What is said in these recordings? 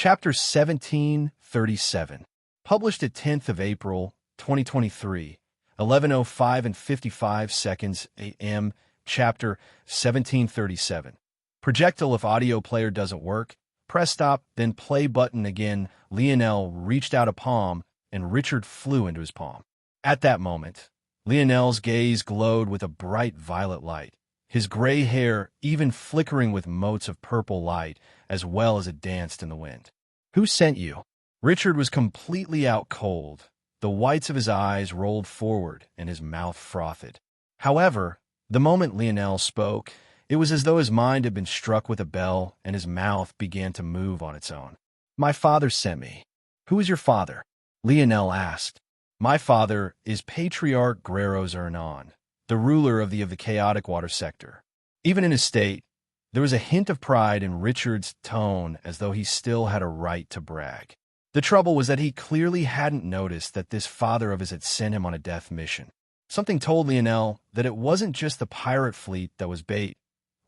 Chapter 1737. Published at 10th of April, 2023, 11:05 and 55 seconds a.m. Chapter 1737. Projectile. If audio player doesn't work, press stop, then play button again. Lionel reached out a palm, and Richard flew into his palm. At that moment, Lionel's gaze glowed with a bright violet light, his gray hair even flickering with motes of purple light as well as it danced in the wind. "Who sent you?" Richard was completely out cold. The whites of his eyes rolled forward and his mouth frothed. However, the moment Lionel spoke, it was as though his mind had been struck with a bell and his mouth began to move on its own. "My father sent me." "Who is your father?" Lionel asked. "My father is Patriarch Greros Hernan, the ruler of the chaotic water sector." Even in his state, there was a hint of pride in Richard's tone, as though he still had a right to brag. The trouble was that he clearly hadn't noticed that this father of his had sent him on a death mission. Something told Lionel that it wasn't just the pirate fleet that was bait.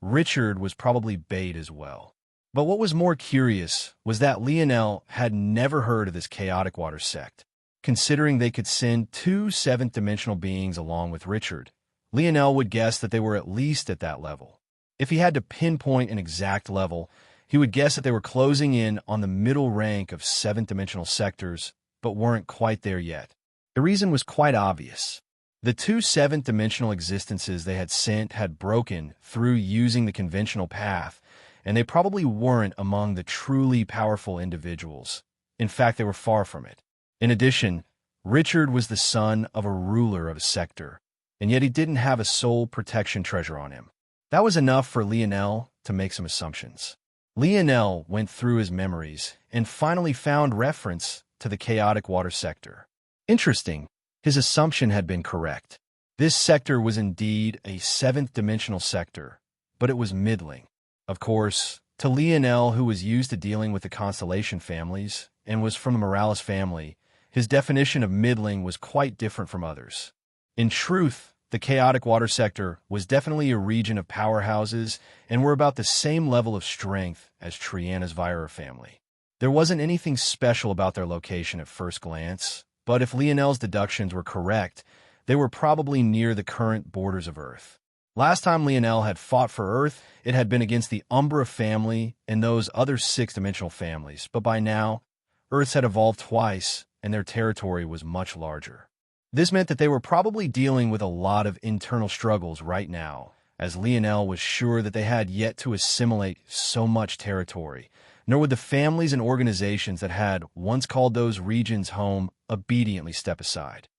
Richard was probably bait as well. But what was more curious was that Lionel had never heard of this chaotic water sect. Considering they could send two seventh-dimensional beings along with Richard, Lionel would guess that they were at least at that level. If he had to pinpoint an exact level, he would guess that they were closing in on the middle rank of seventh-dimensional sectors, but weren't quite there yet. The reason was quite obvious. The two seventh-dimensional existences they had sent had broken through using the conventional path, and they probably weren't among the truly powerful individuals. In fact, they were far from it. In addition, Richard was the son of a ruler of a sector, and yet he didn't have a soul protection treasure on him. That was enough for Lionel to make some assumptions. Lionel went through his memories and finally found reference to the chaotic water sector. Interesting, his assumption had been correct. This sector was indeed a seventh-dimensional sector, but it was middling. Of course, to Lionel, who was used to dealing with the Constellation families and was from the Morales family, his definition of middling was quite different from others. In truth, the chaotic water sector was definitely a region of powerhouses and were about the same level of strength as Triana's Vira family. There wasn't anything special about their location at first glance, but if Lionel's deductions were correct, they were probably near the current borders of Earth. Last time Lionel had fought for Earth, it had been against the Umbra family and those other six-dimensional families, but by now, Earths had evolved twice and their territory was much larger. This meant that they were probably dealing with a lot of internal struggles right now, as Lionel was sure that they had yet to assimilate so much territory, nor would the families and organizations that had once called those regions home obediently step aside.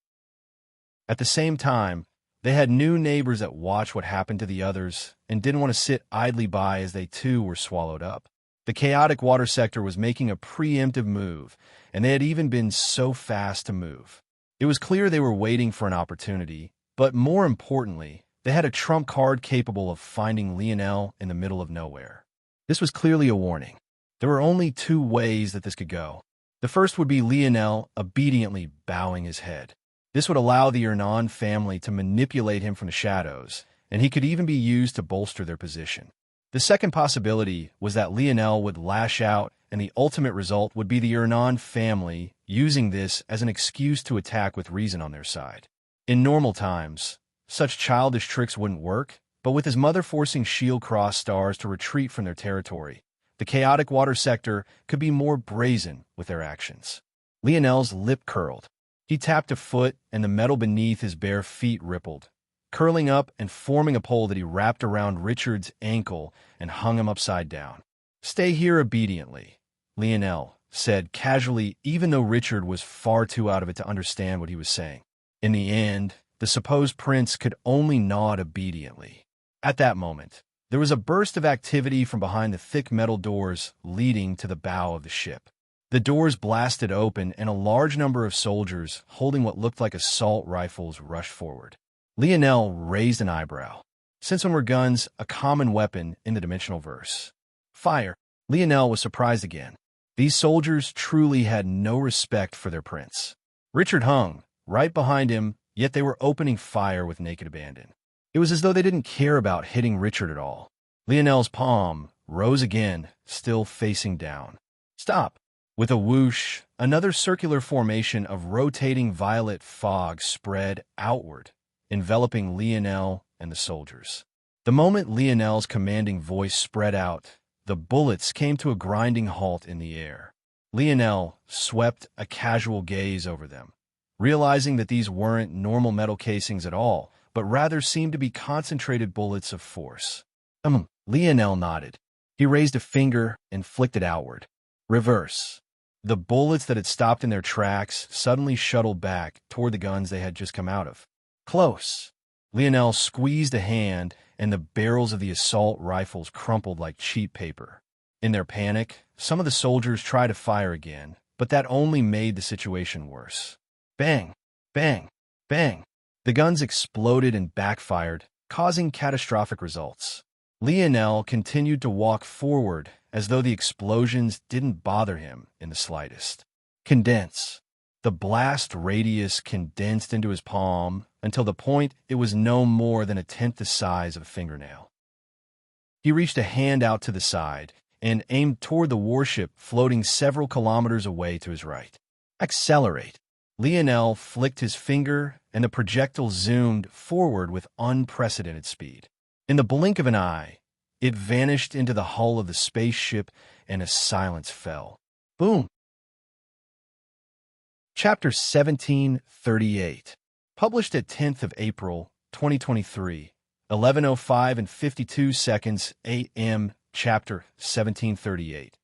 At the same time, they had new neighbors that watched what happened to the others and didn't want to sit idly by as they too were swallowed up. The chaotic water sector was making a preemptive move, and they had even been so fast to move. It was clear they were waiting for an opportunity, but more importantly, they had a trump card capable of finding Lionel in the middle of nowhere. This was clearly a warning. There were only two ways that this could go. The first would be Lionel obediently bowing his head. This would allow the Hernan family to manipulate him from the shadows, and he could even be used to bolster their position. The second possibility was that Lionel would lash out, and the ultimate result would be the Hernan family using this as an excuse to attack with reason on their side. In normal times, such childish tricks wouldn't work, but with his mother forcing Shield Cross stars to retreat from their territory, the chaotic water sector could be more brazen with their actions. Lionel's lip curled. He tapped a foot, and the metal beneath his bare feet rippled, curling up and forming a pole that he wrapped around Richard's ankle and hung him upside down. "Stay here obediently," Lionel said casually, even though Richard was far too out of it to understand what he was saying. In the end, the supposed prince could only nod obediently. At that moment, there was a burst of activity from behind the thick metal doors leading to the bow of the ship. The doors blasted open, and a large number of soldiers holding what looked like assault rifles rushed forward. Lionel raised an eyebrow. Since when were guns a common weapon in the dimensional verse? Fire. Lionel was surprised again. These soldiers truly had no respect for their prince. Richard hung right behind him, yet they were opening fire with naked abandon. It was as though they didn't care about hitting Richard at all. Lionel's palm rose again, still facing down. "Stop," With a whoosh, another circular formation of rotating violet fog spread outward, enveloping Lionel and the soldiers. The moment Lionel's commanding voice spread out, the bullets came to a grinding halt in the air. Lionel swept a casual gaze over them, realizing that these weren't normal metal casings at all, but rather seemed to be concentrated bullets of force. Lionel nodded. He raised a finger and flicked it outward. Reverse. The bullets that had stopped in their tracks suddenly shuttled back toward the guns they had just come out of. Close. Lionel squeezed a hand, and the barrels of the assault rifles crumpled like cheap paper. In their panic, some of the soldiers tried to fire again, but that only made the situation worse. Bang! Bang! Bang! The guns exploded and backfired, causing catastrophic results. Lionel continued to walk forward as though the explosions didn't bother him in the slightest. Condense. The blast radius condensed into his palm until the point it was no more than a tenth the size of a fingernail. He reached a hand out to the side and aimed toward the warship floating several kilometers away to his right. Accelerate. Lionel flicked his finger, and the projectile zoomed forward with unprecedented speed. In the blink of an eye, it vanished into the hull of the spaceship, and a silence fell. Boom! Chapter 1738. Published at 10th of April, 2023, 11:05 and 52 seconds a.m. Chapter 1738.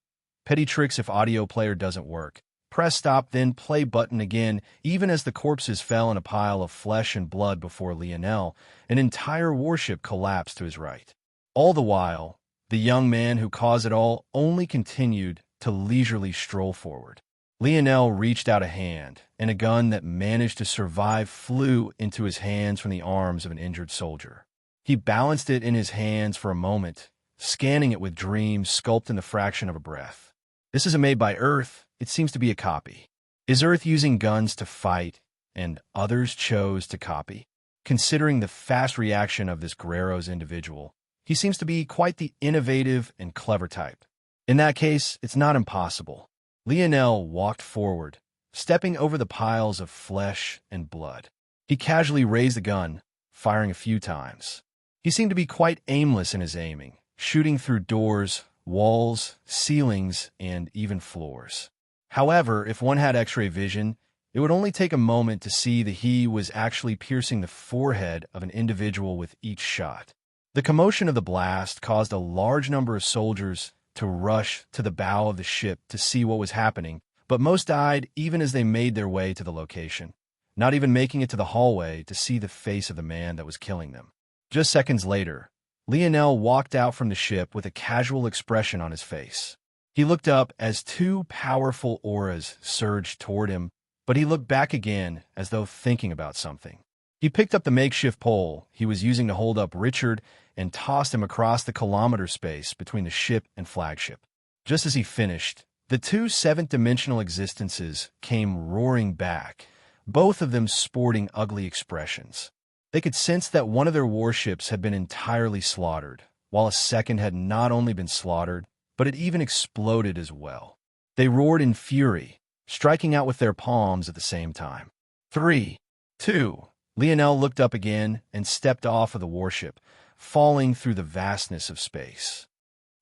Petty tricks if audio player doesn't work. Press stop, then play button again. Even as the corpses fell in a pile of flesh and blood before Lionel, an entire warship collapsed to his right. All the while, the young man who caused it all only continued to leisurely stroll forward. Lionel reached out a hand, and a gun that managed to survive flew into his hands from the arms of an injured soldier. He balanced it in his hands for a moment, scanning it with dreams sculpted in the fraction of a breath. This isn't made by Earth. It seems to be a copy. Is Earth using guns to fight, and others chose to copy? Considering the fast reaction of this Guerrero's individual, he seems to be quite the innovative and clever type. In that case, it's not impossible. Lionel walked forward, stepping over the piles of flesh and blood. He casually raised the gun, firing a few times. He seemed to be quite aimless in his aiming, shooting through doors, walls, ceilings, and even floors. However, if one had X-ray vision, it would only take a moment to see that he was actually piercing the forehead of an individual with each shot. The commotion of the blast caused a large number of soldiers to rush to the bow of the ship to see what was happening, but most died even as they made their way to the location, not even making it to the hallway to see the face of the man that was killing them. Just seconds later, Lionel walked out from the ship with a casual expression on his face. He looked up as two powerful auras surged toward him, but he looked back again as though thinking about something. He picked up the makeshift pole he was using to hold up Richard and tossed him across the kilometer space between the ship and flagship. Just as he finished, the two seventh-dimensional existences came roaring back, both of them sporting ugly expressions. They could sense that one of their warships had been entirely slaughtered, while a second had not only been slaughtered, but it even exploded as well. They roared in fury, striking out with their palms at the same time. 3, 2. Lionel looked up again and stepped off of the warship, falling through the vastness of space.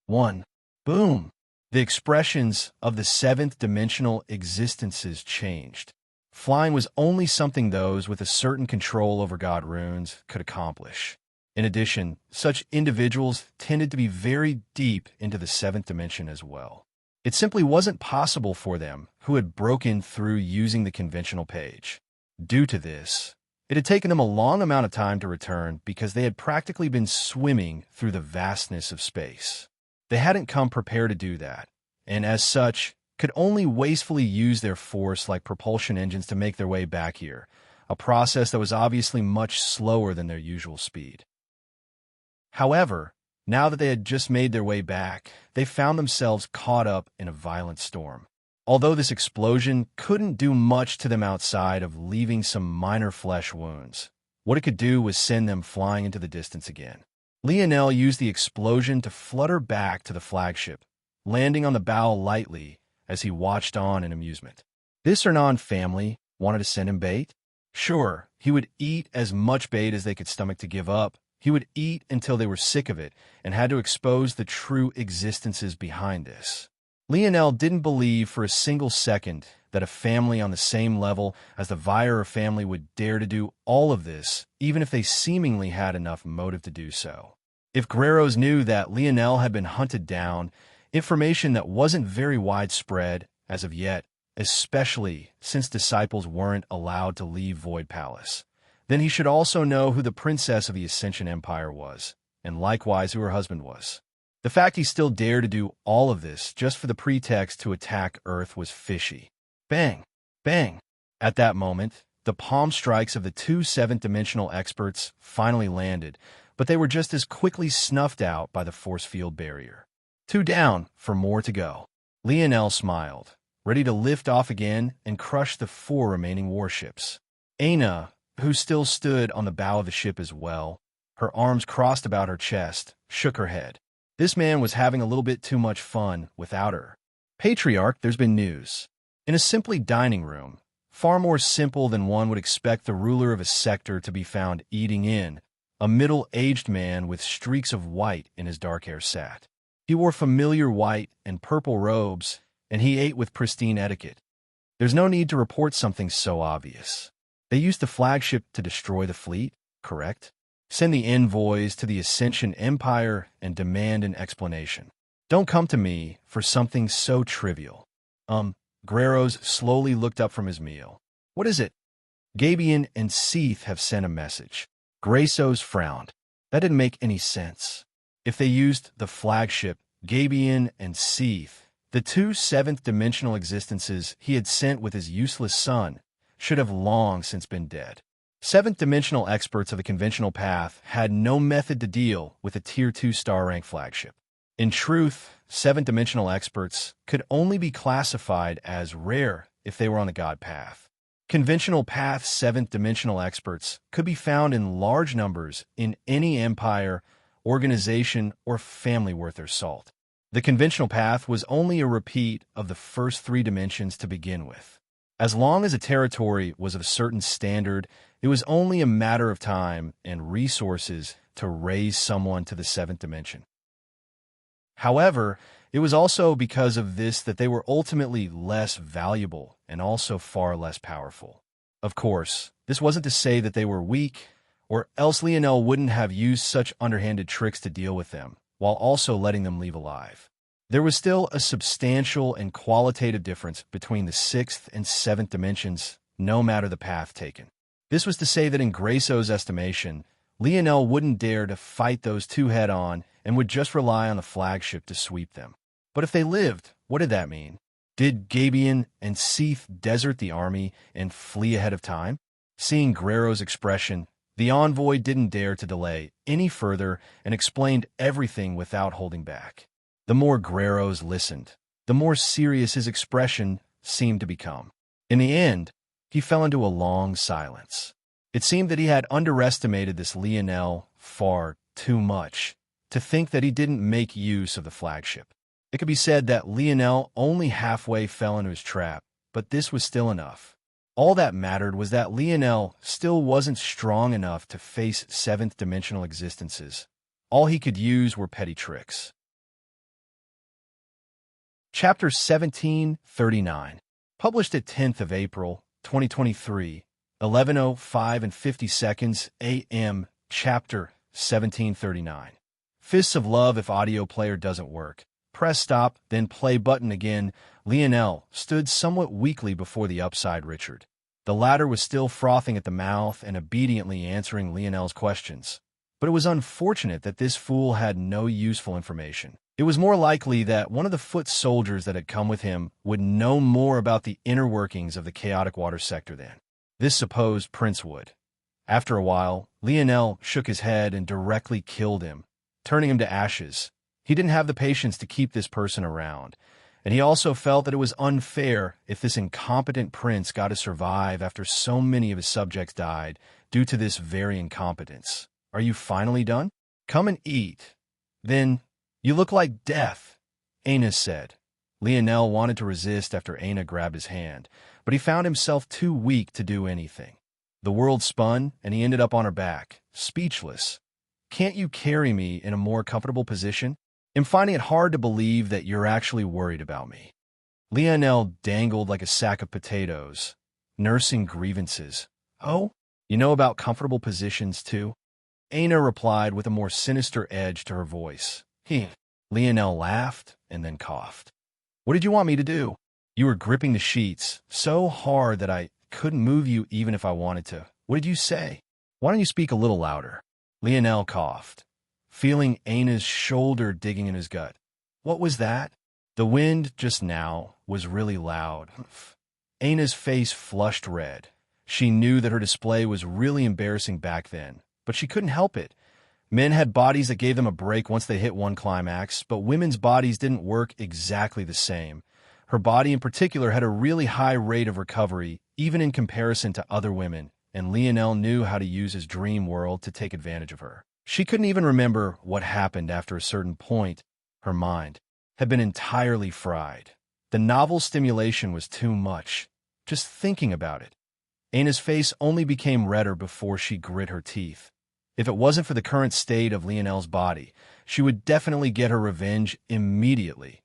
1. Boom! The expressions of the seventh-dimensional existences changed. Flying was only something those with a certain control over God runes could accomplish. In addition, such individuals tended to be very deep into the seventh dimension as well. It simply wasn't possible for them who had broken through using the conventional page. Due to this, it had taken them a long amount of time to return because they had practically been swimming through the vastness of space. They hadn't come prepared to do that, and as such, could only wastefully use their force like propulsion engines to make their way back here, a process that was obviously much slower than their usual speed. However, now that they had just made their way back, they found themselves caught up in a violent storm. Although this explosion couldn't do much to them outside of leaving some minor flesh wounds, what it could do was send them flying into the distance again. Lionel used the explosion to flutter back to the flagship, landing on the bow lightly as he watched on in amusement. This Hernan family wanted to send him bait? Sure, he would eat as much bait as they could stomach to give up. He would eat until they were sick of it and had to expose the true existences behind this. Lionel didn't believe for a single second that a family on the same level as the Vieira family would dare to do all of this, even if they seemingly had enough motive to do so. If Guerreros knew that Lionel had been hunted down, information that wasn't very widespread as of yet, especially since disciples weren't allowed to leave Void Palace, then he should also know who the princess of the Ascension Empire was, and likewise who her husband was. The fact he still dared to do all of this just for the pretext to attack Earth was fishy. Bang! Bang! At that moment, the palm strikes of the two seventh-dimensional experts finally landed, but they were just as quickly snuffed out by the force field barrier. 2 down, for more to go. Lionel smiled, ready to lift off again and crush the 4 remaining warships. Aina, who still stood on the bow of the ship as well, her arms crossed about her chest, shook her head. This man was having a little bit too much fun without her. Patriarch, there's been news. In a simply dining room, far more simple than one would expect the ruler of a sector to be found eating in, a middle-aged man with streaks of white in his dark hair sat. He wore familiar white and purple robes, and he ate with pristine etiquette. There's no need to report something so obvious. They used the flagship to destroy the fleet, correct? Send the envoys to the Ascension Empire and demand an explanation. Don't come to me for something so trivial. Guerreros slowly looked up from his meal. What is it? Gabian and Seath have sent a message. Graysos frowned. That didn't make any sense. If they used the flagship, Gabian and Seath, the 2 seventh-dimensional existences he had sent with his useless son, should have long since been dead. Seventh-dimensional experts of the conventional path had no method to deal with a Tier 2 star-rank flagship. In truth, seventh-dimensional experts could only be classified as rare if they were on the God path. Conventional path seventh-dimensional experts could be found in large numbers in any empire, organization, or family worth their salt. The conventional path was only a repeat of the first 3 dimensions to begin with. As long as a territory was of a certain standard, it was only a matter of time and resources to raise someone to the 7th dimension. However, it was also because of this that they were ultimately less valuable and also far less powerful. Of course, this wasn't to say that they were weak, or else Lionel wouldn't have used such underhanded tricks to deal with them, while also letting them leave alive. There was still a substantial and qualitative difference between the 6th and 7th dimensions, no matter the path taken. This was to say that in Grayso's estimation, Lionel wouldn't dare to fight those 2 head-on and would just rely on the flagship to sweep them. But if they lived, what did that mean? Did Gabian and Seath desert the army and flee ahead of time? Seeing Guerrero's expression, the envoy didn't dare to delay any further and explained everything without holding back. The more Guerreros listened, the more serious his expression seemed to become. In the end, he fell into a long silence. It seemed that he had underestimated this Lionel far too much to think that he didn't make use of the flagship. It could be said that Lionel only halfway fell into his trap, but this was still enough. All that mattered was that Lionel still wasn't strong enough to face 7th dimensional existences. All he could use were petty tricks. Chapter 1739, published at 10th of April, 2023, 11:05 and 50 seconds a.m. Chapter 1739. Fists of Love. If audio player doesn't work, press stop, then play button again. Lionel stood somewhat weakly before the Upside Richard. The latter was still frothing at the mouth and obediently answering Lionel's questions. But it was unfortunate that this fool had no useful information. It was more likely that one of the foot soldiers that had come with him would know more about the inner workings of the chaotic water sector than this supposed prince would. After a while, Lionel shook his head and directly killed him, turning him to ashes. He didn't have the patience to keep this person around, and he also felt that it was unfair if this incompetent prince got to survive after so many of his subjects died due to this very incompetence. Are you finally done? Come and eat. Then, you look like death, Aina said. Lionel wanted to resist after Aina grabbed his hand, but he found himself too weak to do anything. The world spun, and he ended up on her back, speechless. "Can't you carry me in a more comfortable position? I'm finding it hard to believe that you're actually worried about me." Lionel dangled like a sack of potatoes, nursing grievances. "Oh, you know about comfortable positions, too?" Aina replied with a more sinister edge to her voice. Lionel laughed and then coughed. "What did you want me to do? You were gripping the sheets so hard that I couldn't move you even if I wanted to. What did you say? Why don't you speak a little louder?" Lionel coughed, feeling Aina's shoulder digging in his gut. "What was that?" The wind just now was really loud. Aina's face flushed red. She knew that her display was really embarrassing back then, but she couldn't help it. Men had bodies that gave them a break once they hit one climax, but women's bodies didn't work exactly the same. Her body in particular had a really high rate of recovery, even in comparison to other women, and Lionel knew how to use his dream world to take advantage of her. She couldn't even remember what happened after a certain point. Her mind had been entirely fried. The novel stimulation was too much. Just thinking about it. Aina's face only became redder before she grit her teeth. If it wasn't for the current state of Lionel's body, she would definitely get her revenge immediately.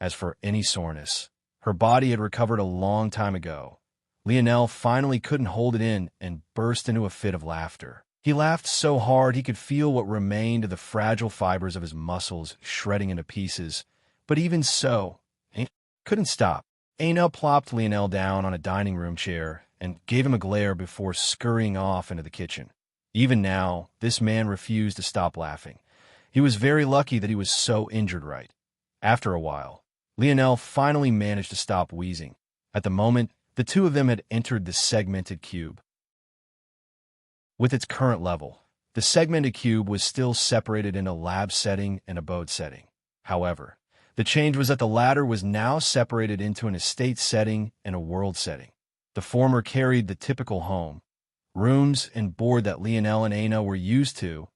As for any soreness, her body had recovered a long time ago. Lionel finally couldn't hold it in and burst into a fit of laughter. He laughed so hard he could feel what remained of the fragile fibers of his muscles shredding into pieces. But even so, he couldn't stop. Aina plopped Lionel down on a dining room chair and gave him a glare before scurrying off into the kitchen. Even now, this man refused to stop laughing. He was very lucky that he was so injured right. After a while, Lionel finally managed to stop wheezing. At the moment, the two of them had entered the segmented cube. With its current level, the segmented cube was still separated into lab setting and abode setting. However, the change was that the latter was now separated into an estate setting and a world setting. The former carried the typical home, rooms and board that Lionel and Aina were used to,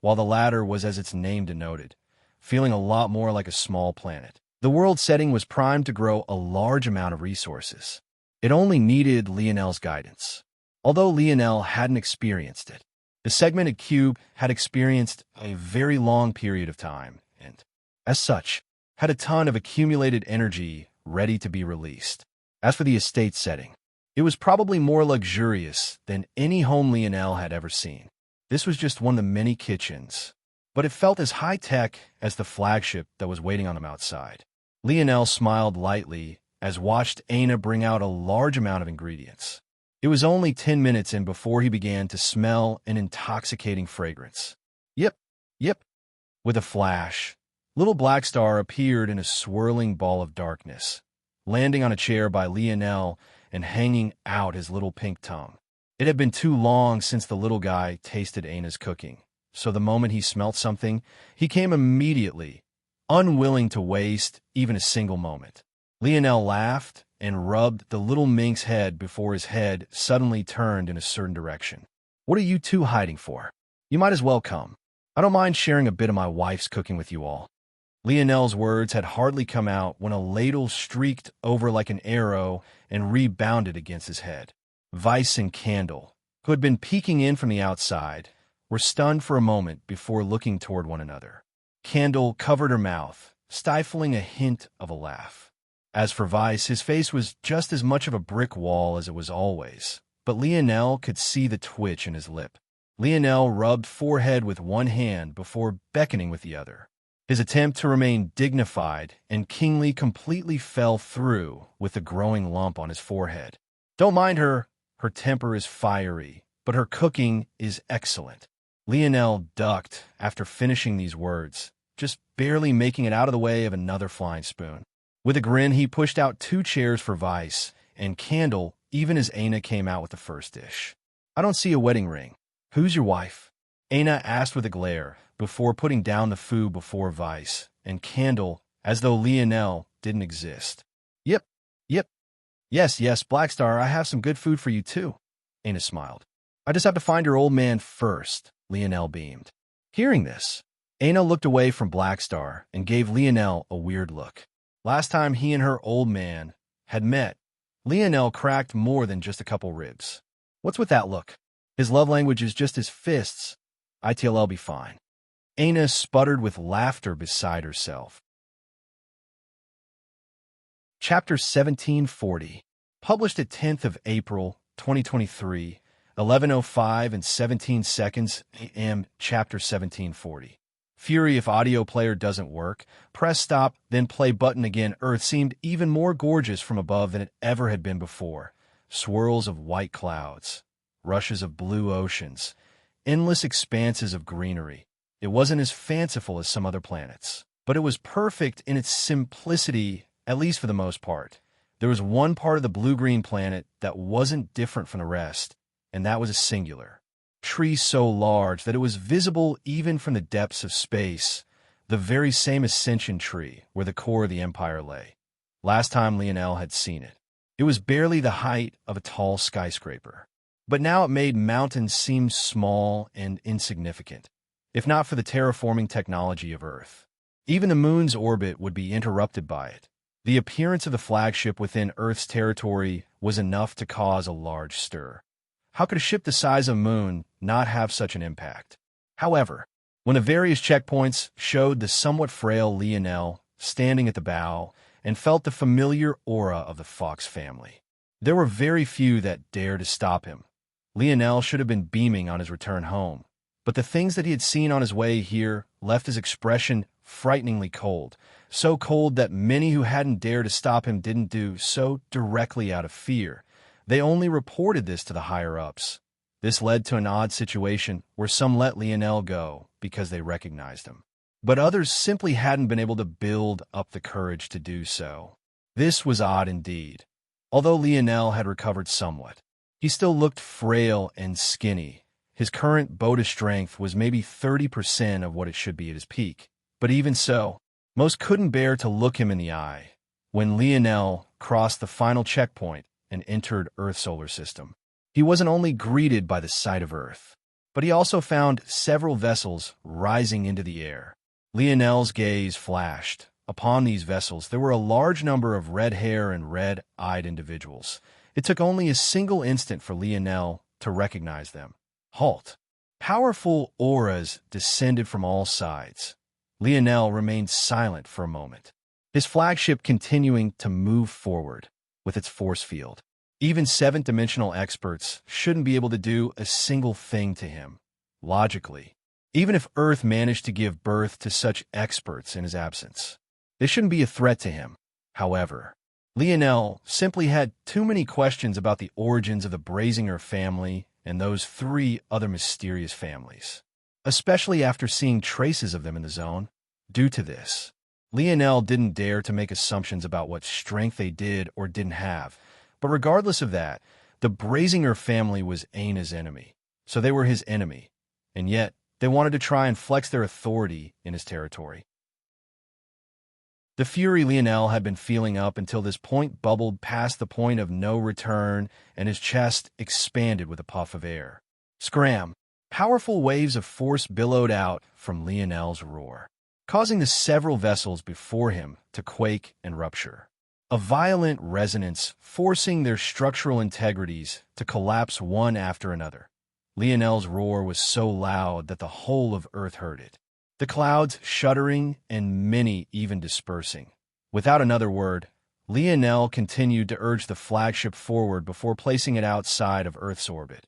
while the latter was as its name denoted, feeling a lot more like a small planet. The world setting was primed to grow a large amount of resources. It only needed Lionel's guidance. Although Lionel hadn't experienced it, the segmented cube had experienced a very long period of time, and, as such, had a ton of accumulated energy ready to be released. As for the estate setting, it was probably more luxurious than any home Lionel had ever seen. This was just one of the many kitchens, but it felt as high-tech as the flagship that was waiting on him outside. Lionel smiled lightly as watched Aina bring out a large amount of ingredients. It was only 10 minutes in before he began to smell an intoxicating fragrance. Yep. With a flash, little Black Star appeared in a swirling ball of darkness, landing on a chair by Lionel and hanging out his little pink tongue. It had been too long since the little guy tasted Aina's cooking, so the moment he smelt something, he came immediately, unwilling to waste even a single moment. Lionel laughed and rubbed the little mink's head before his head suddenly turned in a certain direction. "What are you two hiding for? You might as well come. I don't mind sharing a bit of my wife's cooking with you all." Lionel's words had hardly come out when a ladle streaked over like an arrow and rebounded against his head. Vice and Candle, who had been peeking in from the outside, were stunned for a moment before looking toward one another. Candle covered her mouth, stifling a hint of a laugh. As for Vice, his face was just as much of a brick wall as it was always, but Lionel could see the twitch in his lip. Lionel rubbed forehead with one hand before beckoning with the other. His attempt to remain dignified and kingly completely fell through with the growing lump on his forehead. "Don't mind her. Her temper is fiery, but her cooking is excellent." Lionel ducked after finishing these words, just barely making it out of the way of another flying spoon. With a grin, he pushed out 2 chairs for Vice and Candle even as Aina came out with the first dish. "I don't see a wedding ring. Who's your wife?" Aina asked with a glare before putting down the food before Vice and Candle as though Lionel didn't exist. Yep. Yes, Black Star, I have some good food for you too." Aina smiled. "I just have to find your old man first," Lionel beamed. Hearing this, Aina looked away from Black Star and gave Lionel a weird look. Last time he and her old man had met, Lionel cracked more than just a couple ribs. What's with that look? His love language is just his fists. It'll be fine. Aina sputtered with laughter beside herself. Chapter 1740. Published at 10th of April, 2023, 11:05 and 17 seconds a.m. Chapter 1740. Fury if audio player doesn't work. Press stop, then play button again. Earth seemed even more gorgeous from above than it ever had been before. Swirls of white clouds, rushes of blue oceans, endless expanses of greenery. It wasn't as fanciful as some other planets, but it was perfect in its simplicity, at least for the most part. There was one part of the blue-green planet that wasn't different from the rest, and that was a singular tree so large that it was visible even from the depths of space, the very same ascension tree where the core of the Empire lay. Last time Lionel had seen it, it was barely the height of a tall skyscraper. But now it made mountains seem small and insignificant, if not for the terraforming technology of Earth. Even the moon's orbit would be interrupted by it. The appearance of the flagship within Earth's territory was enough to cause a large stir. How could a ship the size of Moon not have such an impact? However, when the various checkpoints showed the somewhat frail Lionel standing at the bow and felt the familiar aura of the Fox family, there were very few that dared to stop him. Lionel should have been beaming on his return home, but the things that he had seen on his way here left his expression frighteningly cold, so cold that many who hadn't dared to stop him didn't do so directly out of fear. They only reported this to the higher-ups. This led to an odd situation where some let Lionel go because they recognized him, but others simply hadn't been able to build up the courage to do so. This was odd indeed. Although Lionel had recovered somewhat, he still looked frail and skinny. His current Boda strength was maybe 30% of what it should be at his peak. But even so, most couldn't bear to look him in the eye. When Lionel crossed the final checkpoint and entered Earth's solar system, he wasn't only greeted by the sight of Earth, but he also found several vessels rising into the air. Lionel's gaze flashed. Upon these vessels, there were a large number of red hair and red-eyed individuals. It took only a single instant for Lionel to recognize them. Halt! Powerful auras descended from all sides. Lionel remained silent for a moment, his flagship continuing to move forward with its force field. Even seventh-dimensional experts shouldn't be able to do a single thing to him. Logically, even if Earth managed to give birth to such experts in his absence, they shouldn't be a threat to him. However, Lionel simply had too many questions about the origins of the Brazinger family and those three other mysterious families, especially after seeing traces of them in the zone. Due to this, Lionel didn't dare to make assumptions about what strength they did or didn't have. But regardless of that, the Brazinger family was Aina's enemy, so they were his enemy, and yet they wanted to try and flex their authority in his territory. The fury Lionel had been feeling up until this point bubbled past the point of no return, and his chest expanded with a puff of air. Scram! Powerful waves of force billowed out from Lionel's roar, causing the several vessels before him to quake and rupture. A violent resonance forcing their structural integrities to collapse one after another. Lionel's roar was so loud that the whole of Earth heard it, the clouds shuddering and many even dispersing. Without another word, Lionel continued to urge the flagship forward before placing it outside of Earth's orbit.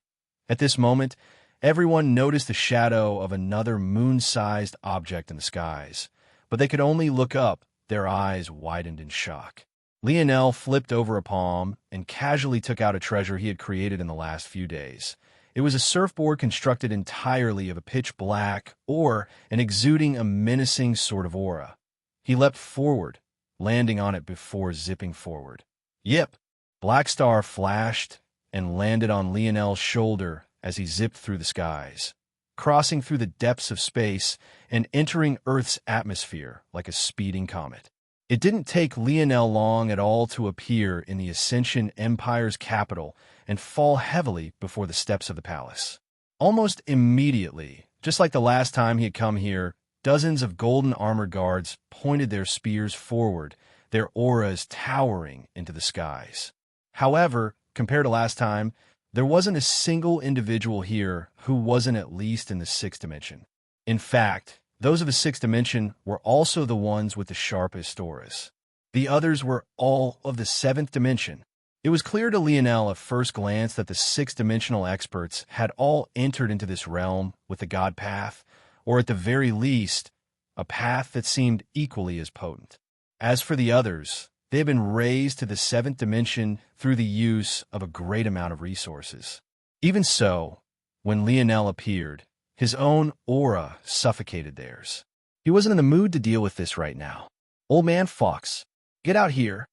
At this moment, everyone noticed the shadow of another moon-sized object in the skies, but they could only look up, their eyes widened in shock. Lionel flipped over a palm and casually took out a treasure he had created in the last few days. It was a surfboard constructed entirely of a pitch black ore and exuding a menacing sort of aura. He leapt forward, landing on it before zipping forward. Yip! Black Star flashed and landed on Lionel's shoulder as he zipped through the skies, crossing through the depths of space and entering Earth's atmosphere like a speeding comet. It didn't take Lionel long at all to appear in the Ascension Empire's capital and fall heavily before the steps of the palace. Almost immediately, just like the last time he had come here, dozens of golden armored guards pointed their spears forward, their auras towering into the skies. However, compared to last time, there wasn't a single individual here who wasn't at least in the sixth dimension. In fact, those of the sixth dimension were also the ones with the sharpest auras. The others were all of the seventh dimension. It was clear to Lionel at first glance that the sixth-dimensional experts had all entered into this realm with the God path, or at the very least, a path that seemed equally as potent. As for the others, they had been raised to the seventh dimension through the use of a great amount of resources. Even so, when Lionel appeared, his own aura suffocated theirs. He wasn't in the mood to deal with this right now. "Old man Fox, get out here."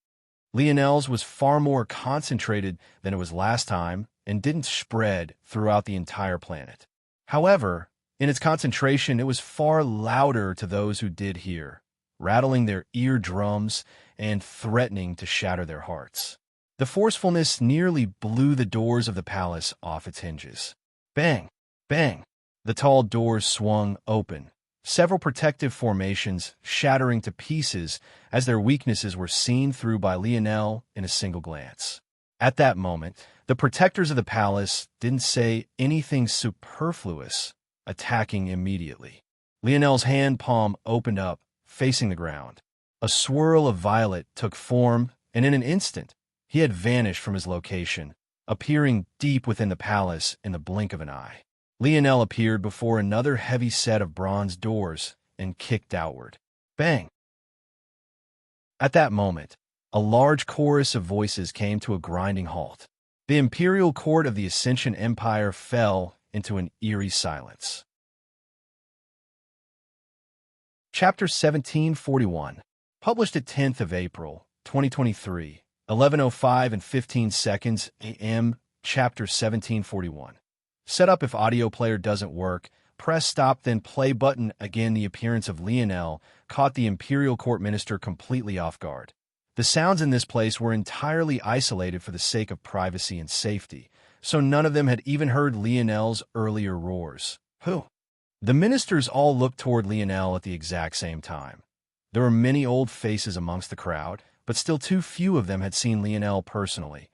Lionel's was far more concentrated than it was last time and didn't spread throughout the entire planet. However, in its concentration, it was far louder to those who did hear, rattling their eardrums and threatening to shatter their hearts. The forcefulness nearly blew the doors of the palace off its hinges. Bang! Bang! The tall doors swung open, several protective formations shattering to pieces as their weaknesses were seen through by Lionel in a single glance. At that moment, the protectors of the palace didn't say anything superfluous, attacking immediately. Lionel's hand palm opened up, facing the ground. A swirl of violet took form, and in an instant, he had vanished from his location, appearing deep within the palace in the blink of an eye. Lionel appeared before another heavy set of bronze doors and kicked outward. Bang! At that moment, a large chorus of voices came to a grinding halt. The imperial court of the Ascension Empire fell into an eerie silence. Chapter 1741, published at 10th of April, 2023, 11:05 and 15 seconds a.m., Chapter 1741. Set up if audio player doesn't work, press stop then play button. Again, the appearance of Lionel caught the Imperial Court Minister completely off guard. The sounds in this place were entirely isolated for the sake of privacy and safety, so none of them had even heard Lionel's earlier roars. Who? The ministers all looked toward Lionel at the exact same time. There were many old faces amongst the crowd, but still too few of them had seen Lionel personally.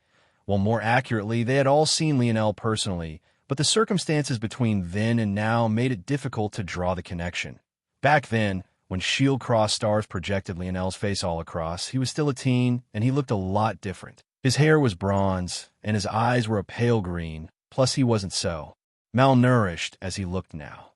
Well, more accurately, they had all seen Lionel personally, but the circumstances between then and now made it difficult to draw the connection. Back then, when shield cross stars projected Lionel's face all across, he was still a teen, and he looked a lot different. His hair was bronze, and his eyes were a pale green, plus he wasn't so malnourished as he looked now.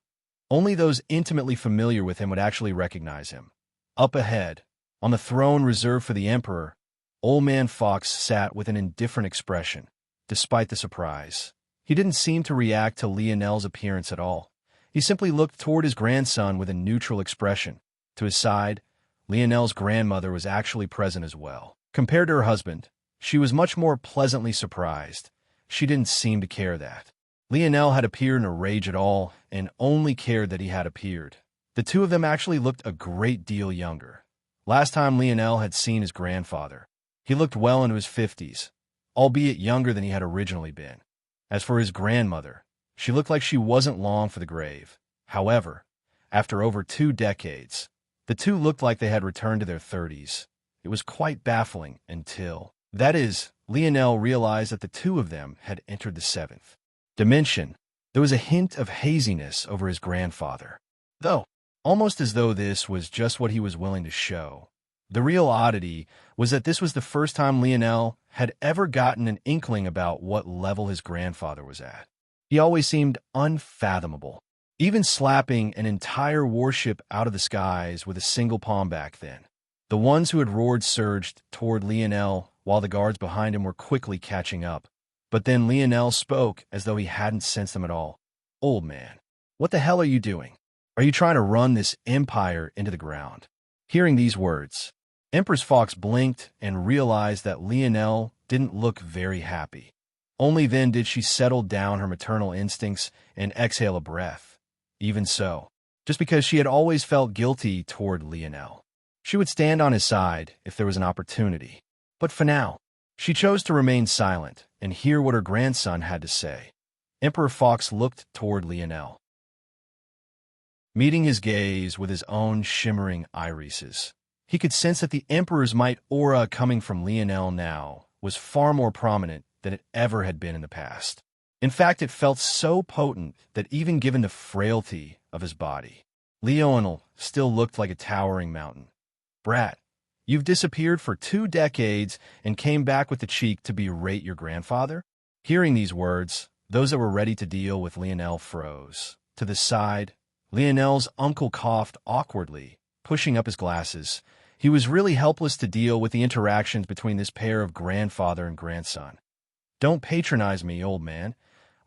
Only those intimately familiar with him would actually recognize him. Up ahead, on the throne reserved for the Emperor, Old Man Fox sat with an indifferent expression, despite the surprise. He didn't seem to react to Lionel's appearance at all. He simply looked toward his grandson with a neutral expression. To his side, Lionel's grandmother was actually present as well. Compared to her husband, she was much more pleasantly surprised. She didn't seem to care that Lionel had appeared in a rage at all, and only cared that he had appeared. The two of them actually looked a great deal younger. Last time Lionel had seen his grandfather, he looked well into his 50s, albeit younger than he had originally been. As for his grandmother, she looked like she wasn't long for the grave. However, after over 2 decades, the two looked like they had returned to their 30s. It was quite baffling until, that is, Lionel realized that the two of them had entered the seventh dimension. There was a hint of haziness over his grandfather, though, almost as though this was just what he was willing to show. The real oddity was that this was the first time Lionel had ever gotten an inkling about what level his grandfather was at. He always seemed unfathomable, even slapping an entire warship out of the skies with a single palm back then. The ones who had roared surged toward Lionel while the guards behind him were quickly catching up. But then Lionel spoke as though he hadn't sensed them at all. "Old man, what the hell are you doing? Are you trying to run this empire into the ground?" Hearing these words, Empress Fox blinked and realized that Lionel didn't look very happy. Only then did she settle down her maternal instincts and exhale a breath. Even so, just because she had always felt guilty toward Lionel, she would stand on his side if there was an opportunity. But for now, she chose to remain silent and hear what her grandson had to say. Emperor Fox looked toward Lionel, meeting his gaze with his own shimmering irises. He could sense that the Emperor's might aura coming from Lionel now was far more prominent than it ever had been in the past. In fact, it felt so potent that even given the frailty of his body, Lionel still looked like a towering mountain. "Brat, you've disappeared for 2 decades and came back with the cheek to berate your grandfather?" Hearing these words, those that were ready to deal with Lionel froze. To the side, Lionel's uncle coughed awkwardly, pushing up his glasses. He was really helpless to deal with the interactions between this pair of grandfather and grandson. "Don't patronize me, old man.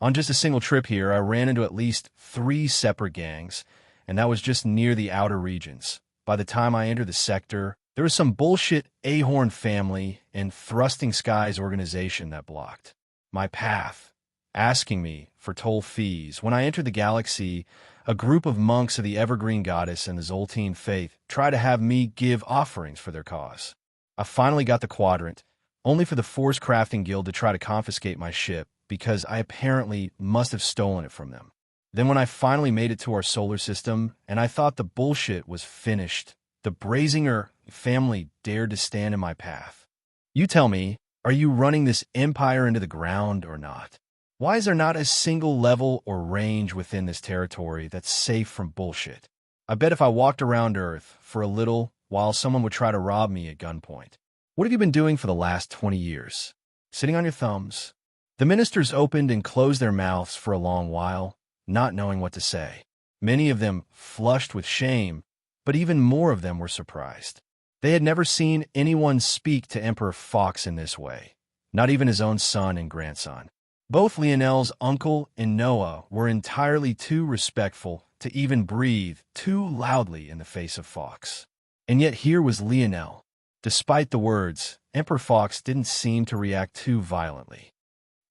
On just a single trip here, I ran into at least 3 separate gangs, and that was just near the outer regions. By the time I entered the sector, there was some bullshit Ahorn family and Thrusting Skies organization that blocked my path, asking me for toll fees. When I entered the galaxy, a group of monks of the Evergreen Goddess and the Zoltine faith tried to have me give offerings for their cause. I finally got the quadrant, only for the Force Crafting Guild to try to confiscate my ship because I apparently must have stolen it from them. Then when I finally made it to our solar system and I thought the bullshit was finished, the Brazinger family dared to stand in my path. You tell me, are you running this empire into the ground or not? Why is there not a single level or range within this territory that's safe from bullshit? I bet if I walked around Earth for a little while, someone would try to rob me at gunpoint. What have you been doing for the last 20 years? Sitting on your thumbs?" The ministers opened and closed their mouths for a long while, not knowing what to say. Many of them flushed with shame, but even more of them were surprised. They had never seen anyone speak to Emperor Fox in this way, not even his own son and grandson. Both Lionel's uncle and Noah were entirely too respectful to even breathe too loudly in the face of Fox. And yet here was Lionel. Despite the words, Emperor Fox didn't seem to react too violently.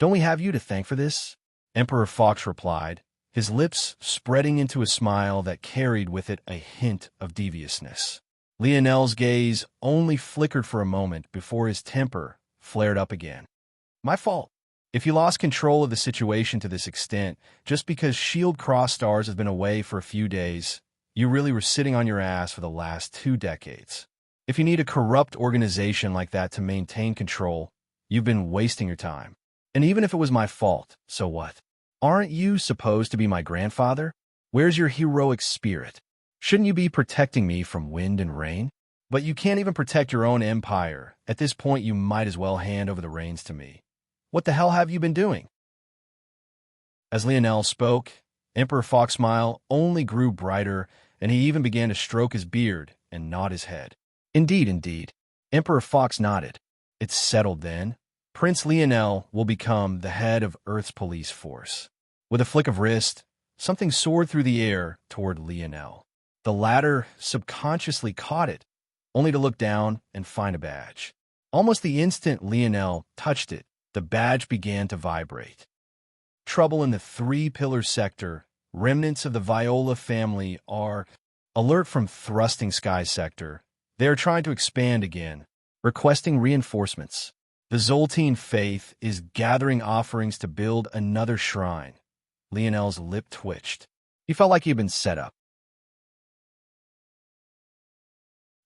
"Don't we have you to thank for this?" Emperor Fox replied, his lips spreading into a smile that carried with it a hint of deviousness. Lionel's gaze only flickered for a moment before his temper flared up again. "My fault. If you lost control of the situation to this extent, just because Shield Cross Stars have been away for a few days, you really were sitting on your ass for the last 2 decades. If you need a corrupt organization like that to maintain control, you've been wasting your time. And even if it was my fault, so what? Aren't you supposed to be my grandfather? Where's your heroic spirit? Shouldn't you be protecting me from wind and rain? But you can't even protect your own empire. At this point, you might as well hand over the reins to me. What the hell have you been doing?" As Lionel spoke, Emperor Fox's smile only grew brighter, and he even began to stroke his beard and nod his head. Indeed, indeed. Emperor Fox nodded. "It's settled then. Prince Lionel will become the head of Earth's police force." With a flick of wrist, something soared through the air toward Lionel. The latter subconsciously caught it, only to look down and find a badge. Almost the instant Lionel touched it, the badge began to vibrate. "Trouble in the 3-Pillar sector. Remnants of the Viola family are alert from Thrusting Skies sector. They are trying to expand again, requesting reinforcements. The Zoltine faith is gathering offerings to build another shrine." Lionel's lip twitched. He felt like he had been set up.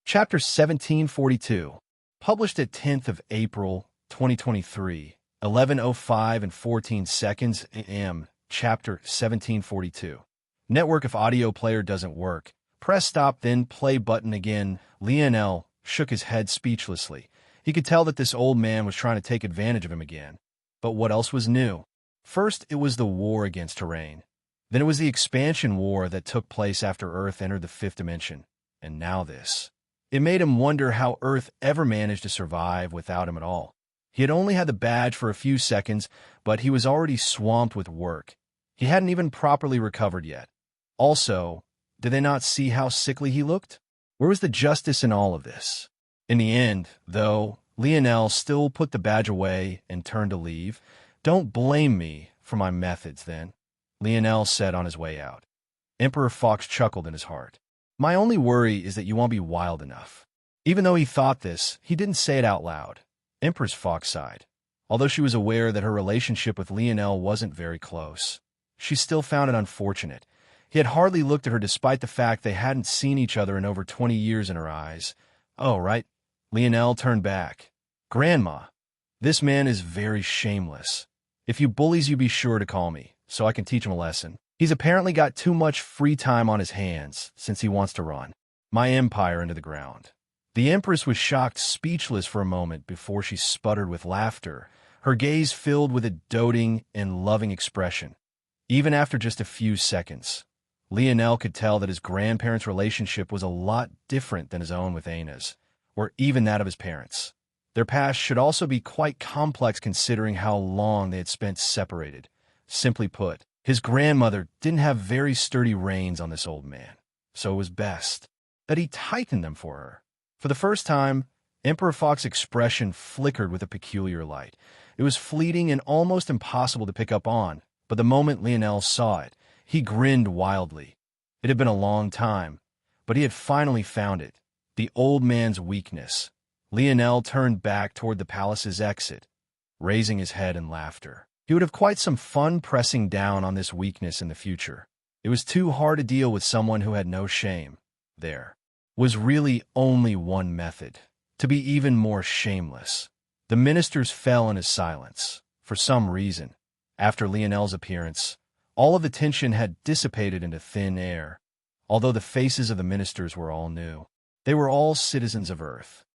Chapter 1742. Published at 10th of April, 2023, 11:05 and 14 seconds a.m. Chapter 1742. Network. If audio player doesn't work, press stop then play button again. Lionel shook his head speechlessly. He could tell that this old man was trying to take advantage of him again. But what else was new? First, it was the war against Terrain. Then it was the expansion war that took place after Earth entered the 5th dimension. And now this. It made him wonder how Earth ever managed to survive without him at all. He had only had the badge for a few seconds, but he was already swamped with work. He hadn't even properly recovered yet. Also, did they not see how sickly he looked? Where was the justice in all of this? In the end, though, Lionel still put the badge away and turned to leave. "Don't blame me for my methods, then," Lionel said on his way out. Emperor Fox chuckled in his heart. "My only worry is that you won't be wild enough." Even though he thought this, he didn't say it out loud. Empress Fox sighed. Although she was aware that her relationship with Lionel wasn't very close, she still found it unfortunate. He had hardly looked at her despite the fact they hadn't seen each other in over 20 years in her eyes. Oh, right. Lionel turned back. Grandma, this man is very shameless. If you bullies you be sure to call me, so I can teach him a lesson. He's apparently got too much free time on his hands since he wants to run my empire into the ground. The Empress was shocked speechless for a moment before she sputtered with laughter, her gaze filled with a doting and loving expression. Even after just a few seconds, Lionel could tell that his grandparents' relationship was a lot different than his own with Aina's, or even that of his parents. Their past should also be quite complex considering how long they had spent separated. Simply put, his grandmother didn't have very sturdy reins on this old man, so it was best that he tightened them for her. For the first time, Emperor Fox's expression flickered with a peculiar light. It was fleeting and almost impossible to pick up on, but the moment Lionel saw it, he grinned wildly. It had been a long time, but he had finally found it, the old man's weakness. Lionel turned back toward the palace's exit, raising his head in laughter. He would have quite some fun pressing down on this weakness in the future. It was too hard to deal with someone who had no shame. There was really only one method, to be even more shameless. The ministers fell into silence. For some reason, after Lionel's appearance, all of the tension had dissipated into thin air, although the faces of the ministers were all new. They were all citizens of Earth.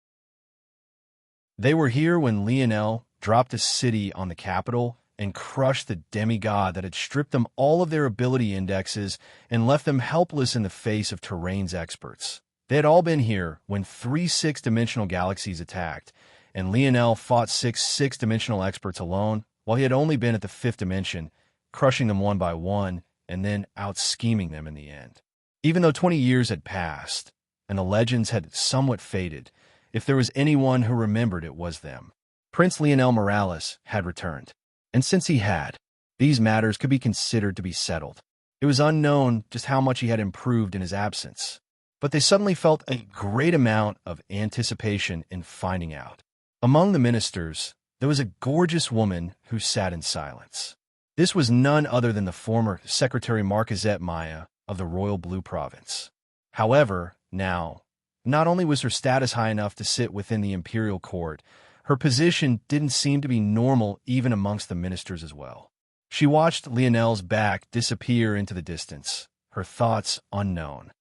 They were here when Lionel dropped a city on the capital and crushed the demigod that had stripped them all of their ability indexes and left them helpless in the face of terrain's experts. They had all been here when 3 six-dimensional galaxies attacked, and Lionel fought 6 six-dimensional experts alone, while he had only been at the 5th dimension, crushing them one by one and then out-scheming them in the end. Even though 20 years had passed, and the legends had somewhat faded, if there was anyone who remembered, it was them. Prince Lionel Morales had returned, and since he had, these matters could be considered to be settled. It was unknown just how much he had improved in his absence, but they suddenly felt a great amount of anticipation in finding out. Among the ministers, there was a gorgeous woman who sat in silence. This was none other than the former Secretary Marquisette Maya of the Royal Blue Province. However, now, not only was her status high enough to sit within the imperial court, her position didn't seem to be normal even amongst the ministers as well. She watched Lionel's back disappear into the distance, her thoughts unknown.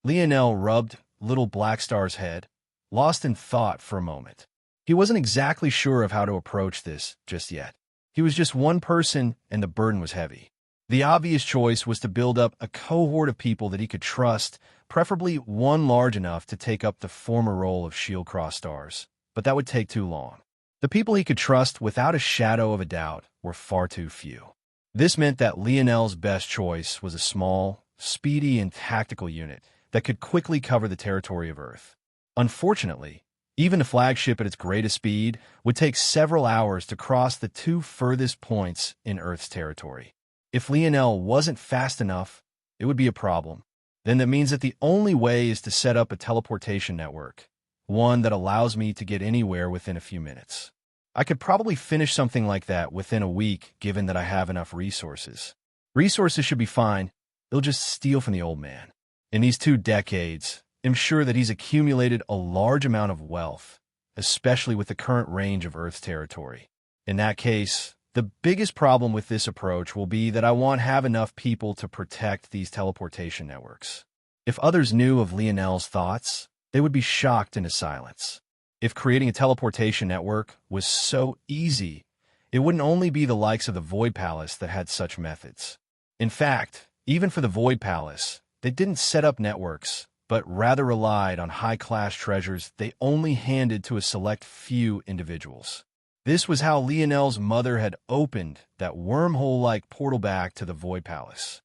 Lionel rubbed little Black Star's head, lost in thought for a moment. He wasn't exactly sure of how to approach this just yet. He was just one person, and the burden was heavy. The obvious choice was to build up a cohort of people that he could trust, preferably one large enough to take up the former role of Shield Cross Stars. But that would take too long. The people he could trust without a shadow of a doubt were far too few. This meant that Lionel's best choice was a small, speedy, and tactical unit that could quickly cover the territory of Earth. Unfortunately, even the flagship at its greatest speed would take several hours to cross the 2 furthest points in Earth's territory. If Lionel wasn't fast enough, it would be a problem. Then that means that the only way is to set up a teleportation network, one that allows me to get anywhere within a few minutes. I could probably finish something like that within a week, given that I have enough resources. Resources should be fine. They'll just steal from the old man. In these 2 decades, I'm sure that he's accumulated a large amount of wealth, especially with the current range of Earth's territory. In that case, the biggest problem with this approach will be that I won't have enough people to protect these teleportation networks. If others knew of Lionel's thoughts, they would be shocked into silence. If creating a teleportation network was so easy, it wouldn't only be the likes of the Void Palace that had such methods. In fact, even for the Void Palace, they didn't set up networks, but rather relied on high-class treasures they only handed to a select few individuals. This was how Lionel's mother had opened that wormhole-like portal back to the Void Palace.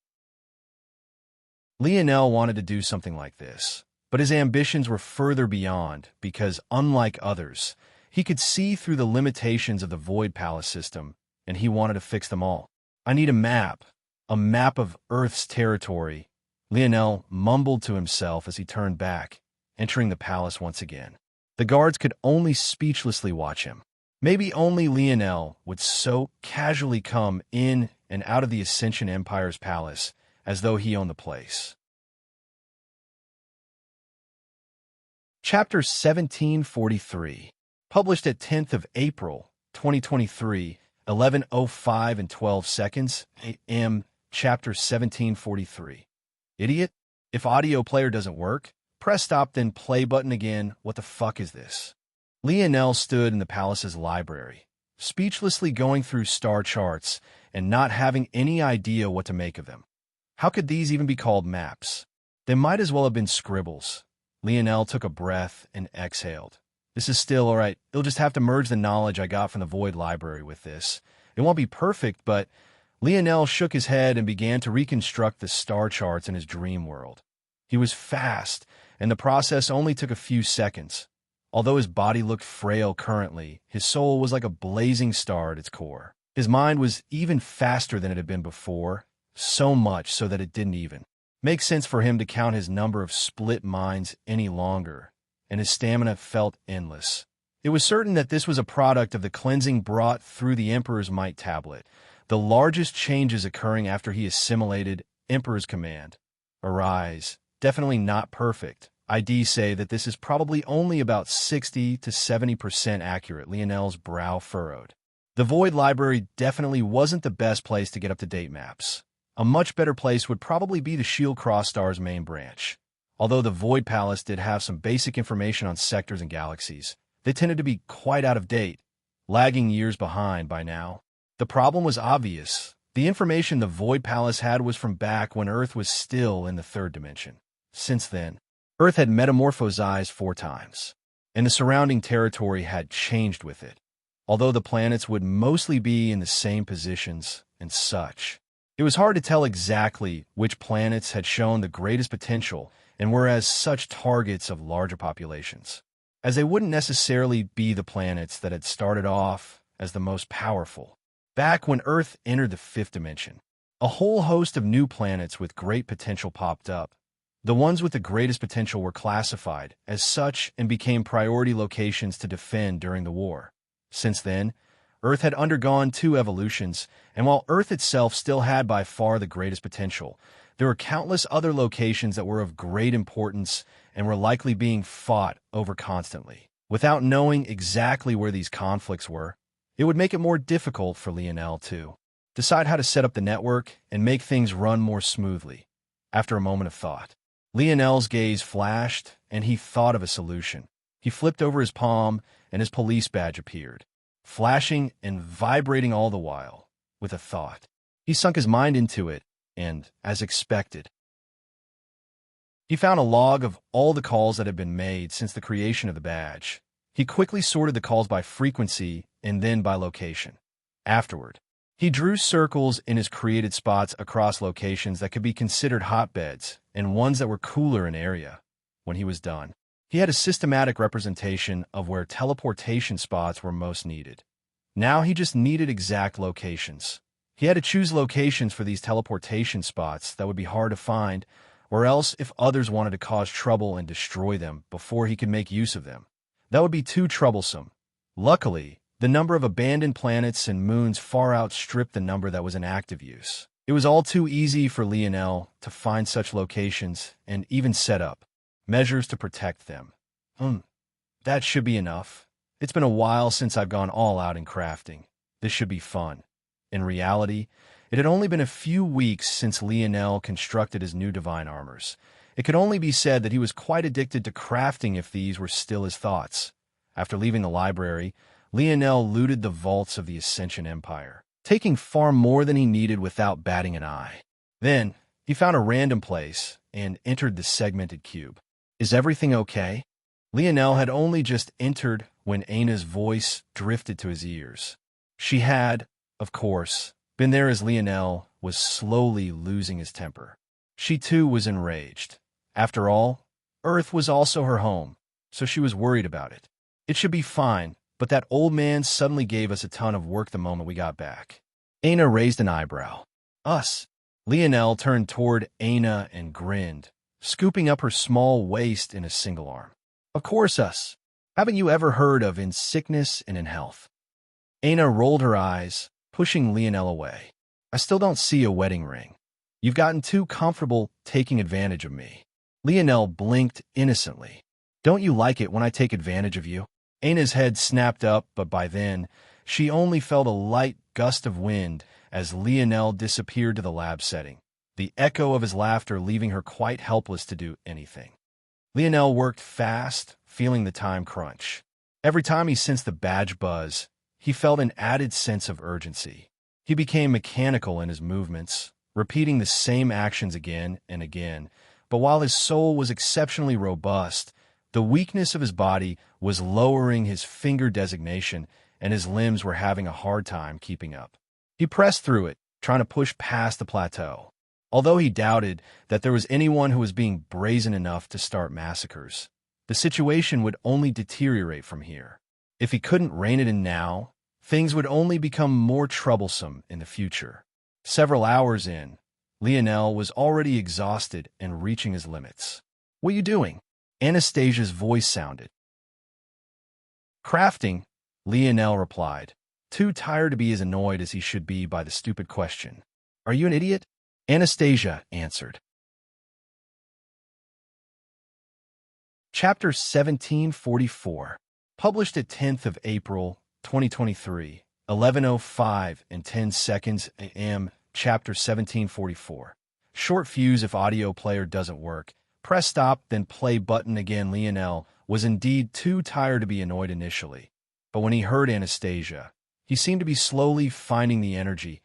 Lionel wanted to do something like this, but his ambitions were further beyond because, unlike others, he could see through the limitations of the Void Palace system, and he wanted to fix them all. I need a map of Earth's territory, Lionel mumbled to himself as he turned back, entering the palace once again. The guards could only speechlessly watch him. Maybe only Lionel would so casually come in and out of the Ascension Empire's palace as though he owned the place. Chapter 1743. Published at 10th of April, 2023, 11:05 and 12 seconds, a.m., Chapter 1743. Idiot? If audio player doesn't work, press stop then play button again. What the fuck is this? Lionel stood in the palace's library, speechlessly going through star charts and not having any idea what to make of them. How could these even be called maps? They might as well have been scribbles. Lionel took a breath and exhaled. This is still all right. You'll just have to merge the knowledge I got from the Void Library with this. It won't be perfect, but Lionel shook his head and began to reconstruct the star charts in his dream world. He was fast, and the process only took a few seconds. Although his body looked frail currently, his soul was like a blazing star at its core. His mind was even faster than it had been before, so much so that it didn't even make sense for him to count his number of split minds any longer, and his stamina felt endless. It was certain that this was a product of the cleansing brought through the Emperor's Might tablet, the largest changes occurring after he assimilated Emperor's command. Arise. Definitely not perfect. IDs say that this is probably only about 60 to 70% accurate. Lionel's brow furrowed. The Void Library definitely wasn't the best place to get up-to-date maps. A much better place would probably be the Shield Cross-Star's main branch. Although the Void Palace did have some basic information on sectors and galaxies, they tended to be quite out of date, lagging years behind by now. The problem was obvious. The information the Void Palace had was from back when Earth was still in the third dimension. Since then, Earth had metamorphosized 4 times, and the surrounding territory had changed with it, although the planets would mostly be in the same positions and such. It was hard to tell exactly which planets had shown the greatest potential and were as such targets of larger populations, as they wouldn't necessarily be the planets that had started off as the most powerful. Back when Earth entered the 5th dimension, a whole host of new planets with great potential popped up. The ones with the greatest potential were classified as such and became priority locations to defend during the war. Since then, Earth had undergone 2 evolutions, and while Earth itself still had by far the greatest potential, there were countless other locations that were of great importance and were likely being fought over constantly. Without knowing exactly where these conflicts were, it would make it more difficult for Lionel to decide how to set up the network and make things run more smoothly. After a moment of thought, Lionel's gaze flashed, and he thought of a solution. He flipped over his palm, and his police badge appeared, flashing and vibrating all the while, with a thought. He sunk his mind into it, and, as expected, he found a log of all the calls that had been made since the creation of the badge. He quickly sorted the calls by frequency and then by location. Afterward, he drew circles in his created spots across locations that could be considered hotbeds and ones that were cooler in area. When he was done, he had a systematic representation of where teleportation spots were most needed. Now he just needed exact locations. He had to choose locations for these teleportation spots that would be hard to find, or else if others wanted to cause trouble and destroy them before he could make use of them, that would be too troublesome. Luckily, the number of abandoned planets and moons far outstripped the number that was in active use. It was all too easy for Lionel to find such locations and even set up measures to protect them. That should be enough. It's been a while since I've gone all out in crafting. This should be fun. In reality, it had only been a few weeks since Lionel constructed his new divine armors. It could only be said that he was quite addicted to crafting if these were still his thoughts. After leaving the library, Lionel looted the vaults of the Ascension Empire, taking far more than he needed without batting an eye. Then, he found a random place and entered the segmented cube. Is everything okay? Lionel had only just entered when Aina's voice drifted to his ears. She had, of course, been there as Lionel was slowly losing his temper. She too was enraged. After all, Earth was also her home, so she was worried about it. It should be fine, but that old man suddenly gave us a ton of work the moment we got back. Aina raised an eyebrow. Us? Lionel turned toward Aina and grinned, scooping up her small waist in a single arm. Of course us. Haven't you ever heard of in sickness and in health? Aina rolled her eyes, pushing Lionel away. I still don't see a wedding ring. You've gotten too comfortable taking advantage of me. Lionel blinked innocently. Don't you like it when I take advantage of you? Ana's head snapped up, but by then, she only felt a light gust of wind as Lionel disappeared to the lab setting, the echo of his laughter leaving her quite helpless to do anything. Lionel worked fast, feeling the time crunch. Every time he sensed the badge buzz, he felt an added sense of urgency. He became mechanical in his movements, repeating the same actions again and again, but while his soul was exceptionally robust, the weakness of his body was lowering his finger designation, and his limbs were having a hard time keeping up. He pressed through it, trying to push past the plateau. Although he doubted that there was anyone who was being brazen enough to start massacres, the situation would only deteriorate from here. If he couldn't rein it in now, things would only become more troublesome in the future. Several hours in, Lionel was already exhausted and reaching his limits. "What are you doing?" Anastasia's voice sounded. "Crafting," Lionel replied, too tired to be as annoyed as he should be by the stupid question. "Are you an idiot?" Anastasia answered. Chapter 1744. Published at 10th of April, 2023, 11:05 and 10 seconds a.m. Chapter 1744. Short fuse if audio player doesn't work. Press stop, then play button again. Lionel was indeed too tired to be annoyed initially, but when he heard Anastasia, he seemed to be slowly finding the energy.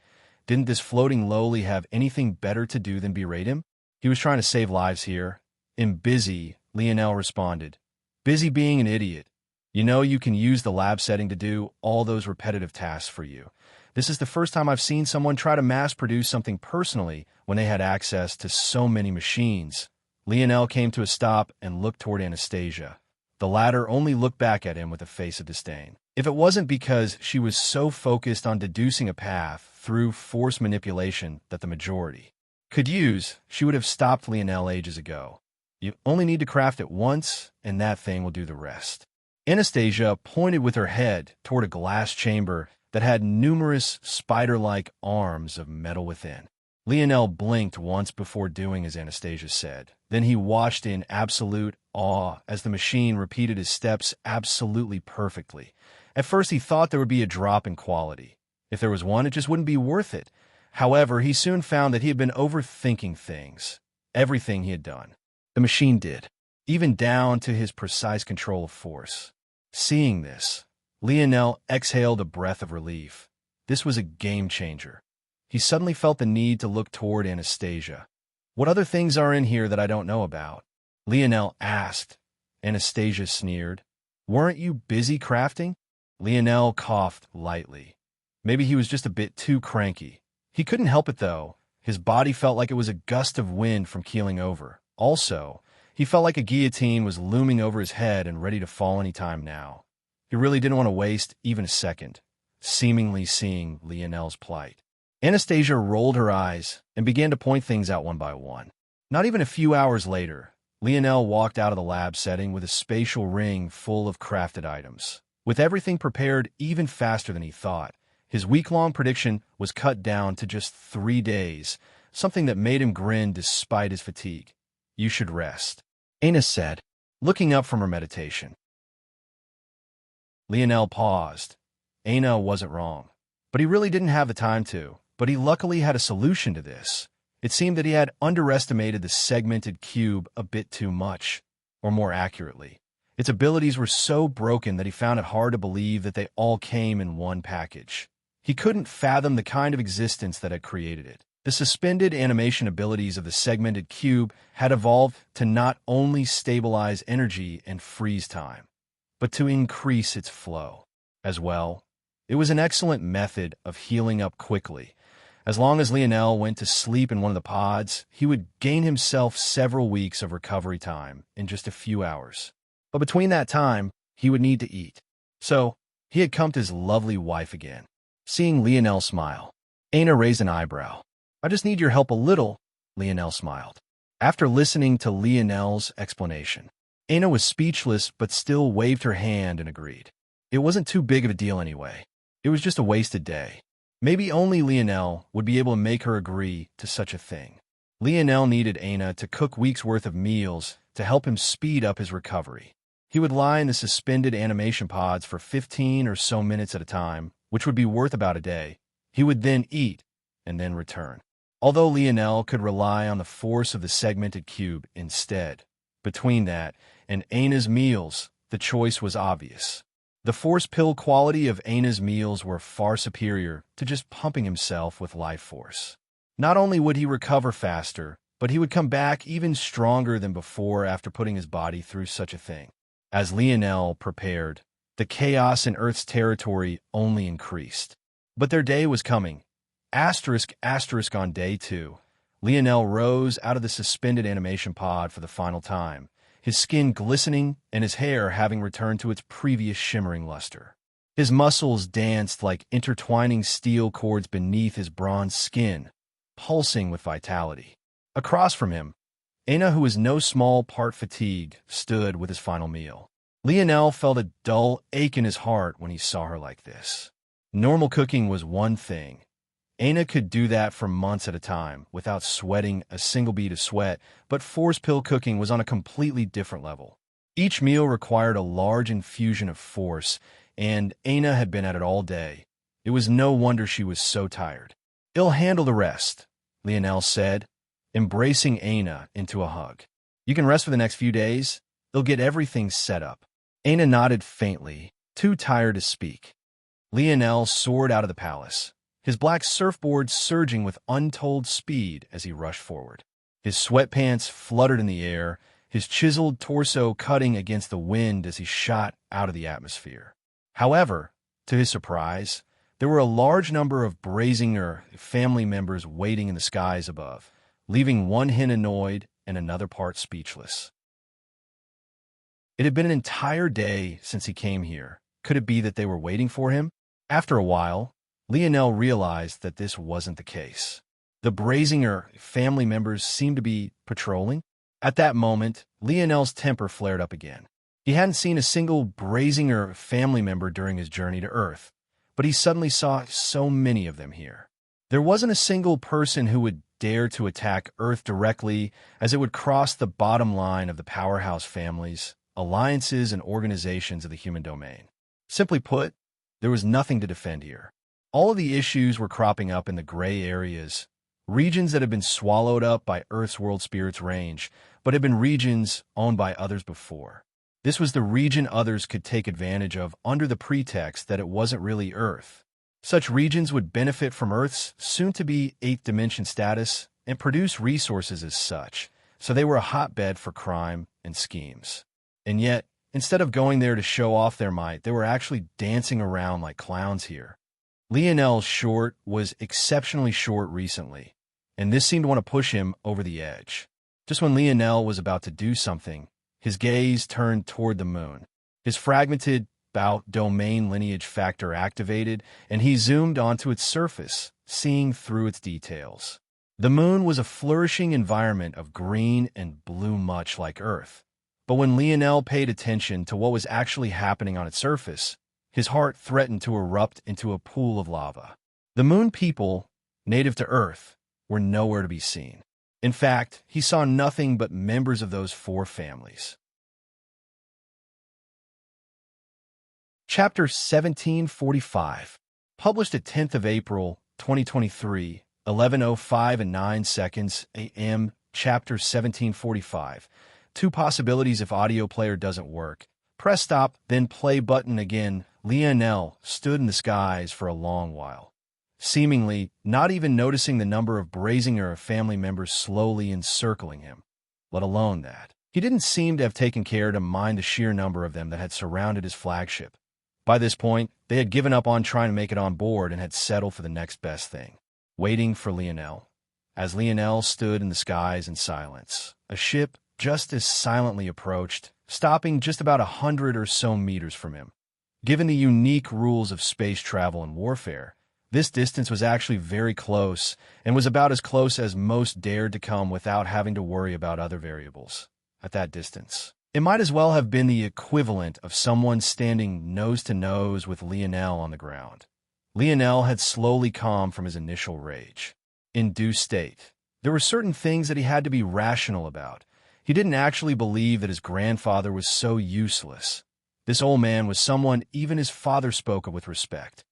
Didn't this floating lowly have anything better to do than berate him? He was trying to save lives here. "I'm busy," Lionel responded. "Busy being an idiot. You know you can use the lab setting to do all those repetitive tasks for you. This is the first time I've seen someone try to mass-produce something personally when they had access to so many machines." Lionel came to a stop and looked toward Anastasia. The latter only looked back at him with a face of disdain. If it wasn't because she was so focused on deducing a path through force manipulation that the majority could use, she would have stopped Lionel ages ago. "You only need to craft it once, and that thing will do the rest." Anastasia pointed with her head toward a glass chamber that had numerous spider-like arms of metal within. Lionel blinked once before doing as Anastasia said. Then he watched in absolute awe as the machine repeated his steps absolutely perfectly. At first he thought there would be a drop in quality. If there was one, it just wouldn't be worth it. However, he soon found that he had been overthinking things. Everything he had done, the machine did, even down to his precise control of force. Seeing this, Lionel exhaled a breath of relief. This was a game changer. He suddenly felt the need to look toward Anastasia. "What other things are in here that I don't know about?" Lionel asked. Anastasia sneered. "Weren't you busy crafting?" Lionel coughed lightly. Maybe he was just a bit too cranky. He couldn't help it, though. His body felt like it was a gust of wind from keeling over. Also, he felt like a guillotine was looming over his head and ready to fall any time now. He really didn't want to waste even a second, seemingly seeing Lionel's plight. Anastasia rolled her eyes and began to point things out one by one. Not even a few hours later, Lionel walked out of the lab setting with a spatial ring full of crafted items. With everything prepared even faster than he thought, his week-long prediction was cut down to just 3 days, something that made him grin despite his fatigue. "You should rest," Ana said, looking up from her meditation. Lionel paused. Ana wasn't wrong, but he really didn't have the time to. But he luckily had a solution to this. It seemed that he had underestimated the segmented cube a bit too much, or more accurately, its abilities were so broken that he found it hard to believe that they all came in one package. He couldn't fathom the kind of existence that had created it. The suspended animation abilities of the segmented cube had evolved to not only stabilize energy and freeze time, but to increase its flow as well. It was an excellent method of healing up quickly. As long as Lionel went to sleep in one of the pods, he would gain himself several weeks of recovery time in just a few hours. But between that time, he would need to eat. So, he had come to his lovely wife again. Seeing Lionel smile, Ana raised an eyebrow. "I just need your help a little," Lionel smiled. After listening to Lionel's explanation, Ana was speechless but still waved her hand and agreed. It wasn't too big of a deal anyway. It was just a wasted day. Maybe only Lionel would be able to make her agree to such a thing. Lionel needed Ana to cook weeks' worth of meals to help him speed up his recovery. He would lie in the suspended animation pods for 15 or so minutes at a time, which would be worth about a day. He would then eat, and then return. Although Lionel could rely on the force of the segmented cube instead. Between that and Aina's meals, the choice was obvious. The force pill quality of Aina's meals were far superior to just pumping himself with life force. Not only would he recover faster, but he would come back even stronger than before after putting his body through such a thing. As Lionel prepared, the chaos in Earth's territory only increased. But their day was coming. Asterisk on day 2, Lionel rose out of the suspended animation pod for the final time, his skin glistening and his hair having returned to its previous shimmering luster. His muscles danced like intertwining steel cords beneath his bronze skin, pulsing with vitality. Across from him, Aina, who was no small part fatigued, stood with his final meal. Lionel felt a dull ache in his heart when he saw her like this. Normal cooking was one thing. Aina could do that for months at a time without sweating a single bead of sweat, but force pill cooking was on a completely different level. Each meal required a large infusion of force, and Aina had been at it all day. It was no wonder she was so tired. "I'll handle the rest," Lionel said, embracing Aina into a hug. "You can rest for the next few days. They'll get everything set up." Aina nodded faintly, too tired to speak. Lionel soared out of the palace, his black surfboard surging with untold speed as he rushed forward. His sweatpants fluttered in the air, his chiseled torso cutting against the wind as he shot out of the atmosphere. However, to his surprise, there were a large number of Brazinger family members waiting in the skies above, leaving one hen annoyed and another part speechless. It had been an entire day since he came here. Could it be that they were waiting for him? After a while, Lionel realized that this wasn't the case. The Brazinger family members seemed to be patrolling. At that moment, Lionel's temper flared up again. He hadn't seen a single Brazinger family member during his journey to Earth, but he suddenly saw so many of them here. There wasn't a single person who would dare to attack Earth directly, as it would cross the bottom line of the powerhouse families, alliances, and organizations of the human domain. Simply put, there was nothing to defend here. All of the issues were cropping up in the gray areas, regions that had been swallowed up by Earth's world spirit's range, but had been regions owned by others before. This was the region others could take advantage of under the pretext that it wasn't really Earth. Such regions would benefit from Earth's soon-to-be 8th dimension status and produce resources as such, so they were a hotbed for crime and schemes. And yet, instead of going there to show off their might, they were actually dancing around like clowns here. Lionel's short was exceptionally short recently, and this seemed to want to push him over the edge. Just when Lionel was about to do something, his gaze turned toward the moon. His fragmented bout domain lineage factor activated, and he zoomed onto its surface, seeing through its details. The moon was a flourishing environment of green and blue much like Earth. But when Lionel paid attention to what was actually happening on its surface, his heart threatened to erupt into a pool of lava. The moon people, native to Earth, were nowhere to be seen. In fact, he saw nothing but members of those 4 families. Chapter 1745, published at 10th of April, 2023, 11:05 and 9 seconds a.m., Chapter 1745. 2 possibilities if audio player doesn't work. Press stop, then play button again. Lionel stood in the skies for a long while, seemingly not even noticing the number of Brazinger family members slowly encircling him, let alone that. He didn't seem to have taken care to mind the sheer number of them that had surrounded his flagship. By this point, they had given up on trying to make it on board and had settled for the next best thing, waiting for Lionel. As Lionel stood in the skies in silence, a ship just as silently approached, stopping just about 100 or so meters from him. Given the unique rules of space travel and warfare, this distance was actually very close and was about as close as most dared to come without having to worry about other variables. At that distance, it might as well have been the equivalent of someone standing nose to nose with Lionel on the ground. Lionel had slowly calmed from his initial rage. In due state, there were certain things that he had to be rational about. He didn't actually believe that his grandfather was so useless. This old man was someone even his father spoke of with respect,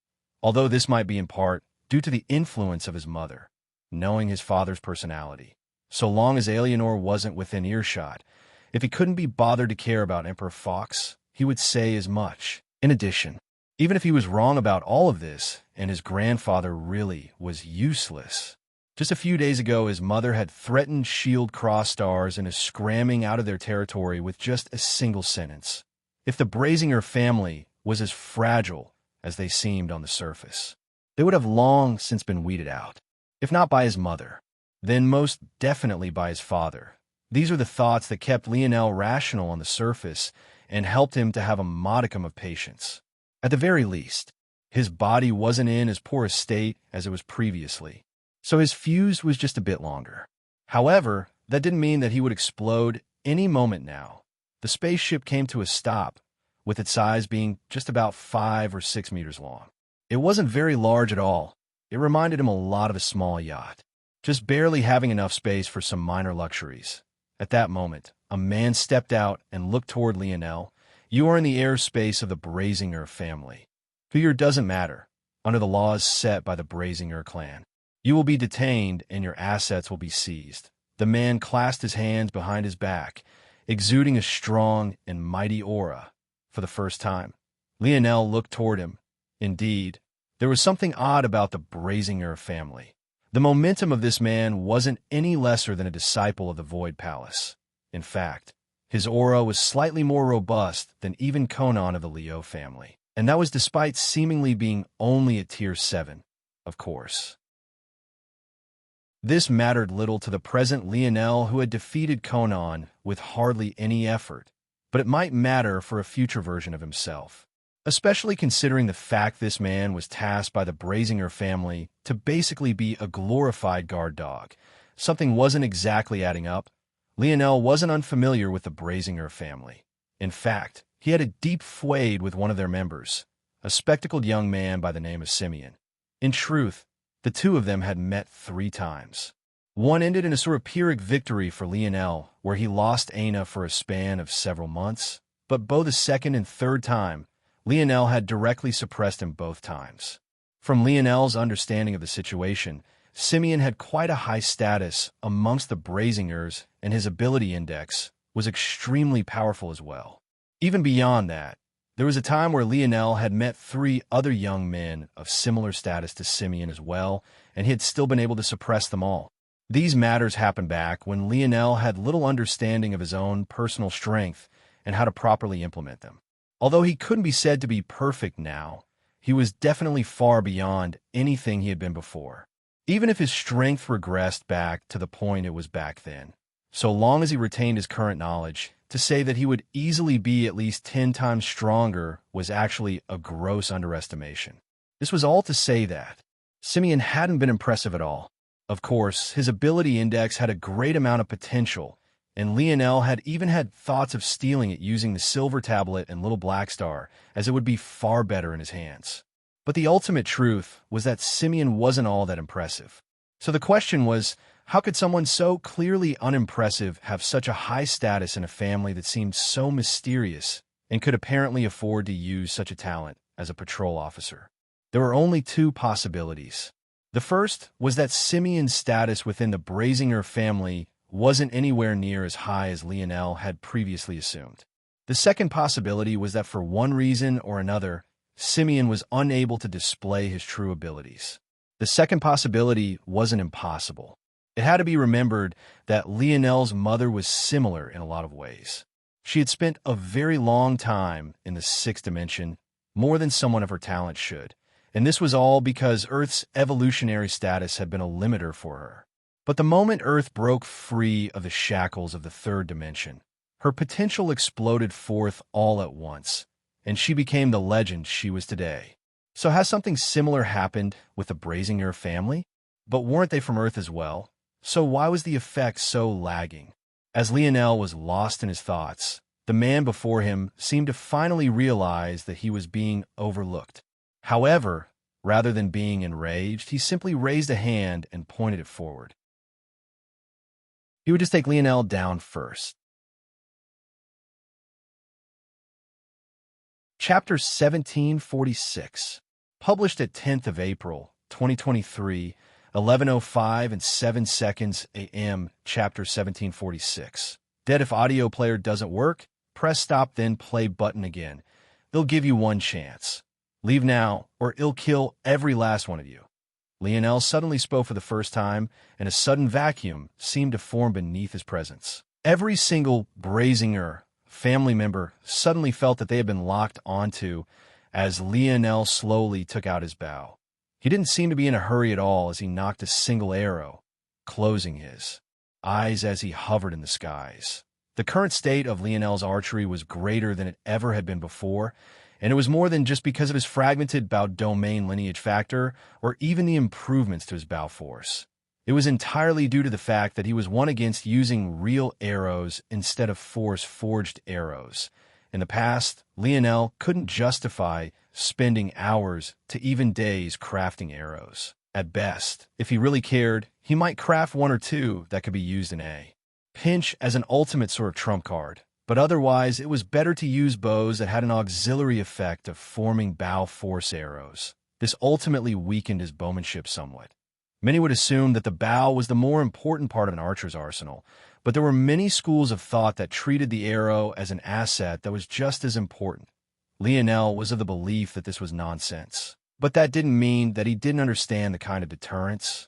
although this might be in part due to the influence of his mother, knowing his father's personality. So long as Eleanor wasn't within earshot, if he couldn't be bothered to care about Emperor Fox, he would say as much. In addition, even if he was wrong about all of this, and his grandfather really was useless, just a few days ago his mother had threatened Shield Cross Stars into scramming out of their territory with just a single sentence. If the Brazinger family was as fragile as they seemed on the surface, they would have long since been weeded out. If not by his mother, then most definitely by his father. These are the thoughts that kept Lionel rational on the surface and helped him to have a modicum of patience. At the very least, his body wasn't in as poor a state as it was previously, so his fuse was just a bit longer. However, that didn't mean that he would explode any moment now. The spaceship came to a stop, with its size being just about 5 or 6 meters long. It wasn't very large at all. It reminded him a lot of a small yacht, just barely having enough space for some minor luxuries. At that moment, a man stepped out and looked toward Lionel. You are in the airspace of the Brazinger family. Who you're doesn't matter, under the laws set by the Brazinger clan. You will be detained and your assets will be seized. The man clasped his hands behind his back, exuding a strong and mighty aura. For the first time, Lionel looked toward him. Indeed, there was something odd about the Brazinger family. The momentum of this man wasn't any lesser than a disciple of the Void Palace. In fact, his aura was slightly more robust than even Conan of the Leo family, and that was despite seemingly being only at Tier 7, of course. This mattered little to the present Lionel, who had defeated Conan with hardly any effort, but it might matter for a future version of himself, especially considering the fact this man was tasked by the Brazinger family to basically be a glorified guard dog. Something wasn't exactly adding up. Lionel wasn't unfamiliar with the Brazinger family. In fact, he had a deep feud with one of their members, a spectacled young man by the name of Simeon. In truth, the two of them had met 3 times. One ended in a sort of Pyrrhic victory for Lionel, where he lost Aina for a span of several months, but both the second and third time, Lionel had directly suppressed him both times. From Lionel's understanding of the situation, Simeon had quite a high status amongst the Brazingers, and his ability index was extremely powerful as well. Even beyond that, there was a time where Lionel had met 3 other young men of similar status to Simeon as well, and he had still been able to suppress them all. These matters happened back when Lionel had little understanding of his own personal strength and how to properly implement them. Although he couldn't be said to be perfect now, he was definitely far beyond anything he had been before. Even if his strength regressed back to the point it was back then, so long as he retained his current knowledge, to say that he would easily be at least 10 times stronger was actually a gross underestimation. This was all to say that Simeon hadn't been impressive at all. Of course, his ability index had a great amount of potential, and Lionel had even had thoughts of stealing it using the silver tablet and little black star, as it would be far better in his hands. But the ultimate truth was that Simeon wasn't all that impressive. So the question was, how could someone so clearly unimpressive have such a high status in a family that seemed so mysterious and could apparently afford to use such a talent as a patrol officer? There were only 2 possibilities. The first was that Simeon's status within the Brazinger family wasn't anywhere near as high as Lionel had previously assumed. The second possibility was that for one reason or another, Simeon was unable to display his true abilities. The second possibility wasn't impossible. It had to be remembered that Lionel's mother was similar in a lot of ways. She had spent a very long time in the 6th dimension, more than someone of her talent should, and this was all because Earth's evolutionary status had been a limiter for her. But the moment Earth broke free of the shackles of the 3rd dimension, her potential exploded forth all at once, and she became the legend she was today. So has something similar happened with the Brazinger family? But weren't they from Earth as well? So why was the effect so lagging? As Lionel was lost in his thoughts, the man before him seemed to finally realize that he was being overlooked. However, rather than being enraged, he simply raised a hand and pointed it forward. He would just take Lionel down first. Chapter 1746. Published at 10th of April, 2023, 11:05 and 7 seconds a.m. Chapter 1746. Dead if audio player doesn't work, press stop then play button again. They'll give you one chance. Leave now, or it'll kill every last one of you. Lionel suddenly spoke for the first time, and a sudden vacuum seemed to form beneath his presence. Every single Brazinger family member suddenly felt that they had been locked onto as Lionel slowly took out his bow. He didn't seem to be in a hurry at all as he nocked a single arrow, closing his eyes as he hovered in the skies. The current state of Lionel's archery was greater than it ever had been before, and it was more than just because of his fragmented bow domain lineage factor or even the improvements to his bow force. It was entirely due to the fact that he was won against using real arrows instead of force-forged arrows. In the past, Lionel couldn't justify spending hours to even days crafting arrows. At best, if he really cared, he might craft one or two that could be used in a pinch as an ultimate sort of trump card. But otherwise, it was better to use bows that had an auxiliary effect of forming bow force arrows. This ultimately weakened his bowmanship somewhat. Many would assume that the bow was the more important part of an archer's arsenal, but there were many schools of thought that treated the arrow as an asset that was just as important. Lionel was of the belief that this was nonsense, but that didn't mean that he didn't understand the kind of deterrence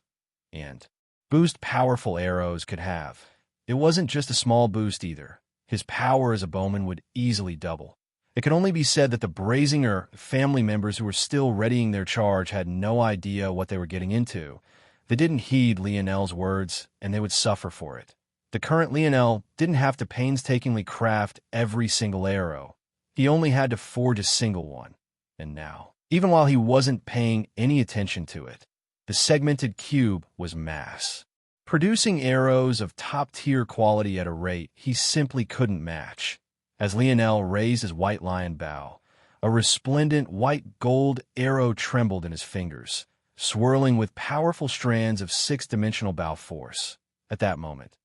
and boost powerful arrows could have. It wasn't just a small boost either. His power as a bowman would easily double. It could only be said that the Brazinger family members who were still readying their charge had no idea what they were getting into. They didn't heed Lionel's words, and they would suffer for it. The current Lionel didn't have to painstakingly craft every single arrow. He only had to forge a single one. And now, even while he wasn't paying any attention to it, the segmented cube was mass, producing arrows of top-tier quality at a rate he simply couldn't match. As Lionel raised his white lion bow, a resplendent white-gold arrow trembled in his fingers, swirling with powerful strands of six-dimensional bow force. At that moment,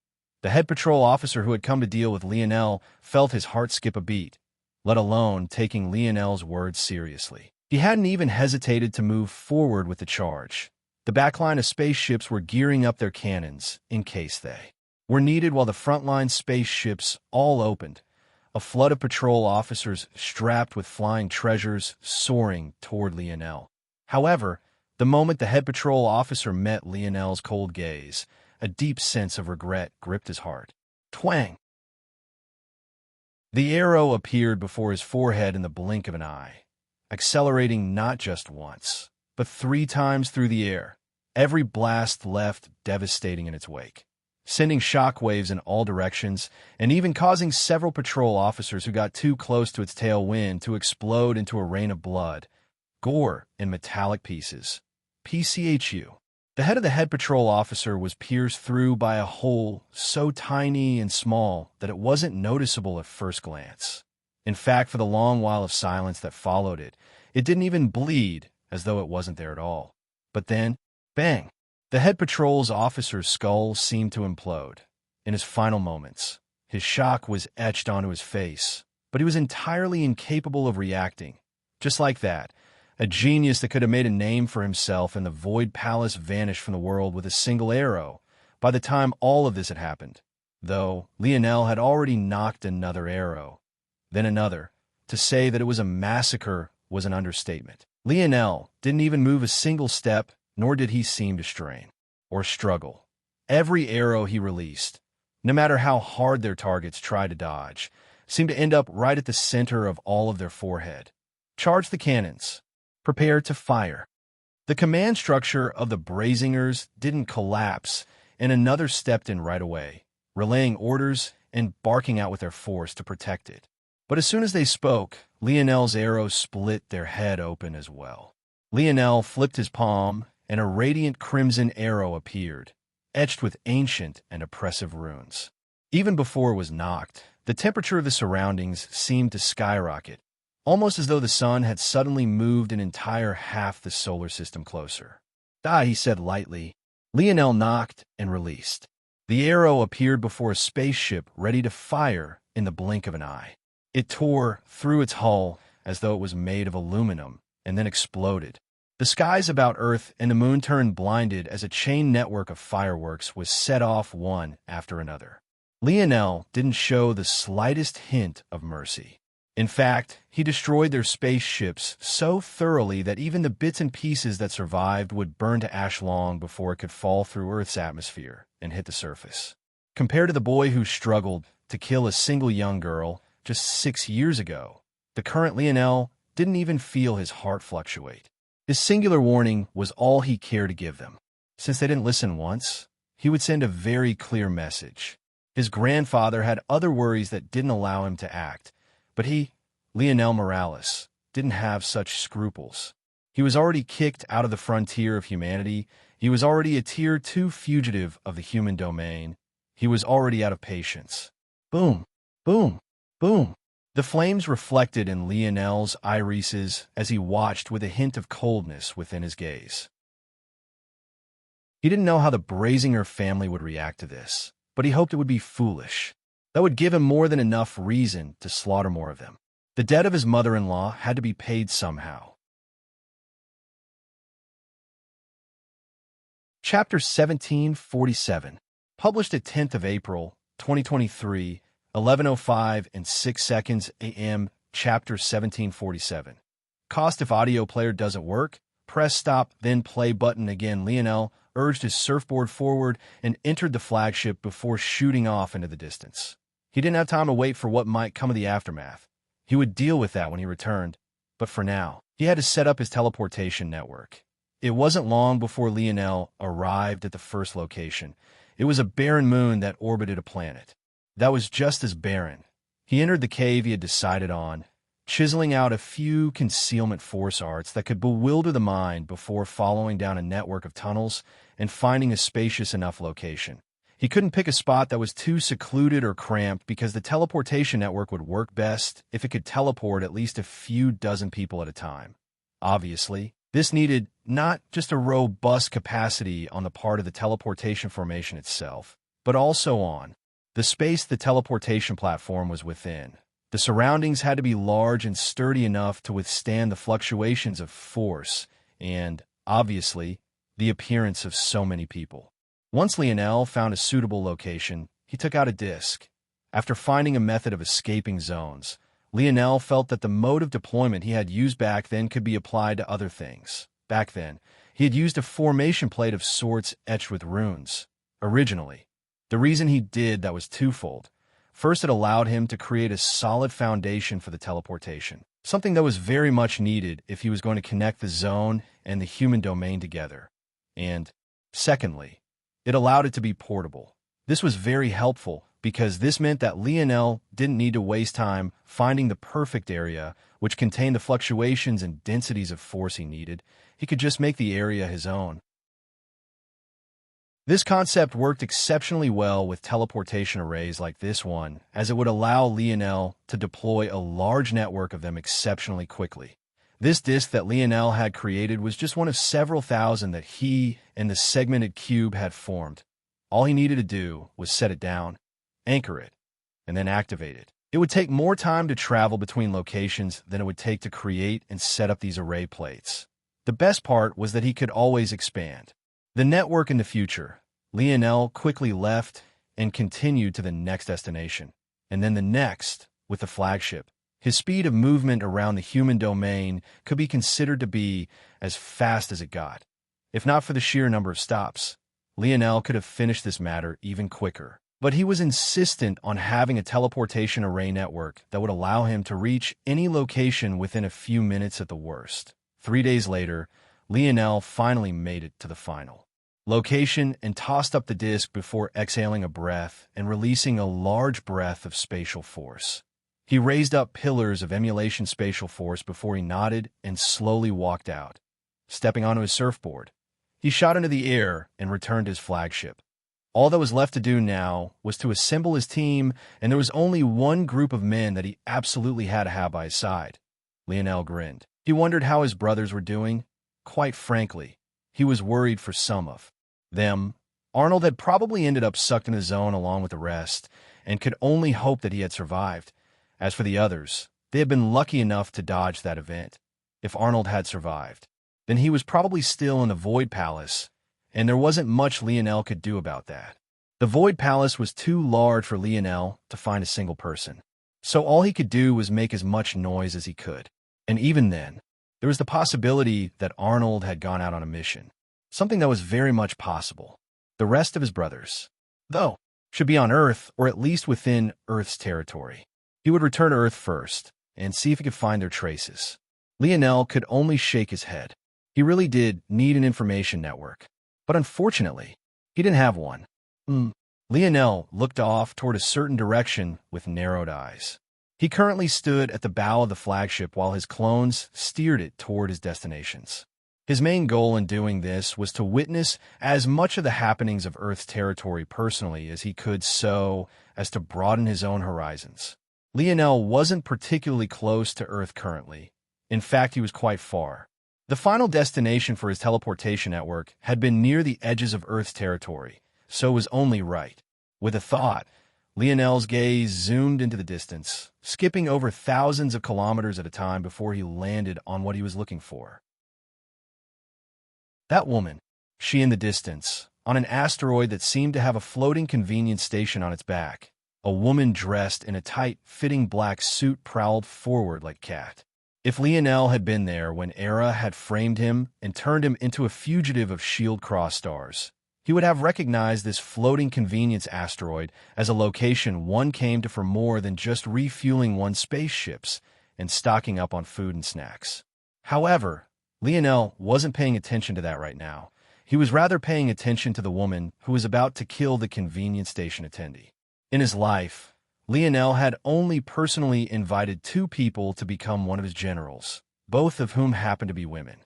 the head patrol officer who had come to deal with Lionel felt his heart skip a beat, let alone taking Lionel's words seriously. He hadn't even hesitated to move forward with the charge. The backline of spaceships were gearing up their cannons in case they were needed while the frontline spaceships all opened, a flood of patrol officers strapped with flying treasures soaring toward Lionel. However, the moment the head patrol officer met Lionel's cold gaze, a deep sense of regret gripped his heart. Twang! The arrow appeared before his forehead in the blink of an eye, accelerating not just once, but 3 times through the air. Every blast left devastating in its wake, sending shockwaves in all directions and even causing several patrol officers who got too close to its tailwind to explode into a rain of blood, gore, and metallic pieces. PCHU. The head of the head patrol officer was pierced through by a hole so tiny and small that it wasn't noticeable at first glance. In fact, for the long while of silence that followed it, it didn't even bleed as though it wasn't there at all. But then, bang! The head patrol's officer's skull seemed to implode. In his final moments, his shock was etched onto his face, but he was entirely incapable of reacting. Just like that, a genius that could have made a name for himself in the Void Palace vanished from the world with a single arrow by the time all of this had happened. Though Lionel had already knocked another arrow, then another. To say that it was a massacre was an understatement. Lionel didn't even move a single step, nor did he seem to strain or struggle. Every arrow he released, no matter how hard their targets tried to dodge, seemed to end up right at the center of all of their forehead. Charge the cannons. Prepare to fire. The command structure of the Brazingers didn't collapse, and another stepped in right away, relaying orders and barking out with their force to protect it. But as soon as they spoke, Lionel's arrows split their head open as well. Lionel flipped his palm, and a radiant crimson arrow appeared, etched with ancient and oppressive runes. Even before it was knocked, the temperature of the surroundings seemed to skyrocket, almost as though the sun had suddenly moved an entire half the solar system closer. "Die," he said lightly. Lionel knocked and released. The arrow appeared before a spaceship ready to fire in the blink of an eye. It tore through its hull, as though it was made of aluminum, and then exploded. The skies about Earth and the moon turned blinded as a chain network of fireworks was set off one after another. Lionel didn't show the slightest hint of mercy. In fact, he destroyed their spaceships so thoroughly that even the bits and pieces that survived would burn to ash long before it could fall through Earth's atmosphere and hit the surface. Compared to the boy who struggled to kill a single young girl just 6 years ago, the current Lionel didn't even feel his heart fluctuate. His singular warning was all he cared to give them. Since they didn't listen once, he would send a very clear message. His grandfather had other worries that didn't allow him to act, but he, Lionel Morales, didn't have such scruples. He was already kicked out of the frontier of humanity. He was already a Tier 2 fugitive of the human domain. He was already out of patience. Boom, boom, boom. The flames reflected in Lionel's irises as he watched with a hint of coldness within his gaze. He didn't know how the Brazinger family would react to this, but he hoped it would be foolish. That would give him more than enough reason to slaughter more of them. The debt of his mother-in-law had to be paid somehow. Chapter 1747, published at 10th of April, 2023, 11:05 and 6 seconds a.m., Chapter 1747. Cost if audio player doesn't work, press stop, then play button again. Lionel urged his surfboard forward and entered the flagship before shooting off into the distance. He didn't have time to wait for what might come of the aftermath. He would deal with that when he returned, but for now, he had to set up his teleportation network. It wasn't long before Lionel arrived at the first location. It was a barren moon that orbited a planet that was just as barren. He entered the cave he had decided on, chiseling out a few concealment force arts that could bewilder the mind before following down a network of tunnels and finding a spacious enough location. He couldn't pick a spot that was too secluded or cramped because the teleportation network would work best if it could teleport at least a few dozen people at a time. Obviously, this needed not just a robust capacity on the part of the teleportation formation itself, but also on the space the teleportation platform was within. The surroundings had to be large and sturdy enough to withstand the fluctuations of force and, obviously, the appearance of so many people. Once Lionel found a suitable location, he took out a disc. After finding a method of escaping zones, Lionel felt that the mode of deployment he had used back then could be applied to other things. Back then, he had used a formation plate of sorts etched with runes. Originally, the reason he did that was twofold. First, it allowed him to create a solid foundation for the teleportation, something that was very much needed if he was going to connect the zone and the human domain together. And, secondly, it allowed it to be portable. This was very helpful because this meant that Lionel didn't need to waste time finding the perfect area which contained the fluctuations and densities of force he needed. He could just make the area his own. This concept worked exceptionally well with teleportation arrays like this one, as it would allow Lionel to deploy a large network of them exceptionally quickly. This disk that Lionel had created was just one of several thousand that he and the segmented cube had formed. All he needed to do was set it down, anchor it, and then activate it. It would take more time to travel between locations than it would take to create and set up these array plates. The best part was that he could always expand the network in the future. Lionel quickly left and continued to the next destination, and then the next with the flagship. His speed of movement around the human domain could be considered to be as fast as it got. If not for the sheer number of stops, Lionel could have finished this matter even quicker. But he was insistent on having a teleportation array network that would allow him to reach any location within a few minutes at the worst. 3 days later, Lionel finally made it to the final location and tossed up the disk before exhaling a breath and releasing a large breath of spatial force. He raised up pillars of emulation spatial force before he nodded and slowly walked out. Stepping onto his surfboard, he shot into the air and returned to his flagship. All that was left to do now was to assemble his team, and there was only one group of men that he absolutely had to have by his side. Lionel grinned. He wondered how his brothers were doing. Quite frankly, he was worried for some of them. Arnold had probably ended up sucked in the zone along with the rest, and could only hope that he had survived. As for the others, They had been lucky enough to dodge that event. If Arnold had survived, then he was probably still in the Void Palace, and there wasn't much Lionel could do about that. The Void Palace was too large for Lionel to find a single person, so all he could do was make as much noise as he could. And even then, there was the possibility that Arnold had gone out on a mission, something that was very much possible. The rest of his brothers, though, should be on Earth, or at least within Earth's territory. He would return to Earth first and see if he could find their traces. Lionel could only shake his head. He really did need an information network, but unfortunately, he didn't have one. Lionel looked off toward a certain direction with narrowed eyes. He currently stood at the bow of the flagship while his clones steered it toward his destinations. His main goal in doing this was to witness as much of the happenings of Earth's territory personally as he could, so as to broaden his own horizons. Lionel wasn't particularly close to Earth currently. In fact, he was quite far. The final destination for his teleportation network had been near the edges of Earth's territory, so it was only right. With a thought, Lionel's gaze zoomed into the distance, skipping over thousands of kilometers at a time before he landed on what he was looking for. That woman, she in the distance, on an asteroid that seemed to have a floating convenience station on its back. A woman dressed in a tight-fitting black suit prowled forward like a cat. If Lionel had been there when Era had framed him and turned him into a fugitive of S.H.I.E.L.D. cross stars, he would have recognized this floating convenience asteroid as a location one came to for more than just refueling one's spaceships and stocking up on food and snacks. However, Lionel wasn't paying attention to that right now. He was rather paying attention to the woman who was about to kill the convenience station attendee. In his life, Lionel had only personally invited 2 people to become one of his generals, both of whom happened to be women.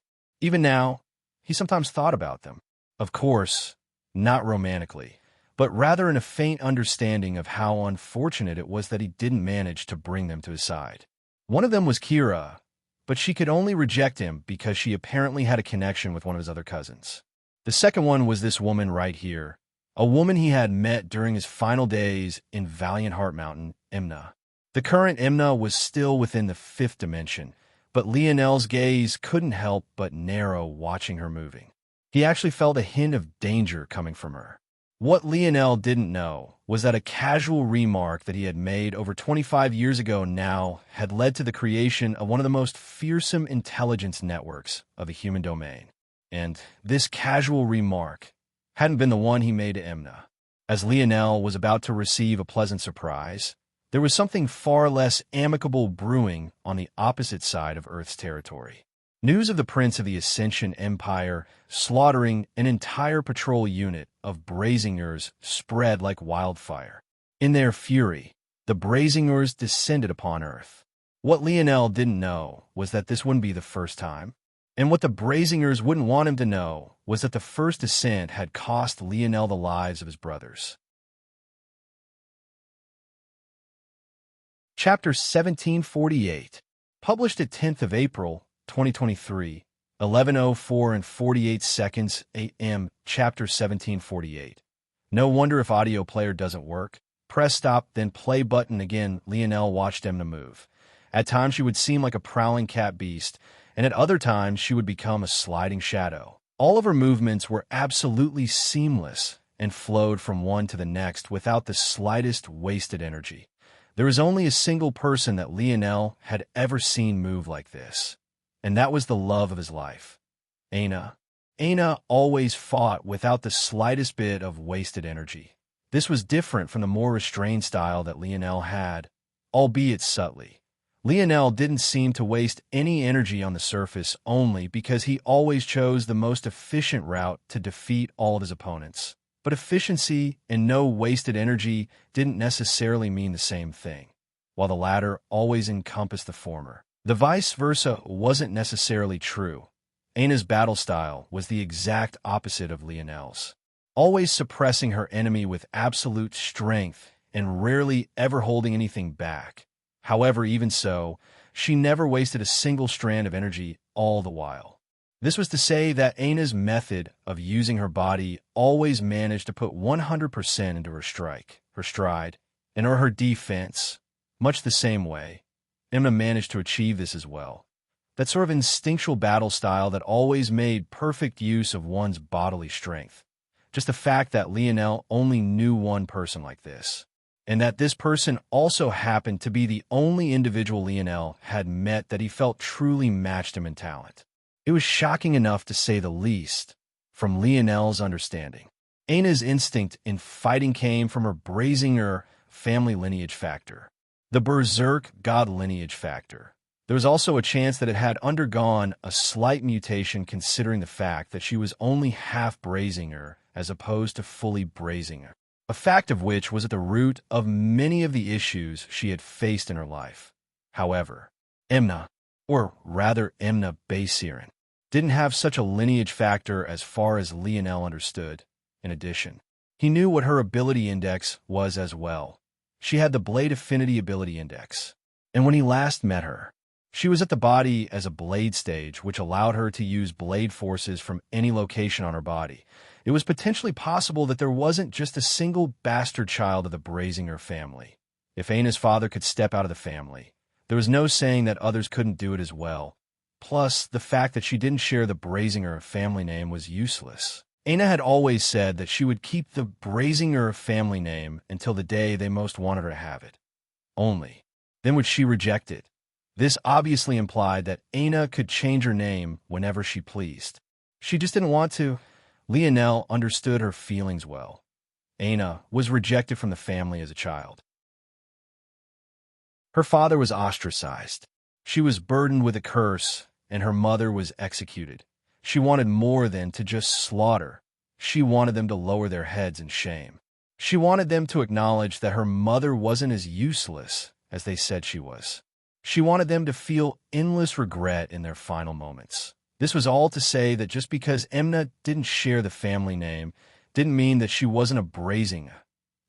Even now, he sometimes thought about them. Of course, not romantically, but rather in a faint understanding of how unfortunate it was that he didn't manage to bring them to his side. One of them was Kira, but she could only reject him because she apparently had a connection with one of his other cousins. The second one was this woman right here, a woman he had met during his final days in Valiant Heart Mountain, Imna. The current Imna was still within the 5th dimension, but Lionel's gaze couldn't help but narrow watching her moving. He actually felt a hint of danger coming from her. What Lionel didn't know was that a casual remark that he had made over 25 years ago now had led to the creation of one of the most fearsome intelligence networks of the human domain. And this casual remark hadn't been the one he made to Imna. As Lionel was about to receive a pleasant surprise, there was something far less amicable brewing on the opposite side of Earth's territory. News of the Prince of the Ascension Empire slaughtering an entire patrol unit of Brazingers spread like wildfire. In their fury, the Brazingers descended upon Earth. What Lionel didn't know was that this wouldn't be the first time. And what the Brazingers wouldn't want him to know was that the first descent had cost Lionel the lives of his brothers. Chapter 1748, published at 10th of April, 2023, 11:04 and 48 seconds a.m. Chapter 1748. No wonder if audio player doesn't work. Press stop, then play button again. Lionel watched Emna move. At times she would seem like a prowling cat beast, and at other times she would become a sliding shadow. All of her movements were absolutely seamless and flowed from one to the next without the slightest wasted energy. There was only a single person that Lionel had ever seen move like this, and that was the love of his life, Aina. Aina always fought without the slightest bit of wasted energy. This was different from the more restrained style that Lionel had, albeit subtly. Lionel didn't seem to waste any energy on the surface only because he always chose the most efficient route to defeat all of his opponents. But efficiency and no wasted energy didn't necessarily mean the same thing, while the latter always encompassed the former. The vice versa wasn't necessarily true. Aina's battle style was the exact opposite of Lionel's, always suppressing her enemy with absolute strength and rarely ever holding anything back. However, even so, she never wasted a single strand of energy all the while. This was to say that Aina's method of using her body always managed to put 100% into her stride, and or her defense, much the same way. Emna managed to achieve this as well. That sort of instinctual battle style that always made perfect use of one's bodily strength. Just the fact that Lionel only knew one person like this, and that this person also happened to be the only individual Lionel had met that he felt truly matched him in talent. It was shocking enough to say the least, from Lionel's understanding. Anna's instinct in fighting came from her Brazinger family lineage factor, the Berserk god lineage factor. There was also a chance that it had undergone a slight mutation considering the fact that she was only half Brazinger as opposed to fully Brazinger, a fact of which was at the root of many of the issues she had faced in her life. However, Emna, or rather Emna Baysiren, didn't have such a lineage factor as far as Lionel understood. In addition, he knew what her ability index was as well. She had the Blade Affinity Ability Index, and when he last met her, she was at the body as a blade stage, which allowed her to use blade forces from any location on her body. It was potentially possible that there wasn't just a single bastard child of the Brazinger family. If Anna's father could step out of the family, there was no saying that others couldn't do it as well. Plus, the fact that she didn't share the Brazinger family name was useless. Anna had always said that she would keep the Brazinger family name until the day they most wanted her to have it. Only then would she reject it. This obviously implied that Anna could change her name whenever she pleased. She just didn't want to. Lionel understood her feelings well. Anna was rejected from the family as a child. Her father was ostracized. She was burdened with a curse, and her mother was executed. She wanted more than to just slaughter. She wanted them to lower their heads in shame. She wanted them to acknowledge that her mother wasn't as useless as they said she was. She wanted them to feel endless regret in their final moments. This was all to say that just because Emna didn't share the family name didn't mean that she wasn't a Brazinger,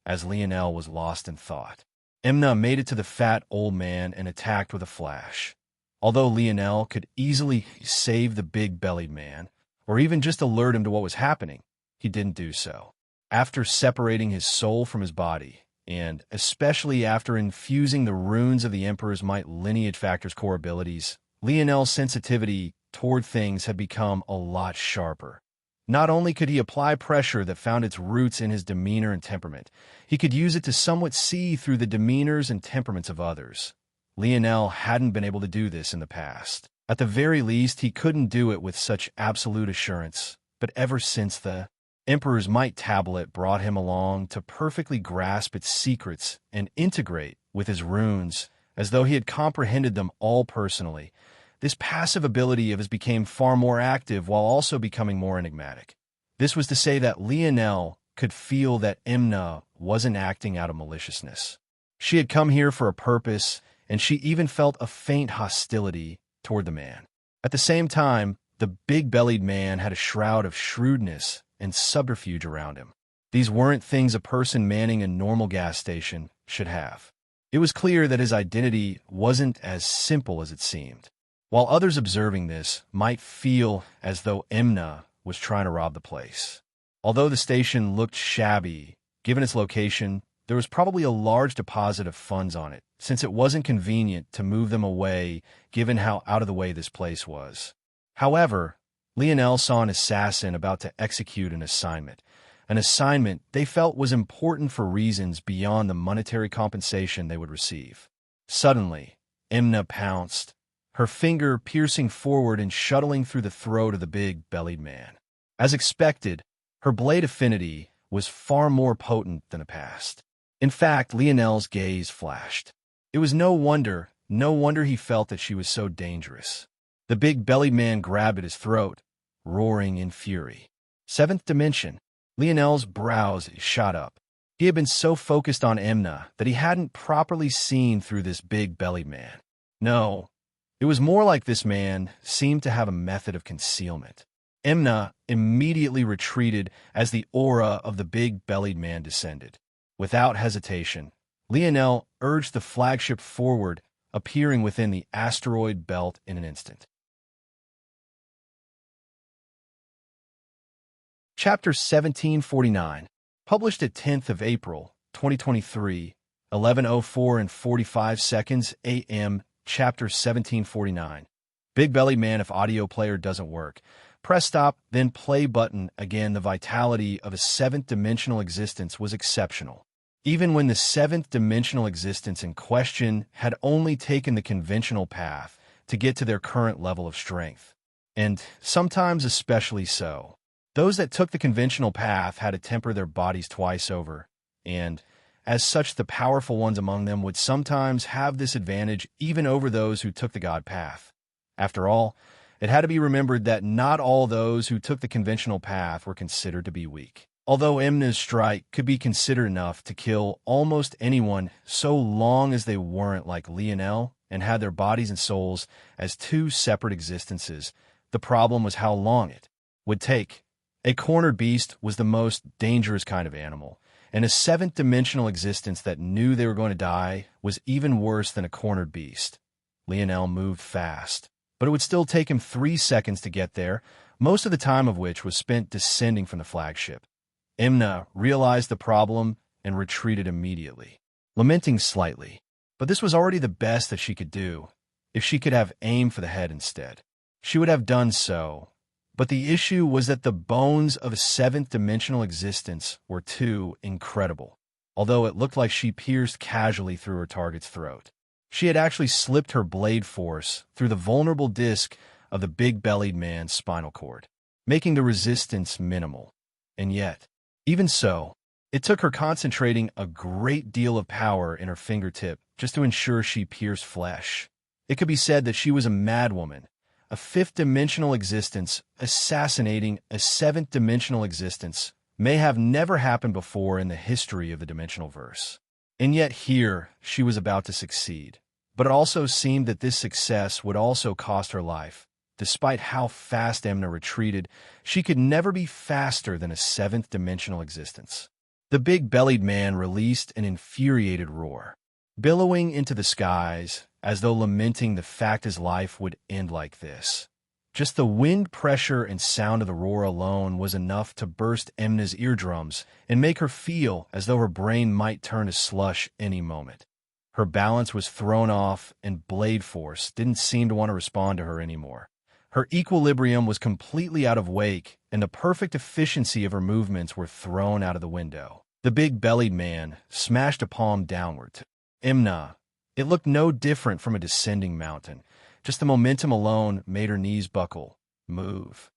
as Lionel was lost in thought. Emna made it to the fat old man and attacked with a flash. Although Lionel could easily save the big-bellied man, or even just alert him to what was happening, he didn't do so. After separating his soul from his body, and especially after infusing the runes of the Emperor's Might lineage factor's core abilities, Lionel's sensitivity toward things had become a lot sharper. Not only could he apply pressure that found its roots in his demeanor and temperament, he could use it to somewhat see through the demeanors and temperaments of others. Lionel hadn't been able to do this in the past. At the very least, he couldn't do it with such absolute assurance, but ever since the Emperor's Might tablet brought him along to perfectly grasp its secrets and integrate with his runes, as though he had comprehended them all personally, this passive ability of his became far more active while also becoming more enigmatic. This was to say that Lionel could feel that Emna wasn't acting out of maliciousness. She had come here for a purpose, and she even felt a faint hostility toward the man. At the same time, the big-bellied man had a shroud of shrewdness and subterfuge around him. These weren't things a person manning a normal gas station should have. It was clear that his identity wasn't as simple as it seemed. While others observing this might feel as though Emna was trying to rob the place. Although the station looked shabby, given its location, there was probably a large deposit of funds on it, since it wasn't convenient to move them away given how out of the way this place was. However, Lionel saw an assassin about to execute an assignment they felt was important for reasons beyond the monetary compensation they would receive. Suddenly, Emna pounced, her finger piercing forward and shuttling through the throat of the big-bellied man. As expected, her blade affinity was far more potent than the past. In fact, Lionel's gaze flashed. It was no wonder he felt that she was so dangerous. The big-bellied man grabbed at his throat, roaring in fury. Seventh dimension. Lionel's brows shot up. He had been so focused on Emna that he hadn't properly seen through this big-bellied man. No, it was more like this man seemed to have a method of concealment. Emna immediately retreated as the aura of the big-bellied man descended. Without hesitation, Lionel urged the flagship forward, appearing within the asteroid belt in an instant. Chapter 1749, published at 10th of April, 2023, 11:04 and 45 seconds a.m., Chapter 1749. Big-bellied man, if audio player doesn't work. Press stop, then play button. Again, the vitality of a seventh-dimensional existence was exceptional. Even when the seventh-dimensional existence in question had only taken the conventional path to get to their current level of strength. And sometimes especially so. Those that took the conventional path had to temper their bodies twice over, and as such, the powerful ones among them would sometimes have this advantage even over those who took the God path. After all, it had to be remembered that not all those who took the conventional path were considered to be weak. Although Imna's strike could be considered enough to kill almost anyone so long as they weren't like Lionel and had their bodies and souls as two separate existences, the problem was how long it would take. A cornered beast was the most dangerous kind of animal, and a seventh-dimensional existence that knew they were going to die was even worse than a cornered beast. Lionel moved fast, but it would still take him 3 seconds to get there, most of the time of which was spent descending from the flagship. Imna realized the problem and retreated immediately, lamenting slightly. But this was already the best that she could do. If she could have aimed for the head instead, she would have done so. But the issue was that the bones of a seventh-dimensional existence were too incredible. Although it looked like she pierced casually through her target's throat, she had actually slipped her blade force through the vulnerable disc of the big-bellied man's spinal cord, making the resistance minimal. And yet, even so, it took her concentrating a great deal of power in her fingertip just to ensure she pierced flesh. It could be said that she was a madwoman, a fifth-dimensional existence assassinating a seventh-dimensional existence may have never happened before in the history of the dimensional verse. And yet here she was about to succeed. But it also seemed that this success would also cost her life. Despite how fast Imna retreated, she could never be faster than a seventh-dimensional existence. The big-bellied man released an infuriated roar, billowing into the skies as though lamenting the fact his life would end like this. Just the wind pressure and sound of the roar alone was enough to burst Imna's eardrums and make her feel as though her brain might turn to slush any moment. Her balance was thrown off, and blade force didn't seem to want to respond to her anymore. Her equilibrium was completely out of wake, and the perfect efficiency of her movements were thrown out of the window. The big-bellied man smashed a palm downward. Imna. It looked no different from a descending mountain. Just the momentum alone made her knees buckle. Move.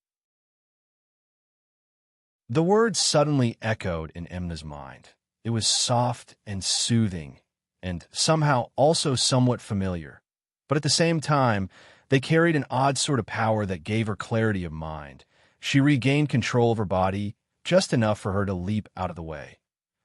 The word suddenly echoed in Imna's mind. It was soft and soothing, and somehow also somewhat familiar. But at the same time, they carried an odd sort of power that gave her clarity of mind. She regained control of her body, just enough for her to leap out of the way.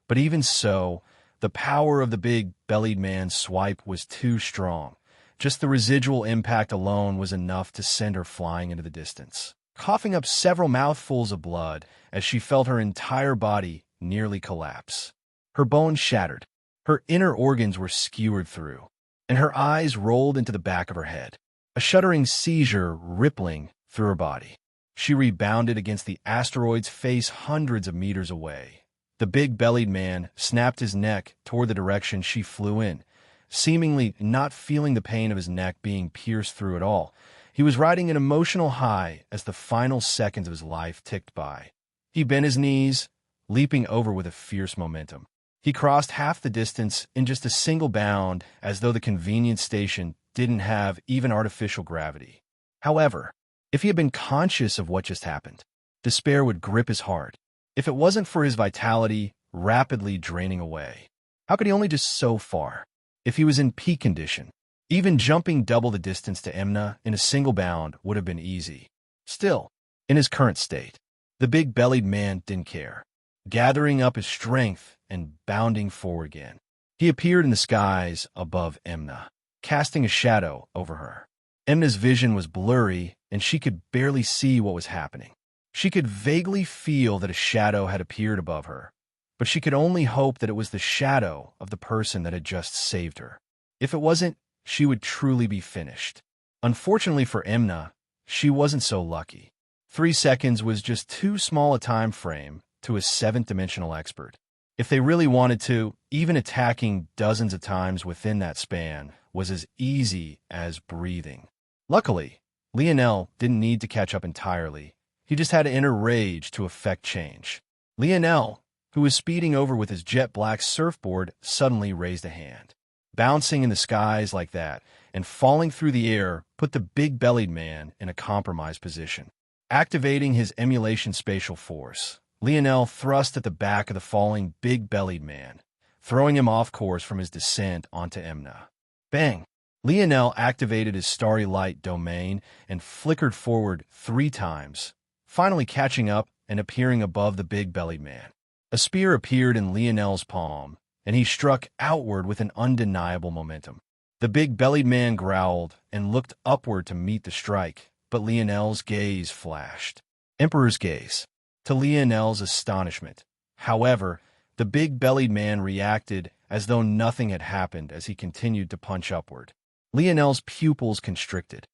But even so, the power of the big-bellied man's swipe was too strong. Just the residual impact alone was enough to send her flying into the distance, coughing up several mouthfuls of blood as she felt her entire body nearly collapse. Her bones shattered, her inner organs were skewered through, and her eyes rolled into the back of her head, a shuddering seizure rippling through her body. She rebounded against the asteroid's face hundreds of meters away. The big-bellied man snapped his neck toward the direction she flew in, seemingly not feeling the pain of his neck being pierced through at all. He was riding an emotional high as the final seconds of his life ticked by. He bent his knees, leaping over with a fierce momentum. He crossed half the distance in just a single bound, as though the convenience station didn't have even artificial gravity. However, if he had been conscious of what just happened, despair would grip his heart. If it wasn't for his vitality rapidly draining away, how could he only just so far? If he was in peak condition, even jumping double the distance to Imna in a single bound would have been easy. Still, in his current state, the big-bellied man didn't care. Gathering up his strength and bounding forward again, he appeared in the skies above Imna, casting a shadow over her. Imna's vision was blurry, and she could barely see what was happening. She could vaguely feel that a shadow had appeared above her, but she could only hope that it was the shadow of the person that had just saved her. If it wasn't, she would truly be finished. Unfortunately for Imna, she wasn't so lucky. 3 seconds was just too small a time frame to a seventh-dimensional expert. If they really wanted to, even attacking dozens of times within that span was as easy as breathing. Luckily, Lionel didn't need to catch up entirely. He just had inner rage to effect change. Lionel, who was speeding over with his jet-black surfboard, suddenly raised a hand. Bouncing in the skies like that and falling through the air put the big-bellied man in a compromised position. Activating his emulation spatial force, Lionel thrust at the back of the falling big-bellied man, throwing him off course from his descent onto Emna. Bang! Lionel activated his starry light domain and flickered forward 3 times, finally catching up and appearing above the big-bellied man. A spear appeared in Lionel's palm, and he struck outward with an undeniable momentum. The big-bellied man growled and looked upward to meet the strike, but Lionel's gaze flashed. Emperor's gaze. To Lionel's astonishment, however, the big-bellied man reacted as though nothing had happened as he continued to punch upward. Lionel's pupils constricted.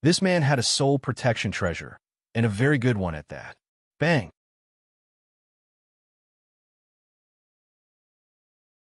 This man had a soul protection treasure, and a very good one at that. Bang!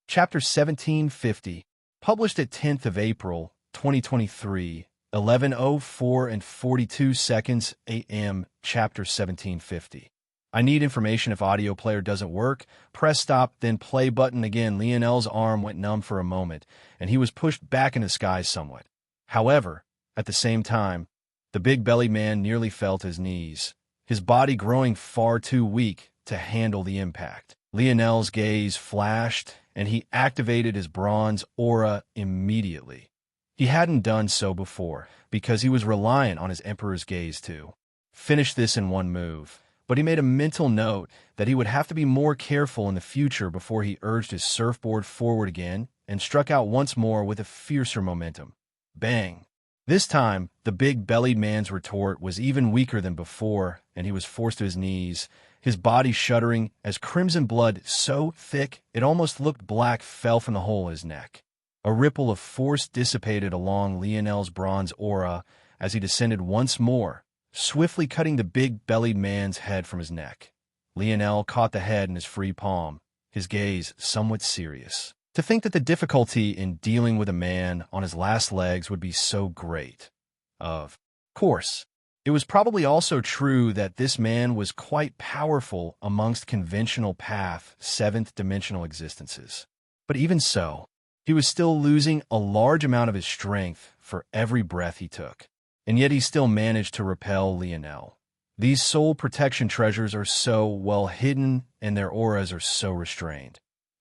Chapter 1750, published at 10th of April, 2023, 11:04 and 42 seconds a.m. Chapter 1750. I need information if audio player doesn't work. Press stop, then play button again. Lionel's arm went numb for a moment, and he was pushed back in the skies somewhat. However, at the same time, the big-bellied man nearly fell to his knees, his body growing far too weak to handle the impact. Lionel's gaze flashed, and he activated his bronze aura immediately. He hadn't done so before, because he was reliant on his Emperor's gaze to finish this in one move. But he made a mental note that he would have to be more careful in the future before he urged his surfboard forward again and struck out once more with a fiercer momentum. Bang! This time, the big-bellied man's retort was even weaker than before, and he was forced to his knees, his body shuddering as crimson blood so thick it almost looked black fell from the hole in his neck. A ripple of force dissipated along Lionel's bronze aura as he descended once more, swiftly cutting the big-bellied man's head from his neck. Lionel caught the head in his free palm, his gaze somewhat serious. To think that the difficulty in dealing with a man on his last legs would be so great. Of course, it was probably also true that this man was quite powerful amongst conventional path, 7th-dimensional existences. But even so, he was still losing a large amount of his strength for every breath he took. And yet he still managed to repel Lionel. These soul protection treasures are so well hidden, and their auras are so restrained.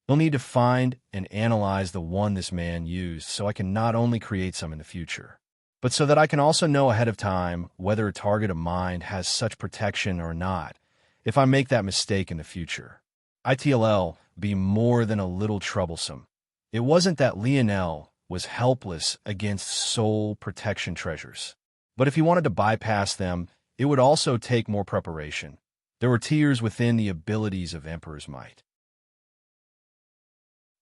You'll need to find and analyze the one this man used so I can not only create some in the future, but so that I can also know ahead of time whether a target of mine has such protection or not, if I make that mistake in the future. ITLL be more than a little troublesome. It wasn't that Lionel was helpless against soul protection treasures. But if he wanted to bypass them, it would also take more preparation. There were tiers within the abilities of Emperor's Might.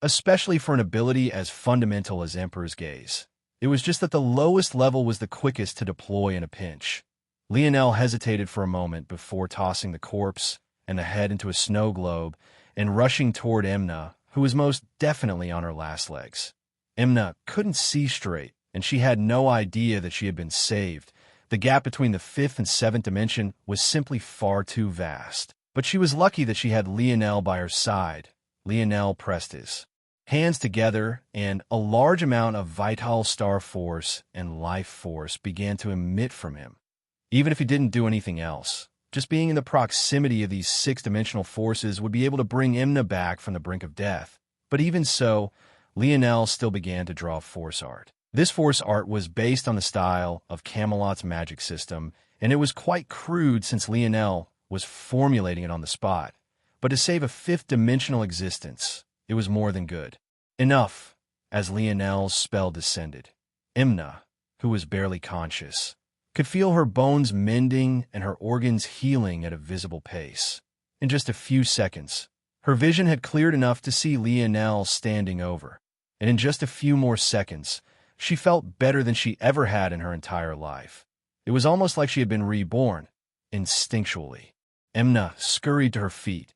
Especially for an ability as fundamental as Emperor's Gaze. It was just that the lowest level was the quickest to deploy in a pinch. Lionel hesitated for a moment before tossing the corpse and the head into a snow globe and rushing toward Emna, who was most definitely on her last legs. Emna couldn't see straight, and she had no idea that she had been saved. The gap between the 5th and 7th dimension was simply far too vast. But she was lucky that she had Lionel by her side. Lionel pressed his hands together, and a large amount of vital star force and life force began to emit from him. Even if he didn't do anything else, just being in the proximity of these 6th-dimensional forces would be able to bring Emna back from the brink of death. But even so, Lionel still began to draw force art. This force art was based on the style of Camelot's magic system, and it was quite crude since Lionel was formulating it on the spot. But to save a 5th-dimensional existence, it was more than good. Enough, as Lionel's spell descended. Emna, who was barely conscious, could feel her bones mending and her organs healing at a visible pace. In just a few seconds, her vision had cleared enough to see Lionel standing over, and in just a few more seconds, she felt better than she ever had in her entire life. It was almost like she had been reborn, instinctually. Emna scurried to her feet,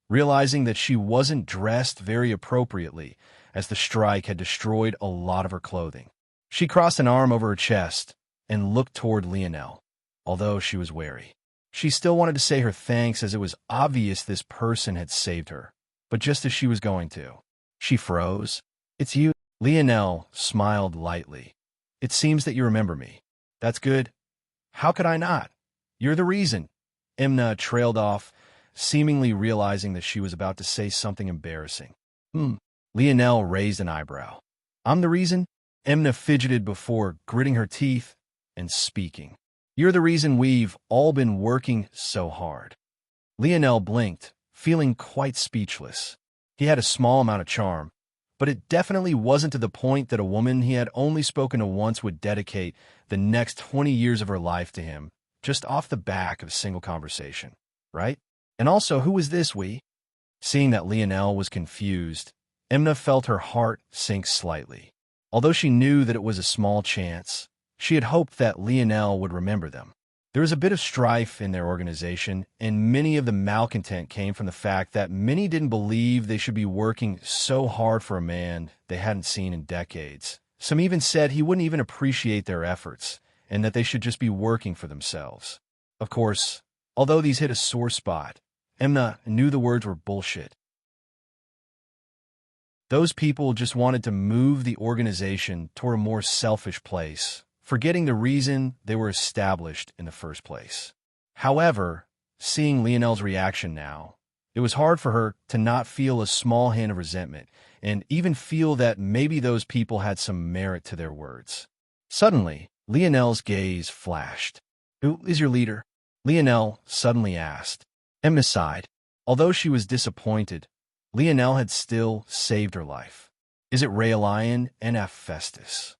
realizing that she wasn't dressed very appropriately, as the strike had destroyed a lot of her clothing. She crossed an arm over her chest and looked toward Lionel, although she was wary. She still wanted to say her thanks, as it was obvious this person had saved her. But just as she was going to, she froze. "It's you." Lionel smiled lightly. "It seems that you remember me. That's good. How could I not? You're the reason." Imna trailed off, seemingly realizing that she was about to say something embarrassing. Lionel raised an eyebrow. "I'm the reason?" Imna fidgeted before gritting her teeth and speaking. "You're the reason we've all been working so hard." Lionel blinked, feeling quite speechless. He had a small amount of charm, but it definitely wasn't to the point that a woman he had only spoken to once would dedicate the next 20 years of her life to him, just off the back of a single conversation, right? And also, who was this we? Seeing that Lionel was confused, Imna felt her heart sink slightly. Although she knew that it was a small chance, she had hoped that Lionel would remember them. There was a bit of strife in their organization, and many of the malcontent came from the fact that many didn't believe they should be working so hard for a man they hadn't seen in decades. Some even said he wouldn't even appreciate their efforts, and that they should just be working for themselves. Of course, although these hit a sore spot, Imna knew the words were bullshit. Those people just wanted to move the organization toward a more selfish place, forgetting the reason they were established in the first place. However, seeing Lionel's reaction now, it was hard for her to not feel a small hint of resentment, and even feel that maybe those people had some merit to their words. Suddenly, Lionel's gaze flashed. "Who is your leader?" Lionel suddenly asked. Imna sighed. Although she was disappointed, Lionel had still saved her life. "Is it Raelion and Hephaestus?"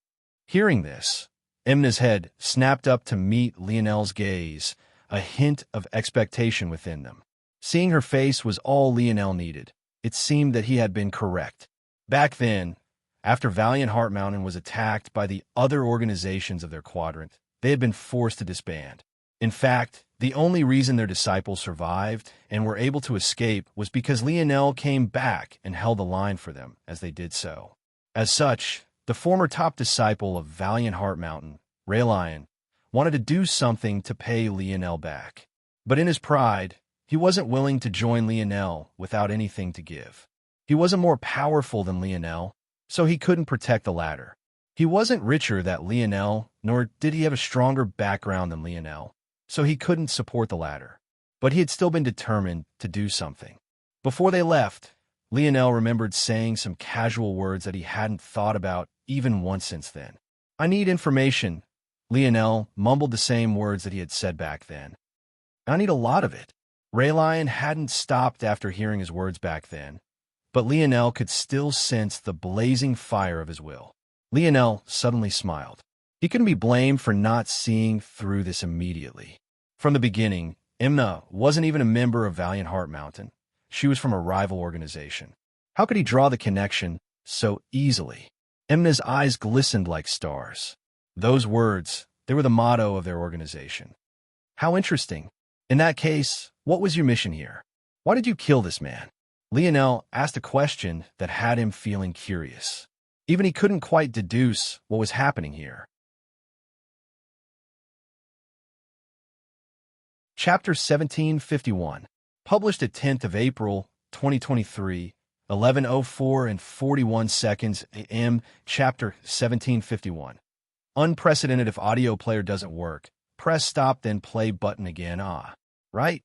Hearing this, Imna's head snapped up to meet Lionel's gaze, a hint of expectation within them. Seeing her face was all Lionel needed. It seemed that he had been correct. Back then, after Valiant Heart Mountain was attacked by the other organizations of their quadrant, they had been forced to disband. In fact, the only reason their disciples survived and were able to escape was because Lionel came back and held the line for them as they did so. As such, the former top disciple of Valiant Heart Mountain, Raelion, wanted to do something to pay Lionel back. But in his pride, he wasn't willing to join Lionel without anything to give. He wasn't more powerful than Lionel, so he couldn't protect the latter. He wasn't richer than Lionel, nor did he have a stronger background than Lionel, so he couldn't support the latter. But he had still been determined to do something. Before they left, Lionel remembered saying some casual words that he hadn't thought about even once since then. "I need information." Lionel mumbled the same words that he had said back then. "I need a lot of it." Raelion hadn't stopped after hearing his words back then, but Lionel could still sense the blazing fire of his will. Lionel suddenly smiled. He couldn't be blamed for not seeing through this immediately. From the beginning, Imna wasn't even a member of Valiant Heart Mountain. She was from a rival organization. How could he draw the connection so easily? Imna's eyes glistened like stars. Those words, they were the motto of their organization. How interesting. In that case, what was your mission here? Why did you kill this man? Lionel asked a question that had him feeling curious. Even he couldn't quite deduce what was happening here. Chapter 1751, published at 10th of April, 2023, 11:04 and 41 seconds a.m. Chapter 1751. Unprecedented. If audio player doesn't work, press stop then play button again. Right?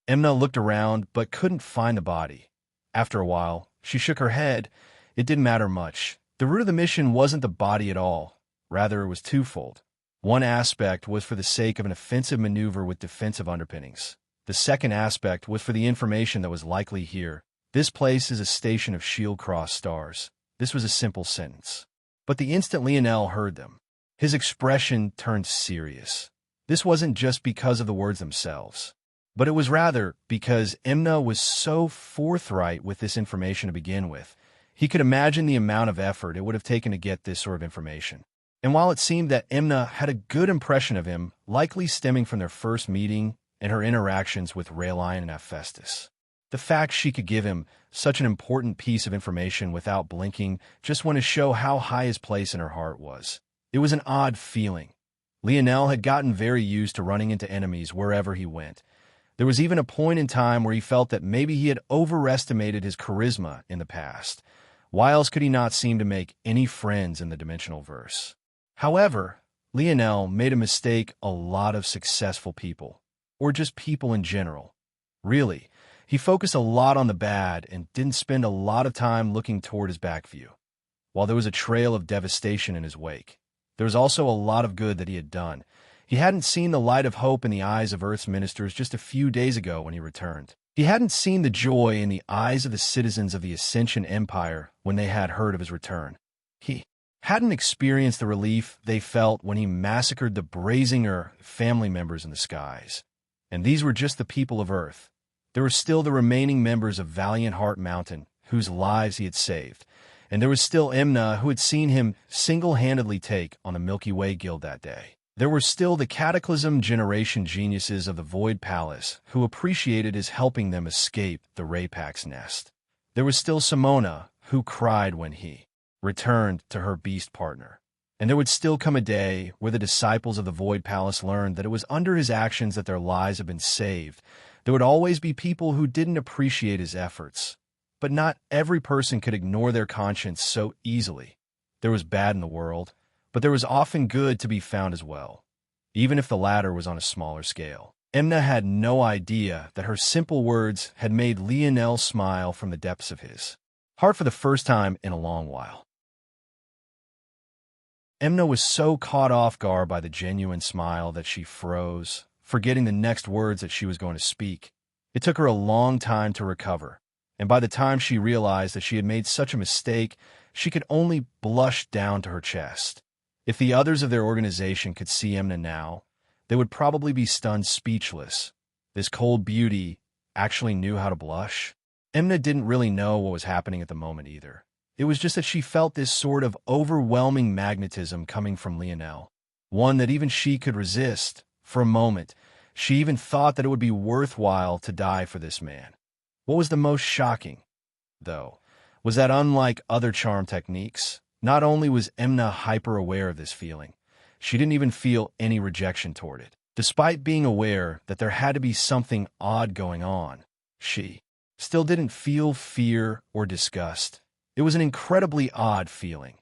Imna looked around but couldn't find the body. After a while, she shook her head. It didn't matter much. The root of the mission wasn't the body at all. Rather, it was twofold. One aspect was for the sake of an offensive maneuver with defensive underpinnings. The second aspect was for the information that was likely here. This place is a station of shield cross stars. This was a simple sentence. But the instant Lionel heard them, his expression turned serious. This wasn't just because of the words themselves, but it was rather because Imna was so forthright with this information to begin with. He could imagine the amount of effort it would have taken to get this sort of information. And while it seemed that Imna had a good impression of him, likely stemming from their first meeting and her interactions with Raelion and Hephaestus, The fact she could give him such an important piece of information without blinking just went to show how high his place in her heart was. It was an odd feeling. Lionel had gotten very used to running into enemies wherever he went. There was even a point in time where he felt that maybe he had overestimated his charisma in the past. Why else could he not seem to make any friends in the dimensional verse? However, Lionel made a mistake a lot of successful people, or just people in general. Really, he focused a lot on the bad and didn't spend a lot of time looking toward his back view. While there was a trail of devastation in his wake, there was also a lot of good that he had done. He hadn't seen the light of hope in the eyes of Earth's ministers just a few days ago when he returned. He hadn't seen the joy in the eyes of the citizens of the Ascension Empire when they had heard of his return. He hadn't experienced the relief they felt when he massacred the Brazinger family members in the skies. And these were just the people of Earth. There were still the remaining members of Valiant Heart Mountain, whose lives he had saved. And there was still Imna, who had seen him single-handedly take on the Milky Way Guild that day. There were still the Cataclysm Generation geniuses of the Void Palace, who appreciated his helping them escape the Raypack's nest. There was still Simona, who cried when he returned to her beast partner. And there would still come a day where the disciples of the Void Palace learned that it was under his actions that their lives had been saved. There would always be people who didn't appreciate his efforts. But not every person could ignore their conscience so easily. There was bad in the world, but there was often good to be found as well, even if the latter was on a smaller scale. Emna had no idea that her simple words had made Lionel smile from the depths of his heart for the first time in a long while. Emna was so caught off guard by the genuine smile that she froze, forgetting the next words that she was going to speak. It took her a long time to recover, and by the time she realized that she had made such a mistake, she could only blush down to her chest. If the others of their organization could see Emna now, they would probably be stunned speechless. This cold beauty actually knew how to blush. Emna didn't really know what was happening at the moment either. It was just that she felt this sort of overwhelming magnetism coming from Lionel, one that even she could resist. For a moment, she even thought that it would be worthwhile to die for this man. What was the most shocking, though, was that unlike other charm techniques, not only was Emna hyper-aware of this feeling, she didn't even feel any rejection toward it. Despite being aware that there had to be something odd going on, she still didn't feel fear or disgust. It was an incredibly odd feeling.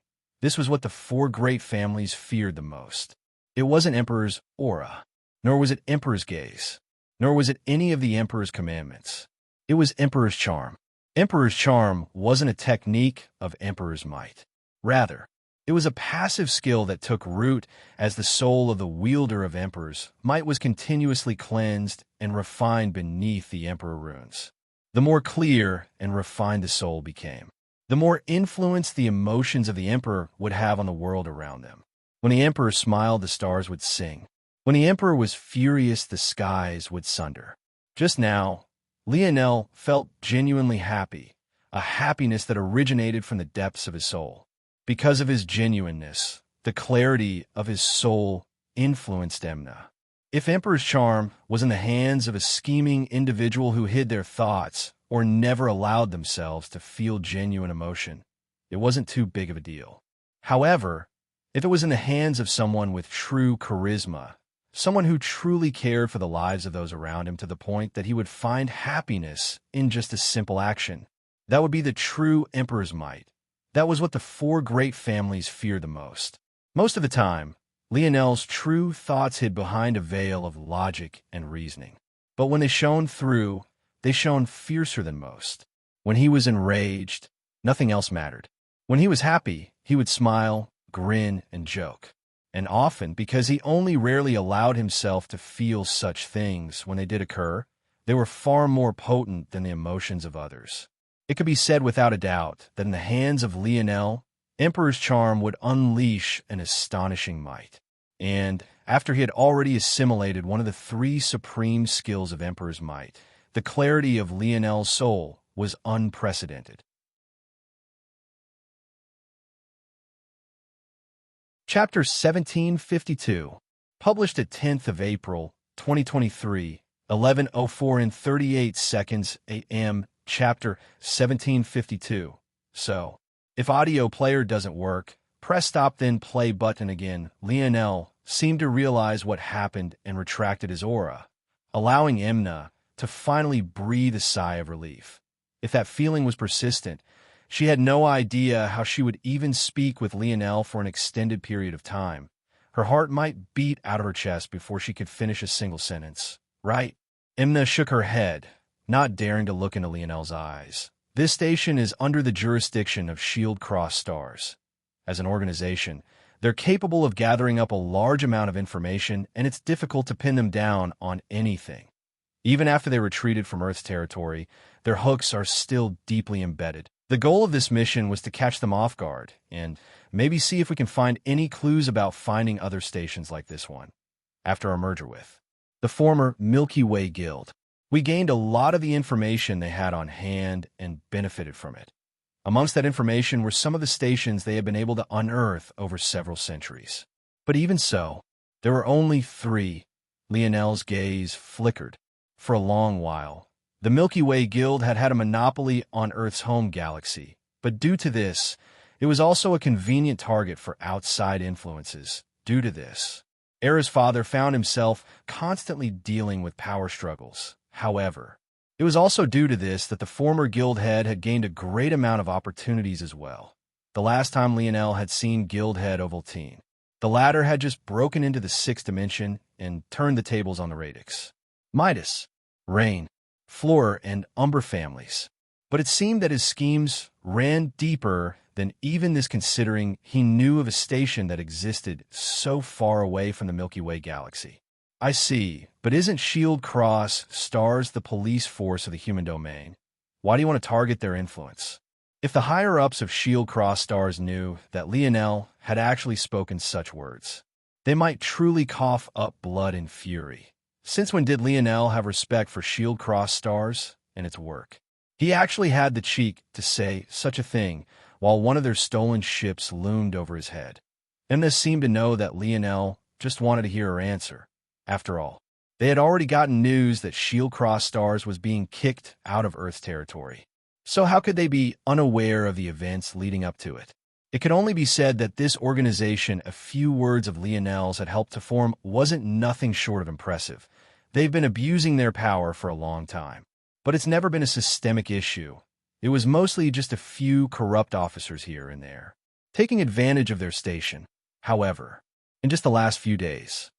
This was what the four great families feared the most. It wasn't Emperor's aura, nor was it Emperor's gaze, nor was it any of the Emperor's commandments. It was Emperor's charm. Emperor's charm wasn't a technique of Emperor's might. Rather, it was a passive skill that took root as the soul of the wielder of Emperor's might was continuously cleansed and refined beneath the Emperor runes. The more clear and refined the soul became, the more influence the emotions of the Emperor would have on the world around them. When the Emperor smiled, the stars would sing. When the Emperor was furious, the skies would sunder. Just now, Lionel felt genuinely happy, a happiness that originated from the depths of his soul. Because of his genuineness, the clarity of his soul influenced Emna. If Emperor's charm was in the hands of a scheming individual who hid their thoughts or never allowed themselves to feel genuine emotion, it wasn't too big of a deal. However, if it was in the hands of someone with true charisma, someone who truly cared for the lives of those around him to the point that he would find happiness in just a simple action, that would be the true Emperor's might. That was what the four great families feared the most. Most of the time, Lionel's true thoughts hid behind a veil of logic and reasoning. But when they shone through, they shone fiercer than most. When he was enraged, nothing else mattered. When he was happy, he would smile, grin, and joke. And often, because he only rarely allowed himself to feel such things when they did occur, they were far more potent than the emotions of others. It could be said without a doubt that in the hands of Lionel, Emperor's charm would unleash an astonishing might. And after he had already assimilated one of the three supreme skills of Emperor's might, the clarity of Lionel's soul was unprecedented. Chapter 1752, published at 10th of April, 2023, 11:04 and 38 seconds a.m., chapter 1752. So, if audio player doesn't work, press stop then play button again. Lionel seemed to realize what happened and retracted his aura, allowing Imna to finally breathe a sigh of relief. If that feeling was persistent, she had no idea how she would even speak with Lionel for an extended period of time. Her heart might beat out of her chest before she could finish a single sentence. Right? Imna shook her head, not daring to look into Lionel's eyes. This station is under the jurisdiction of Shield Cross Stars. As an organization, they're capable of gathering up a large amount of information, and it's difficult to pin them down on anything. Even after they retreated from Earth's territory, their hooks are still deeply embedded. The goal of this mission was to catch them off guard, and maybe see if we can find any clues about finding other stations like this one. After our merger with the former Milky Way Guild, we gained a lot of the information they had on hand and benefited from it. Amongst that information were some of the stations they had been able to unearth over several centuries. But even so, there were only 3. Lionel's gaze flickered. For a long while, the Milky Way Guild had had a monopoly on Earth's home galaxy, but due to this, it was also a convenient target for outside influences. Due to this, Era's father found himself constantly dealing with power struggles. However, it was also due to this that the former guild head had gained a great amount of opportunities as well. The last time Lionel had seen guild head Ovaltine, the latter had just broken into the 6th dimension and turned the tables on the Radix, Midas, Rain, Flora, and Umber families. But it seemed that his schemes ran deeper than even this, considering he knew of a station that existed so far away from the Milky Way galaxy. I see, but isn't Shield Cross Stars the police force of the human domain? Why do you want to target their influence? If the higher-ups of Shield Cross Stars knew that Lionel had actually spoken such words, they might truly cough up blood and fury. Since when did Lionel have respect for Shield Cross Stars and its work? He actually had the cheek to say such a thing while one of their stolen ships loomed over his head. Imna seemed to know that Lionel just wanted to hear her answer. After all, they had already gotten news that Shield Cross Stars was being kicked out of Earth's territory. So how could they be unaware of the events leading up to it? It could only be said that this organization a few words of Lionel's had helped to form wasn't nothing short of impressive. They've been abusing their power for a long time. But it's never been a systemic issue. It was mostly just a few corrupt officers here and there, taking advantage of their station. However, in just the last few days,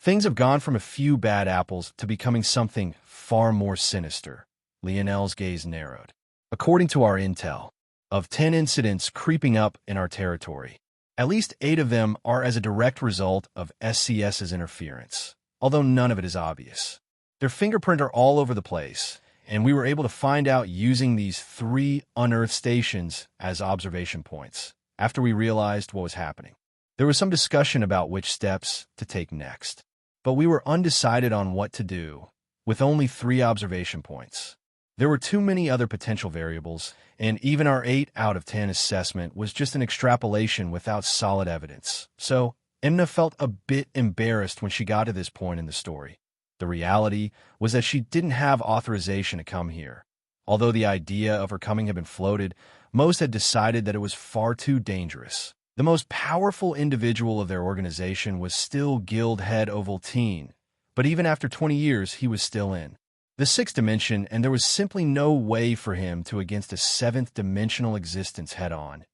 things have gone from a few bad apples to becoming something far more sinister. Lionel's gaze narrowed. According to our intel, of 10 incidents creeping up in our territory, at least 8 of them are as a direct result of SCS's interference, although none of it is obvious. Their fingerprints are all over the place, and we were able to find out using these 3 unearthed stations as observation points. After we realized what was happening, there was some discussion about which steps to take next, but we were undecided on what to do. With only 3 observation points, there were too many other potential variables, and even our 8 out of 10 assessment was just an extrapolation without solid evidence. So, Imna felt a bit embarrassed when she got to this point in the story. The reality was that she didn't have authorization to come here. Although the idea of her coming had been floated, most had decided that it was far too dangerous. The most powerful individual of their organization was still guild head Ovaltine, but even after 20 years, he was still in the 6th dimension, and there was simply no way for him to against a 7th dimensional existence head-on.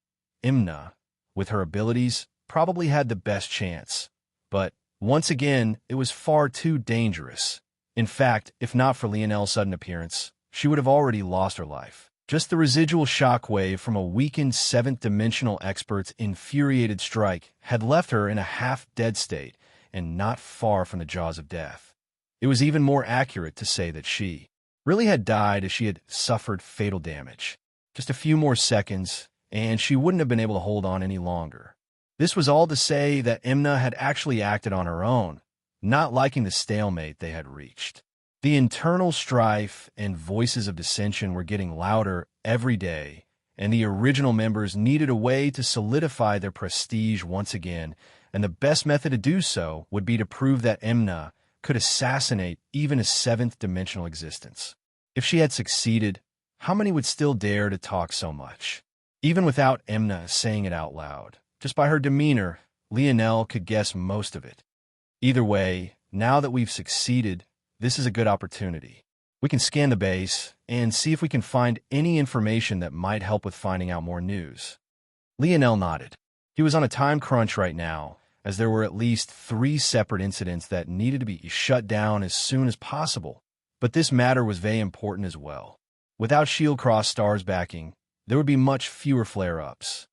Imna, with her abilities, probably had the best chance, but once again, it was far too dangerous. In fact, if not for Lionel's sudden appearance, she would have already lost her life. Just the residual shockwave from a weakened 7th dimensional expert's infuriated strike had left her in a half-dead state and not far from the jaws of death. It was even more accurate to say that she really had died as she had suffered fatal damage. Just a few more seconds, and she wouldn't have been able to hold on any longer. This was all to say that Imna had actually acted on her own, not liking the stalemate they had reached. The internal strife and voices of dissension were getting louder every day, and the original members needed a way to solidify their prestige once again, and the best method to do so would be to prove that Imna could assassinate even a seventh-dimensional existence. If she had succeeded, how many would still dare to talk so much? Even without Emna saying it out loud, just by her demeanor, Lionel could guess most of it. Either way, now that we've succeeded, this is a good opportunity. We can scan the base and see if we can find any information that might help with finding out more news. Lionel nodded. He was on a time crunch right now, as there were at least 3 separate incidents that needed to be shut down as soon as possible. But this matter was very important as well. Without Shield Cross Star's backing, there would be much fewer flare-ups.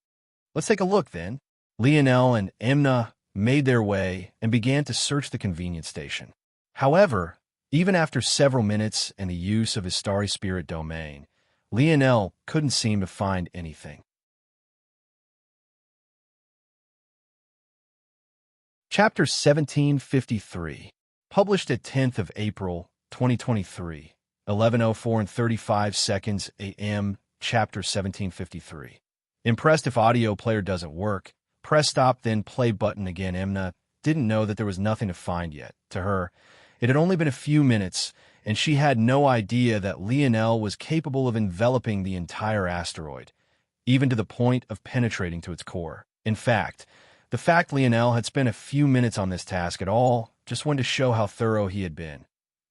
Let's take a look then. Lionel and Emna made their way and began to search the convenience station. However, even after several minutes and the use of his Starry Spirit domain, Lionel couldn't seem to find anything. Chapter 1753, published at 10th of April, 2023, 11:04 and 35 seconds a.m., Chapter 1753. Impressed if audio player doesn't work, press stop then play button again. Emna didn't know that there was nothing to find yet. To her, it had only been a few minutes, and she had no idea that Lionel was capable of enveloping the entire asteroid, even to the point of penetrating to its core. In fact, the fact Lionel had spent a few minutes on this task at all just went to show how thorough he had been.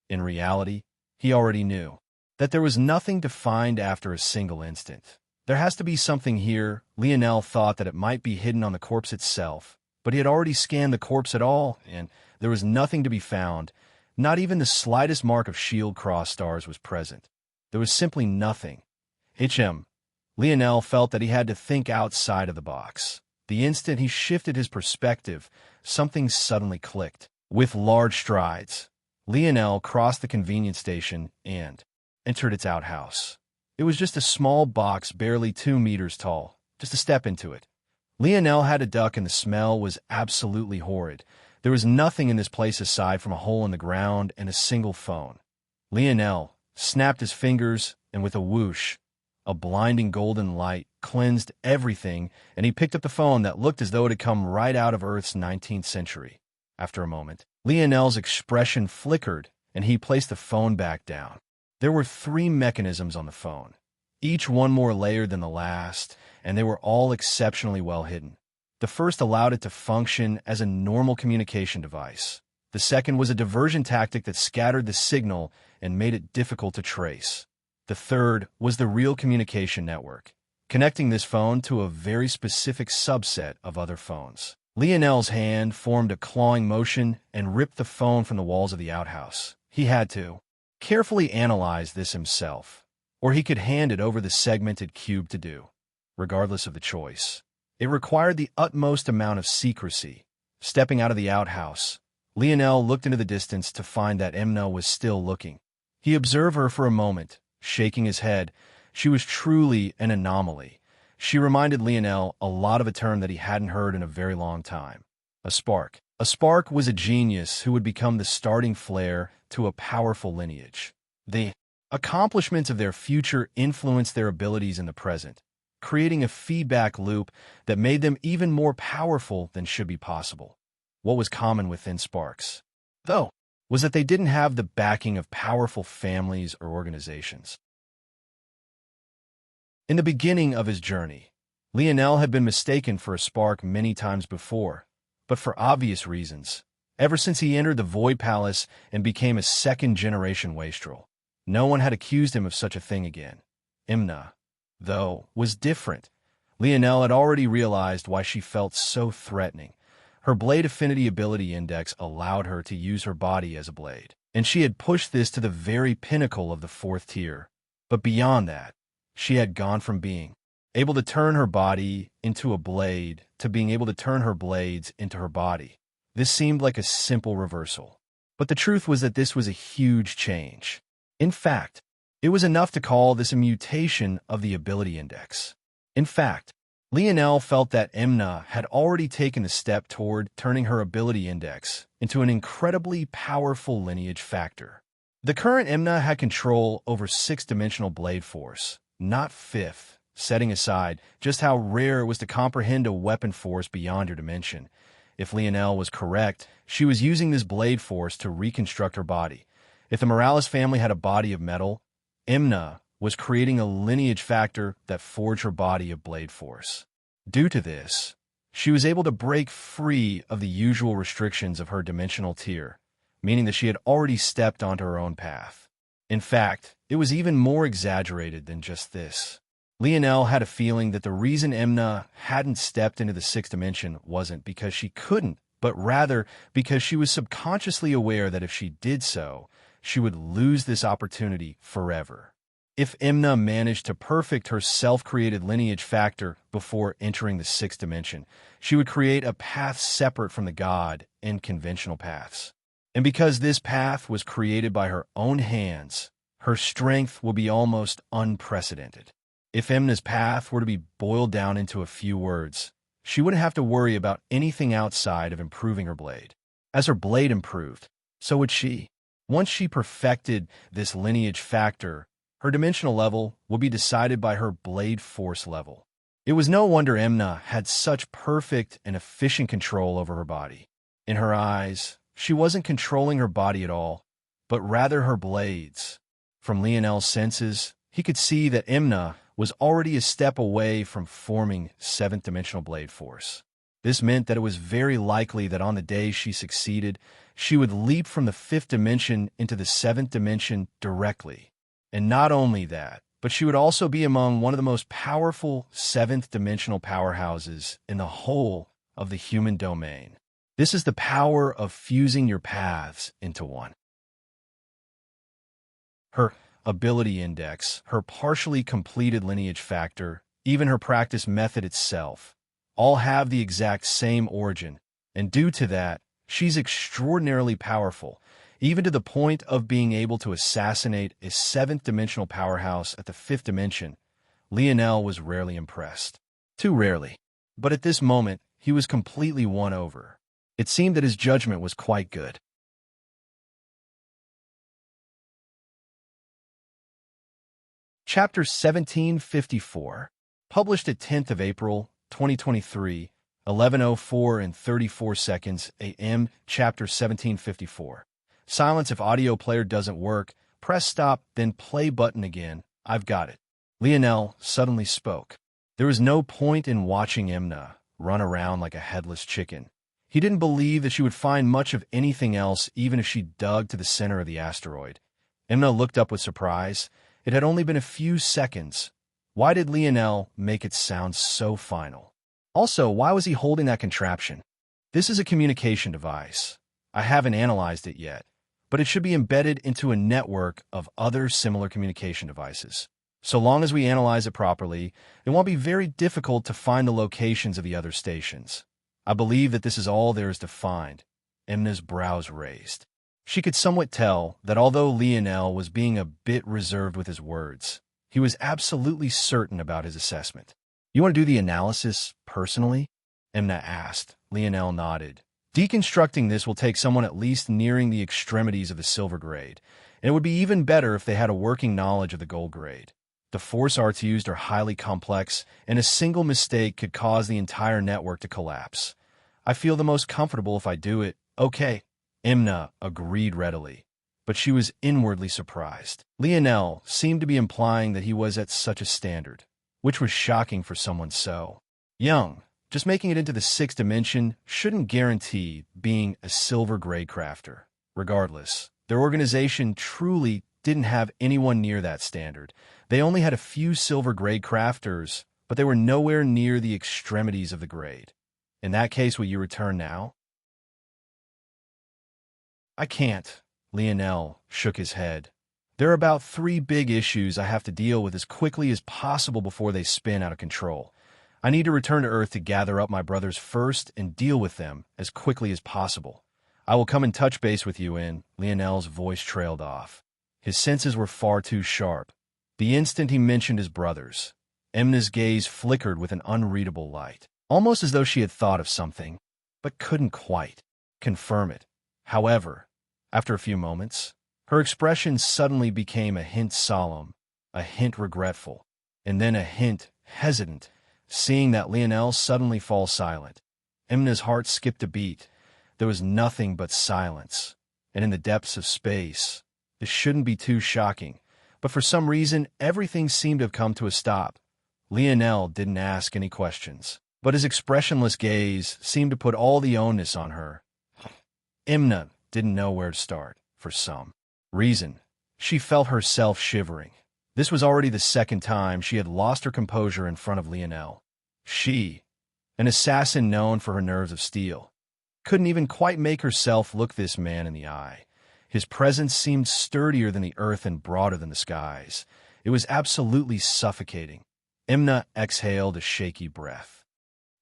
In reality, he already knew that there was nothing to find after a single instant. There has to be something here. Lionel thought that it might be hidden on the corpse itself, but he had already scanned the corpse at all, and there was nothing to be found. Not even the slightest mark of shield cross stars was present. There was simply nothing. Lionel felt that he had to think outside of the box. The instant he shifted his perspective, something suddenly clicked. With large strides, Lionel crossed the convenience station and entered its outhouse. It was just a small box barely 2 meters tall, just a step into it. Lionel had to duck and the smell was absolutely horrid. There was nothing in this place aside from a hole in the ground and a single phone. Lionel snapped his fingers and with a whoosh, a blinding golden light cleansed everything, and he picked up the phone that looked as though it had come right out of Earth's 19th century. After a moment, Lionel's expression flickered, and he placed the phone back down. There were 3 mechanisms on the phone, each one more layered than the last, and they were all exceptionally well hidden. The first allowed it to function as a normal communication device. The second was a diversion tactic that scattered the signal and made it difficult to trace. The third was the real communication network, connecting this phone to a very specific subset of other phones. Lionel's hand formed a clawing motion and ripped the phone from the walls of the outhouse. He had to carefully analyze this himself, or he could hand it over the segmented cube to do, regardless of the choice. It required the utmost amount of secrecy. Stepping out of the outhouse, Lionel looked into the distance to find that Emna was still looking. He observed her for a moment, shaking his head. She was truly an anomaly. She reminded Lionel a lot of a term that he hadn't heard in a very long time. A spark. A spark was a genius who would become the starting flare to a powerful lineage. The accomplishments of their future influenced their abilities in the present, creating a feedback loop that made them even more powerful than should be possible. What was common within sparks, though, was that they didn't have the backing of powerful families or organizations. In the beginning of his journey, Lionel had been mistaken for a spark many times before, but for obvious reasons. Ever since he entered the Void Palace and became a second-generation wastrel, no one had accused him of such a thing again. Emna, though, was different. Lionel had already realized why she felt so threatening. Her Blade Affinity Ability Index allowed her to use her body as a blade, and she had pushed this to the very pinnacle of the 4th tier. But beyond that, she had gone from being able to turn her body into a blade to being able to turn her blades into her body. This seemed like a simple reversal, but the truth was that this was a huge change. In fact, it was enough to call this a mutation of the ability index. In fact, Lionel felt that Emna had already taken the step toward turning her ability index into an incredibly powerful lineage factor. The current Emna had control over 6-dimensional blade force, not 5th, setting aside just how rare it was to comprehend a weapon force beyond your dimension. If Lionel was correct, she was using this blade force to reconstruct her body. If the Morales family had a body of metal, Imna was creating a lineage factor that forged her body of blade force. Due to this, she was able to break free of the usual restrictions of her dimensional tier, meaning that she had already stepped onto her own path. In fact, it was even more exaggerated than just this. Lionel had a feeling that the reason Imna hadn't stepped into the sixth dimension wasn't because she couldn't, but rather because she was subconsciously aware that if she did so, she would lose this opportunity forever. If Imna managed to perfect her self-created lineage factor before entering the sixth dimension, she would create a path separate from the god and conventional paths. And because this path was created by her own hands, her strength will be almost unprecedented. If Imna's path were to be boiled down into a few words, she wouldn't have to worry about anything outside of improving her blade. As her blade improved, so would she. Once she perfected this lineage factor, her dimensional level would be decided by her blade force level. It was no wonder Imna had such perfect and efficient control over her body. In her eyes, she wasn't controlling her body at all, but rather her blades. From Lionel's senses, he could see that Imna was already a step away from forming seventh-dimensional blade force. This meant that it was very likely that on the day she succeeded, she would leap from the fifth dimension into the seventh dimension directly. And not only that, but she would also be among one of the most powerful seventh-dimensional powerhouses in the whole of the human domain. This is the power of fusing your paths into one. Her ability index, her partially completed lineage factor, even her practice method itself, all have the exact same origin, and due to that, she's extraordinarily powerful, even to the point of being able to assassinate a seventh-dimensional powerhouse at the fifth dimension. Lionel was rarely impressed. Too rarely. But at this moment, he was completely won over. It seemed that his judgment was quite good. Chapter 1754, published at 10th of April, 2023, 11:04 and 34 seconds a.m. Chapter 1754. Silence if audio player doesn't work. Press stop, then play button again. I've got it. Lionel suddenly spoke. There was no point in watching Imna run around like a headless chicken. He didn't believe that she would find much of anything else even if she dug to the center of the asteroid. Imna looked up with surprise. It had only been a few seconds. Why did Lionel make it sound so final? Also, why was he holding that contraption? This is a communication device. I haven't analyzed it yet, but it should be embedded into a network of other similar communication devices. So long as we analyze it properly, it won't be very difficult to find the locations of the other stations. I believe that this is all there is to find. Imna's brows raised. She could somewhat tell that although Lionel was being a bit reserved with his words, he was absolutely certain about his assessment. You want to do the analysis personally? Imna asked. Lionel nodded. Deconstructing this will take someone at least nearing the extremities of the silver grade, and it would be even better if they had a working knowledge of the gold grade. The force arts used are highly complex, and a single mistake could cause the entire network to collapse. I feel the most comfortable if I do it. Okay. Imna agreed readily, but she was inwardly surprised. Lionel seemed to be implying that he was at such a standard, which was shocking for someone so young. Just making it into the sixth dimension shouldn't guarantee being a silver grade crafter. Regardless, their organization truly didn't have anyone near that standard. They only had a few silver grade crafters, but they were nowhere near the extremities of the grade. In that case, will you return now? I can't. Lionel shook his head. There are about 3 big issues I have to deal with as quickly as possible before they spin out of control. I need to return to Earth to gather up my brothers first and deal with them as quickly as possible. I will come and touch base with you in. Lionel's voice trailed off. His senses were far too sharp. The instant he mentioned his brothers, Imna's gaze flickered with an unreadable light, almost as though she had thought of something, but couldn't quite confirm it. However, after a few moments, her expression suddenly became a hint solemn, a hint regretful, and then a hint hesitant, seeing that Lionel suddenly fall silent. Imna's heart skipped a beat. There was nothing but silence. And in the depths of space, this shouldn't be too shocking, but for some reason, everything seemed to have come to a stop. Lionel didn't ask any questions, but his expressionless gaze seemed to put all the onus on her. Imna didn't know where to start, for some reason. She felt herself shivering. This was already the second time she had lost her composure in front of Lionel. She, an assassin known for her nerves of steel, couldn't even quite make herself look this man in the eye. His presence seemed sturdier than the earth and broader than the skies. It was absolutely suffocating. Imna exhaled a shaky breath.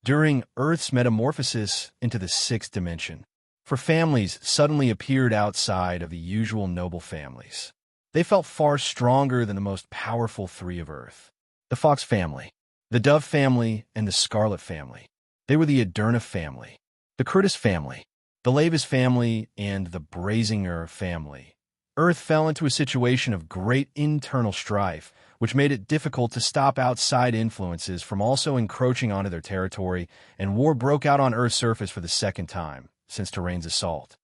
During Earth's metamorphosis into the sixth dimension, for families suddenly appeared outside of the usual noble families. They felt far stronger than the most powerful three of Earth. The Fox family, the Dove family, and the Scarlet family. They were the Aderna family, the Curtis family, the Lavis family, and the Brazinger family. Earth fell into a situation of great internal strife, which made it difficult to stop outside influences from also encroaching onto their territory, and war broke out on Earth's surface for the second time since Terrain's assault.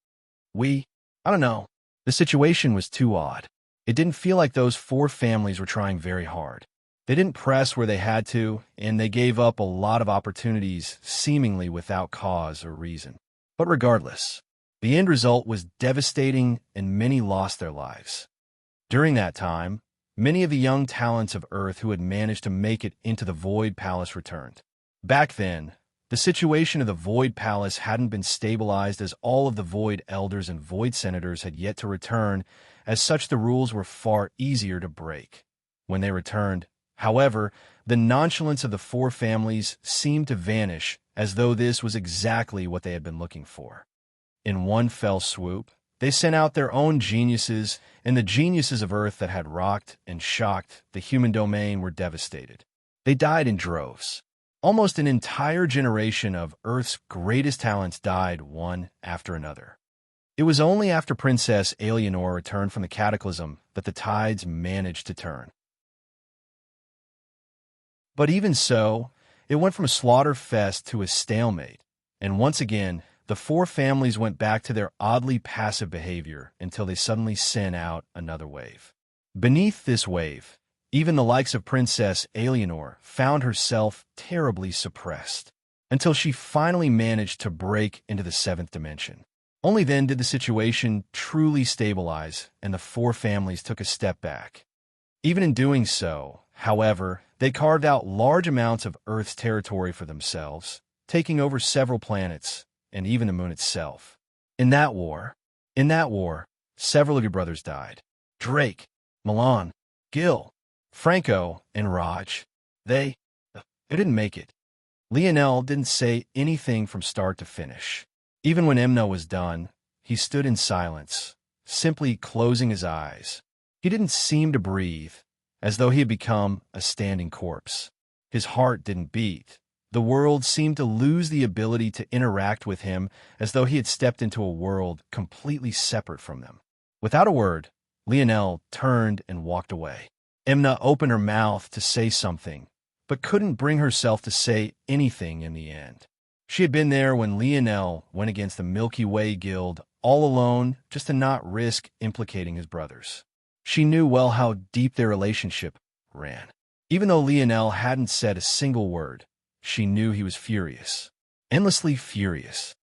I don't know. The situation was too odd. It didn't feel like those four families were trying very hard. They didn't press where they had to, and they gave up a lot of opportunities seemingly without cause or reason. But regardless, the end result was devastating and many lost their lives. During that time, many of the young talents of Earth who had managed to make it into the Void Palace returned. Back then, the situation of the Void Palace hadn't been stabilized as all of the Void Elders and Void Senators had yet to return. As such, the rules were far easier to break. When they returned, however, the nonchalance of the four families seemed to vanish as though this was exactly what they had been looking for. In one fell swoop, they sent out their own geniuses, and the geniuses of Earth that had rocked and shocked the human domain were devastated. They died in droves. Almost an entire generation of Earth's greatest talents died one after another. It was only after Princess Alienor returned from the Cataclysm that the tides managed to turn. But even so, it went from a slaughter fest to a stalemate, and once again, the four families went back to their oddly passive behavior until they suddenly sent out another wave. Beneath this wave, even the likes of Princess Alienor found herself terribly suppressed, until she finally managed to break into the seventh dimension. Only then did the situation truly stabilize, and the four families took a step back. Even in doing so, however, they carved out large amounts of Earth's territory for themselves, taking over several planets, and even the moon itself. In that war, several of your brothers died. Drake, Milan, Gil, Franco, and Raj. They didn't make it. Lionel didn't say anything from start to finish. Even when Imna was done, he stood in silence, simply closing his eyes. He didn't seem to breathe, as though he had become a standing corpse. His heart didn't beat. The world seemed to lose the ability to interact with him, as though he had stepped into a world completely separate from them. Without a word, Lionel turned and walked away. Imna opened her mouth to say something, but couldn't bring herself to say anything in the end. She had been there when Lionel went against the Milky Way Guild all alone just to not risk implicating his brothers. She knew well how deep their relationship ran. Even though Lionel hadn't said a single word, she knew he was furious, endlessly furious.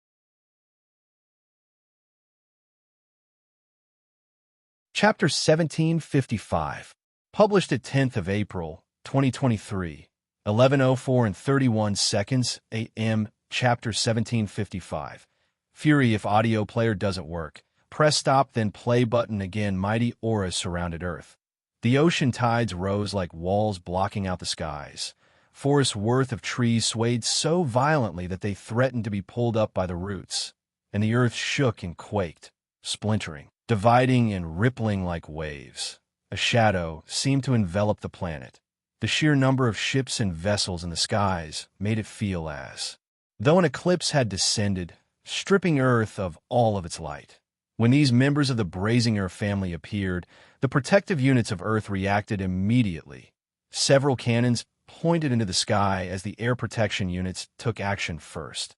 Chapter 1755, published at 10th of April, 2023, 11:04 and 31 seconds a.m. Chapter 1755. Fury if audio player doesn't work. Press stop then play button again. Mighty auras surrounded Earth. The ocean tides rose like walls blocking out the skies. Forests worth of trees swayed so violently that they threatened to be pulled up by the roots, and the earth shook and quaked, splintering, dividing and rippling like waves. A shadow seemed to envelop the planet. The sheer number of ships and vessels in the skies made it feel as though an eclipse had descended, stripping Earth of all of its light. When these members of the Brazinger family appeared, the protective units of Earth reacted immediately. Several cannons pointed into the sky as the air protection units took action first.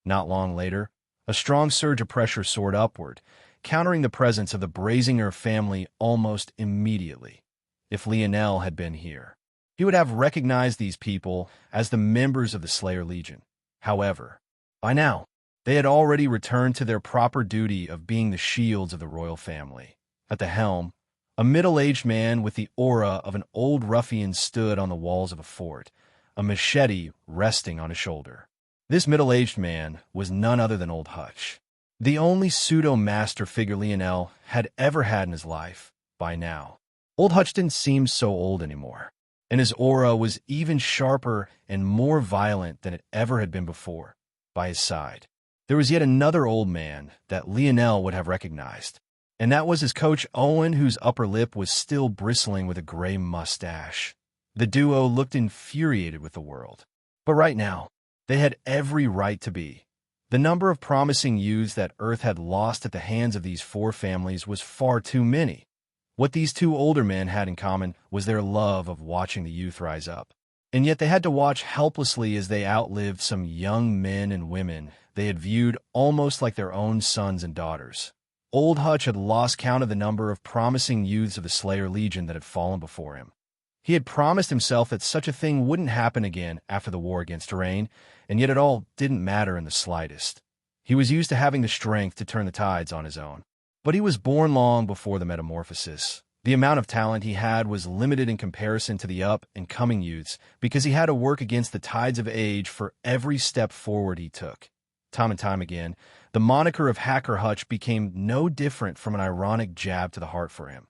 Not long later, a strong surge of pressure soared upward, countering the presence of the Brazinger family almost immediately. If Lionel had been here, he would have recognized these people as the members of the Slayer Legion. However, by now, they had already returned to their proper duty of being the shields of the royal family. At the helm, a middle-aged man with the aura of an old ruffian stood on the walls of a fort, a machete resting on his shoulder. This middle-aged man was none other than Old Hutch, the only pseudo-master figure Lionel had ever had in his life. By now, Old Hutch didn't seem so old anymore, and his aura was even sharper and more violent than it ever had been before. By his side, there was yet another old man that Lionel would have recognized, and that was his coach Owen, whose upper lip was still bristling with a gray mustache. The duo looked infuriated with the world, but right now, they had every right to be. The number of promising youths that Earth had lost at the hands of these four families was far too many. What these two older men had in common was their love of watching the youth rise up. And yet they had to watch helplessly as they outlived some young men and women they had viewed almost like their own sons and daughters. Old Hutch had lost count of the number of promising youths of the Slayer Legion that had fallen before him. He had promised himself that such a thing wouldn't happen again after the war against Terrain, and yet it all didn't matter in the slightest. He was used to having the strength to turn the tides on his own. But he was born long before the metamorphosis. The amount of talent he had was limited in comparison to the up-and-coming youths because he had to work against the tides of age for every step forward he took. Time and time again, the moniker of Hacker Hutch became no different from an ironic jab to the heart for him.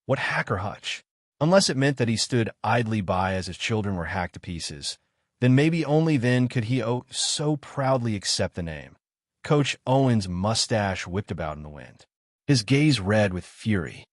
What Hacker Hutch? Unless it meant that he stood idly by as his children were hacked to pieces, then maybe only then could he so proudly accept the name. Coach Owen's mustache whipped about in the wind, his gaze red with fury.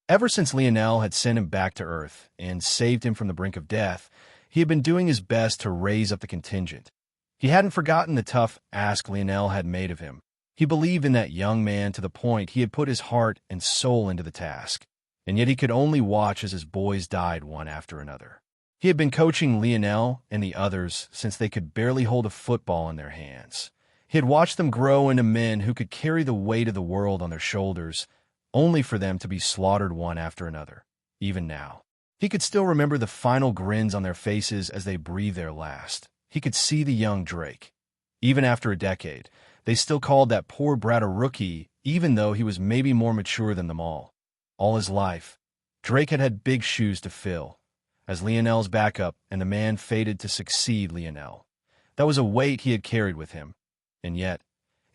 Ever since Lionel had sent him back to Earth and saved him from the brink of death, he had been doing his best to raise up the contingent. He hadn't forgotten the tough ask Lionel had made of him. He believed in that young man to the point he had put his heart and soul into the task, and yet he could only watch as his boys died one after another. He had been coaching Lionel and the others since they could barely hold a football in their hands. He had watched them grow into men who could carry the weight of the world on their shoulders, only for them to be slaughtered one after another. Even now, he could still remember the final grins on their faces as they breathed their last. He could see the young Drake. Even after a decade, they still called that poor brat a rookie, even though he was maybe more mature than them all. All his life, Drake had had big shoes to fill, as Lionel's backup and the man fated to succeed Lionel. That was a weight he had carried with him. And yet,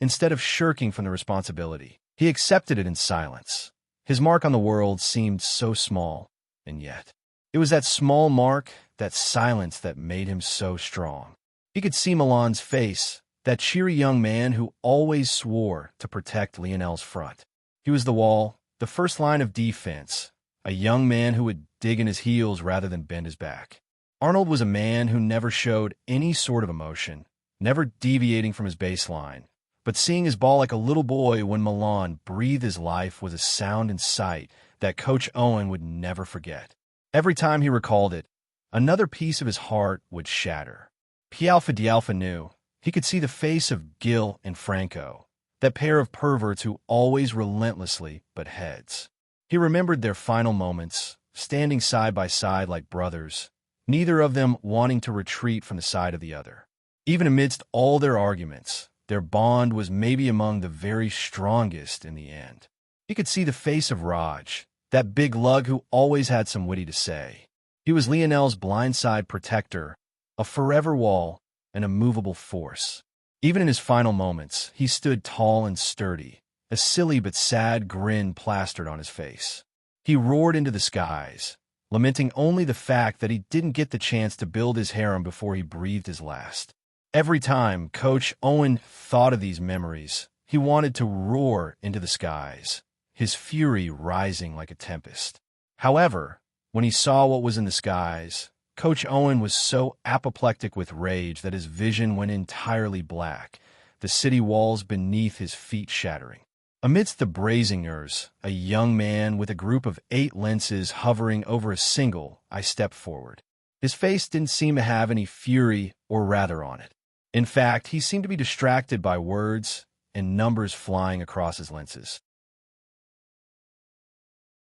instead of shirking from the responsibility, he accepted it in silence. His mark on the world seemed so small, and yet, it was that small mark, that silence that made him so strong. He could see Milan's face, that cheery young man who always swore to protect Lionel's front. He was the wall, the first line of defense, a young man who would dig in his heels rather than bend his back. Arnold was a man who never showed any sort of emotion, never deviating from his baseline, but seeing his ball like a little boy when Milan breathed his life was a sound and sight that Coach Owen would never forget. Every time he recalled it, another piece of his heart would shatter. Pialfa Dialfa knew. He could see the face of Gil and Franco, that pair of perverts who always relentlessly butt heads. He remembered their final moments, standing side by side like brothers, neither of them wanting to retreat from the side of the other. Even amidst all their arguments, their bond was maybe among the very strongest in the end. He could see the face of Raj, that big lug who always had some witty to say. He was Lionel's blindside protector, a forever wall, an immovable force. Even in his final moments, he stood tall and sturdy, a silly but sad grin plastered on his face. He roared into the skies, lamenting only the fact that he didn't get the chance to build his harem before he breathed his last. Every time Coach Owen thought of these memories, he wanted to roar into the skies, his fury rising like a tempest. However, when he saw what was in the skies, Coach Owen was so apoplectic with rage that his vision went entirely black, the city walls beneath his feet shattering. Amidst the Brazingers, a young man with a group of 8 lenses hovering over a single, I stepped forward. His face didn't seem to have any fury or wrath on it. In fact, he seemed to be distracted by words and numbers flying across his lenses.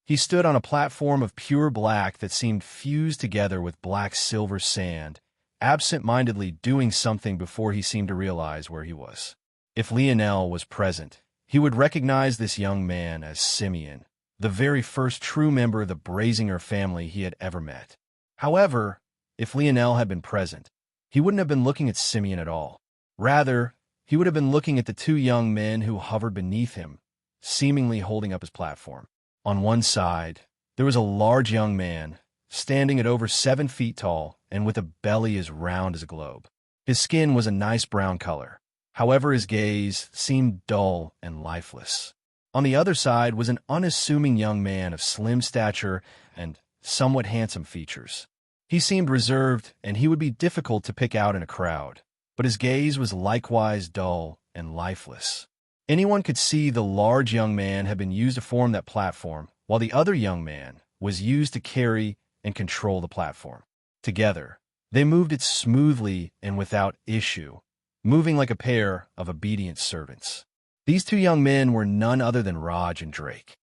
He stood on a platform of pure black that seemed fused together with black-silver sand, absent-mindedly doing something before he seemed to realize where he was. If Lionel was present, he would recognize this young man as Simeon, the very first true member of the Brazinger family he had ever met. However, if Lionel had been present, he wouldn't have been looking at Simeon at all. Rather, he would have been looking at the two young men who hovered beneath him, seemingly holding up his platform. On one side, there was a large young man, standing at over 7 feet tall and with a belly as round as a globe. His skin was a nice brown color. However, his gaze seemed dull and lifeless. On the other side was an unassuming young man of slim stature and somewhat handsome features. He seemed reserved, and he would be difficult to pick out in a crowd, but his gaze was likewise dull and lifeless. Anyone could see the large young man had been used to form that platform, while the other young man was used to carry and control the platform. Together, they moved it smoothly and without issue, moving like a pair of obedient servants. These two young men were none other than Raj and Drake.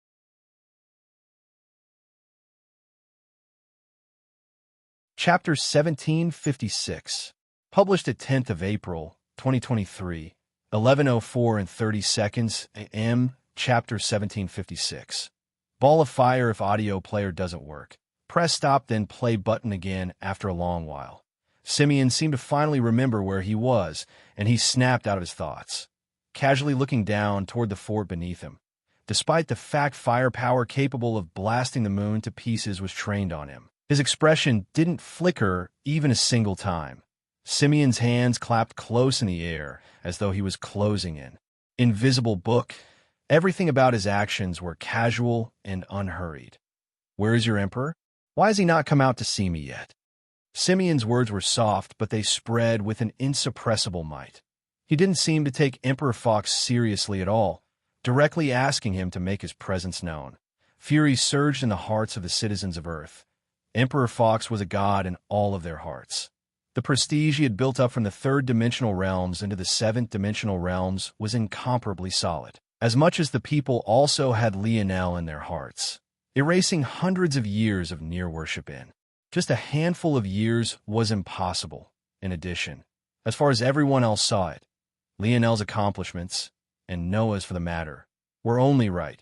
Chapter 1756, published at 10th of April, 2023, 11:04 and 30 seconds a.m. Chapter 1756. Ball of fire. If audio player doesn't work, press stop then play button again after a long while. Simeon seemed to finally remember where he was, and he snapped out of his thoughts, casually looking down toward the fort beneath him. Despite the fact firepower capable of blasting the moon to pieces was trained on him, his expression didn't flicker even a single time. Simeon's hands clapped close in the air, as though he was closing in. Invisible book. Everything about his actions were casual and unhurried. "Where is your emperor? Why has he not come out to see me yet?" Simeon's words were soft, but they spread with an insuppressible might. He didn't seem to take Emperor Fox seriously at all, directly asking him to make his presence known. Fury surged in the hearts of the citizens of Earth. Emperor Fox was a god in all of their hearts. The prestige he had built up from the third-dimensional realms into the seventh-dimensional realms was incomparably solid, as much as the people also had Lionel in their hearts, erasing hundreds of years of near-worship in. Just a handful of years was impossible. In addition, as far as everyone else saw it, Lionel's accomplishments, and Noah's for the matter, were only right.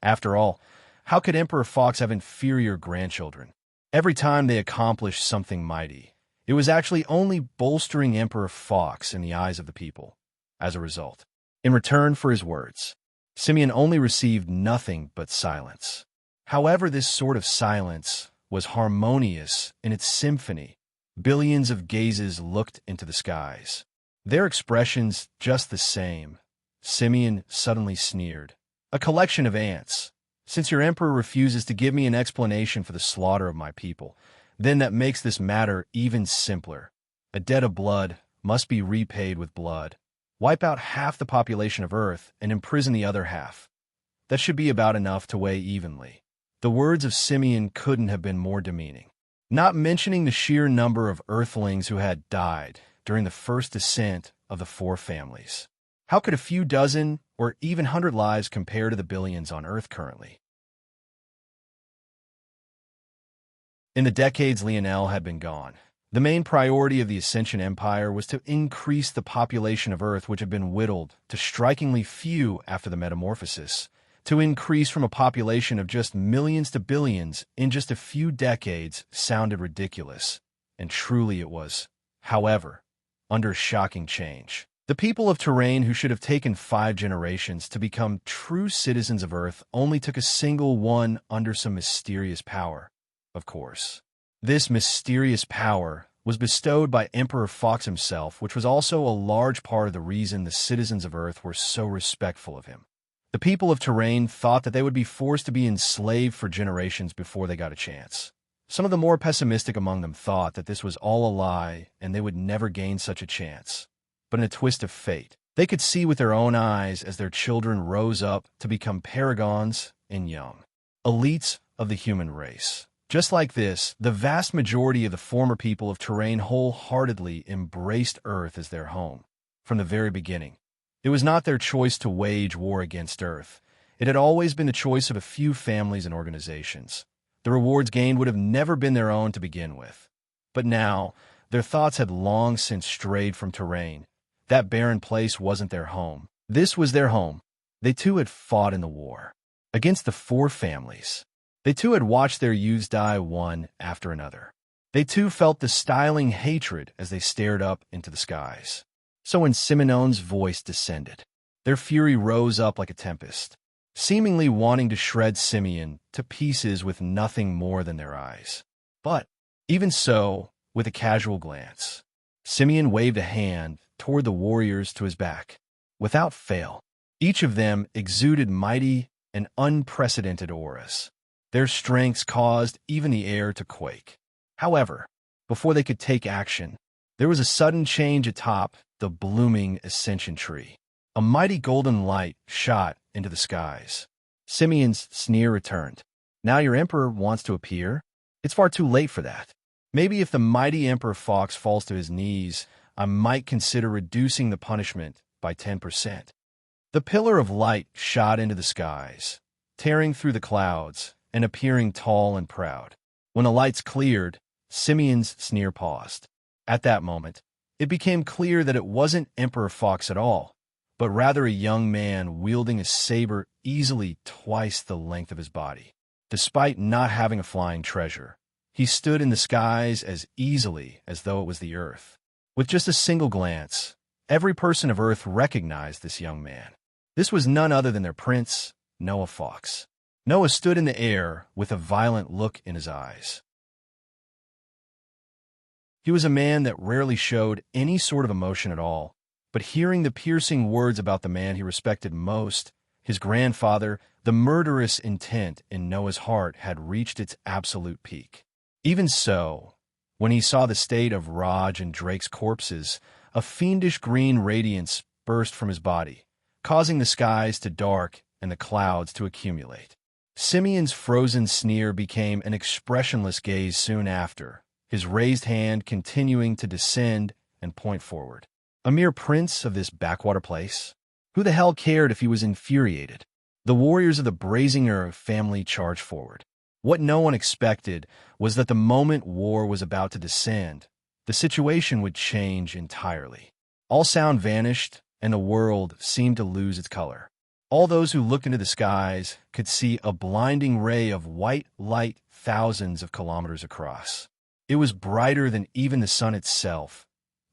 After all, how could Emperor Fox have inferior grandchildren? Every time they accomplished something mighty, it was actually only bolstering Emperor Fox in the eyes of the people. As a result, in return for his words, Simeon only received nothing but silence. However, this sort of silence was harmonious in its symphony. Billions of gazes looked into the skies, their expressions just the same. Simeon suddenly sneered. "A collection of ants. Since your emperor refuses to give me an explanation for the slaughter of my people, then that makes this matter even simpler. A debt of blood must be repaid with blood. Wipe out half the population of Earth and imprison the other half. That should be about enough to weigh evenly." The words of Simeon couldn't have been more demeaning, not mentioning the sheer number of Earthlings who had died during the first descent of the 4 families. How could a few dozen or even 100 lives compare to the billions on Earth currently? In the decades Lionel had been gone, the main priority of the Ascension Empire was to increase the population of Earth, which had been whittled to strikingly few after the metamorphosis. To increase from a population of just millions to billions in just a few decades sounded ridiculous, and truly it was. However, under a shocking change, the people of Terrain, who should have taken 5 generations to become true citizens of Earth, only took a single one under some mysterious power. Of course, this mysterious power was bestowed by Emperor Fox himself, which was also a large part of the reason the citizens of Earth were so respectful of him. The people of Terrain thought that they would be forced to be enslaved for generations before they got a chance. Some of the more pessimistic among them thought that this was all a lie and they would never gain such a chance. But in a twist of fate, they could see with their own eyes as their children rose up to become paragons and young elites of the human race, Just like this, the vast majority of the former people of Terrain wholeheartedly embraced Earth as their home. From the very beginning, it was not their choice to wage war against Earth. It had always been the choice of a few families and organizations. The rewards gained would have never been their own to begin with. But now, their thoughts had long since strayed from Terrain. That barren place wasn't their home. This was their home. They too had fought in the war. Against the four families. They too had watched their youths die one after another. They too felt the stiling hatred as they stared up into the skies. So when Simeon's voice descended, their fury rose up like a tempest, seemingly wanting to shred Simeon to pieces with nothing more than their eyes. But, even so, with a casual glance, Simeon waved a hand toward the warriors to his back. Without fail, each of them exuded mighty and unprecedented auras. Their strengths caused even the air to quake. However, before they could take action, there was a sudden change atop the blooming ascension tree. A mighty golden light shot into the skies. Simeon's sneer returned. Now your emperor wants to appear? It's far too late for that. Maybe if the mighty Emperor Fox falls to his knees, I might consider reducing the punishment by 10%. The pillar of light shot into the skies, tearing through the clouds and appearing tall and proud. When the lights cleared, Simeon's sneer paused. At that moment, it became clear that it wasn't Emperor Fox at all, but rather a young man wielding a saber easily twice the length of his body. Despite not having a flying treasure, he stood in the skies as easily as though it was the earth. With just a single glance, every person of Earth recognized this young man. This was none other than their prince, Noah Fox. Noah stood in the air with a violent look in his eyes. He was a man that rarely showed any sort of emotion at all, but hearing the piercing words about the man he respected most, his grandfather, the murderous intent in Noah's heart had reached its absolute peak. Even so, when he saw the state of Raj and Drake's corpses, a fiendish green radiance burst from his body, causing the skies to dark and the clouds to accumulate. Simeon's frozen sneer became an expressionless gaze soon after, his raised hand continuing to descend and point forward. A mere prince of this backwater place? Who the hell cared if he was infuriated? The warriors of the Brazinger family charged forward. What no one expected was that the moment war was about to descend, the situation would change entirely. All sound vanished, and the world seemed to lose its color. All those who looked into the skies could see a blinding ray of white light thousands of kilometers across. It was brighter than even the sun itself,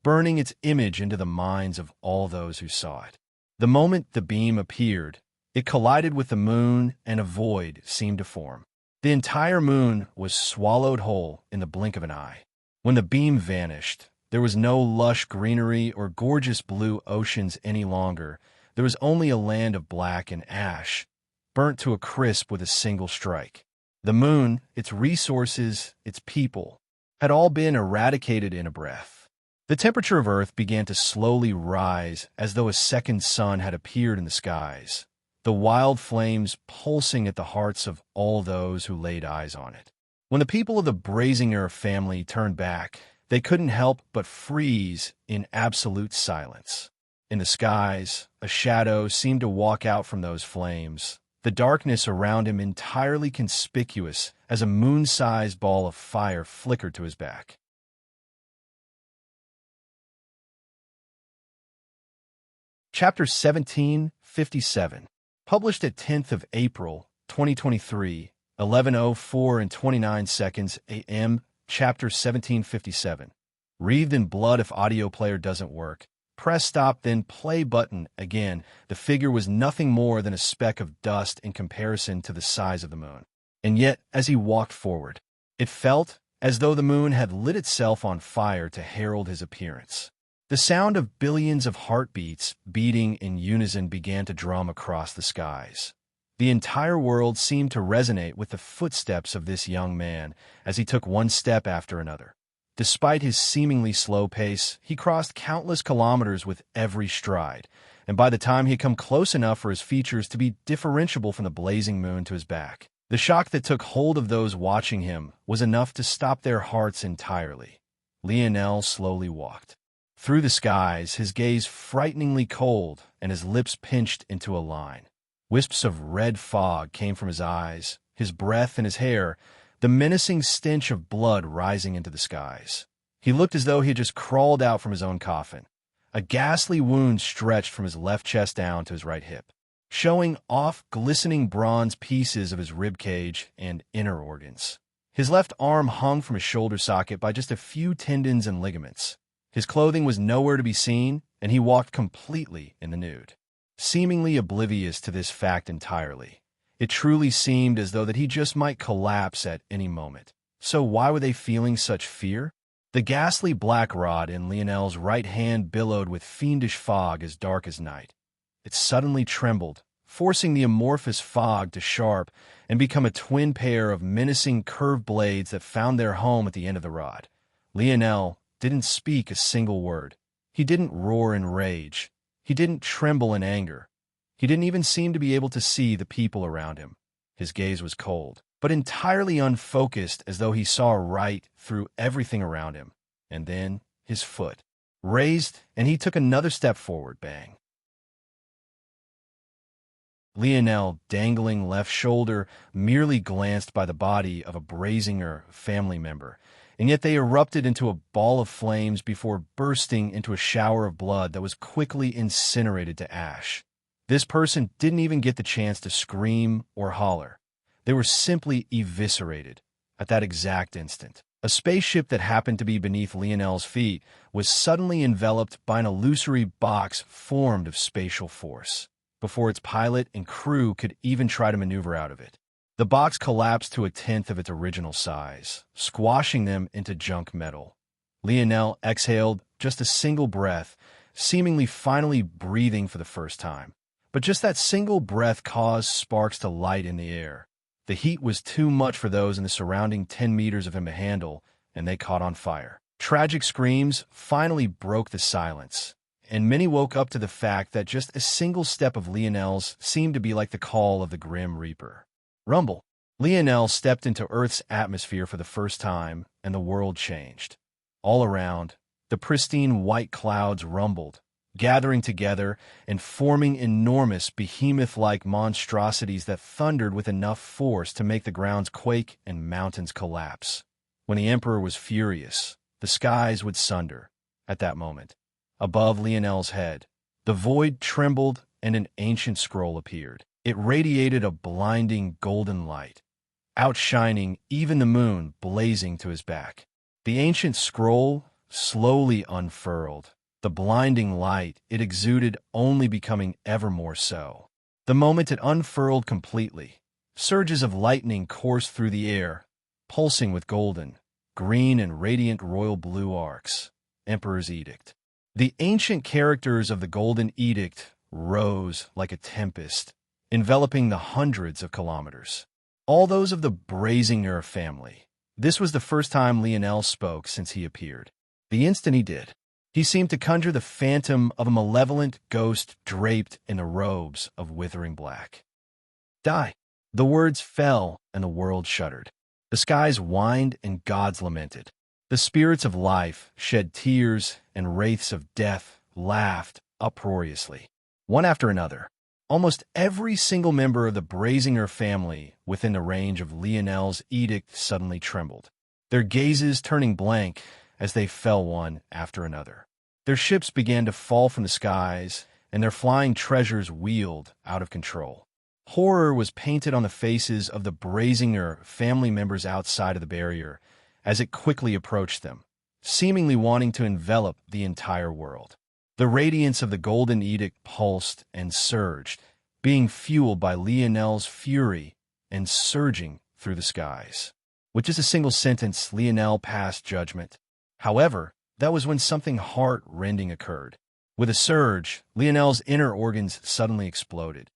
burning its image into the minds of all those who saw it. The moment the beam appeared, it collided with the moon and a void seemed to form. The entire moon was swallowed whole in the blink of an eye. When the beam vanished, there was no lush greenery or gorgeous blue oceans any longer. There was only a land of black and ash, burnt to a crisp with a single strike. The moon, its resources, its people, had all been eradicated in a breath. The temperature of Earth began to slowly rise as though a second sun had appeared in the skies, the wild flames pulsing at the hearts of all those who laid eyes on it. When the people of the Brazinger family turned back, they couldn't help but freeze in absolute silence. In the skies, a shadow seemed to walk out from those flames, the darkness around him entirely conspicuous as a moon-sized ball of fire flickered to his back. Chapter 1757, published at 10th of April, 2023, 11:04 and 29 seconds a.m., Chapter 1757. Wreathed in blood. If audio player doesn't work, press stop then play button again. The figure was nothing more than a speck of dust in comparison to the size of the moon. And yet, as he walked forward, it felt as though the moon had lit itself on fire to herald his appearance. The sound of billions of heartbeats beating in unison began to drum across the skies. The entire world seemed to resonate with the footsteps of this young man as he took one step after another. Despite his seemingly slow pace, he crossed countless kilometers with every stride, and by the time he had come close enough for his features to be differentiable from the blazing moon to his back, The shock that took hold of those watching him was enough to stop their hearts entirely. Lionel slowly walked through the skies, his gaze frighteningly cold and his lips pinched into a line. Wisps of red fog came from his eyes, his breath and his hair, the menacing stench of blood rising into the skies. He looked as though he had just crawled out from his own coffin. A ghastly wound stretched from his left chest down to his right hip, showing off glistening bronze pieces of his rib cage and inner organs. His left arm hung from his shoulder socket by just a few tendons and ligaments. His clothing was nowhere to be seen, and he walked completely in the nude. Seemingly oblivious to this fact entirely, it truly seemed as though that he just might collapse at any moment. So why were they feeling such fear? The ghastly black rod in Lionel's right hand billowed with fiendish fog as dark as night. It suddenly trembled, forcing the amorphous fog to sharp and become a twin pair of menacing curved blades that found their home at the end of the rod. Lionel didn't speak a single word. He didn't roar in rage. He didn't tremble in anger. He didn't even seem to be able to see the people around him. His gaze was cold, but entirely unfocused, as though he saw right through everything around him. And then his foot raised, and he took another step forward. Bang! Lionel, dangling left shoulder, merely glanced by the body of a Brazinger family member, and yet they erupted into a ball of flames before bursting into a shower of blood that was quickly incinerated to ash. This person didn't even get the chance to scream or holler. They were simply eviscerated at that exact instant. A spaceship that happened to be beneath Lionel's feet was suddenly enveloped by an illusory box formed of spatial force, before its pilot and crew could even try to maneuver out of it. The box collapsed to a tenth of its original size, squashing them into junk metal. Lionel exhaled just a single breath, seemingly finally breathing for the first time. But just that single breath caused sparks to light in the air. The heat was too much for those in the surrounding 10 meters of him to handle, and they caught on fire. Tragic screams finally broke the silence, and many woke up to the fact that just a single step of Lionel's seemed to be like the call of the Grim Reaper. Rumble. Lionel stepped into Earth's atmosphere for the first time, and the world changed. All around, the pristine white clouds rumbled, gathering together and forming enormous behemoth-like monstrosities that thundered with enough force to make the grounds quake and mountains collapse. When the Emperor was furious, the skies would sunder. At that moment, above Lionel's head, the void trembled and an ancient scroll appeared. It radiated a blinding golden light, outshining even the moon blazing to his back. The ancient scroll slowly unfurled. The blinding light it exuded only becoming ever more so. The moment it unfurled completely, surges of lightning coursed through the air, pulsing with golden, green, and radiant royal blue arcs. Emperor's Edict. The ancient characters of the Golden Edict rose like a tempest, enveloping the hundreds of kilometers. All those of the Brazinger family. This was the first time Lionel spoke since he appeared. The instant he did, he seemed to conjure the phantom of a malevolent ghost draped in the robes of withering black. Die! The words fell, and the world shuddered. The skies whined, and gods lamented. The spirits of life shed tears, and wraiths of death laughed uproariously. One after another, almost every single member of the Brazinger family within the range of Lionel's edict suddenly trembled, their gazes turning blank as they fell one after another. Their ships began to fall from the skies, and their flying treasures wheeled out of control. Horror was painted on the faces of the Brazinger family members outside of the barrier as it quickly approached them, seemingly wanting to envelop the entire world. The radiance of the Golden Edict pulsed and surged, being fueled by Lionel's fury and surging through the skies. With just a single sentence, Lionel passed judgment. However, that was when something heart-rending occurred. With a surge, Lionel's inner organs suddenly exploded.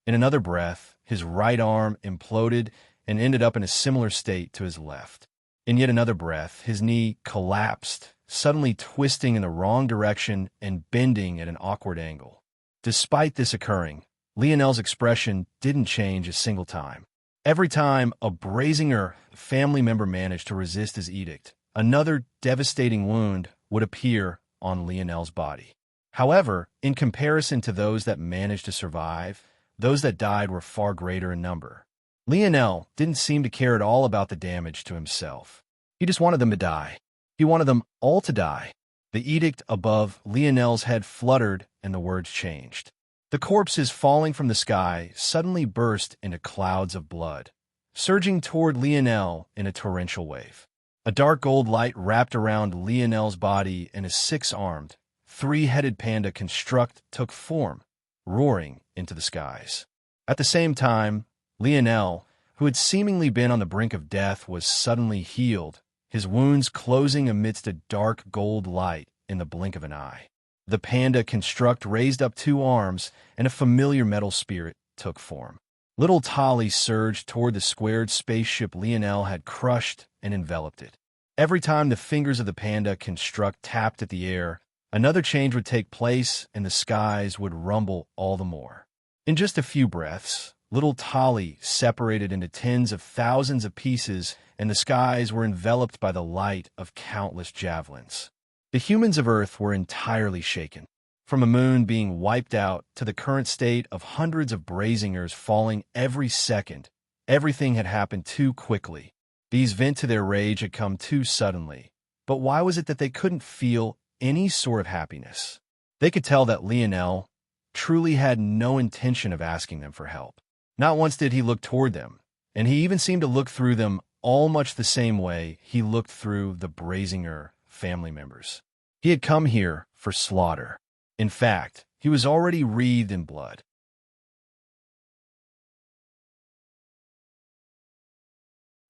In another breath, his right arm imploded and ended up in a similar state to his left. In yet another breath, his knee collapsed, suddenly twisting in the wrong direction and bending at an awkward angle. Despite this occurring, Lionel's expression didn't change a single time. Every time a Brazinger family member managed to resist his edict, another devastating wound would appear on Lionel's body. However, in comparison to those that managed to survive, those that died were far greater in number. Lionel didn't seem to care at all about the damage to himself. He just wanted them to die. He wanted them all to die. The edict above Lionel's head fluttered and the words changed. The corpses falling from the sky suddenly burst into clouds of blood, surging toward Lionel in a torrential wave. A dark gold light wrapped around Lionel's body, and a six-armed, three-headed panda construct took form, roaring into the skies. At the same time, Lionel, who had seemingly been on the brink of death, was suddenly healed, his wounds closing amidst a dark gold light in the blink of an eye. The panda construct raised up two arms, and a familiar metal spirit took form. Little Tali surged toward the squared spaceship Lionel had crushed and enveloped it. Every time the fingers of the panda construct tapped at the air, another change would take place and the skies would rumble all the more. In just a few breaths, little Tali separated into tens of thousands of pieces, and the skies were enveloped by the light of countless javelins. The humans of Earth were entirely shaken. From a moon being wiped out to the current state of hundreds of Brazingers falling every second, everything had happened too quickly. These vent to their rage had come too suddenly. But why was it that they couldn't feel any sort of happiness? They could tell that Lionel truly had no intention of asking them for help. Not once did he look toward them, and he even seemed to look through them all much the same way he looked through the Brazinger family members. He had come here for slaughter. In fact, he was already wreathed in blood.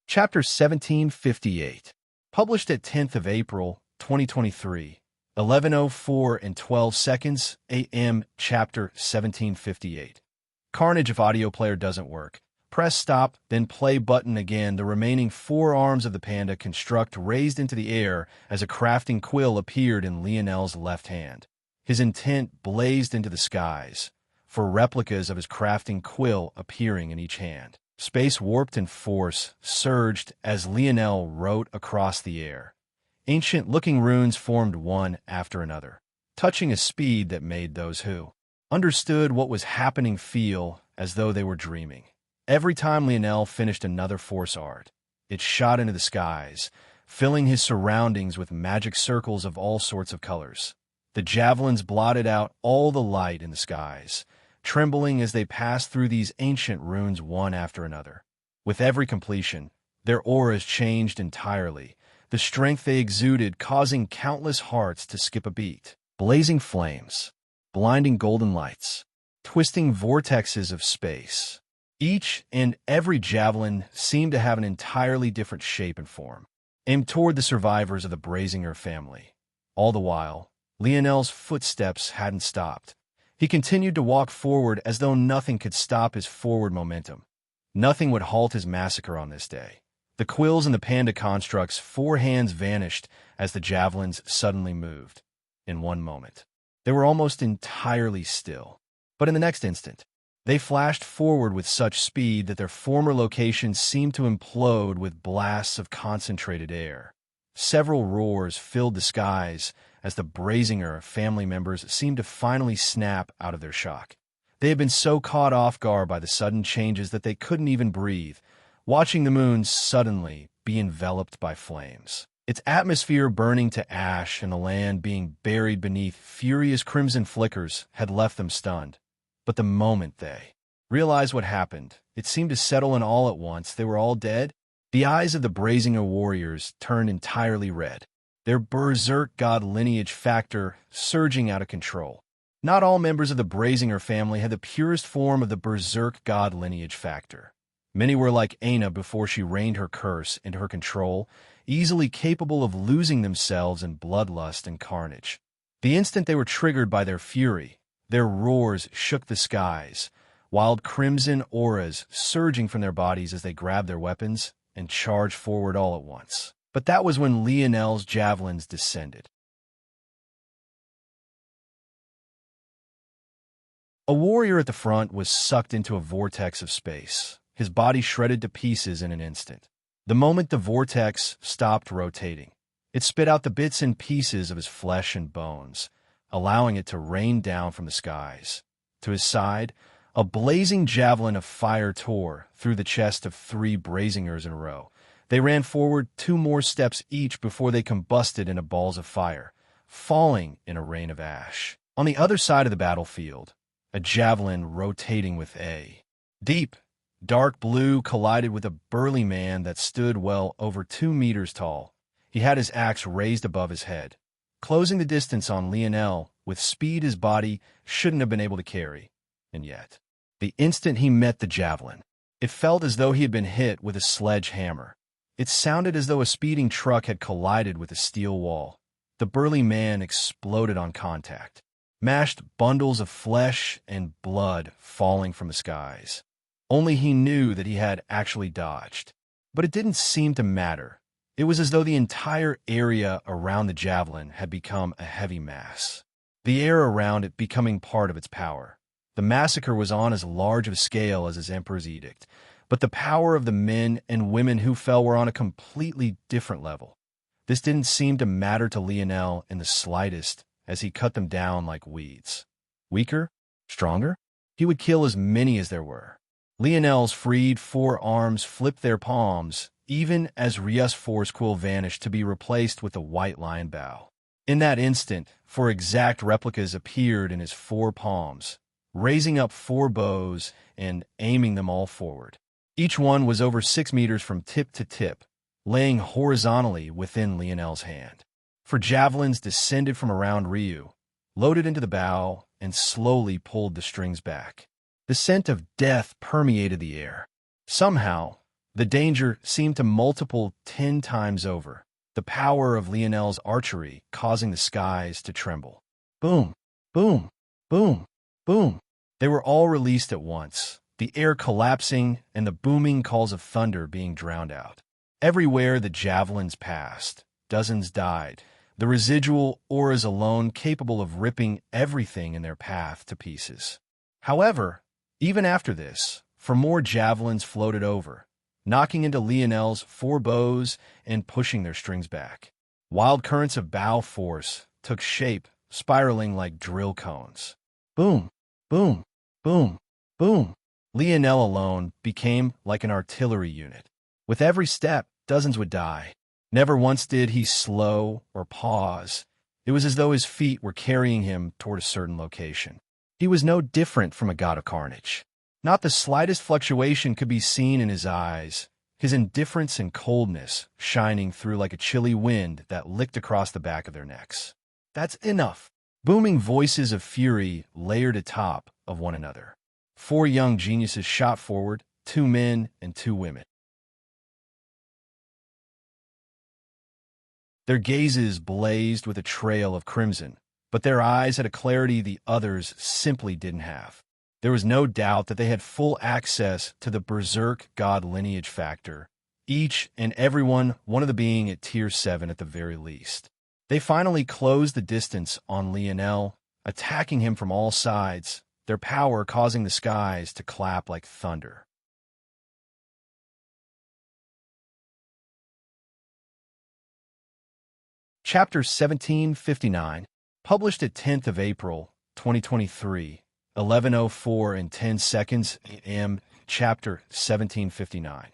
Chapter 1758, published at 10th of April, 2023, 11:04 and 12 seconds a.m. Chapter 1758. Carnage. If audio player doesn't work, press stop, then play button again. The remaining four arms of the panda construct raised into the air as a crafting quill appeared in Lionel's left hand. His intent blazed into the skies, for replicas of his crafting quill appearing in each hand. Space warped and force surged as Lionel wrote across the air. Ancient-looking runes formed one after another, touching a speed that made those who understood what was happening feel as though they were dreaming. Every time Lionel finished another force art, it shot into the skies, filling his surroundings with magic circles of all sorts of colors. The javelins blotted out all the light in the skies, trembling as they passed through these ancient runes one after another. With every completion, their auras changed entirely, the strength they exuded causing countless hearts to skip a beat. Blazing flames, blinding golden lights, twisting vortexes of space. Each and every javelin seemed to have an entirely different shape and form, aimed toward the survivors of the Brazinger family. All the while, Lionel's footsteps hadn't stopped. He continued to walk forward as though nothing could stop his forward momentum. Nothing would halt his massacre on this day. The quills in the panda construct's four hands vanished as the javelins suddenly moved. In one moment, they were almost entirely still. But in the next instant, they flashed forward with such speed that their former locations seemed to implode with blasts of concentrated air. Several roars filled the skies as the Brazinger family members seemed to finally snap out of their shock. They had been so caught off guard by the sudden changes that they couldn't even breathe, watching the moon suddenly be enveloped by flames, its atmosphere burning to ash and the land being buried beneath furious crimson flickers had left them stunned. But the moment they realized what happened, it seemed to settle in all at once. They were all dead. The eyes of the Brazinger warriors turned entirely red, their berserk god lineage factor surging out of control. Not all members of the Brazinger family had the purest form of the berserk god lineage factor. Many were like Aina before she reined her curse into her control, easily capable of losing themselves in bloodlust and carnage. The instant they were triggered by their fury, their roars shook the skies, wild crimson auras surging from their bodies as they grabbed their weapons and charged forward all at once. But that was when Lionel's javelins descended. A warrior at the front was sucked into a vortex of space, his body shredded to pieces in an instant. The moment the vortex stopped rotating, it spit out the bits and pieces of his flesh and bones, allowing it to rain down from the skies. To his side, a blazing javelin of fire tore through the chest of 3 brazingers in a row. They ran forward 2 more steps each before they combusted into balls of fire, falling in a rain of ash. On the other side of the battlefield, a javelin rotating with a deep, dark blue collided with a burly man that stood well over 2 meters tall. He had his axe raised above his head, closing the distance on Lionel with speed his body shouldn't have been able to carry. And yet, the instant he met the javelin, it felt as though he had been hit with a sledgehammer. It sounded as though a speeding truck had collided with a steel wall. The burly man exploded on contact, mashed bundles of flesh and blood falling from the skies. Only he knew that he had actually dodged. But it didn't seem to matter. It was as though the entire area around the javelin had become a heavy mass, the air around it becoming part of its power. The massacre was on as large of a scale as his emperor's edict, but the power of the men and women who fell were on a completely different level. This didn't seem to matter to Lionel in the slightest as he cut them down like weeds. Weaker? Stronger? He would kill as many as there were. Lionel's freed 4 arms flipped their palms, even as Ria's force quill vanished to be replaced with a white lion bow. In that instant, 4 exact replicas appeared in his 4 palms, raising up 4 bows and aiming them all forward. Each one was over 6 meters from tip to tip, laying horizontally within Lionel's hand. 4 javelins descended from around Ryu, loaded into the bow, and slowly pulled the strings back. The scent of death permeated the air. Somehow, the danger seemed to multiple 10 times over, the power of Lionel's archery causing the skies to tremble. Boom, boom, boom, boom. They were all released at once, the air collapsing and the booming calls of thunder being drowned out. Everywhere the javelins passed, dozens died, the residual auras alone capable of ripping everything in their path to pieces. However, even after this, 4 more javelins floated over, knocking into Lionel's 4 bows and pushing their strings back. Wild currents of bow force took shape, spiraling like drill cones. Boom, boom, boom, boom. Lionel alone became like an artillery unit. With every step, dozens would die. Never once did he slow or pause. It was as though his feet were carrying him toward a certain location. He was no different from a god of carnage. Not the slightest fluctuation could be seen in his eyes, his indifference and coldness shining through like a chilly wind that licked across the back of their necks. That's enough. Booming voices of fury layered atop of one another. 4 young geniuses shot forward, 2 men and 2 women. Their gazes blazed with a trail of crimson, but their eyes had a clarity the others simply didn't have. There was no doubt that they had full access to the berserk god lineage factor, each and every one of them being at tier 7 at the very least. They finally closed the distance on Lionel, attacking him from all sides, their power causing the skies to clap like thunder. Chapter 1759, published at 10th of April, 2023, 11:04 and 10 seconds a.m., Chapter 1759.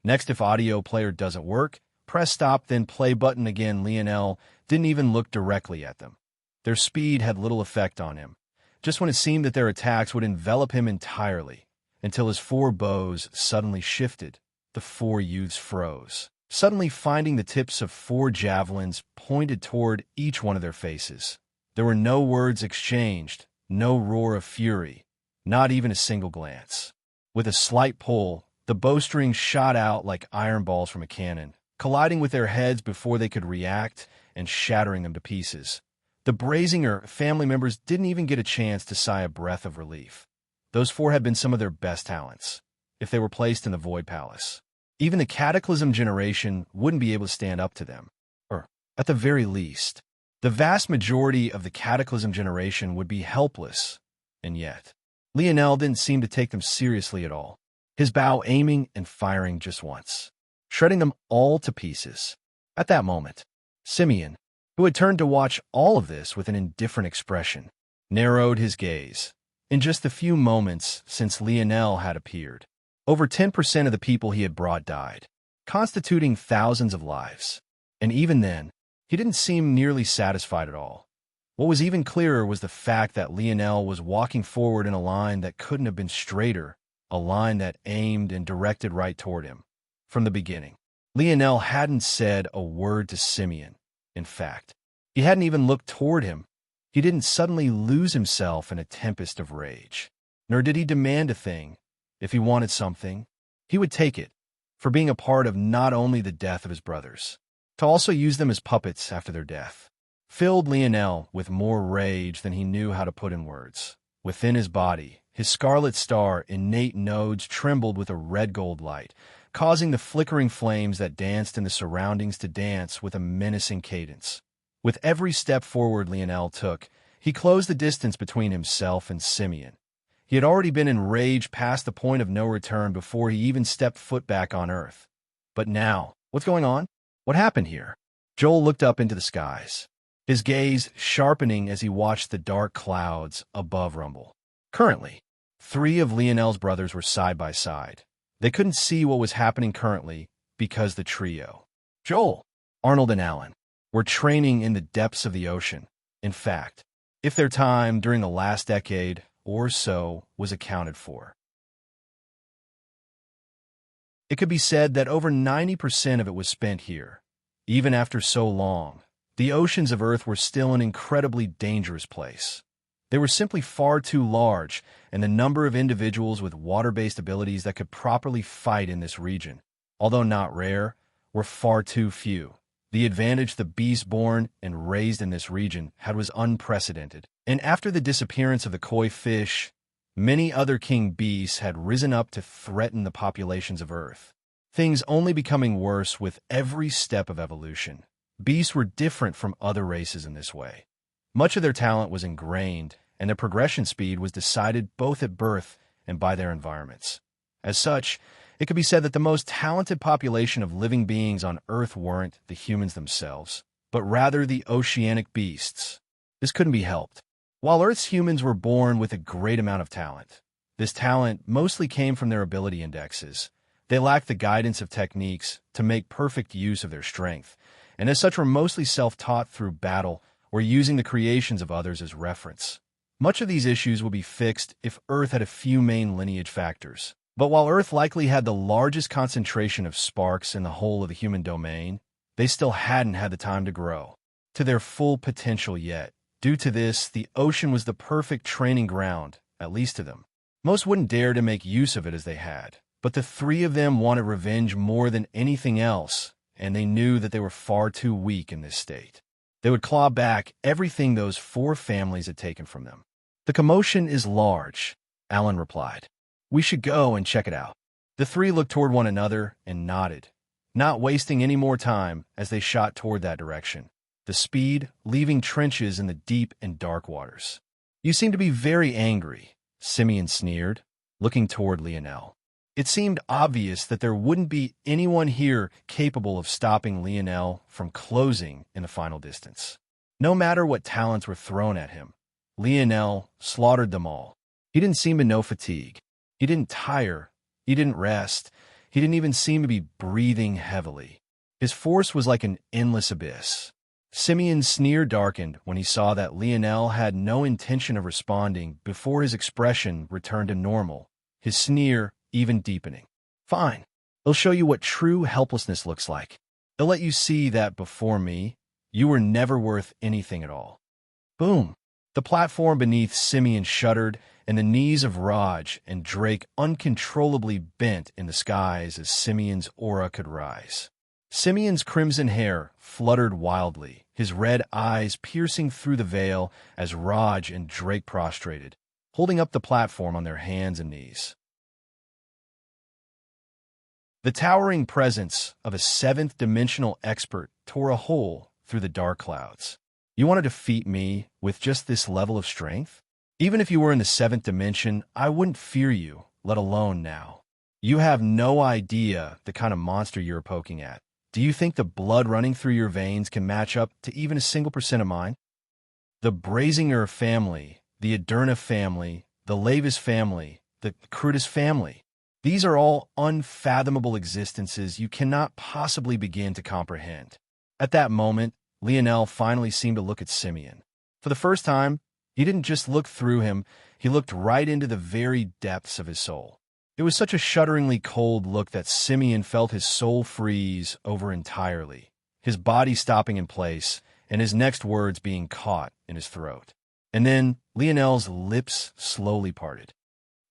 Next, if audio player doesn't work, press stop, then play button again. Lionel didn't even look directly at them. Their speed had little effect on him, just when it seemed that their attacks would envelop him entirely, until his 4 bows suddenly shifted. The 4 youths froze, suddenly finding the tips of 4 javelins pointed toward each one of their faces. There were no words exchanged, no roar of fury, not even a single glance. With a slight pull, the bowstrings shot out like iron balls from a cannon, colliding with their heads before they could react and shattering them to pieces. The Brazinger family members didn't even get a chance to sigh a breath of relief. Those 4 had been some of their best talents, if they were placed in the Void Palace. Even the Cataclysm generation wouldn't be able to stand up to them. Or, at the very least, the vast majority of the Cataclysm generation would be helpless. And yet, Lionel didn't seem to take them seriously at all, his bow aiming and firing just once, shredding them all to pieces. At that moment, Simeon, who had turned to watch all of this with an indifferent expression, narrowed his gaze. In just the few moments since Lionel had appeared, over 10% of the people he had brought died, constituting thousands of lives. And even then, he didn't seem nearly satisfied at all. What was even clearer was the fact that Lionel was walking forward in a line that couldn't have been straighter, a line that aimed and directed right toward him. From the beginning, Lionel hadn't said a word to Simeon. In fact, he hadn't even looked toward him. He didn't suddenly lose himself in a tempest of rage. Nor did he demand a thing. If he wanted something, he would take it, for being a part of not only the death of his brothers, to also use them as puppets after their death, filled Lionel with more rage than he knew how to put in words. Within his body, his scarlet star innate nodes trembled with a red-gold light, causing the flickering flames that danced in the surroundings to dance with a menacing cadence. With every step forward Lionel took, he closed the distance between himself and Simeon. He had already been enraged past the point of no return before he even stepped foot back on Earth. But now, what's going on? What happened here? Joel looked up into the skies, his gaze sharpening as he watched the dark clouds above rumble. Currently, 3 of Lionel's brothers were side by side. They couldn't see what was happening currently because the trio, Joel, Arnold, and Alan, were training in the depths of the ocean. In fact, if their time during the last decade or so was accounted for, it could be said that over 90% of it was spent here. Even after so long, the oceans of Earth were still an incredibly dangerous place. They were simply far too large, and the number of individuals with water-based abilities that could properly fight in this region, although not rare, were far too few. The advantage the beasts born and raised in this region had was unprecedented, and after the disappearance of the koi fish, many other king beasts had risen up to threaten the populations of Earth. Things only becoming worse with every step of evolution. Beasts were different from other races in this way. Much of their talent was ingrained, and their progression speed was decided both at birth and by their environments. As such, it could be said that the most talented population of living beings on Earth weren't the humans themselves, but rather the oceanic beasts. This couldn't be helped. While Earth's humans were born with a great amount of talent, this talent mostly came from their ability indexes. They lacked the guidance of techniques to make perfect use of their strength, and as such were mostly self-taught through battle or using the creations of others as reference. Much of these issues would be fixed if Earth had a few main lineage factors. But while Earth likely had the largest concentration of sparks in the whole of the human domain, they still hadn't had the time to grow to their full potential yet. Due to this, the ocean was the perfect training ground, at least to them. Most wouldn't dare to make use of it as they had, but the 3 of them wanted revenge more than anything else, and they knew that they were far too weak in this state. They would claw back everything those 4 families had taken from them. "The commotion is large," Alan replied. "We should go and check it out." The 3 looked toward one another and nodded, not wasting any more time as they shot toward that direction, the speed leaving trenches in the deep and dark waters. "You seem to be very angry," Simeon sneered, looking toward Lionel. It seemed obvious that there wouldn't be anyone here capable of stopping Lionel from closing in the final distance. No matter what talents were thrown at him, Lionel slaughtered them all. He didn't seem to know fatigue. He didn't tire. He didn't rest. He didn't even seem to be breathing heavily. His force was like an endless abyss. Simeon's sneer darkened when he saw that Lionel had no intention of responding before his expression returned to normal, his sneer even deepening. "Fine. They'll show you what true helplessness looks like. They'll let you see that before me, you were never worth anything at all." Boom! The platform beneath Simeon shuddered, and the knees of Raj and Drake uncontrollably bent in the skies as Simeon's aura could rise. Simeon's crimson hair fluttered wildly, his red eyes piercing through the veil as Raj and Drake prostrated, holding up the platform on their hands and knees. The towering presence of a 7th-dimensional expert tore a hole through the dark clouds. "You want to defeat me with just this level of strength?" Even if you were in the seventh dimension, I wouldn't fear you, let alone now. You have no idea the kind of monster you're poking at. Do you think the blood running through your veins can match up to even a single % of mine? The Brazinger family, the Aderna family, the Lavis family, the Crutus family. These are all unfathomable existences you cannot possibly begin to comprehend. At that moment, Lionel finally seemed to look at Simeon. For the first time, he didn't just look through him, he looked right into the very depths of his soul. It was such a shudderingly cold look that Simeon felt his soul freeze over entirely, his body stopping in place, and his next words being caught in his throat. And then Lionel's lips slowly parted.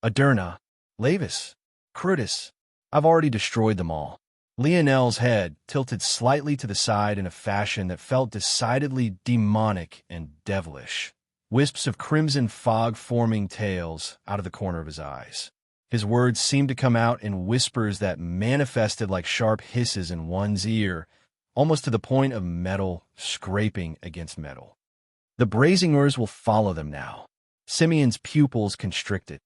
Aderna, Lavis, Crutus, I've already destroyed them all. Lionel's head tilted slightly to the side in a fashion that felt decidedly demonic and devilish, wisps of crimson fog forming tails out of the corner of his eyes. His words seemed to come out in whispers that manifested like sharp hisses in one's ear, almost to the point of metal scraping against metal. The Brazingers will follow them now. Simeon's pupils constricted.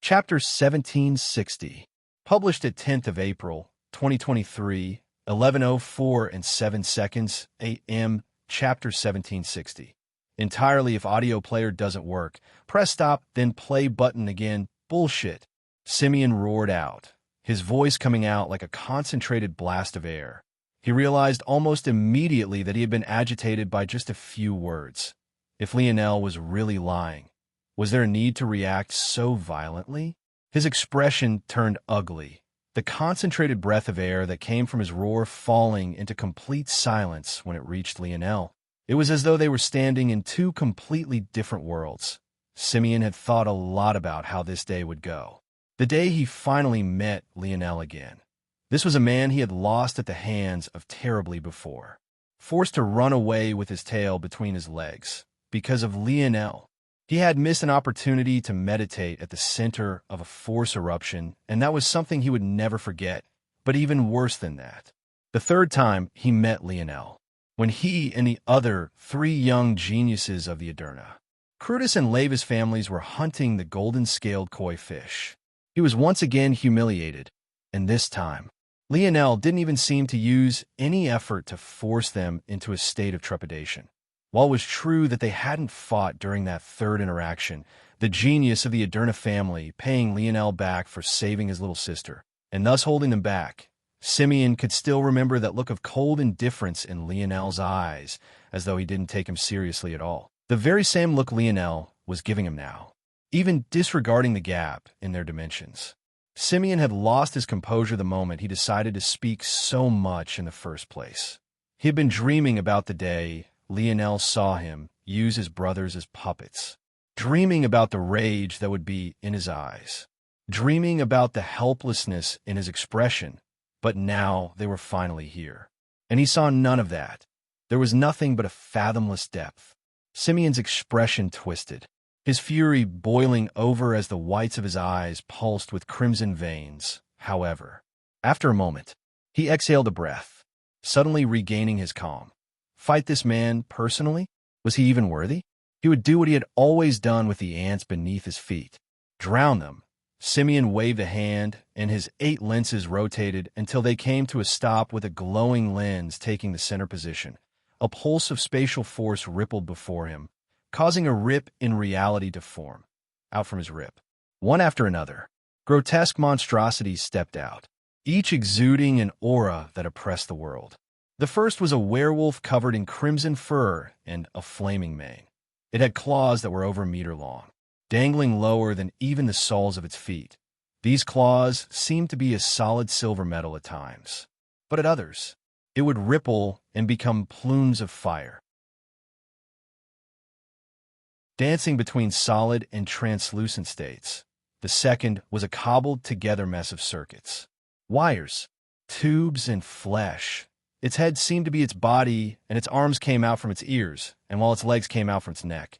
Chapter 1760. Published at 10th of April, 2023, 11:04 and 7 seconds a.m. Chapter 1760. Entirely if audio player doesn't work. Press stop, then play button again. Bullshit. Simeon roared out, his voice coming out like a concentrated blast of air. He realized almost immediately that he had been agitated by just a few words. If Lionel was really lying, was there a need to react so violently? His expression turned ugly, the concentrated breath of air that came from his roar falling into complete silence when it reached Lionel. It was as though they were standing in two completely different worlds. Simeon had thought a lot about how this day would go. The day he finally met Lionel again. This was a man he had lost at the hands of terribly before. Forced to run away with his tail between his legs. Because of Lionel. He had missed an opportunity to meditate at the center of a force eruption, and that was something he would never forget. But even worse than that, the third time he met Lionel, when he and the other 3 young geniuses of the Aderna, Crutus and Lavis families were hunting the golden-scaled koi fish. He was once again humiliated, and this time, Lionel didn't even seem to use any effort to force them into a state of trepidation. While it was true that they hadn't fought during that third interaction, the genius of the Aderna family paying Lionel back for saving his little sister, and thus holding them back, Simeon could still remember that look of cold indifference in Lionel's eyes, as though he didn't take him seriously at all. The very same look Lionel was giving him now, even disregarding the gap in their dimensions. Simeon had lost his composure the moment he decided to speak so much in the first place. He had been dreaming about the day Lionel saw him use his brothers as puppets, dreaming about the rage that would be in his eyes, dreaming about the helplessness in his expression. But now they were finally here, and he saw none of that. There was nothing but a fathomless depth. Simeon's expression twisted, his fury boiling over as the whites of his eyes pulsed with crimson veins. However, after a moment, he exhaled a breath, suddenly regaining his calm. Fight this man personally? Was he even worthy? He would do what he had always done with the ants beneath his feet. Drown them. Simeon waved a hand, and his 8 lenses rotated until they came to a stop with a glowing lens taking the center position. A pulse of spatial force rippled before him, causing a rip in reality to form. Out from his rip, one after another, grotesque monstrosities stepped out, each exuding an aura that oppressed the world. The first was a werewolf covered in crimson fur and a flaming mane. It had claws that were over a meter long, dangling lower than even the soles of its feet. These claws seemed to be a solid silver metal at times, but at others, it would ripple and become plumes of fire, dancing between solid and translucent states. The second was a cobbled-together mess of circuits, wires, tubes, and flesh. Its head seemed to be its body, and its arms came out from its ears, and while its legs came out from its neck.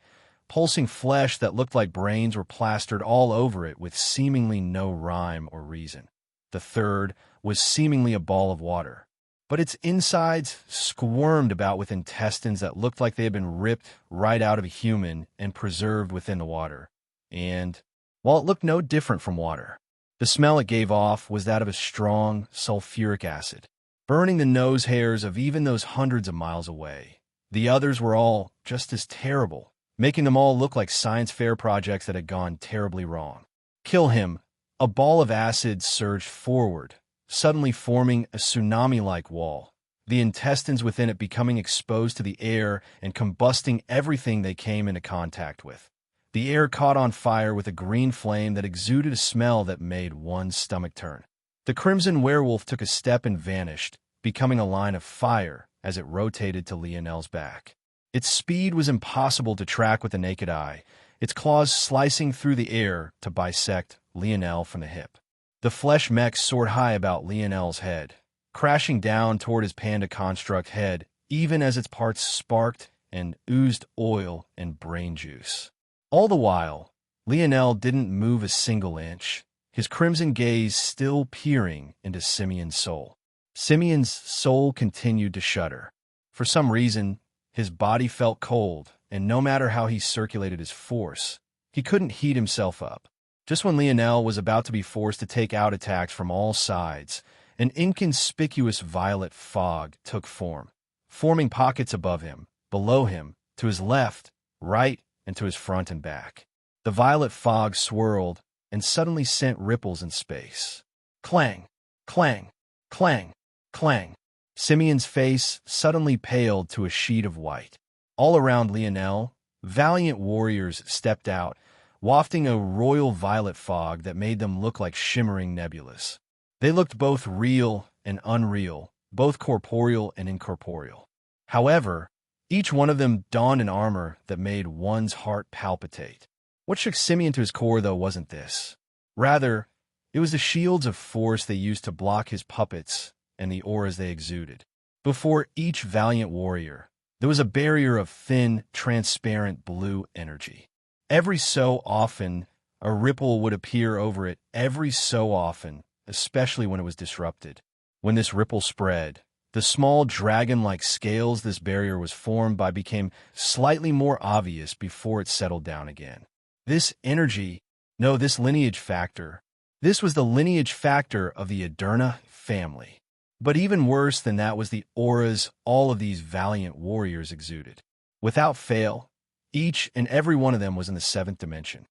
Pulsing flesh that looked like brains were plastered all over it with seemingly no rhyme or reason. The third was seemingly a ball of water, but its insides squirmed about with intestines that looked like they had been ripped right out of a human and preserved within the water. And, while it looked no different from water, the smell it gave off was that of a strong sulfuric acid, burning the nose hairs of even those hundreds of miles away. The others were all just as terrible, making them all look like science fair projects that had gone terribly wrong. Kill him. A ball of acid surged forward, suddenly forming a tsunami-like wall, the intestines within it becoming exposed to the air and combusting everything they came into contact with. The air caught on fire with a green flame that exuded a smell that made one's stomach turn. The crimson werewolf took a step and vanished, becoming a line of fire as it rotated to Lionel's back. Its speed was impossible to track with the naked eye, its claws slicing through the air to bisect Lionel from the hip. The flesh mech soared high about Lionel's head, crashing down toward his panda construct head, even as its parts sparked and oozed oil and brain juice. All the while, Lionel didn't move a single inch, his crimson gaze still peering into Simeon's soul. Simeon's soul continued to shudder. For some reason, his body felt cold, and no matter how he circulated his force, he couldn't heat himself up. Just when Lionel was about to be forced to take out attacks from all sides, an inconspicuous violet fog took form, forming pockets above him, below him, to his left, right, and to his front and back. The violet fog swirled and suddenly sent ripples in space. Clang, clang, clang, clang. Simeon's face suddenly paled to a sheet of white. All around Lionel, valiant warriors stepped out, wafting a royal violet fog that made them look like shimmering nebulas. They looked both real and unreal, both corporeal and incorporeal. However, each one of them donned an armor that made one's heart palpitate. What shook Simeon to his core, though, wasn't this. Rather, it was the shields of force they used to block his puppets and the auras they exuded. Before each valiant warrior, there was a barrier of thin, transparent blue energy. Every so often, a ripple would appear over it, every so often, especially when it was disrupted. When this ripple spread, the small dragon-like scales this barrier was formed by became slightly more obvious before it settled down again. This energy, no, this lineage factor, this was the lineage factor of the Aderna family. But even worse than that was the auras all of these valiant warriors exuded. Without fail, each and every one of them was in the seventh dimension.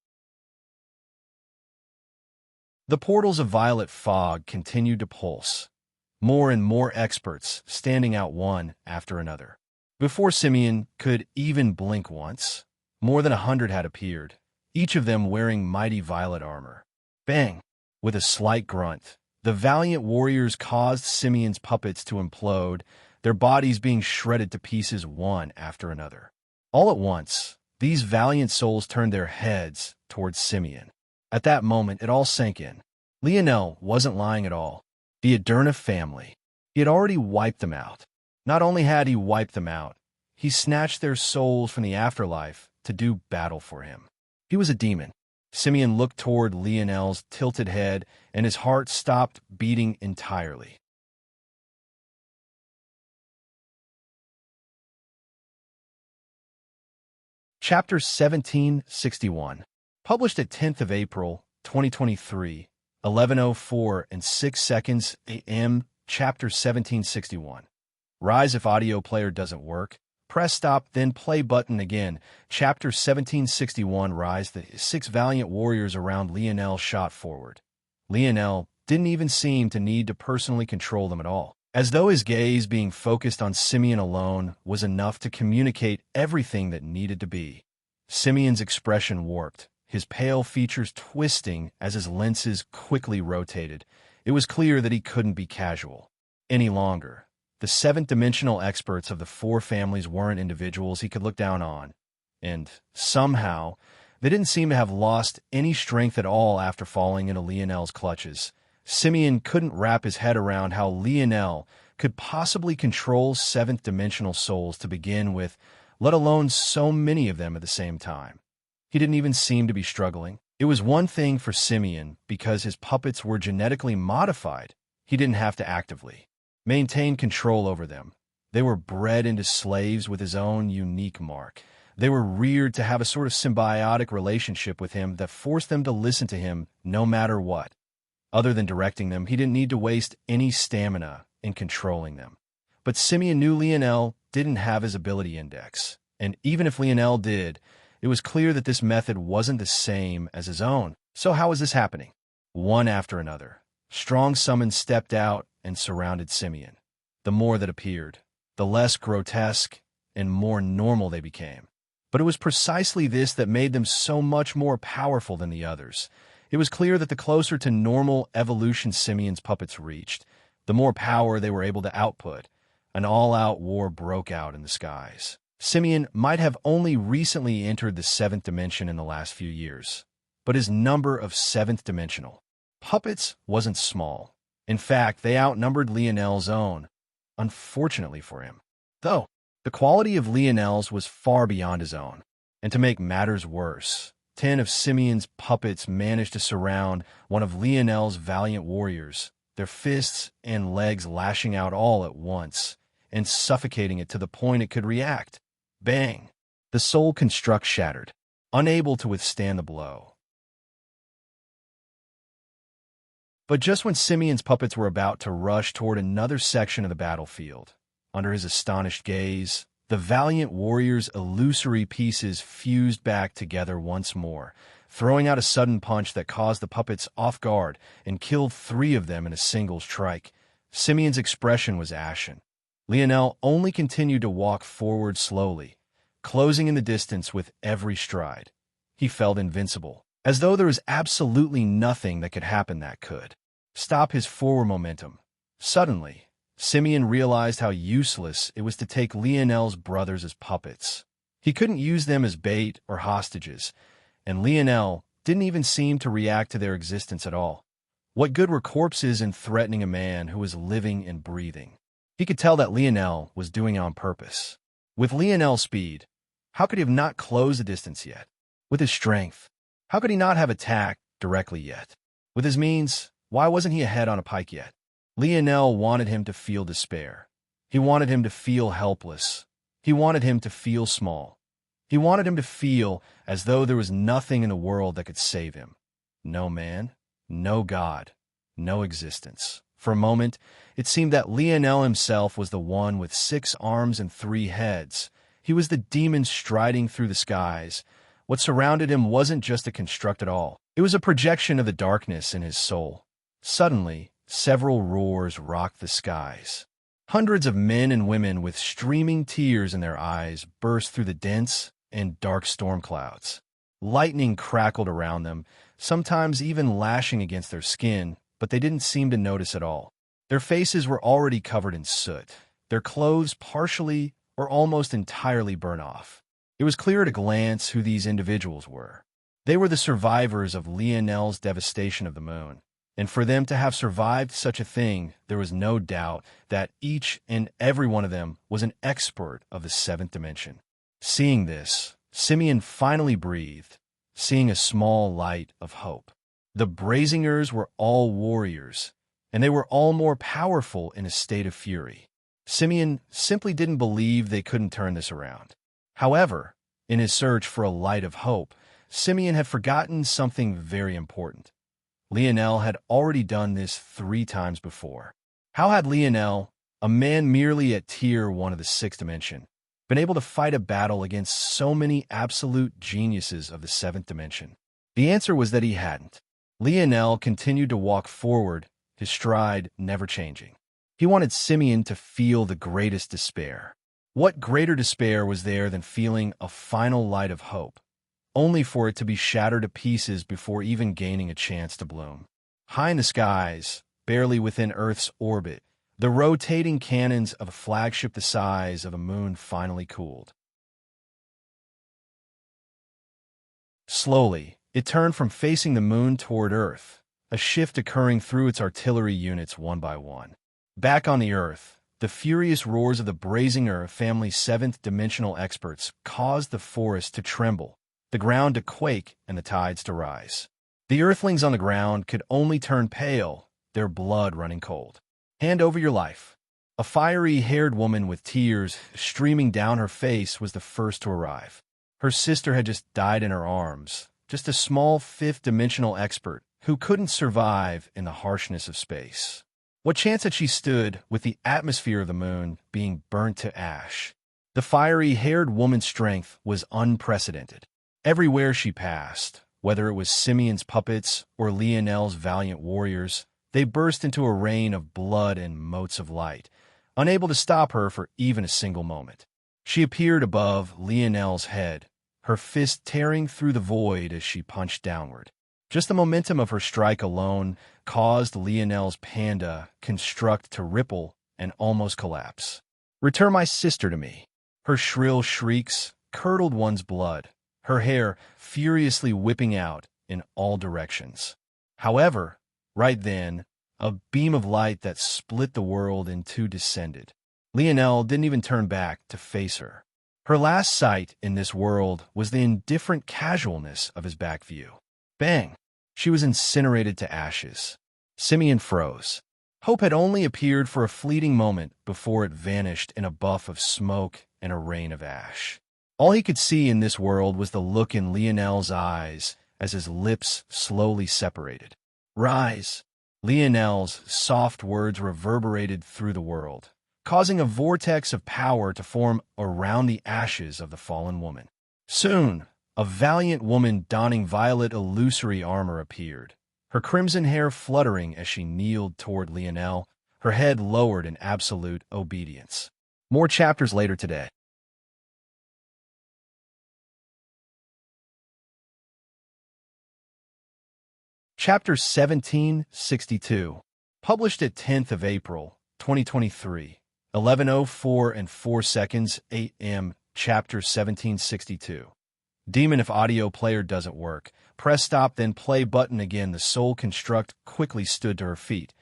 The portals of violet fog continued to pulse, more and more experts standing out one after another. Before Simeon could even blink once, more than 100 had appeared, each of them wearing mighty violet armor. Bang! With a slight grunt, the valiant warriors caused Simeon's puppets to implode, their bodies being shredded to pieces one after another. All at once, these valiant souls turned their heads towards Simeon. At that moment, it all sank in. Lionel wasn't lying at all. The Aderna family. He had already wiped them out. Not only had he wiped them out, he snatched their souls from the afterlife to do battle for him. He was a demon. Simeon looked toward Lionel's tilted head, and his heart stopped beating entirely. Chapter 1761. Published at 10th of April, 2023, 11:04 and 6 seconds a.m. Chapter 1761. Rise if audio player doesn't work. Press stop, then play button again. Chapter 1761. Rise. The 6 valiant warriors around Lionel shot forward. Lionel didn't even seem to need to personally control them at all, as though his gaze being focused on Simeon alone was enough to communicate everything that needed to be. Simeon's expression warped, his pale features twisting as his lenses quickly rotated. It was clear that he couldn't be casual any longer. The seventh-dimensional experts of the 4 families weren't individuals he could look down on, and somehow they didn't seem to have lost any strength at all after falling into Lionel's clutches. Simeon couldn't wrap his head around how Lionel could possibly control seventh-dimensional souls to begin with, let alone so many of them at the same time. He didn't even seem to be struggling. It was one thing for Simeon because his puppets were genetically modified. He didn't have to actively maintained control over them. They were bred into slaves with his own unique mark. They were reared to have a sort of symbiotic relationship with him that forced them to listen to him no matter what. Other than directing them, he didn't need to waste any stamina in controlling them. But Simeon knew Lionel didn't have his ability index, and even if Lionel did, it was clear that this method wasn't the same as his own. So how was this happening? One after another, strong summons stepped out and surrounded Simeon. The more that appeared, the less grotesque and more normal they became. But it was precisely this that made them so much more powerful than the others. It was clear that the closer to normal evolution Simeon's puppets reached, the more power they were able to output. An all-out war broke out in the skies. Simeon might have only recently entered the 7th dimension in the last few years, but his number of 7th-dimensional puppets wasn't small. In fact, they outnumbered Lionel's own, unfortunately for him. Though, the quality of Lionel's was far beyond his own. And to make matters worse, 10 of Simeon's puppets managed to surround one of Lionel's valiant warriors, their fists and legs lashing out all at once and suffocating it to the point it could react. Bang! The soul construct shattered, unable to withstand the blow. But just when Simeon's puppets were about to rush toward another section of the battlefield, under his astonished gaze, the valiant warrior's illusory pieces fused back together once more, throwing out a sudden punch that caused the puppets off guard and killed 3 of them in a single strike. Simeon's expression was ashen. Lionel only continued to walk forward slowly, closing in the distance with every stride. He felt invincible, as though there was absolutely nothing that could happen that could stop his forward momentum. Suddenly, Simeon realized how useless it was to take Lionel's brothers as puppets. He couldn't use them as bait or hostages, and Lionel didn't even seem to react to their existence at all. What good were corpses in threatening a man who was living and breathing? He could tell that Lionel was doing it on purpose. With Lionel's speed, how could he have not closed the distance yet? With his strength, how could he not have attacked directly yet? With his means, why wasn't he ahead on a pike yet? Lionel wanted him to feel despair. He wanted him to feel helpless. He wanted him to feel small. He wanted him to feel as though there was nothing in the world that could save him. No man, no God, no existence. For a moment, it seemed that Lionel himself was the one with 6 arms and 3 heads. He was the demon striding through the skies. What surrounded him wasn't just a construct at all. It was a projection of the darkness in his soul. Suddenly, several roars rocked the skies. Hundreds of men and women with streaming tears in their eyes burst through the dense and dark storm clouds. Lightning crackled around them, sometimes even lashing against their skin, but they didn't seem to notice at all. Their faces were already covered in soot, their clothes partially or almost entirely burned off. It was clear at a glance who these individuals were. They were the survivors of Lionel's devastation of the moon. And for them to have survived such a thing, there was no doubt that each and every one of them was an expert of the 7th dimension. Seeing this, Simeon finally breathed, seeing a small light of hope. The Brazingers were all warriors, and they were all more powerful in a state of fury. Simeon simply didn't believe they couldn't turn this around. However, in his search for a light of hope, Simeon had forgotten something very important. Lionel had already done this 3 times before. How had Lionel, a man merely at Tier 1 of the 6th dimension, been able to fight a battle against so many absolute geniuses of the 7th dimension? The answer was that he hadn't. Lionel continued to walk forward, his stride never changing. He wanted Simeon to feel the greatest despair. What greater despair was there than feeling a final light of hope, only for it to be shattered to pieces before even gaining a chance to bloom? High in the skies, barely within Earth's orbit, the rotating cannons of a flagship the size of a moon finally cooled. Slowly, it turned from facing the moon toward Earth, a shift occurring through its artillery units one by one. Back on the Earth, the furious roars of the Brazinger family's 7th-dimensional experts caused the forest to tremble, the ground to quake, and the tides to rise. The Earthlings on the ground could only turn pale, their blood running cold. Hand over your life. A fiery-haired woman with tears streaming down her face was the first to arrive. Her sister had just died in her arms, just a small fifth-dimensional expert who couldn't survive in the harshness of space. What chance had she stood with the atmosphere of the moon being burnt to ash? The fiery-haired woman's strength was unprecedented. Everywhere she passed, whether it was Simeon's puppets or Lionel's valiant warriors, they burst into a rain of blood and motes of light, unable to stop her for even a single moment. She appeared above Lionel's head, her fist tearing through the void as she punched downward. Just the momentum of her strike alone caused Lionel's panda construct to ripple and almost collapse. "Return my sister to me." Her shrill shrieks curdled one's blood, her hair furiously whipping out in all directions. However, right then, a beam of light that split the world in two descended. Lionel didn't even turn back to face her. Her last sight in this world was the indifferent casualness of his back view. Bang! She was incinerated to ashes. Simeon froze. Hope had only appeared for a fleeting moment before it vanished in a buff of smoke and a rain of ash. All he could see in this world was the look in Lionel's eyes as his lips slowly separated. "Rise!" Lionel's soft words reverberated through the world, causing a vortex of power to form around the ashes of the fallen woman. Soon, a valiant woman donning violet illusory armor appeared, her crimson hair fluttering as she kneeled toward Lionel, her head lowered in absolute obedience. More chapters later today. Chapter 1762, published at 10th of April, 2023, 11:04 and 4 seconds a.m. Chapter 1762. Demon, if audio player doesn't work, press stop then play button again. The soul construct quickly stood to her feet,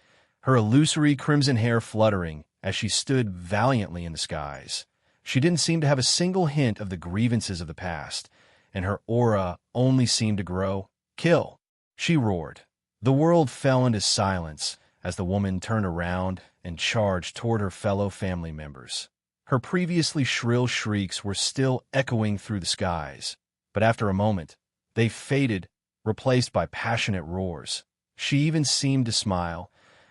her illusory crimson hair fluttering as she stood valiantly in the skies. She didn't seem to have a single hint of the grievances of the past, and her aura only seemed to grow. "Kill!" she roared. The world fell into silence as the woman turned around and charged toward her fellow family members. Her previously shrill shrieks were still echoing through the skies, but after a moment, they faded, replaced by passionate roars. She even seemed to smile,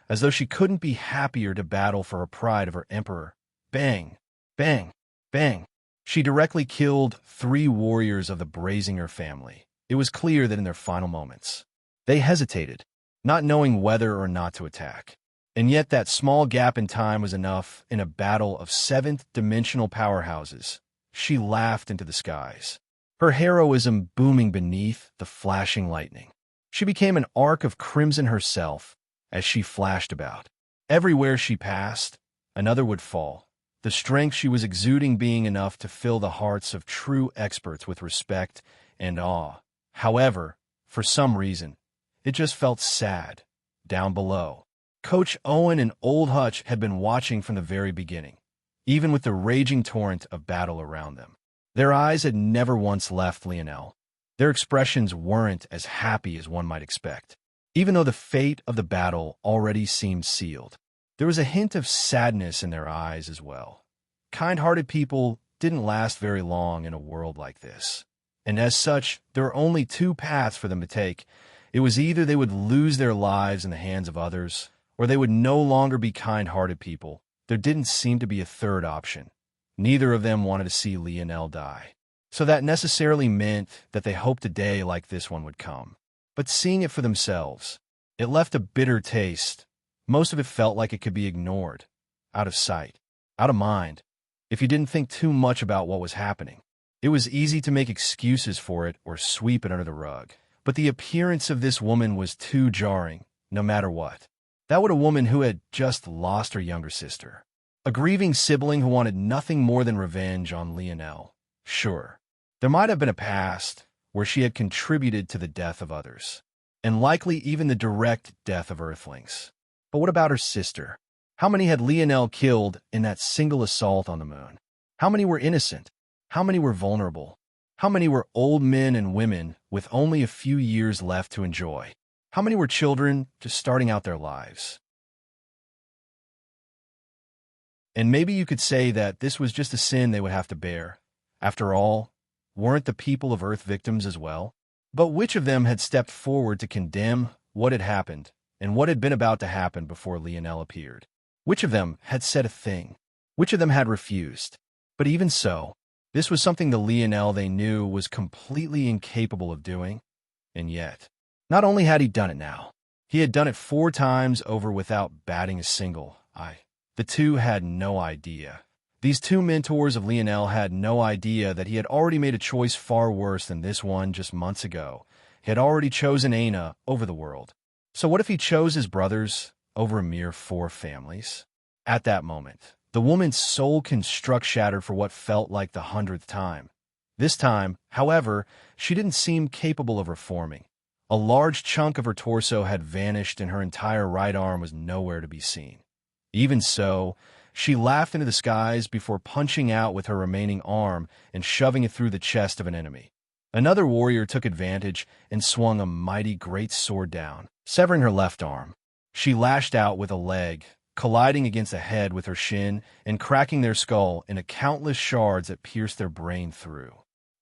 as though she couldn't be happier to battle for her pride of her emperor. Bang! Bang! Bang! She directly killed 3 warriors of the Brazinger family. It was clear that in their final moments, they hesitated, not knowing whether or not to attack. And yet that small gap in time was enough in a battle of 7th-dimensional powerhouses. She laughed into the skies, her heroism booming beneath the flashing lightning. She became an arc of crimson herself as she flashed about. Everywhere she passed, another would fall, the strength she was exuding being enough to fill the hearts of true experts with respect and awe. However, for some reason, it just felt sad. Down below, Coach Owen and Old Hutch had been watching from the very beginning, even with the raging torrent of battle around them. Their eyes had never once left Lionel. Their expressions weren't as happy as one might expect. Even though the fate of the battle already seemed sealed, there was a hint of sadness in their eyes as well. Kind-hearted people didn't last very long in a world like this, and as such, there were only 2 paths for them to take. It was either they would lose their lives in the hands of others, or they would no longer be kind-hearted people. There didn't seem to be a third option. Neither of them wanted to see Lionel die. So that necessarily meant that they hoped a day like this one would come. But seeing it for themselves, it left a bitter taste. Most of it felt like it could be ignored, out of sight, out of mind, if you didn't think too much about what was happening. It was easy to make excuses for it or sweep it under the rug. But the appearance of this woman was too jarring, no matter what. That was a woman who had just lost her younger sister. A grieving sibling who wanted nothing more than revenge on Lionel. Sure, there might have been a past where she had contributed to the death of others, and likely even the direct death of Earthlings. But what about her sister? How many had Lionel killed in that single assault on the moon? How many were innocent? How many were vulnerable? How many were old men and women with only a few years left to enjoy? How many were children just starting out their lives? And maybe you could say that this was just a sin they would have to bear. After all, weren't the people of Earth victims as well? But which of them had stepped forward to condemn what had happened and what had been about to happen before Lionel appeared? Which of them had said a thing? Which of them had refused? But even so, this was something the Lionel they knew was completely incapable of doing. And yet, not only had he done it now, he had done it 4 times over without batting a single eye. The two had no idea. These 2 mentors of Lionel had no idea that he had already made a choice far worse than this one just months ago. He had already chosen Aina over the world. So what if he chose his brothers over a mere 4 families? At that moment, the woman's soul construct shattered for what felt like the 100th time. This time, however, she didn't seem capable of reforming. A large chunk of her torso had vanished and her entire right arm was nowhere to be seen. Even so, she laughed into the skies before punching out with her remaining arm and shoving it through the chest of an enemy. Another warrior took advantage and swung a mighty great sword down, severing her left arm. She lashed out with a leg, colliding against a head with her shin and cracking their skull into countless shards that pierced their brain through.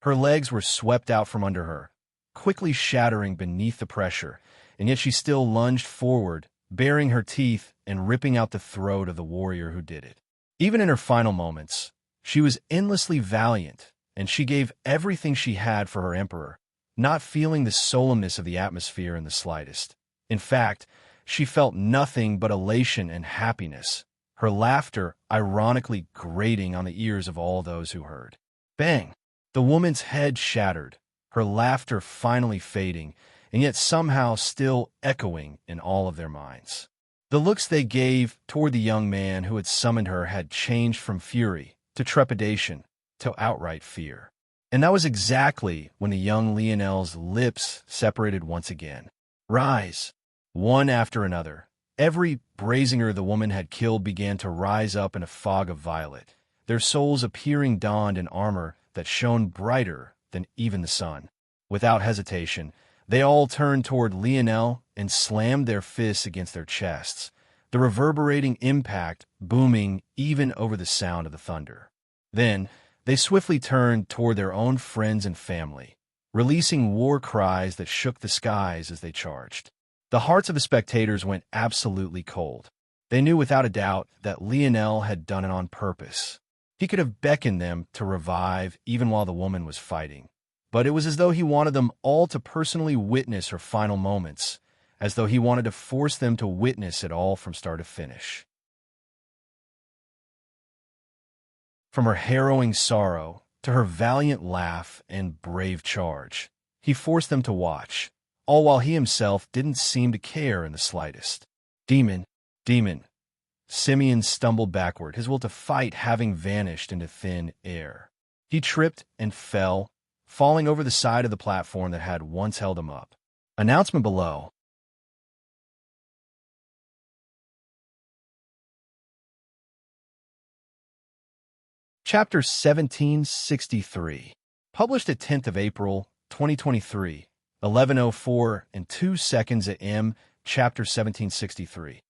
Her legs were swept out from under her, quickly shattering beneath the pressure, and yet she still lunged forward, baring her teeth and ripping out the throat of the warrior who did it. Even in her final moments, she was endlessly valiant, and she gave everything she had for her emperor, not feeling the solemnness of the atmosphere in the slightest. In fact, she felt nothing but elation and happiness, her laughter ironically grating on the ears of all those who heard. Bang! The woman's head shattered, her laughter finally fading, and yet somehow still echoing in all of their minds. The looks they gave toward the young man who had summoned her had changed from fury to trepidation to outright fear. And that was exactly when the young Lionel's lips separated once again. Rise! One after another, every brazinger the woman had killed began to rise up in a fog of violet, their souls appearing donned in armor that shone brighter than even the sun. Without hesitation, they all turned toward Lionel and slammed their fists against their chests, the reverberating impact booming even over the sound of the thunder. Then, they swiftly turned toward their own friends and family, releasing war cries that shook the skies as they charged. The hearts of the spectators went absolutely cold. They knew without a doubt that Lionel had done it on purpose. He could have beckoned them to revive even while the woman was fighting. But it was as though he wanted them all to personally witness her final moments, as though he wanted to force them to witness it all from start to finish. From her harrowing sorrow to her valiant laugh and brave charge, he forced them to watch, all while he himself didn't seem to care in the slightest. Demon! Simeon stumbled backward, his will to fight having vanished into thin air. He tripped and fell, falling over the side of the platform that had once held him up. Announcement below. Chapter 1763. Published at 10th of April, 2023, 11:04 and 2 seconds a.m. Chapter 1763.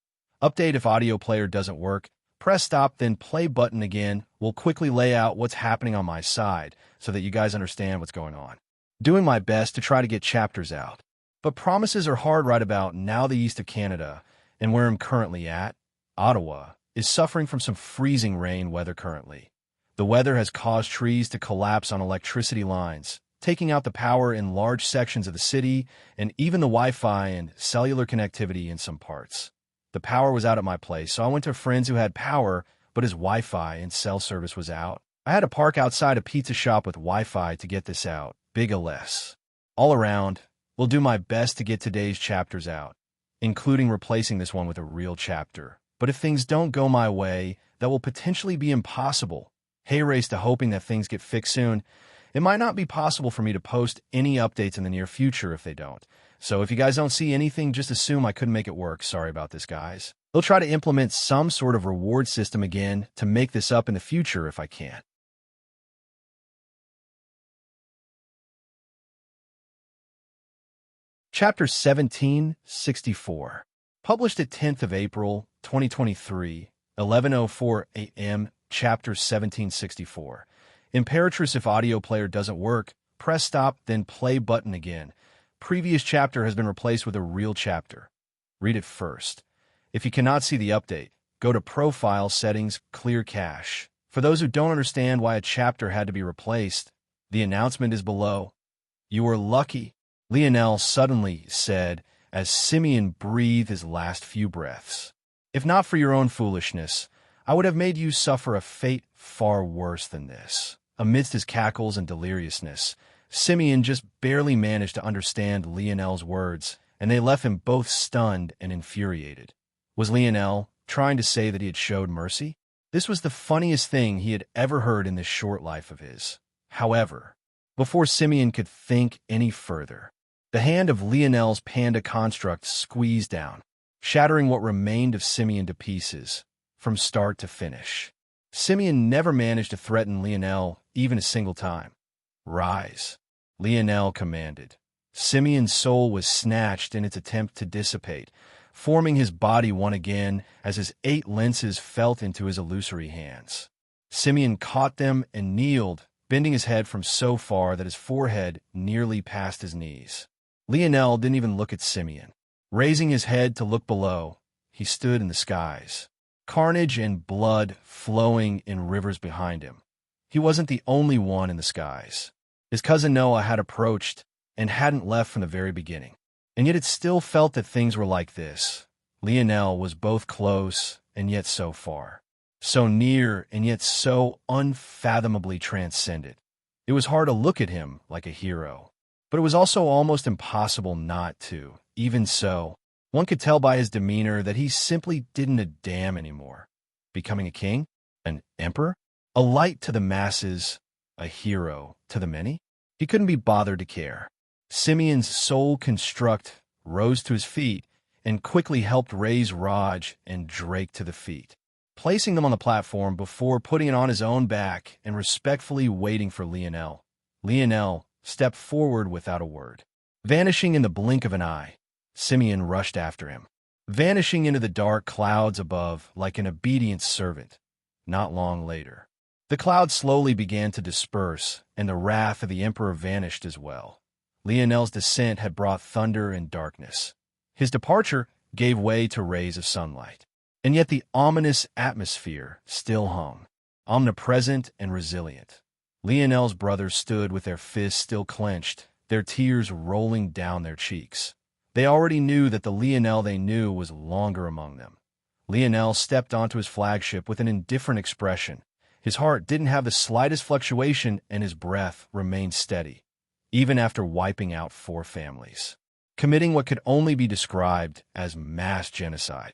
Update: if audio player doesn't work, press stop, then play button again. We'll quickly lay out what's happening on my side so that you guys understand what's going on. Doing my best to try to get chapters out. But promises are hard right about now. The east of Canada, and where I'm currently at, Ottawa, is suffering from some freezing rain weather currently. The weather has caused trees to collapse on electricity lines, taking out the power in large sections of the city and even the Wi-Fi and cellular connectivity in some parts. The power was out at my place, so I went to friends who had power, but his Wi-Fi and cell service was out. I had to park outside a pizza shop with Wi-Fi to get this out. Big LS. All around, we'll do my best to get today's chapters out, including replacing this one with a real chapter. But if things don't go my way, that will potentially be impossible. Hey race to hoping that things get fixed soon. It might not be possible for me to post any updates in the near future if they don't. So if you guys don't see anything, just assume I couldn't make it work. Sorry about this, guys. They'll try to implement some sort of reward system again to make this up in the future if I can. Chapter 1764. Published at 10th of April, 2023, 11:04 a.m., Chapter 1764. Imperatrice, if audio player doesn't work, press stop, then play button again. Previous chapter has been replaced with a real chapter. Read it first. If you cannot see the update, go to Profile Settings, Clear Cache. For those who don't understand why a chapter had to be replaced, the announcement is below. You are lucky, Lionel suddenly said as Simeon breathed his last few breaths. If not for your own foolishness, I would have made you suffer a fate far worse than this. Amidst his cackles and deliriousness, Simeon just barely managed to understand Lionel's words, and they left him both stunned and infuriated. Was Lionel trying to say that he had showed mercy? This was the funniest thing he had ever heard in this short life of his. However, before Simeon could think any further, the hand of Lionel's panda construct squeezed down, shattering what remained of Simeon to pieces, from start to finish. Simeon never managed to threaten Lionel even a single time. Rise, Lionel commanded. Simeon's soul was snatched in its attempt to dissipate, forming his body one again as his 8 lenses fell into his illusory hands. Simeon caught them and kneeled, bending his head from so far that his forehead nearly passed his knees. Lionel didn't even look at Simeon. Raising his head to look below, he stood in the skies, carnage and blood flowing in rivers behind him. He wasn't the only one in the skies. His cousin Noah had approached and hadn't left from the very beginning. And yet it still felt that things were like this. Lionel was both close and yet so far. So near and yet so unfathomably transcendent. It was hard to look at him like a hero. But it was also almost impossible not to. Even so, one could tell by his demeanor that he simply didn't a damn anymore. Becoming a king? An emperor? A light to the masses? A hero to the many? He couldn't be bothered to care. Simeon's soul construct rose to his feet and quickly helped raise Raj and Drake to the feet, placing them on the platform before putting it on his own back and respectfully waiting for Lionel. Lionel stepped forward without a word. Vanishing in the blink of an eye, Simeon rushed after him, vanishing into the dark clouds above like an obedient servant. Not long later, the clouds slowly began to disperse, and the wrath of the emperor vanished as well. Lionel's descent had brought thunder and darkness. His departure gave way to rays of sunlight. And yet the ominous atmosphere still hung, omnipresent and resilient. Lionel's brothers stood with their fists still clenched, their tears rolling down their cheeks. They already knew that the Lionel they knew was longer among them. Lionel stepped onto his flagship with an indifferent expression. His heart didn't have the slightest fluctuation, and his breath remained steady, even after wiping out 4 families, committing what could only be described as mass genocide.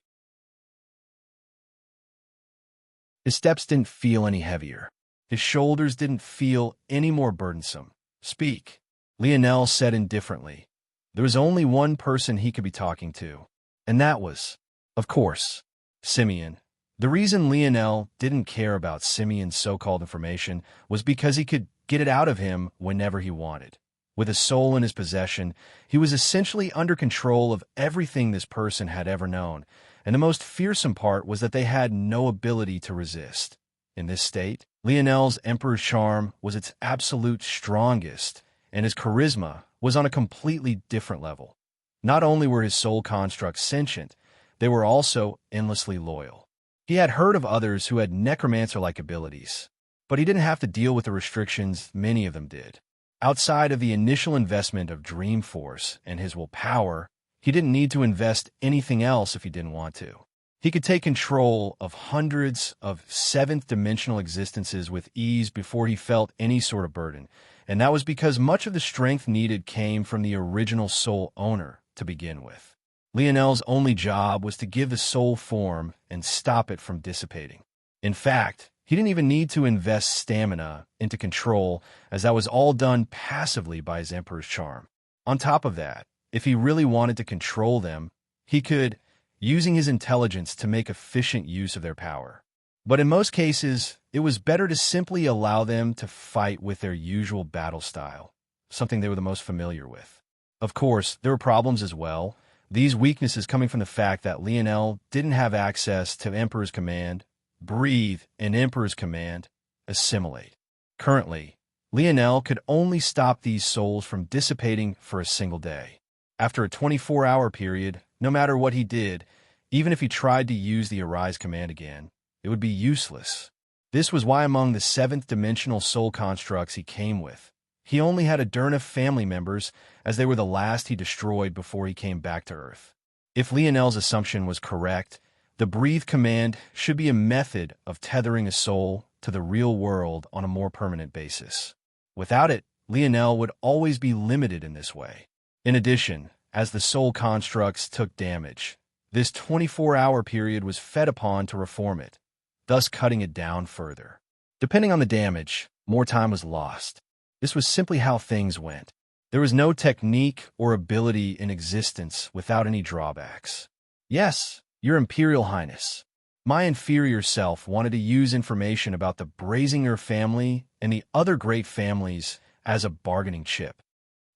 His steps didn't feel any heavier. His shoulders didn't feel any more burdensome. Speak, Lionel said indifferently. There was only one person he could be talking to, and that was, of course, Simeon. The reason Lionel didn't care about Simeon's so-called information was because he could get it out of him whenever he wanted. With a soul in his possession, he was essentially under control of everything this person had ever known, and the most fearsome part was that they had no ability to resist. In this state, Lionel's emperor's charm was its absolute strongest, and his charisma was on a completely different level. Not only were his soul constructs sentient, they were also endlessly loyal. He had heard of others who had necromancer-like abilities, but he didn't have to deal with the restrictions many of them did. Outside of the initial investment of Dream Force and his willpower, he didn't need to invest anything else if he didn't want to. He could take control of hundreds of 7th-dimensional existences with ease before he felt any sort of burden, and that was because much of the strength needed came from the original soul owner to begin with. Lionel's only job was to give the soul form and stop it from dissipating. In fact, he didn't even need to invest stamina into control, as that was all done passively by his emperor's charm. On top of that, if he really wanted to control them, he could, using his intelligence to make efficient use of their power. But in most cases, it was better to simply allow them to fight with their usual battle style, something they were the most familiar with. Of course, there were problems as well, these weaknesses coming from the fact that Lionel didn't have access to Emperor's command breathe, and Emperor's command, assimilate. Currently, Lionel could only stop these souls from dissipating for a single day. After a 24-hour period, no matter what he did, even if he tried to use the arise command again, it would be useless. This was why among the seventh-dimensional soul constructs he came with, he only had a dearth of family members, as they were the last he destroyed before he came back to Earth. If Lionel's assumption was correct, the breathe command should be a method of tethering a soul to the real world on a more permanent basis. Without it, Lionel would always be limited in this way. In addition, as the soul constructs took damage, this 24-hour period was fed upon to reform it, thus cutting it down further. Depending on the damage, more time was lost. This was simply how things went. There was no technique or ability in existence without any drawbacks. Yes, Your Imperial Highness, my inferior self wanted to use information about the Brazinger family and the other great families as a bargaining chip.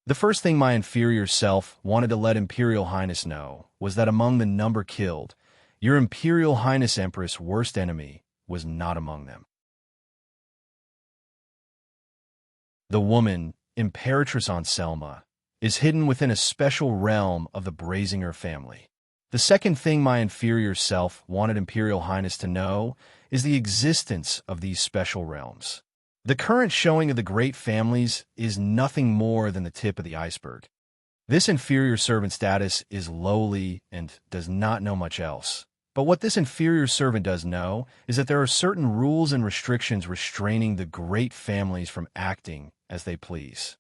The first thing my inferior self wanted to let Imperial Highness know was that among the number killed, Your Imperial Highness Empress' worst enemy was not among them. The woman, Imperatrice Anselma, is hidden within a special realm of the Brazinger family. The second thing my inferior self wanted Imperial Highness to know is the existence of these special realms. The current showing of the great families is nothing more than the tip of the iceberg. This inferior servant status is lowly and does not know much else. But what this inferior servant does know is that there are certain rules and restrictions restraining the great families from acting as they please.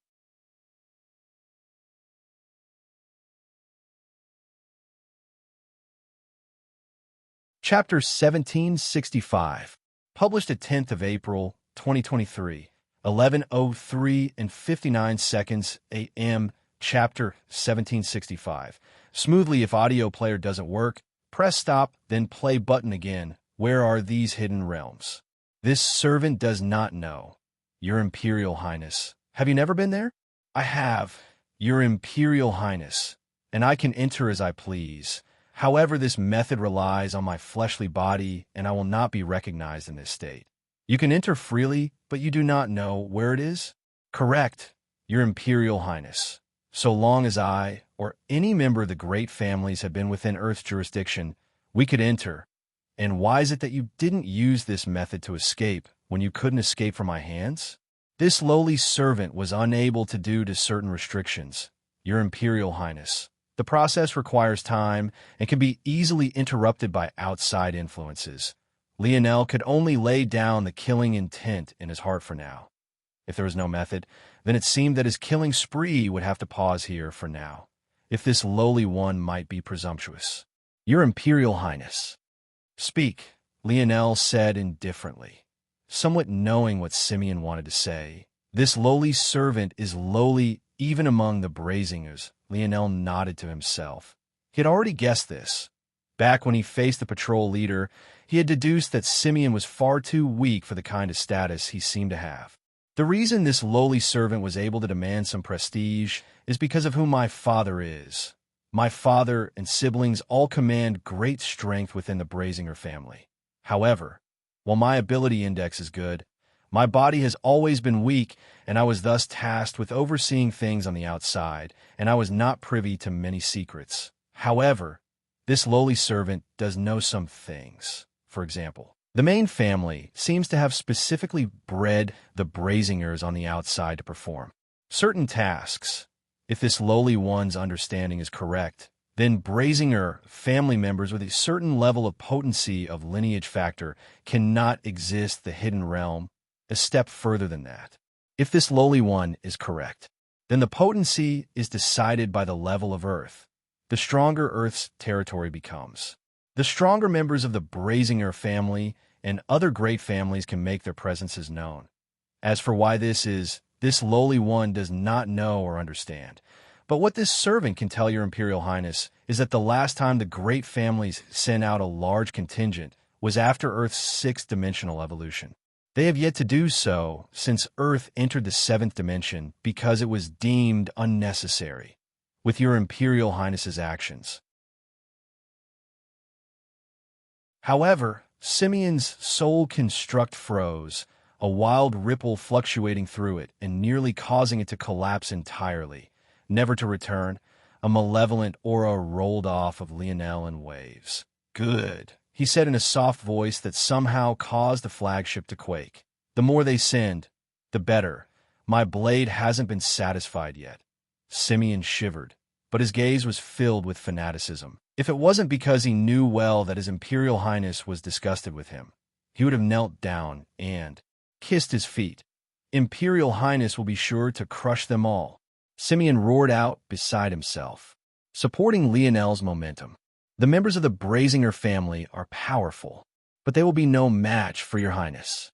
Chapter 1765, published at 10th of April, 2023, 11:03 and 59 seconds a.m. Chapter 1765. Smoothly if audio player doesn't work, press stop, then play button again. Where are these hidden realms? This servant does not know. Your Imperial Highness. Have you never been there? I have, Your Imperial Highness, and I can enter as I please. However, this method relies on my fleshly body, and I will not be recognized in this state. You can enter freely, but you do not know where it is? Correct, Your Imperial Highness. So long as I, or any member of the great families have been within Earth's jurisdiction, we could enter. And why is it that you didn't use this method to escape when you couldn't escape from my hands? This lowly servant was unable to due to certain restrictions, Your Imperial Highness. The process requires time and can be easily interrupted by outside influences. Lionel could only lay down the killing intent in his heart for now. If there was no method, then it seemed that his killing spree would have to pause here for now, if this lowly one might be presumptuous. Your Imperial Highness. Speak, Lionel said indifferently, somewhat knowing what Simeon wanted to say. This lowly servant is lowly even among the Brazingers. Lionel nodded to himself. He had already guessed this. Back when he faced the patrol leader, he had deduced that Simeon was far too weak for the kind of status he seemed to have. The reason this lowly servant was able to demand some prestige is because of who my father is. My father and siblings all command great strength within the Brazinger family. However, while my ability index is good, my body has always been weak, and I was thus tasked with overseeing things on the outside, and I was not privy to many secrets. However, this lowly servant does know some things. For example, the main family seems to have specifically bred the Brazingers on the outside to perform certain tasks. If this lowly one's understanding is correct, then Brazinger family members with a certain level of potency of lineage factor cannot exist the hidden realm a step further than that. If this lowly one is correct, then the potency is decided by the level of Earth. The stronger Earth's territory becomes. The stronger members of the Brazinger family and other great families can make their presences known. As for why this is, this lowly one does not know or understand. But what this servant can tell Your Imperial Highness is that the last time the great families sent out a large contingent was after Earth's sixth-dimensional evolution. They have yet to do so since Earth entered the seventh dimension because it was deemed unnecessary with Your Imperial Highness's actions. However, Simeon's soul construct froze, a wild ripple fluctuating through it and nearly causing it to collapse entirely. Never to return, a malevolent aura rolled off of Lionel in waves. "Good," he said in a soft voice that somehow caused the flagship to quake. "The more they send, the better. My blade hasn't been satisfied yet." Simeon shivered, but his gaze was filled with fanaticism. If it wasn't because he knew well that his Imperial Highness was disgusted with him, he would have knelt down and kissed his feet. "Imperial Highness will be sure to crush them all." Simeon roared out beside himself, supporting Lionel's momentum. "The members of the Brazinger family are powerful, but they will be no match for your highness."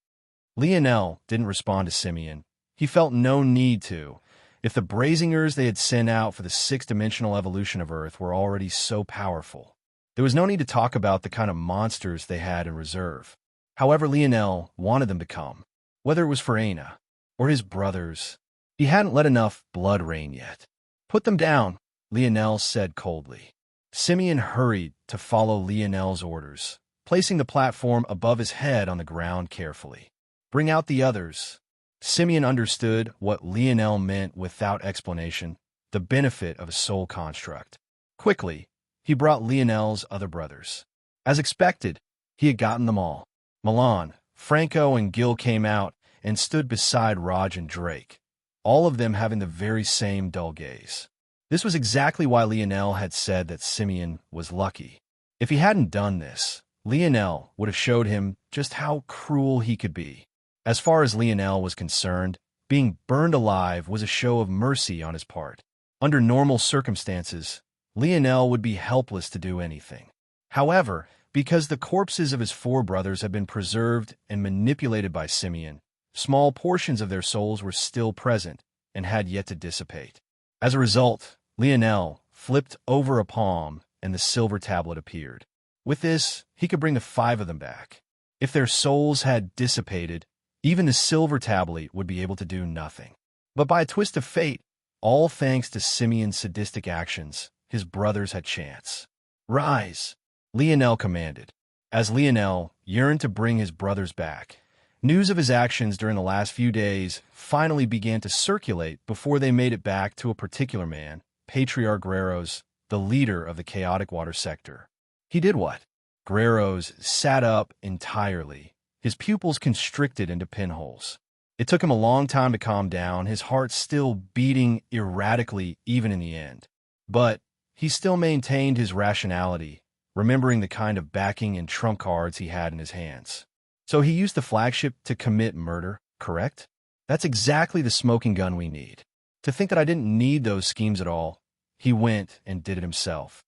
Lionel didn't respond to Simeon. He felt no need to. If the Brazingers they had sent out for the sixth-dimensional evolution of Earth were already so powerful, there was no need to talk about the kind of monsters they had in reserve. However Lionel wanted them to come, whether it was for Aina or his brothers. He hadn't let enough blood rain yet. "Put them down," Lionel said coldly. Simeon hurried to follow Lionel's orders, placing the platform above his head on the ground carefully. "Bring out the others." Simeon understood what Lionel meant without explanation, the benefit of a soul construct. Quickly, he brought Lionel's other brothers. As expected, he had gotten them all. Milan, Franco, and Gil came out and stood beside Raj and Drake, all of them having the very same dull gaze. This was exactly why Lionel had said that Simeon was lucky. If he hadn't done this, Lionel would have showed him just how cruel he could be. As far as Lionel was concerned, being burned alive was a show of mercy on his part. Under normal circumstances, Lionel would be helpless to do anything. However, because the corpses of his four brothers had been preserved and manipulated by Simeon, small portions of their souls were still present and had yet to dissipate. As a result, Lionel flipped over a palm and the silver tablet appeared. With this, he could bring the 5 of them back. If their souls had dissipated, even the silver tablet would be able to do nothing. But by a twist of fate, all thanks to Simeon's sadistic actions, his brothers had chance. "Rise," Lionel commanded. As Lionel yearned to bring his brothers back, news of his actions during the last few days finally began to circulate before they made it back to a particular man, Patriarch Guerreros, the leader of the chaotic water sector. He did what? Guerreros sat up entirely, his pupils constricted into pinholes. It took him a long time to calm down, his heart still beating erratically even in the end. But he still maintained his rationality, remembering the kind of backing and trump cards he had in his hands. So he used the flagship to commit murder, correct? That's exactly the smoking gun we need. To think that I didn't need those schemes at all, he went and did it himself.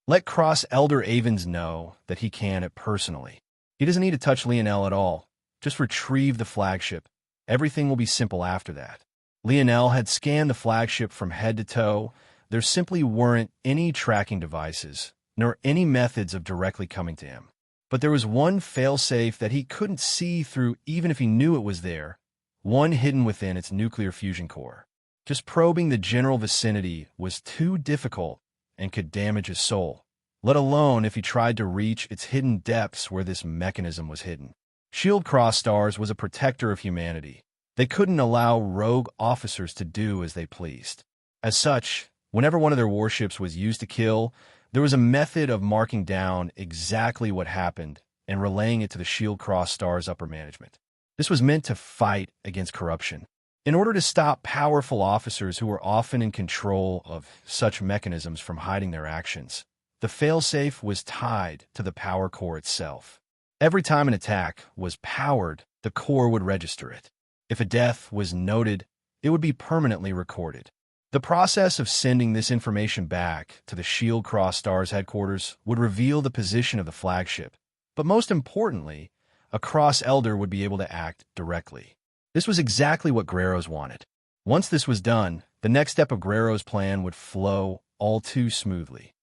Let Cross Elder Avens know that he can it personally. He doesn't need to touch Lionel at all. Just retrieve the flagship. Everything will be simple after that. Lionel had scanned the flagship from head to toe. There simply weren't any tracking devices, nor any methods of directly coming to him. But there was one failsafe that he couldn't see through even if he knew it was there, one hidden within its nuclear fusion core. Just probing the general vicinity was too difficult and could damage his soul, let alone if he tried to reach its hidden depths where this mechanism was hidden. Shield Cross Stars was a protector of humanity. They couldn't allow rogue officers to do as they pleased. As such, whenever one of their warships was used to kill, there was a method of marking down exactly what happened and relaying it to the Shield Cross Stars upper management. This was meant to fight against corruption. In order to stop powerful officers who were often in control of such mechanisms from hiding their actions, the failsafe was tied to the power core itself. Every time an attack was powered, the core would register it. If a death was noted, it would be permanently recorded. The process of sending this information back to the Shield Cross Stars headquarters would reveal the position of the flagship, but most importantly, a Cross Elder would be able to act directly. This was exactly what Guerreros wanted. Once this was done, the next step of Guerrero's plan would flow all too smoothly.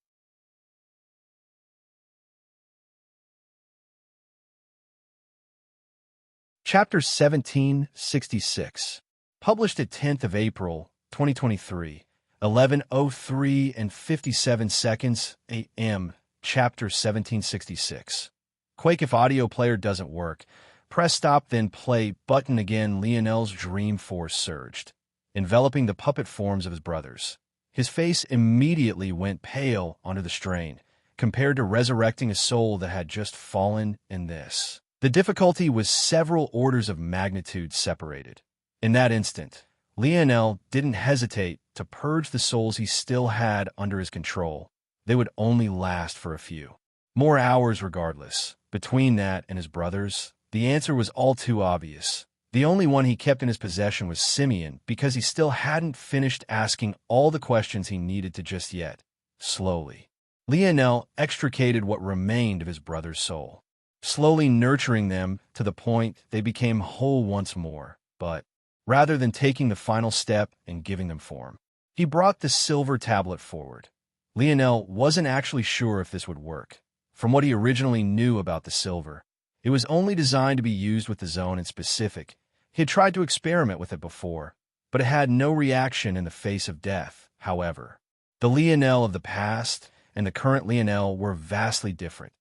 Chapter 1766. Published at 10th of April, 2023, 11:03 and 57 seconds a.m., Chapter 1766. Quake if audio player doesn't work. Press stop then play button again. Lionel's dream force surged, enveloping the puppet forms of his brothers. His face immediately went pale under the strain, compared to resurrecting a soul that had just fallen in this. The difficulty was several orders of magnitude separated. In that instant, Lionel didn't hesitate to purge the souls he still had under his control. They would only last for a few more hours regardless. Between that and his brothers, the answer was all too obvious. The only one he kept in his possession was Simeon, because he still hadn't finished asking all the questions he needed to just yet. Slowly, Lionel extricated what remained of his brother's soul, slowly nurturing them to the point they became whole once more. But rather than taking the final step and giving them form, he brought the silver tablet forward. Lionel wasn't actually sure if this would work. From what he originally knew about the silver, it was only designed to be used with the zone in specific. He had tried to experiment with it before, but it had no reaction in the face of death. However, the Lionel of the past and the current Lionel were vastly different.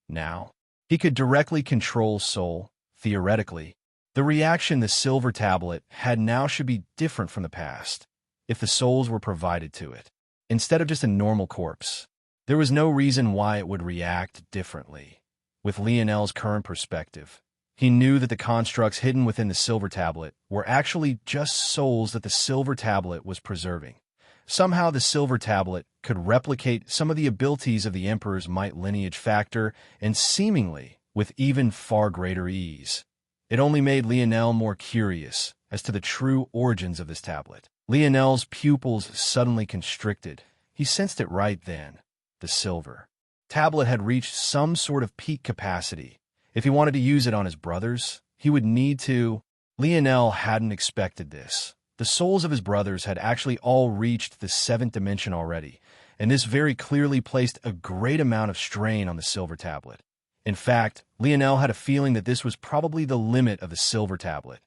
Now, he could directly control soul, theoretically. The reaction the silver tablet had now should be different from the past, if the souls were provided to it, instead of just a normal corpse. There was no reason why it would react differently. With Lionel's current perspective, he knew that the constructs hidden within the silver tablet were actually just souls that the silver tablet was preserving. Somehow the silver tablet could replicate some of the abilities of the Emperor's might lineage factor, and seemingly with even far greater ease. It only made Lionel more curious as to the true origins of this tablet. Lionel's pupils suddenly constricted. He sensed it right then. The silver tablet had reached some sort of peak capacity. If he wanted to use it on his brothers, he would need to. Lionel hadn't expected this. The souls of his brothers had actually all reached the 7th dimension already, and this very clearly placed a great amount of strain on the silver tablet. In fact, Lionel had a feeling that this was probably the limit of the silver tablet.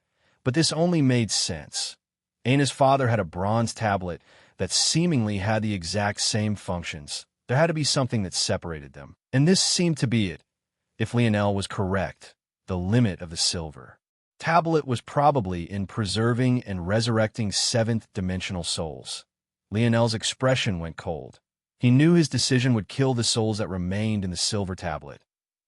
But this only made sense. Ana's father had a bronze tablet that seemingly had the exact same functions. There had to be something that separated them, and this seemed to be it. If Lionel was correct, the limit of the silver tablet was probably in preserving and resurrecting 7th-dimensional souls. Lionel's expression went cold. He knew his decision would kill the souls that remained in the silver tablet,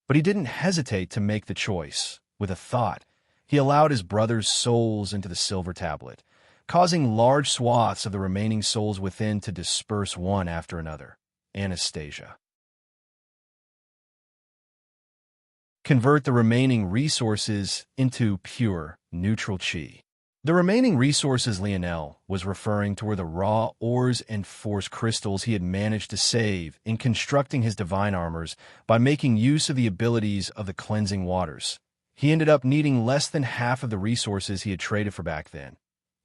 but he didn't hesitate to make the choice. With a thought, he allowed his brother's souls into the silver tablet, causing large swaths of the remaining souls within to disperse one after another. Anastasia. Convert the remaining resources into pure, neutral chi. The remaining resources Lionel was referring to were the raw ores and force crystals he had managed to save in constructing his divine armors by making use of the abilities of the cleansing waters. He ended up needing less than half of the resources he had traded for back then,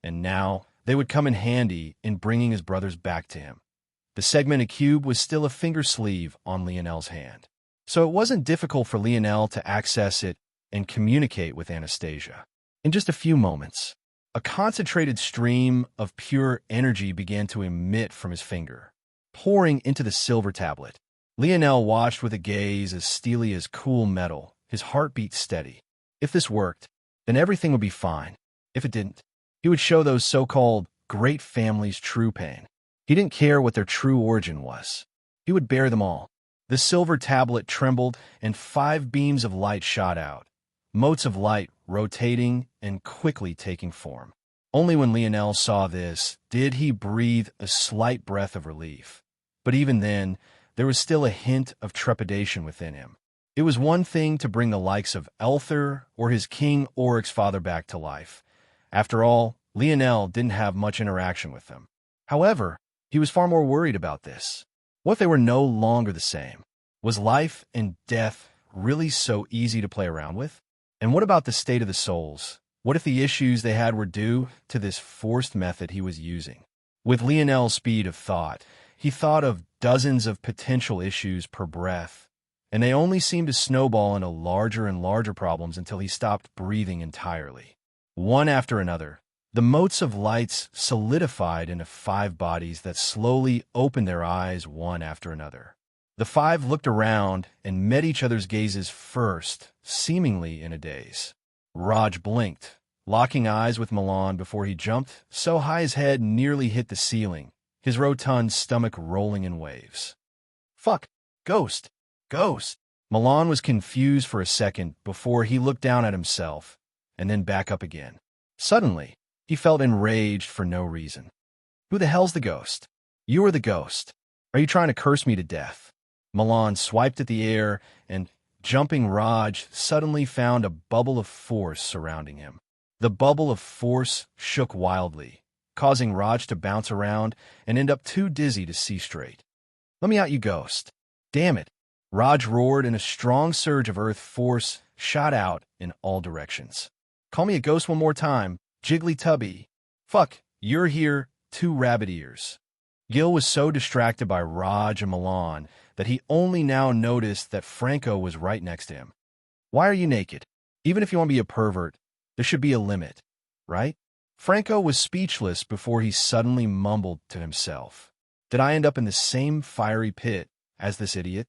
and now they would come in handy in bringing his brothers back to him. The segmented cube was still a finger sleeve on Lionel's hand, so it wasn't difficult for Lionel to access it and communicate with Anastasia. In just a few moments, a concentrated stream of pure energy began to emit from his finger, pouring into the silver tablet. Lionel watched with a gaze as steely as cool metal, his heartbeat steady. If this worked, then everything would be fine. If it didn't, he would show those so-called great families true pain. He didn't care what their true origin was. He would bear them all. The silver tablet trembled, and 5 beams of light shot out, motes of light rotating and quickly taking form. Only when Lionel saw this did he breathe a slight breath of relief. But even then, there was still a hint of trepidation within him. It was one thing to bring the likes of Elther or his king Oryx's father back to life. After all, Lionel didn't have much interaction with them. However, he was far more worried about this. What if they were no longer the same? Was life and death really so easy to play around with? And what about the state of the souls? What if the issues they had were due to this forced method he was using? With Lionel's speed of thought, he thought of dozens of potential issues per breath, and they only seemed to snowball into larger and larger problems until he stopped breathing entirely. One after another, the motes of lights solidified into 5 bodies that slowly opened their eyes one after another. The five looked around and met each other's gazes first, seemingly in a daze. Raj blinked, locking eyes with Milan before he jumped so high his head nearly hit the ceiling, his rotund stomach rolling in waves. Fuck! Ghost! Ghost! Milan was confused for a second before he looked down at himself, and then back up again. Suddenly, he felt enraged for no reason. Who the hell's the ghost? You are the ghost. Are you trying to curse me to death? Milan swiped at the air, and, jumping Raj, suddenly found a bubble of force surrounding him. The bubble of force shook wildly, causing Raj to bounce around and end up too dizzy to see straight. Let me out, you ghost. Damn it. Raj roared, and a strong surge of earth force shot out in all directions. Call me a ghost one more time, Jiggly Tubby. Fuck, you're here, two rabbit ears. Gil was so distracted by Raj and Milan that he only now noticed that Franco was right next to him. Why are you naked? Even if you want to be a pervert, there should be a limit, right? Franco was speechless before he suddenly mumbled to himself. Did I end up in the same fiery pit as this idiot?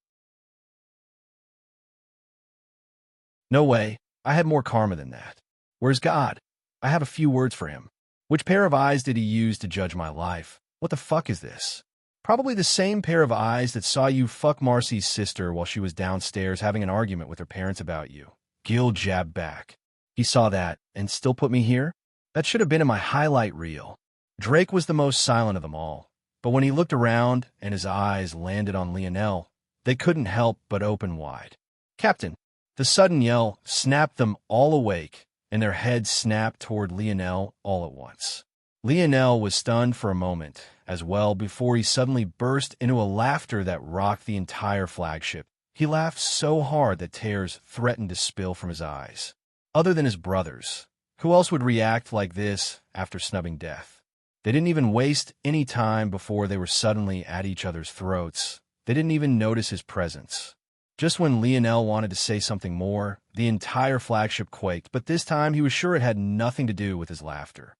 No way. I had more karma than that. Where's God? I have a few words for him. Which pair of eyes did he use to judge my life? What the fuck is this? Probably the same pair of eyes that saw you fuck Marcy's sister while she was downstairs having an argument with her parents about you. Gil jabbed back. He saw that and still put me here? That should have been in my highlight reel. Drake was the most silent of them all, but when he looked around and his eyes landed on Lionel, they couldn't help but open wide. Captain! The sudden yell snapped them all awake, and their heads snapped toward Lionel all at once. Lionel was stunned for a moment as well before he suddenly burst into a laughter that rocked the entire flagship. He laughed so hard that tears threatened to spill from his eyes. Other than his brothers, who else would react like this after snubbing death? They didn't even waste any time before they were suddenly at each other's throats. They didn't even notice his presence. Just when Lionel wanted to say something more, the entire flagship quaked, but this time he was sure it had nothing to do with his laughter.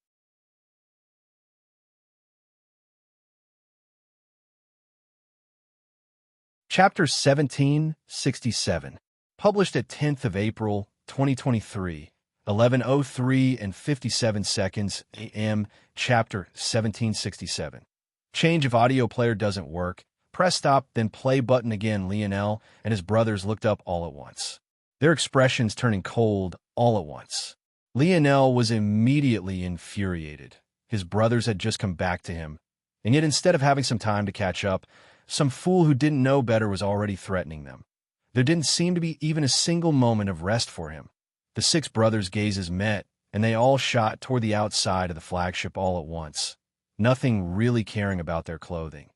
Chapter 1767, published at 10th of April, 2023, 11:03 and 57 seconds a.m., Chapter 1767. Change of audio player doesn't work. Press stop, then play button again. Lionel and his brothers looked up all at once, their expressions turning cold all at once. Lionel was immediately infuriated. His brothers had just come back to him, and yet instead of having some time to catch up, some fool who didn't know better was already threatening them. There didn't seem to be even a single moment of rest for him. The six brothers' gazes met, and they all shot toward the outside of the flagship all at once, nothing really caring about their clothing.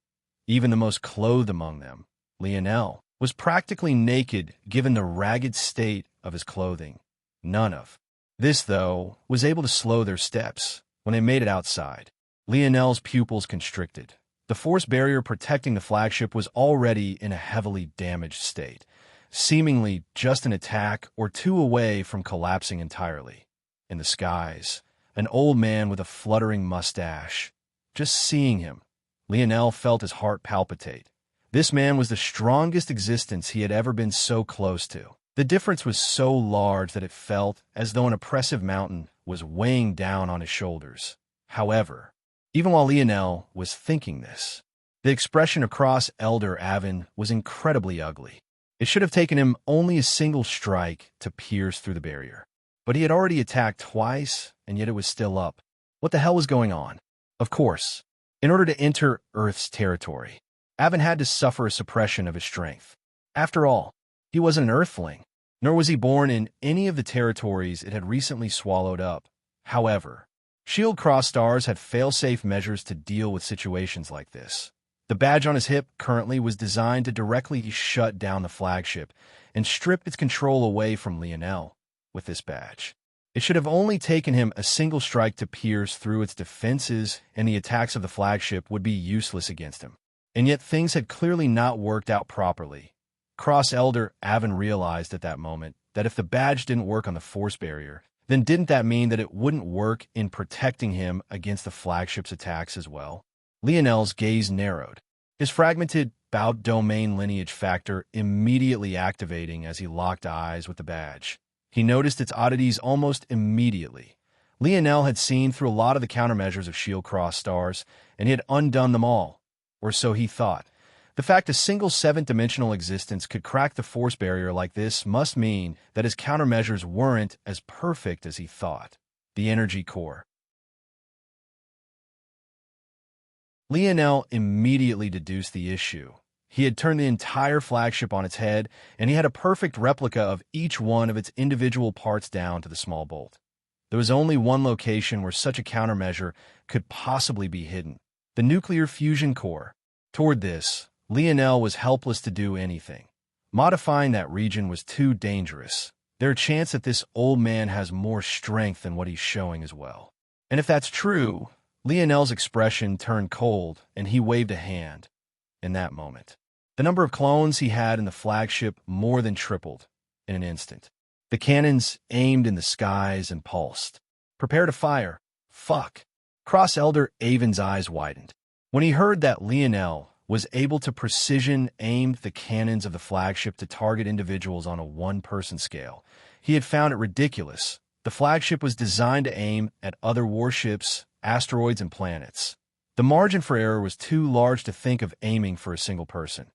Even the most clothed among them, Lionel, was practically naked given the ragged state of his clothing. None of this, though, was able to slow their steps when they made it outside. Lionel's pupils constricted. The force barrier protecting the flagship was already in a heavily damaged state, seemingly just an attack or two away from collapsing entirely. In the skies, an old man with a fluttering mustache. Just seeing him, Lionel felt his heart palpitate. This man was the strongest existence he had ever been so close to. The difference was so large that it felt as though an oppressive mountain was weighing down on his shoulders. However, even while Lionel was thinking this, the expression across Elder Avon was incredibly ugly. It should have taken him only a single strike to pierce through the barrier. But he had already attacked twice, and yet it was still up. What the hell was going on? Of course, in order to enter Earth's territory, Avon had to suffer a suppression of his strength. After all, he wasn't an Earthling, nor was he born in any of the territories it had recently swallowed up. However, Shield Cross Stars had fail-safe measures to deal with situations like this. The badge on his hip currently was designed to directly shut down the flagship and strip its control away from Lionel. With this badge, it should have only taken him a single strike to pierce through its defenses, and the attacks of the flagship would be useless against him. And yet things had clearly not worked out properly. Cross Elder Avon realized at that moment that if the badge didn't work on the force barrier, then didn't that mean that it wouldn't work in protecting him against the flagship's attacks as well? Lionel's gaze narrowed. His fragmented, spout domain lineage factor immediately activating as he locked eyes with the badge. He noticed its oddities almost immediately. Lionel had seen through a lot of the countermeasures of shield cross stars, and he had undone them all, or so he thought. The fact a single seventh-dimensional existence could crack the force barrier like this must mean that his countermeasures weren't as perfect as he thought. The energy core. Lionel immediately deduced the issue. He had turned the entire flagship on its head, and he had a perfect replica of each one of its individual parts down to the small bolt. There was only one location where such a countermeasure could possibly be hidden: the nuclear fusion core. Toward this, Lionel was helpless to do anything. Modifying that region was too dangerous. There's a chance that this old man has more strength than what he's showing as well. And if that's true, Lionel's expression turned cold, and he waved a hand. In that moment, the number of clones he had in the flagship more than tripled in an instant. The cannons aimed in the skies and pulsed. Prepare to fire. Fuck. Cross Elder Avon's eyes widened. When he heard that Lionel was able to precision aim the cannons of the flagship to target individuals on a one-person scale, he had found it ridiculous. The flagship was designed to aim at other warships, asteroids, and planets. The margin for error was too large to think of aiming for a single person.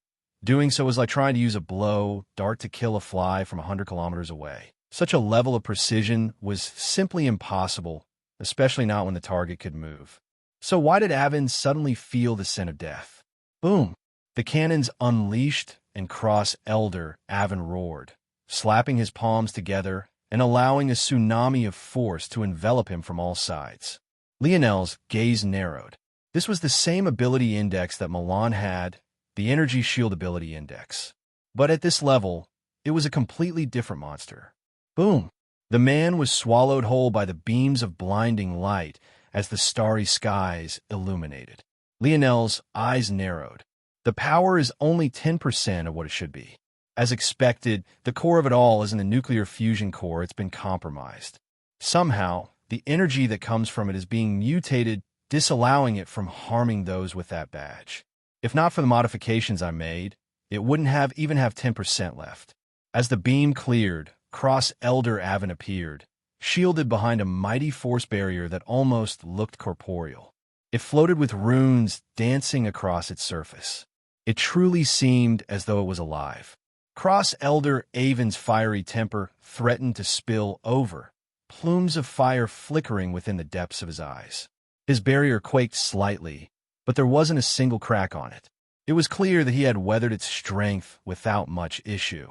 Doing so was like trying to use a blow dart to kill a fly from 100 kilometers away. Such a level of precision was simply impossible, especially not when the target could move. So why did Avon suddenly feel the scent of death? Boom! The cannons unleashed, and Cross Elder Avon roared, slapping his palms together and allowing a tsunami of force to envelop him from all sides. Lionel's gaze narrowed. This was the same ability index that Milan had, the Energy Shield ability index. But at this level, it was a completely different monster. Boom! The man was swallowed whole by the beams of blinding light as the starry skies illuminated. Lionel's eyes narrowed. The power is only 10% of what it should be. As expected, the core of it all isn't the nuclear fusion core. It's been compromised. Somehow, the energy that comes from it is being mutated, disallowing it from harming those with that badge. If not for the modifications I made, it wouldn't even have 10% left. As the beam cleared, Cross Elder Avon appeared, shielded behind a mighty force barrier that almost looked corporeal. It floated with runes dancing across its surface. It truly seemed as though it was alive. Cross Elder Avon's fiery temper threatened to spill over, plumes of fire flickering within the depths of his eyes. His barrier quaked slightly, but there wasn't a single crack on it. It was clear that he had weathered its strength without much issue.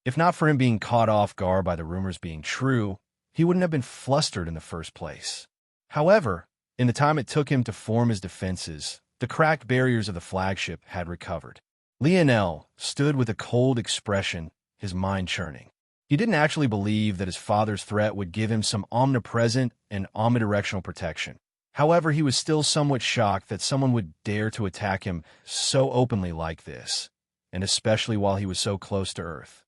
If not for him being caught off guard by the rumors being true, he wouldn't have been flustered in the first place. However, in the time it took him to form his defenses, the cracked barriers of the flagship had recovered. Lionel stood with a cold expression, his mind churning. He didn't actually believe that his father's threat would give him some omnipresent and omnidirectional protection. However, he was still somewhat shocked that someone would dare to attack him so openly like this, and especially while he was so close to Earth.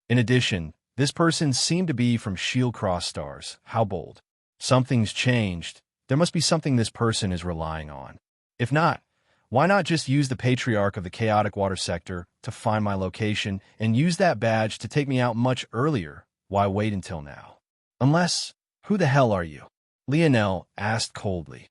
In addition, this person seemed to be from Shield Cross stars. How bold. Something's changed. There must be something this person is relying on. If not, why not just use the Patriarch of the Chaotic Water Sector to find my location and use that badge to take me out much earlier? Why wait until now? Unless, who the hell are you? Lionel asked coldly.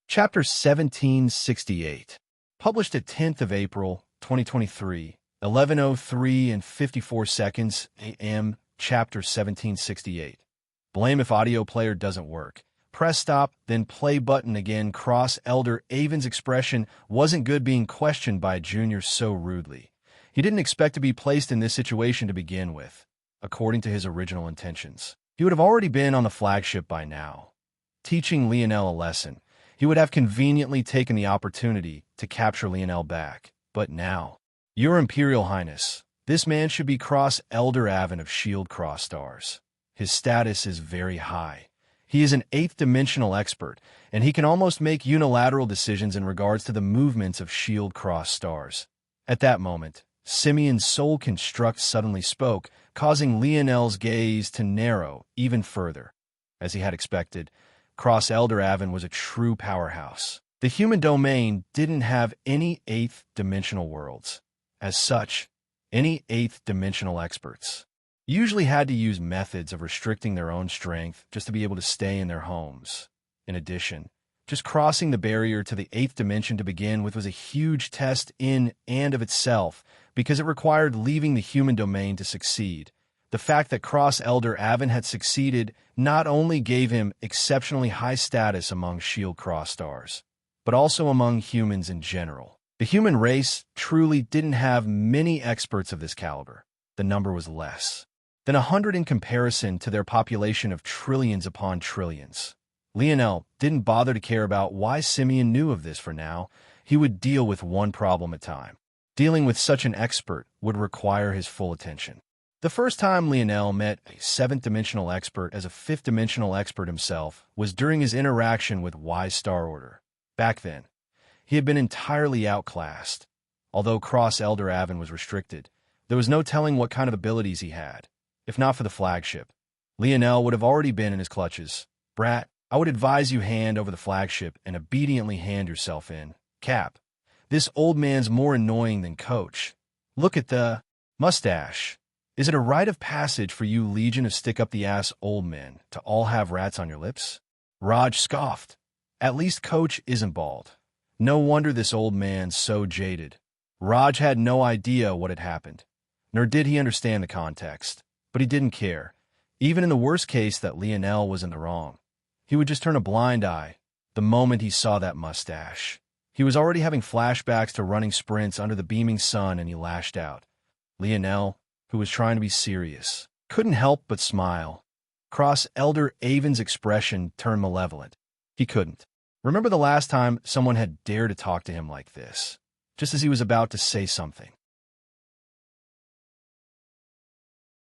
Chapter 1768. Published at 10th of April, 2023, 11:03 and 54 seconds a.m. Chapter 1768. Blame if audio player doesn't work. Press stop, then play button again. Cross Elder Avon's expression wasn't good being questioned by a junior so rudely. He didn't expect to be placed in this situation to begin with, according to his original intentions. He would have already been on the flagship by now. Teaching Lionel a lesson, he would have conveniently taken the opportunity to capture Lionel back. But now, Your Imperial Highness, this man should be Cross Elder Avon of Shield Cross stars. His status is very high. He is an 8th-dimensional expert, and he can almost make unilateral decisions in regards to the movements of Shield Cross stars. At that moment, Simeon's soul construct suddenly spoke, causing Lionel's gaze to narrow even further. As he had expected, Cross Elder Avon was a true powerhouse. The human domain didn't have any eighth-dimensional worlds. As such, any eighth-dimensional experts usually had to use methods of restricting their own strength just to be able to stay in their homes. In addition, just crossing the barrier to the eighth dimension to begin with was a huge test in and of itself because it required leaving the human domain to succeed. The fact that Cross Elder Avon had succeeded not only gave him exceptionally high status among Shield Cross stars, but also among humans in general. The human race truly didn't have many experts of this caliber. The number was less than 100 in comparison to their population of trillions upon trillions. Lionel didn't bother to care about why Simeon knew of this for now. He would deal with one problem at a time. Dealing with such an expert would require his full attention. The first time Lionel met a seventh-dimensional expert as a fifth-dimensional expert himself was during his interaction with Wise Star Order. Back then, he had been entirely outclassed. Although Cross Elder Avon was restricted, there was no telling what kind of abilities he had. If not for the flagship, Lionel would have already been in his clutches. Brat, I would advise you hand over the flagship and obediently hand yourself in. Cap, this old man's more annoying than Coach. Look at the mustache. Is it a rite of passage for you legion of stick-up-the-ass old men to all have rats on your lips? Raj scoffed. At least Coach isn't bald. No wonder this old man's so jaded. Raj had no idea what had happened, nor did he understand the context. But he didn't care. Even in the worst case that Lionel was in the wrong, he would just turn a blind eye the moment he saw that mustache. He was already having flashbacks to running sprints under the beaming sun, and he lashed out. Lionel, who was trying to be serious, couldn't help but smile. Cross Elder Avon's expression turned malevolent. He couldn't remember the last time someone had dared to talk to him like this, just as he was about to say something.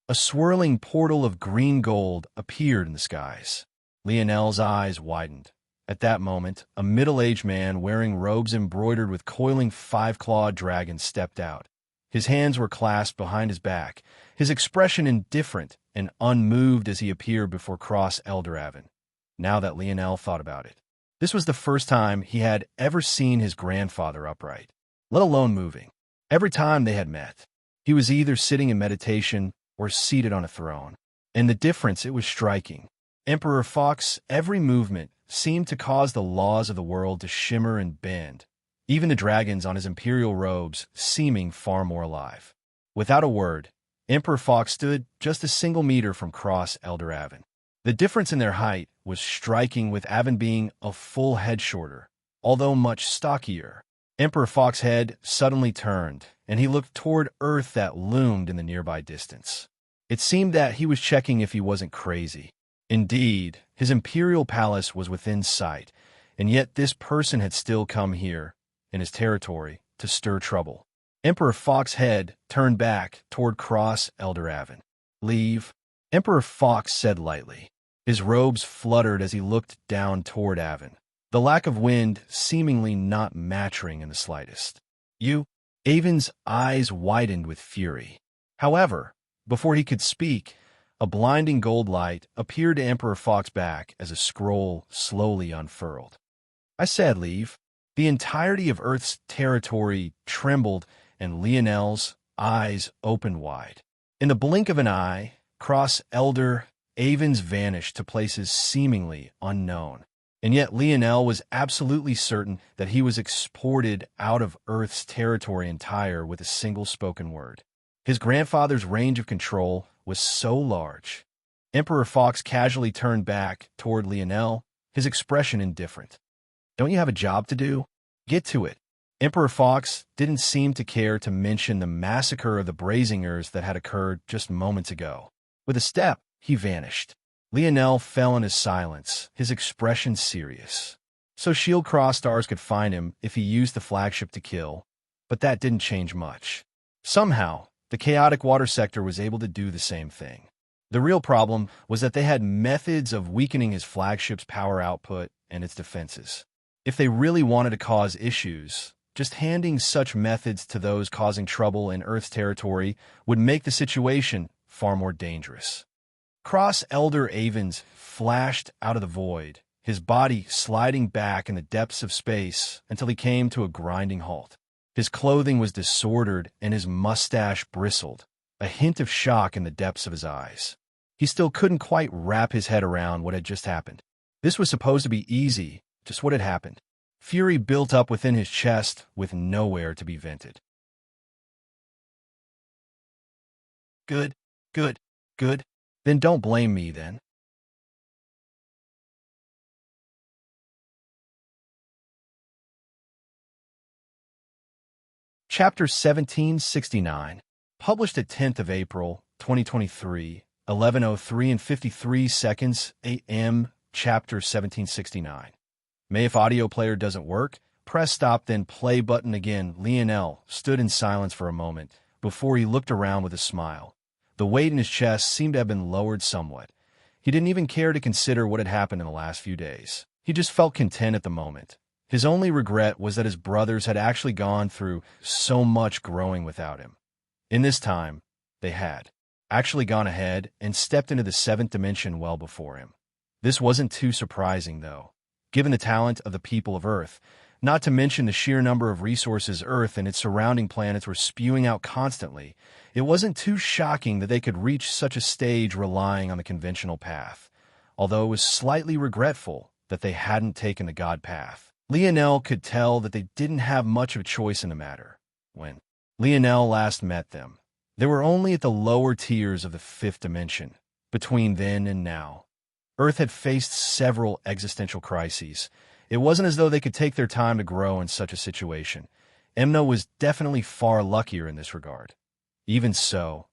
A swirling portal of green gold appeared in the skies. Lionel's eyes widened. At that moment, a middle-aged man wearing robes embroidered with coiling five-clawed dragons stepped out. His hands were clasped behind his back, his expression indifferent and unmoved as he appeared before Cross Elder Avon. Now that Lionel thought about it, this was the first time he had ever seen his grandfather upright, let alone moving. Every time they had met, he was either sitting in meditation or seated on a throne. And the difference, it was striking. Emperor Fox's every movement seemed to cause the laws of the world to shimmer and bend, even the dragons on his imperial robes seeming far more alive. Without a word, Emperor Fox stood just a single meter from Cross Elder Avon. The difference in their height was striking, with Avon being a full head shorter, although much stockier. Emperor Fox's head suddenly turned, and he looked toward Earth that loomed in the nearby distance. It seemed that he was checking if he wasn't crazy. Indeed, his imperial palace was within sight, and yet this person had still come here, in his territory, to stir trouble. Emperor Fox's head turned back toward Cross Elder Avon. Leave, Emperor Fox said lightly. His robes fluttered as he looked down toward Avon, the lack of wind seemingly not mattering in the slightest. You? Avon's eyes widened with fury. However, before he could speak, a blinding gold light appeared to Emperor Fox's back as a scroll slowly unfurled. I said leave. The entirety of Earth's territory trembled, and Lionel's eyes opened wide. In the blink of an eye, Cross Elder Avon's vanished to places seemingly unknown. And yet Lionel was absolutely certain that he was exported out of Earth's territory entire with a single spoken word. His grandfather's range of control was so large. Emperor Fox casually turned back toward Lionel, his expression indifferent. Don't you have a job to do? Get to it. Emperor Fox didn't seem to care to mention the massacre of the Brazingers that had occurred just moments ago. With a step, he vanished. Lionel fell in his silence, his expression serious. So Shield Cross stars could find him if he used the flagship to kill, but that didn't change much. Somehow, the chaotic water sector was able to do the same thing. The real problem was that they had methods of weakening his flagship's power output and its defenses. If they really wanted to cause issues, Just handing such methods to those causing trouble in Earth's territory would make the situation far more dangerous. Cross Elder Avens flashed out of the void, his body sliding back in the depths of space until he came to a grinding halt. His clothing was disordered and his mustache bristled, a hint of shock in the depths of his eyes. He still couldn't quite wrap his head around what had just happened. This was supposed to be easy, just what had happened. Fury built up within his chest with nowhere to be vented. Good. Then don't blame me then. Chapter 1769, published at 10th of April, 2023, 11:03 and 53 seconds a.m., Chapter 1769. May if audio player doesn't work, press stop then play button again. Lionel stood in silence for a moment before he looked around with a smile. The weight in his chest seemed to have been lowered somewhat. He didn't even care to consider what had happened in the last few days. He just felt content at the moment. His only regret was that his brothers had actually gone through so much growing without him. In this time, they had actually gone ahead and stepped into the seventh dimension well before him. This wasn't too surprising, though, given the talent of the people of Earth, not to mention the sheer number of resources Earth and its surrounding planets were spewing out constantly. It wasn't too shocking that they could reach such a stage relying on the conventional path, although it was slightly regretful that they hadn't taken the God path. Lionel could tell that they didn't have much of a choice in the matter. When Lionel last met them, they were only at the lower tiers of the fifth dimension. Between then and now, Earth had faced several existential crises. It wasn't as though they could take their time to grow in such a situation. Emno was definitely far luckier in this regard. Even so,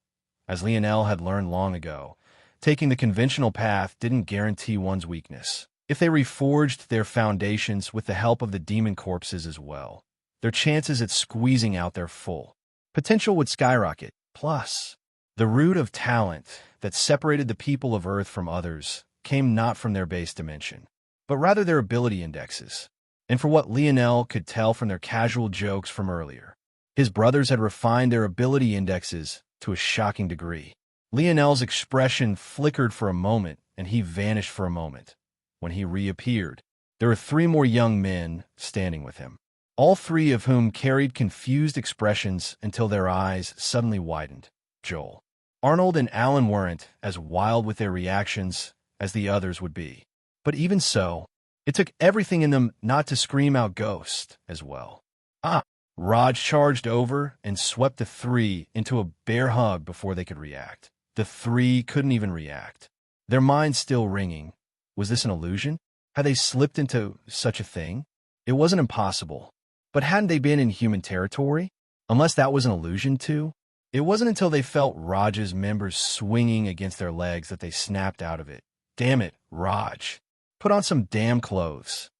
as Lionel had learned long ago, taking the conventional path didn't guarantee one's weakness. If they reforged their foundations with the help of the demon corpses as well, their chances at squeezing out their full potential would skyrocket. Plus, the root of talent that separated the people of Earth from others came not from their base dimension, but rather their ability indexes. And for what Lionel could tell from their casual jokes from earlier, his brothers had refined their ability indexes to a shocking degree. Lionel's expression flickered for a moment, and he vanished for a moment. When he reappeared, there were three more young men standing with him, all three of whom carried confused expressions until their eyes suddenly widened. Joel, Arnold, and Alan weren't as wild with their reactions as the others would be. But even so, it took everything in them not to scream out "Ghost" as well. Raj charged over and swept the three into a bear hug before they could react. The three couldn't even react, their minds still ringing. Was this an illusion? Had they slipped into such a thing? It wasn't impossible. But hadn't they been in human territory? Unless that was an illusion too? It wasn't until they felt Raj's members swinging against their legs that they snapped out of it. Damn it, Raj. Put on some damn clothes.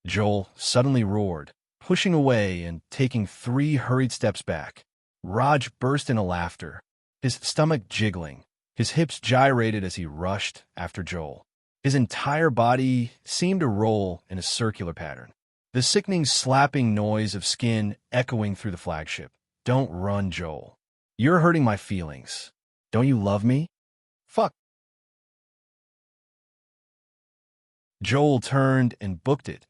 Joel suddenly roared, pushing away and taking 3 hurried steps back. Raj burst into laughter, his stomach jiggling. His hips gyrated as he rushed after Joel. His entire body seemed to roll in a circular pattern, the sickening slapping noise of skin echoing through the flagship. Don't run, Joel. You're hurting my feelings. Don't you love me? Fuck. Joel turned and booked it.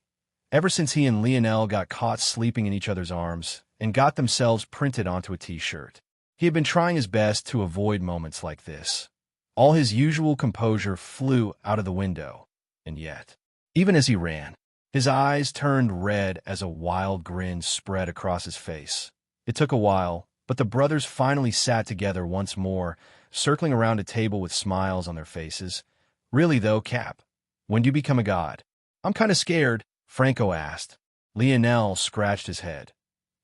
Ever since he and Lionel got caught sleeping in each other's arms and got themselves printed onto a t-shirt, he had been trying his best to avoid moments like this. All his usual composure flew out of the window, and yet, even as he ran, his eyes turned red as a wild grin spread across his face. It took a while, but the brothers finally sat together once more, circling around a table with smiles on their faces. Really though, Cap, when do you become a god? I'm kind of scared, Franco asked. Lionel scratched his head.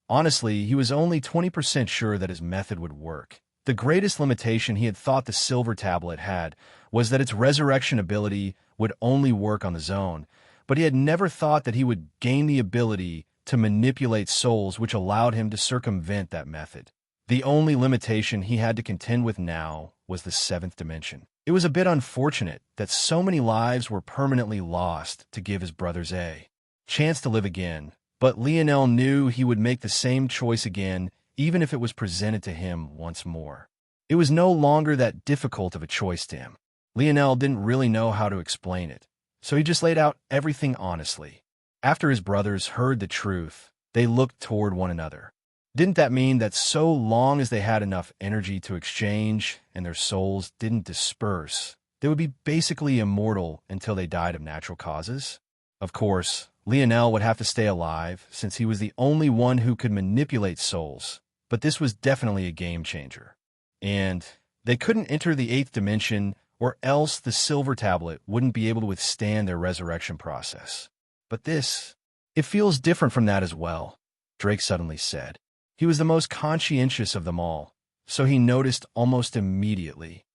Honestly, he was only 20% sure that his method would work. The greatest limitation he had thought the Silver Tablet had was that its resurrection ability would only work on the zone, but he had never thought that he would gain the ability to manipulate souls, which allowed him to circumvent that method. The only limitation he had to contend with now was the seventh dimension. It was a bit unfortunate that so many lives were permanently lost to give his brothers a chance to live again, But Lionel knew he would make the same choice again, even if it was presented to him once more. It was no longer that difficult of a choice to him. Lionel didn't really know how to explain it, so he just laid out everything honestly. After his brothers heard the truth, they looked toward one another. Didn't that mean that so long as they had enough energy to exchange and their souls didn't disperse, they would be basically immortal until they died of natural causes? Of course, Lionel would have to stay alive since he was the only one who could manipulate souls, but this was definitely a game changer. And they couldn't enter the 8th dimension, or else the silver tablet wouldn't be able to withstand their resurrection process. But this, it feels different from that as well, Drake suddenly said. He was the most conscientious of them all, so he noticed almost immediately.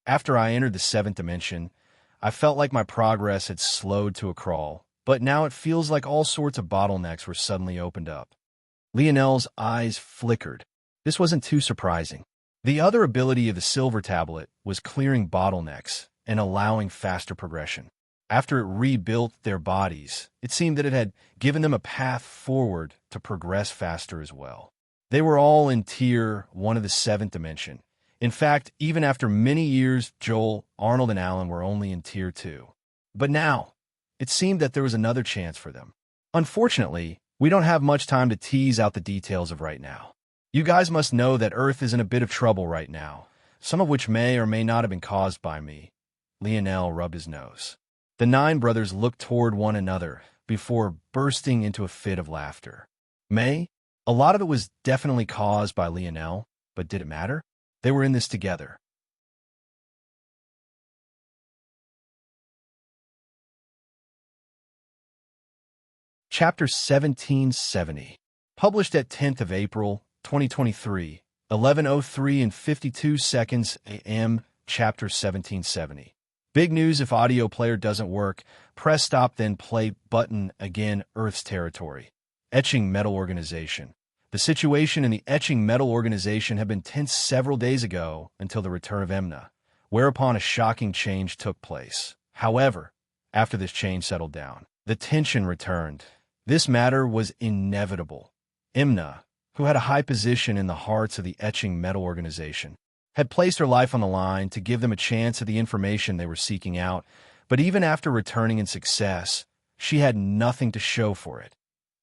After I entered the 7th dimension, I felt like my progress had slowed to a crawl, but now it feels like all sorts of bottlenecks were suddenly opened up. Lionel's eyes flickered. This wasn't too surprising. The other ability of the silver tablet was clearing bottlenecks and allowing faster progression. After it rebuilt their bodies, it seemed that it had given them a path forward to progress faster as well. They were all in Tier 1 of the 7th dimension. In fact, even after many years, Joel, Arnold, and Alan were only in Tier 2. But now, it seemed that there was another chance for them. Unfortunately, we don't have much time to tease out the details of right now. You guys must know that Earth is in a bit of trouble right now, some of which may or may not have been caused by me. Lionel rubbed his nose. The 9 brothers looked toward one another before bursting into a fit of laughter. May? A lot of it was definitely caused by Lionel, but did it matter? They were in this together. Chapter 1770. Published at 10th of April, 2023, 11:03 and 52 seconds a.m., Chapter 1770. Big news: if audio player doesn't work, press stop then play button again. Earth's territory. Etching Metal Organization. The situation in the Etching Metal Organization had been tense several days ago until the return of Emna, whereupon a shocking change took place. However, after this change settled down, the tension returned. This matter was inevitable. Emna, who had a high position in the hearts of the Etching Metal Organization, had placed her life on the line to give them a chance at the information they were seeking out, but even after returning in success, she had nothing to show for it,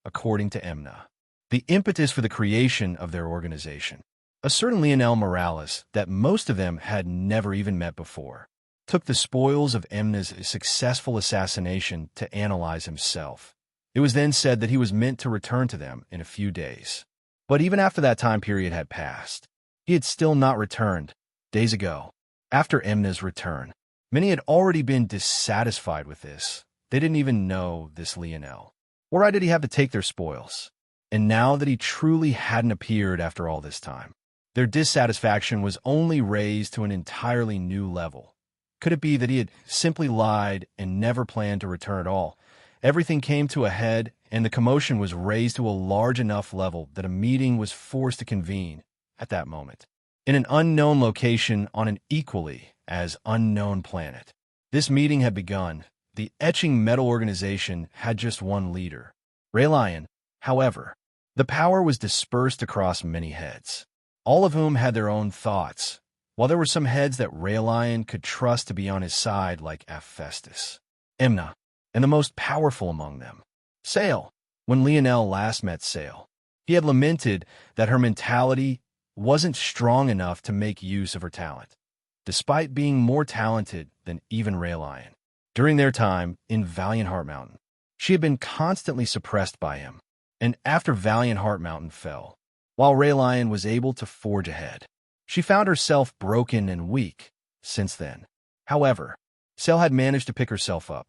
according to Emna. The impetus for the creation of their organization, a certain Lionel Morales that most of them had never even met before, took the spoils of Emna's successful assassination to analyze himself. It was then said that he was meant to return to them in a few days. But even after that time period had passed, he had still not returned. Days ago, after Emna's return, many had already been dissatisfied with this. They didn't even know this Lionel. Why did he have to take their spoils? And now that he truly hadn't appeared after all this time, their dissatisfaction was only raised to an entirely new level. Could it be that he had simply lied and never planned to return at all? Everything came to a head, and the commotion was raised to a large enough level that a meeting was forced to convene at that moment, in an unknown location on an equally as unknown planet. This meeting had begun. The Etching Metal Organization had just one leader, Raelion. However, the power was dispersed across many heads, all of whom had their own thoughts, while there were some heads that Raelion could trust to be on his side like Hephaestus, Emna, and the most powerful among them, Sale. When Lionel last met Sale, he had lamented that her mentality wasn't strong enough to make use of her talent, despite being more talented than even Raelion. During their time in Valiant Heart Mountain, she had been constantly suppressed by him, and after Valiant Heart Mountain fell, while Raelion was able to forge ahead, she found herself broken and weak since then. However, Sale had managed to pick herself up,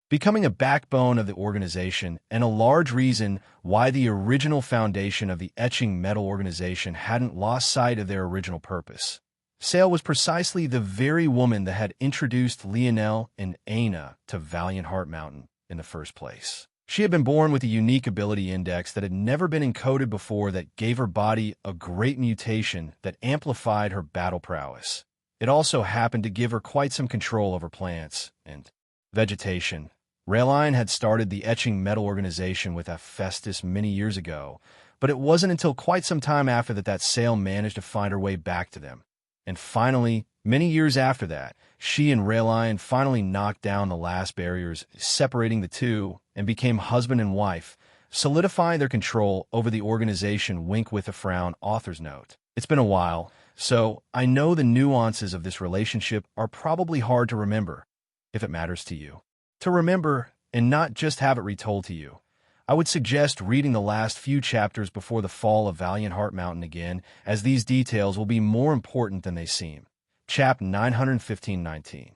becoming a backbone of the organization and a large reason why the original foundation of the Etching Metal Organization hadn't lost sight of their original purpose. Sale was precisely the very woman that had introduced Lionel and Aina to Valiant Heart Mountain in the first place. She had been born with a unique ability index that had never been encoded before that gave her body a great mutation that amplified her battle prowess. It also happened to give her quite some control over plants and vegetation, Rayline had started the etching metal organization with Hephaestus many years ago, but it wasn't until quite some time after that Sale managed to find her way back to them. And finally, many years after that, she and Rayline finally knocked down the last barriers separating the two and became husband and wife, solidifying their control over the organization. Wink with a frown, author's note. It's been a while, so I know the nuances of this relationship are probably hard to remember, if it matters to you. To remember and not just have it retold to you, I would suggest reading the last few chapters before the fall of Valiant Heart Mountain again, as these details will be more important than they seem. Chap 915-19.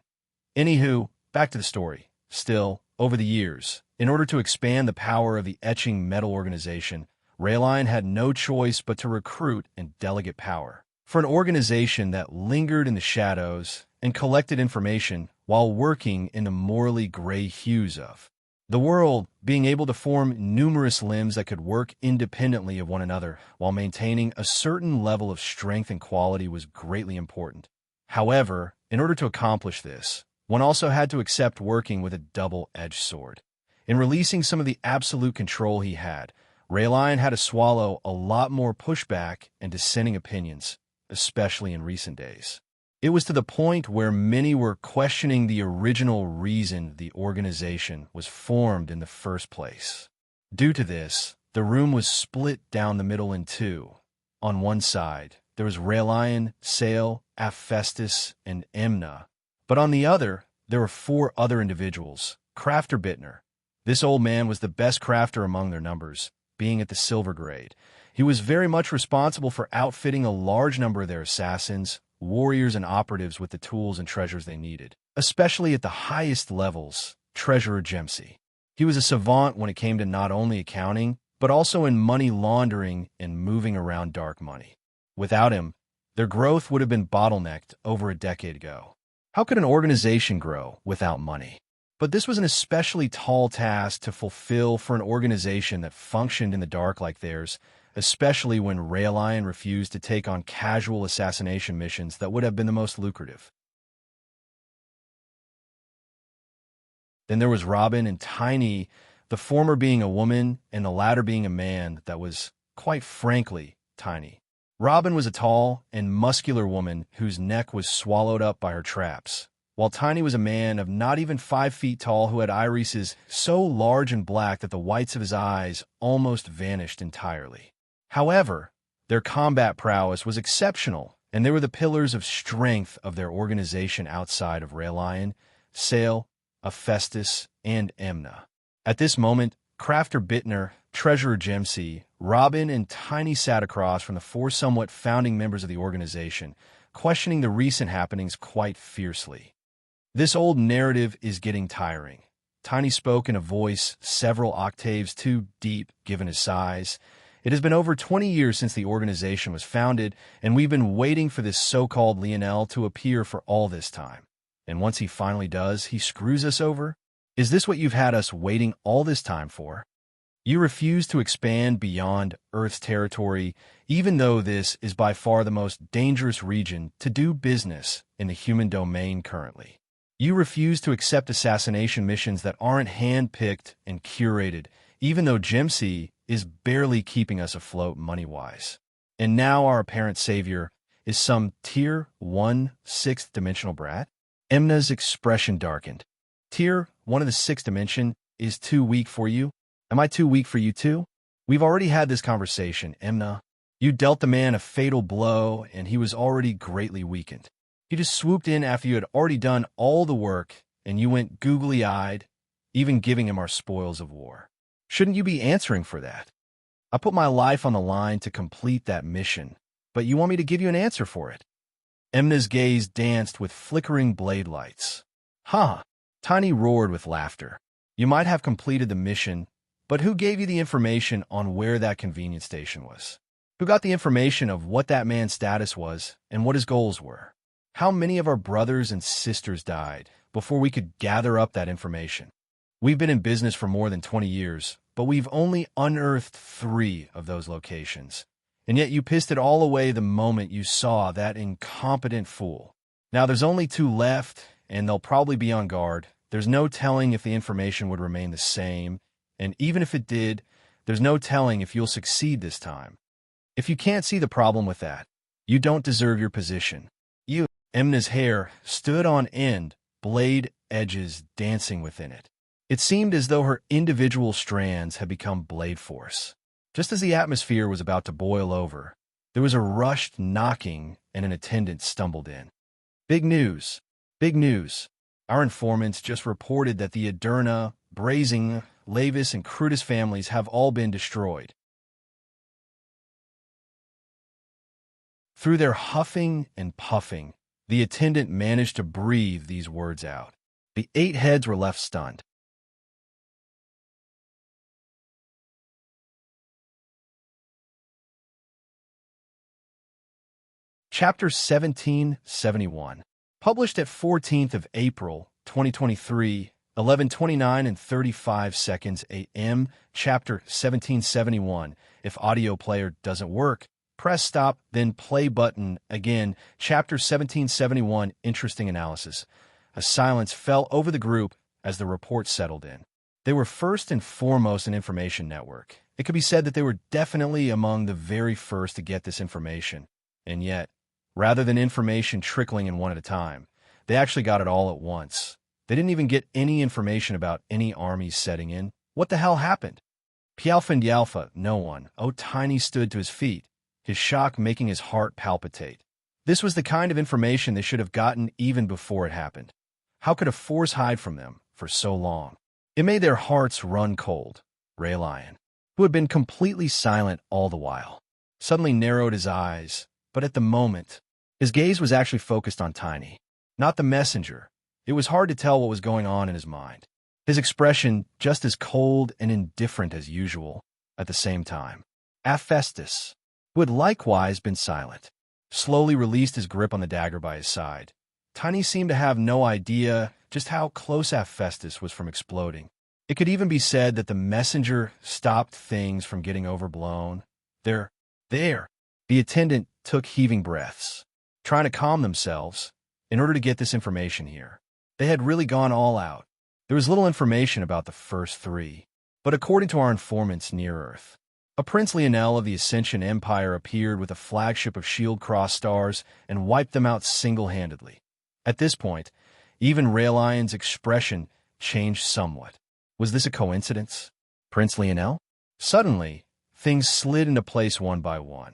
Anywho, back to the story. Still, over the years, in order to expand the power of the etching metal organization, Rayline had no choice but to recruit and delegate power. For an organization that lingered in the shadows and collected information while working in the morally gray hues of the world, being able to form numerous limbs that could work independently of one another while maintaining a certain level of strength and quality was greatly important. However, in order to accomplish this, one also had to accept working with a double-edged sword. In releasing some of the absolute control he had, Rayline had to swallow a lot more pushback and dissenting opinions, especially in recent days. It was to the point where many were questioning the original reason the organization was formed in the first place. Due to this, the room was split down the middle in two. On one side, there was Rayline, Sale, Hephaestus, and Emna. But on the other, there were four other individuals, Crafter Bittner. This old man was the best crafter among their numbers, being at the silver grade. He was very much responsible for outfitting a large number of their assassins, warriors, and operatives with the tools and treasures they needed, especially at the highest levels, Treasurer Gemsey. He was a savant when it came to not only accounting, but also in money laundering and moving around dark money. Without him, their growth would have been bottlenecked over a decade ago. How could an organization grow without money? But this was an especially tall task to fulfill for an organization that functioned in the dark like theirs, especially when Rayline refused to take on casual assassination missions that would have been the most lucrative. Then there was Robin and Tiny, the former being a woman and the latter being a man that was, quite frankly, tiny. Robin was a tall and muscular woman whose neck was swallowed up by her traps, while Tiny was a man of not even 5 feet tall who had irises so large and black that the whites of his eyes almost vanished entirely. However, their combat prowess was exceptional, and they were the pillars of strength of their organization outside of Rayline, Sale, Hephaestus, and Emna. At this moment, Crafter Bittner, Treasurer Gemsey, Robin, and Tiny sat across from the four somewhat founding members of the organization, questioning the recent happenings quite fiercely. This old narrative is getting tiring. Tiny spoke in a voice several octaves too deep given his size. It has been over 20 years since the organization was founded, and we've been waiting for this so-called Lionel to appear for all this time. And once he finally does, he screws us over? Is this what you've had us waiting all this time for? You refuse to expand beyond Earth's territory, even though this is by far the most dangerous region to do business in the human domain currently. You refuse to accept assassination missions that aren't hand-picked and curated, even though Gemsey is barely keeping us afloat money-wise. And now our apparent savior is some Tier 1 sixth-dimensional brat? Emna's expression darkened. Tier 1 of the sixth dimension is too weak for you? Am I too weak for you too? We've already had this conversation, Emna. You dealt the man a fatal blow, and he was already greatly weakened. He just swooped in after you had already done all the work, and you went googly-eyed, even giving him our spoils of war. Shouldn't you be answering for that? I put my life on the line to complete that mission, but you want me to give you an answer for it? Emna's gaze danced with flickering blade lights. Huh! Tiny roared with laughter. You might have completed the mission, but who gave you the information on where that convenience station was? Who got the information of what that man's status was and what his goals were? How many of our brothers and sisters died before we could gather up that information? We've been in business for more than 20 years, but we've only unearthed 3 of those locations. And yet you pissed it all away the moment you saw that incompetent fool. Now there's only 2 left, and they'll probably be on guard. there's no telling if the information would remain the same, and even if it did, there's no telling if you'll succeed this time. If you can't see the problem with that, you don't deserve your position. Emna's hair stood on end, blade edges dancing within it. It seemed as though her individual strands had become blade force. Just as the atmosphere was about to boil over, there was a rushed knocking and an attendant stumbled in. Big news! Big news! Our informants just reported that the Aderna, Brazing, Lavis, and Crutus families have all been destroyed. Through their huffing and puffing, the attendant managed to breathe these words out. The 8 heads were left stunned. Chapter 1771. Published at 14th of April, 2023, 11:29 and 35 seconds a.m. Chapter 1771. If audio player doesn't work, press stop, then play button again. Chapter 1771. Interesting analysis. A silence fell over the group as the report settled in. They were first and foremost an information network. It could be said that they were definitely among the very first to get this information. And yet, rather than information trickling in one at a time, they actually got it all at once. They didn't even get any information about any armies setting in. What the hell happened? Pialfa and Yalfa, no one. Oh, Tiny stood to his feet, his shock making his heart palpitate. This was the kind of information they should have gotten even before it happened. How could a force hide from them for so long? It made their hearts run cold. Raylion, who had been completely silent all the while, suddenly narrowed his eyes, but at the moment, his gaze was actually focused on Tiny, not the messenger. It was hard to tell what was going on in his mind. His expression just as cold and indifferent as usual at the same time. Hephaestus, who had likewise been silent, slowly released his grip on the dagger by his side. Tiny seemed to have no idea just how close Hephaestus was from exploding. It could even be said that the messenger stopped things from getting overblown. There. The attendant took heaving breaths, trying to calm themselves in order to get this information here. They had really gone all out. There was little information about the first 3, but according to our informants near Earth, a Prince Lionel of the Ascension Empire appeared with a flagship of shield cross stars and wiped them out single-handedly. At this point, even Raylion's expression changed somewhat. Was this a coincidence? Prince Lionel? Suddenly, things slid into place one by one.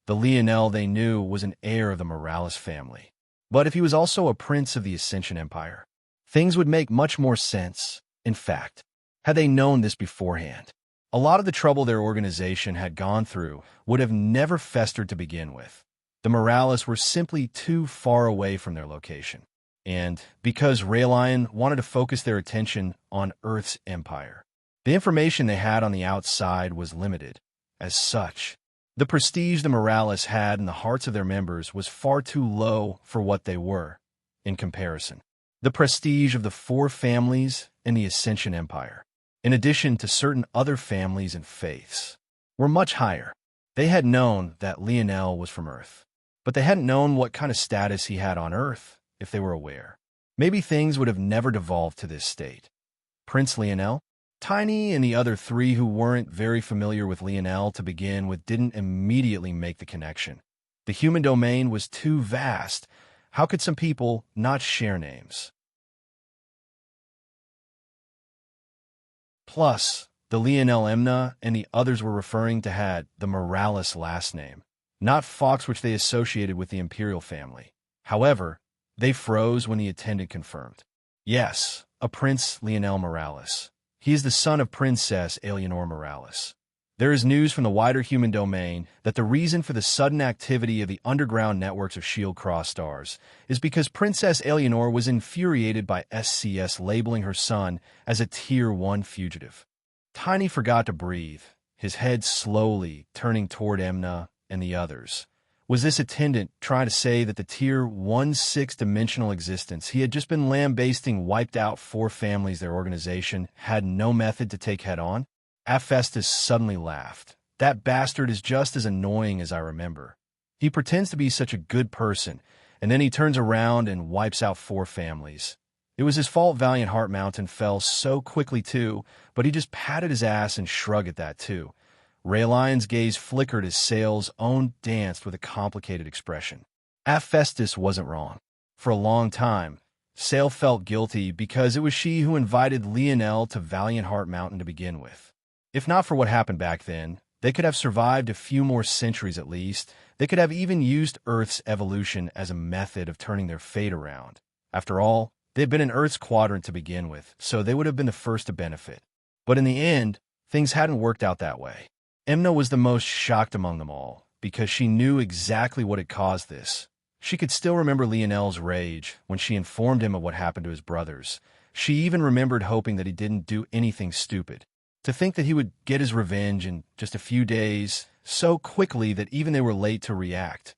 The Lionel they knew was an heir of the Morales family. But if he was also a prince of the Ascension Empire, things would make much more sense. In fact, had they known this beforehand, a lot of the trouble their organization had gone through would have never festered to begin with. The Morales were simply too far away from their location. And because Raylion wanted to focus their attention on Earth's empire, the information they had on the outside was limited. As such, the prestige the Morales had in the hearts of their members was far too low for what they were. In comparison, the prestige of the 4 families in the Ascension Empire, in addition to certain other families and faiths, were much higher. They had known that Lionel was from Earth, but they hadn't known what kind of status he had on Earth. If they were aware, maybe things would have never devolved to this state. Prince Lionel? Tiny and the other 3 who weren't very familiar with Lionel to begin with didn't immediately make the connection. The human domain was too vast. How could some people not share names? Plus, the Lionel Emna and the others were referring to had the Morales last name, not Fox, which they associated with the Imperial family. However, they froze when the attendant confirmed. Yes, a Prince Lionel Morales. He is the son of Princess Eleanor Morales. There is news from the wider human domain that the reason for the sudden activity of the underground networks of shield cross stars is because Princess Eleanor was infuriated by SCS labeling her son as a Tier 1 fugitive. Tiny forgot to breathe, his head slowly turning toward Emna and the others. Was this attendant trying to say that the Tier 1 six-dimensional existence he had just been lambasting wiped out 4 families their organization had no method to take head-on? Hephaestus suddenly laughed. That bastard is just as annoying as I remember. He pretends to be such a good person, and then he turns around and wipes out 4 families. It was his fault Valiant Heart Mountain fell so quickly too, but he just patted his ass and shrugged at that too. Raylion's gaze flickered as Sail's own danced with a complicated expression. Hephaestus wasn't wrong. For a long time, Sail felt guilty because it was she who invited Lionel to Valiant Heart Mountain to begin with. If not for what happened back then, they could have survived a few more centuries at least. They could have even used Earth's evolution as a method of turning their fate around. After all, they'd been in Earth's quadrant to begin with, so they would have been the first to benefit. But in the end, things hadn't worked out that way. Emna was the most shocked among them all, because she knew exactly what had caused this. She could still remember Lionel's rage when she informed him of what happened to his brothers. She even remembered hoping that he didn't do anything stupid. To think that he would get his revenge in just a few days, so quickly that even they were late to react.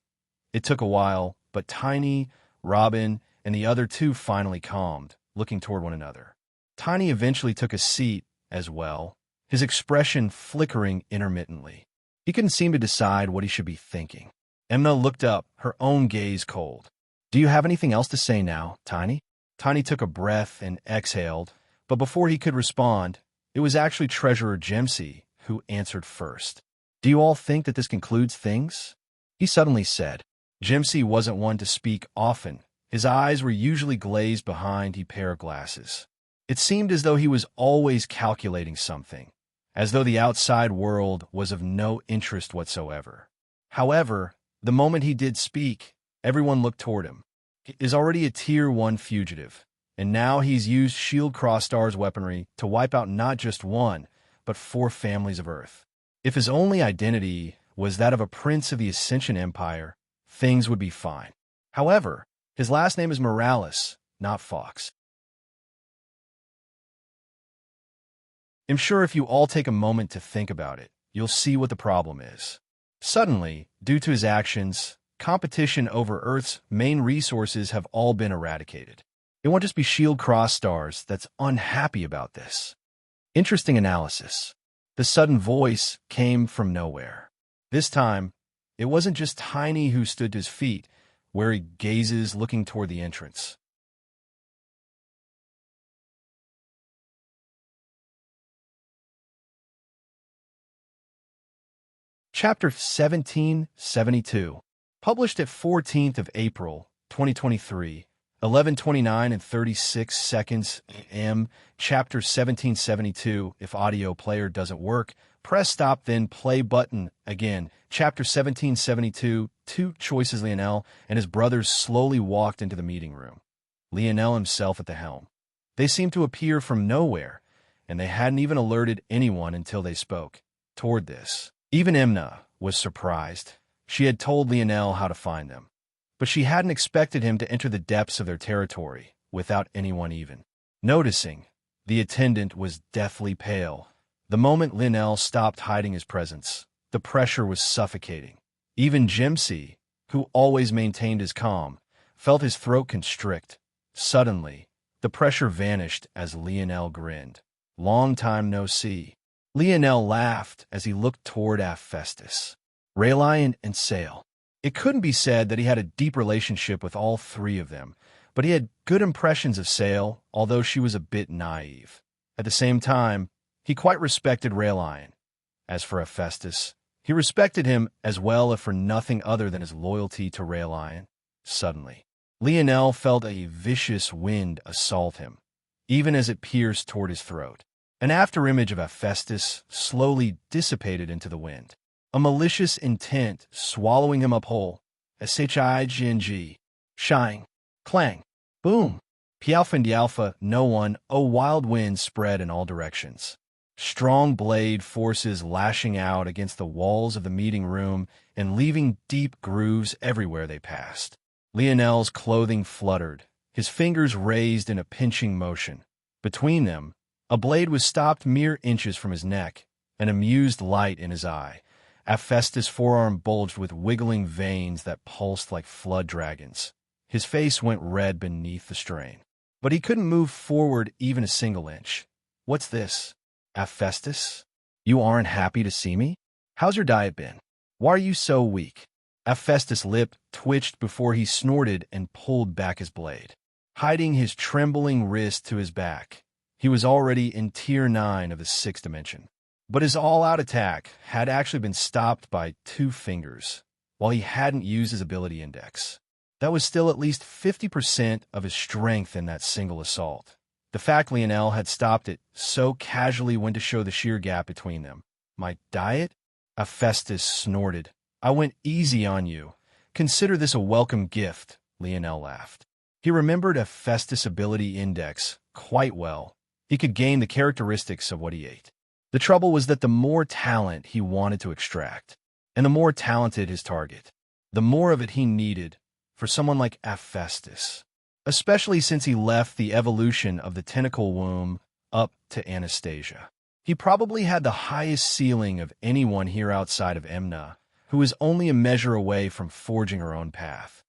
It took a while, but Tiny, Robin, and the other two finally calmed, looking toward one another. Tiny eventually took a seat as well, his expression flickering intermittently. He couldn't seem to decide what he should be thinking. Emna looked up, her own gaze cold. "Do you have anything else to say now, Tiny?" Tiny took a breath and exhaled, but before he could respond, it was actually Treasurer Jemsy who answered first. "Do you all think that this concludes things?" he suddenly said. Jemsy wasn't one to speak often. His eyes were usually glazed behind a pair of glasses. It seemed as though he was always calculating something, as though the outside world was of no interest whatsoever. However, the moment he did speak, everyone looked toward him. He is already a Tier 1 fugitive, and now he's used Shield Crosstar's weaponry to wipe out not just one, but 4 families of Earth. If his only identity was that of a prince of the Ascension Empire, things would be fine. However, his last name is Morales, not Fox. I'm sure if you all take a moment to think about it, you'll see what the problem is. Suddenly, due to his actions, competition over Earth's main resources have all been eradicated. It won't just be Shield Crossstars that's unhappy about this. Interesting analysis. The sudden voice came from nowhere. This time, it wasn't just Tiny who stood to his feet, where he gazes looking toward the entrance. Chapter 1772, published at 14th of April, 2023, 11:29 and 36 seconds AM. Chapter 1772. If audio player doesn't work, press stop then play button again. Chapter 1772. 2 choices. Lionel and his brothers slowly walked into the meeting room. Lionel himself at the helm. They seemed to appear from nowhere, and they hadn't even alerted anyone until they spoke. Toward this, even Emna was surprised. She had told Lionel how to find them, but she hadn't expected him to enter the depths of their territory without anyone even noticing. The attendant was deathly pale. The moment Lionel stopped hiding his presence, the pressure was suffocating. Even Jemsy, who always maintained his calm, felt his throat constrict. Suddenly, the pressure vanished as Lionel grinned. "Long time no see." Lionel laughed as he looked toward Hephaestus, Raylion, and Sail. It couldn't be said that he had a deep relationship with all 3 of them, but he had good impressions of Sail, although she was a bit naive. At the same time, he quite respected Raylion. As for Hephaestus, he respected him as well, if for nothing other than his loyalty to Raylion. Suddenly, Lionel felt a vicious wind assault him, even as it pierced toward his throat. An afterimage of Hephaestus slowly dissipated into the wind, a malicious intent swallowing him up whole. Shing, shine, clang, boom. Pialpha and Dialpha, no one, a wild wind spread in all directions. Strong blade forces lashing out against the walls of the meeting room and leaving deep grooves everywhere they passed. Lionel's clothing fluttered, his fingers raised in a pinching motion. Between them, a blade was stopped mere inches from his neck, an amused light in his eye. Hephaestus' forearm bulged with wiggling veins that pulsed like flood dragons. His face went red beneath the strain, but he couldn't move forward even a single inch. "What's this? Hephaestus? You aren't happy to see me? How's your diet been? Why are you so weak?" Hephaestus' lip twitched before he snorted and pulled back his blade. hiding his trembling wrist to his back. He was already in Tier 9 of the 6th dimension. But his all-out attack had actually been stopped by 2 fingers, while he hadn't used his ability index. That was still at least 50% of his strength in that single assault. The fact Lionel had stopped it so casually went to show the sheer gap between them. "My diet?" Hephaestus snorted. "I went easy on you. Consider this a welcome gift," Lionel laughed. He remembered Hephaestus' ability index quite well. He could gain the characteristics of what he ate. The trouble was that the more talent he wanted to extract, and the more talented his target, the more of it he needed for someone like Hephaestus, especially since he left the evolution of the tentacle womb up to Anastasia. He probably had the highest ceiling of anyone here outside of Emna, who was only a measure away from forging her own path.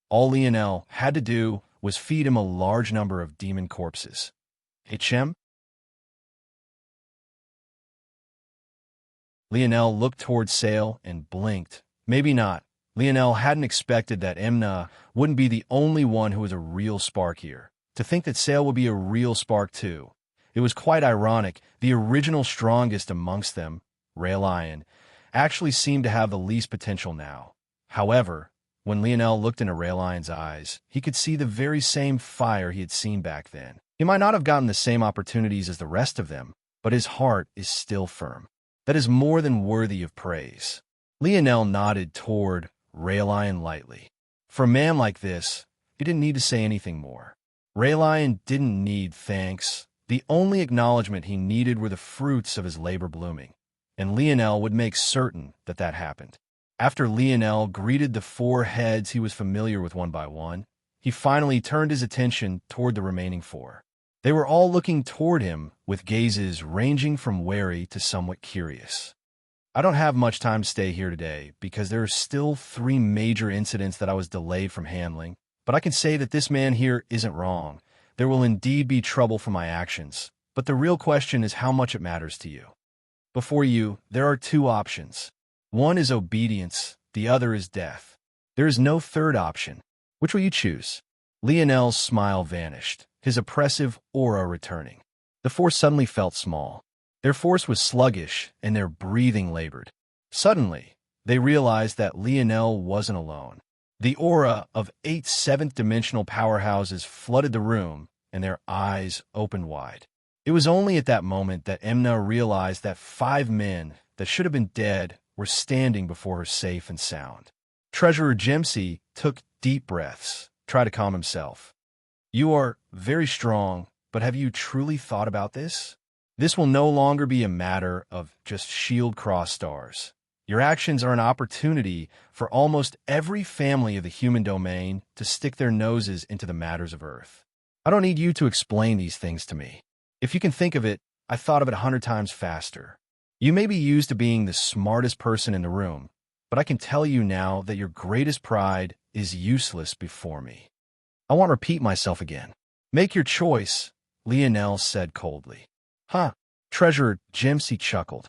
All Lionel had to do was feed him a large number of demon corpses. "HM?" Lionel looked toward Sale and blinked. Maybe not. Lionel hadn't expected that Emna wouldn't be the only one who was a real spark here. To think that Sale would be a real spark too. It was quite ironic. The original strongest amongst them, Raelion, actually seemed to have the least potential now. However, when Lionel looked into Raelion's eyes, he could see the very same fire he had seen back then. He might not have gotten the same opportunities as the rest of them, but his heart is still firm. That is more than worthy of praise. Lionel nodded toward Raelion lightly. For a man like this, he didn't need to say anything more. Raelion didn't need thanks. The only acknowledgement he needed were the fruits of his labor blooming, and Lionel would make certain that that happened. After Lionel greeted the 4 heads he was familiar with one by one, he finally turned his attention toward the remaining 4. They were all looking toward him with gazes ranging from wary to somewhat curious. "I don't have much time to stay here today because there are still 3 major incidents that I was delayed from handling, but I can say that this man here isn't wrong. There will indeed be trouble for my actions, but the real question is how much it matters to you. Before you, there are 2 options. One is obedience, the other is death. There is no third option. Which will you choose?" Lionel's smile vanished, his oppressive aura returning. The 4 suddenly felt small. Their force was sluggish, and their breathing labored. Suddenly, they realized that Lionel wasn't alone. The aura of 8 7th-dimensional powerhouses flooded the room, and their eyes opened wide. It was only at that moment that Emna realized that 5 men that should have been dead were standing before her safe and sound. Treasurer Jemsy took deep breaths, tried to calm himself. "You are very strong, but have you truly thought about this? This will no longer be a matter of just shield cross stars. Your actions are an opportunity for almost every family of the human domain to stick their noses into the matters of Earth. I don't need you to explain these things to me. If you can think of it, I thought of it 100 times faster. You may be used to being the smartest person in the room, but I can tell you now that your greatest pride is useless before me. I won't repeat myself again. Make your choice," Lionel said coldly. "Huh," Treasurer Jemsy chuckled.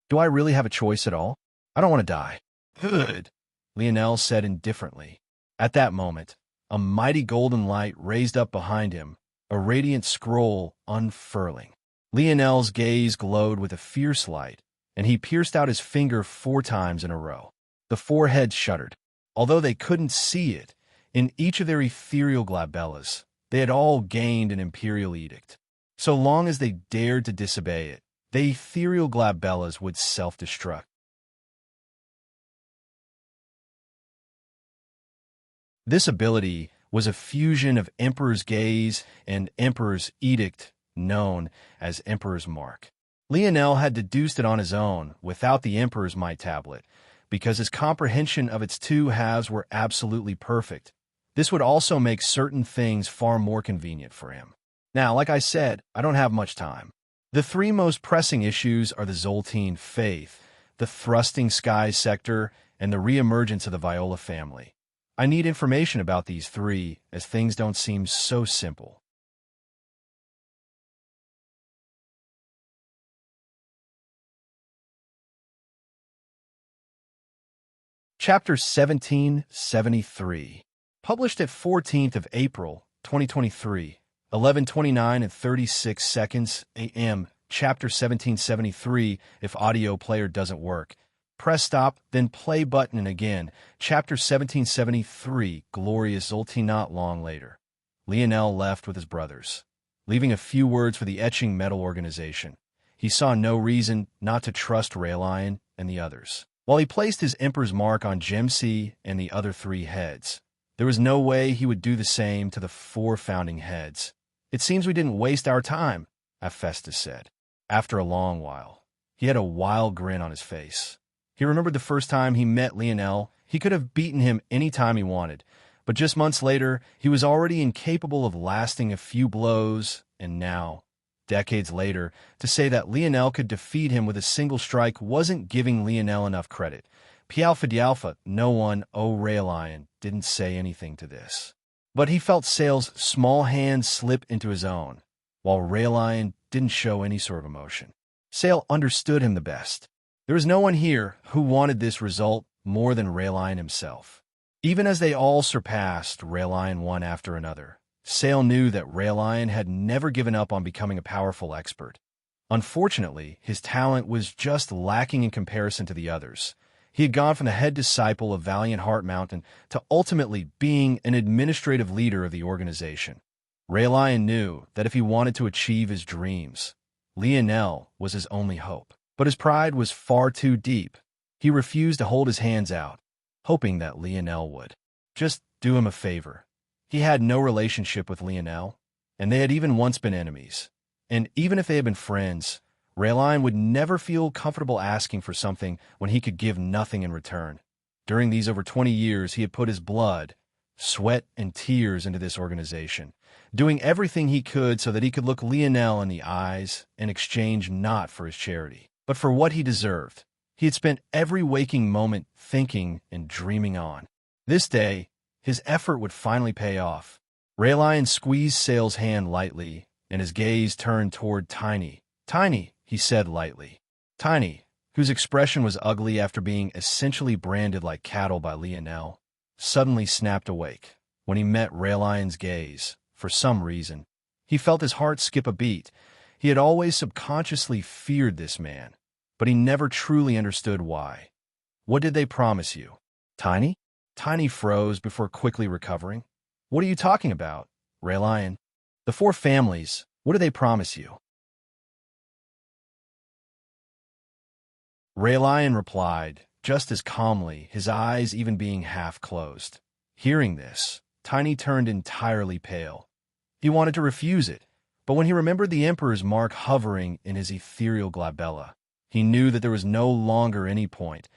"Do I really have a choice at all? I don't want to die." "Good," Lionel said indifferently. At that moment, a mighty golden light raised up behind him, a radiant scroll unfurling. Lionel's gaze glowed with a fierce light, and he pierced out his finger 4 times in a row. The 4 heads shuddered. Although they couldn't see it, in each of their ethereal glabellas, they had all gained an imperial edict. So long as they dared to disobey it, the ethereal glabellas would self-destruct. This ability was a fusion of Emperor's Gaze and Emperor's Edict, known as Emperor's Mark. Lionel had deduced it on his own, without the Emperor's Might tablet, because his comprehension of its 2 halves were absolutely perfect. This would also make certain things far more convenient for him. Now, like I said, I don't have much time. The 3 most pressing issues are the Zoltine Faith, the Thrusting Skies sector, and the reemergence of the Viola family. I need information about these 3, as things don't seem so simple. Chapter 1773. Published at 14th of April, 2023, 11:29 and 36 seconds a.m., Chapter 1773. If audio player doesn't work, press stop, then play button, and again. Chapter 1773, Glorious Ulti. Not long later, Lionel left with his brothers, leaving a few words for the etching metal organization. He saw no reason not to trust Raylion and the others. While he placed his Emperor's mark on Gemsi and the other three heads, there was no way he would do the same to the four founding heads. "It seems we didn't waste our time," Hephaestus said. After a long while, he had a wild grin on his face. He remembered the first time he met Lionel. He could have beaten him any time he wanted, but just months later, he was already incapable of lasting a few blows, and now, decades later, to say that Lionel could defeat him with a single strike wasn't giving Lionel enough credit. P-Alpha D-Alpha, no one, Raylion, didn't say anything to this. But he felt Sail's small hand slip into his own, while Raylion didn't show any sort of emotion. Sail understood him the best. There was no one here who wanted this result more than Raylion himself. Even as they all surpassed Raylion one after another, Sail knew that Raylion had never given up on becoming a powerful expert. Unfortunately, his talent was just lacking in comparison to the others. He had gone from the head disciple of Valiant Heart Mountain to ultimately being an administrative leader of the organization. Raylion knew that if he wanted to achieve his dreams, Lionel was his only hope. But his pride was far too deep. He refused to hold his hands out, hoping that Lionel would just do him a favor. He had no relationship with Lionel, and they had even once been enemies. And even if they had been friends, Raylion would never feel comfortable asking for something when he could give nothing in return. During these over 20 years, he had put his blood, sweat, and tears into this organization, doing everything he could so that he could look Lionel in the eyes and exchange not for his charity, but for what he deserved. He had spent every waking moment thinking and dreaming on. This day, his effort would finally pay off. Raylion squeezed Sail's hand lightly, and his gaze turned toward Tiny. "Tiny," he said lightly. Tiny, whose expression was ugly after being essentially branded like cattle by Lionel, suddenly snapped awake when he met Raylion's gaze. For some reason, he felt his heart skip a beat. He had always subconsciously feared this man, but he never truly understood why. "What did they promise you, Tiny?" Tiny froze before quickly recovering. "What are you talking about, Raylion?" "The four families. What did they promise you?" Raylion replied, just as calmly, his eyes even being half closed. Hearing this, Tiny turned entirely pale. He wanted to refuse it, but when he remembered the Emperor's mark hovering in his ethereal glabella, he knew that there was no longer any point.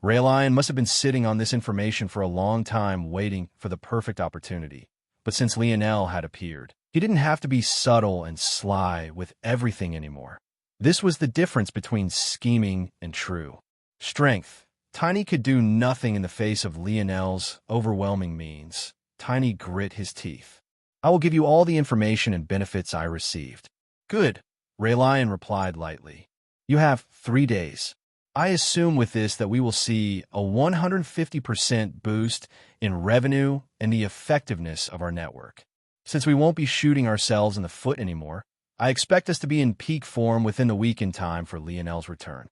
Raylion must have been sitting on this information for a long time, waiting for the perfect opportunity. But since Lionel had appeared, he didn't have to be subtle and sly with everything anymore. This was the difference between scheming and true strength. Tiny could do nothing in the face of Lionel's overwhelming means. Tiny grit his teeth. "I will give you all the information and benefits I received." "Good," Raylion replied lightly. "You have 3 days. I assume with this that we will see a 150% boost in revenue and the effectiveness of our network. Since we won't be shooting ourselves in the foot anymore, I expect us to be in peak form within the week in time for Lionel's return."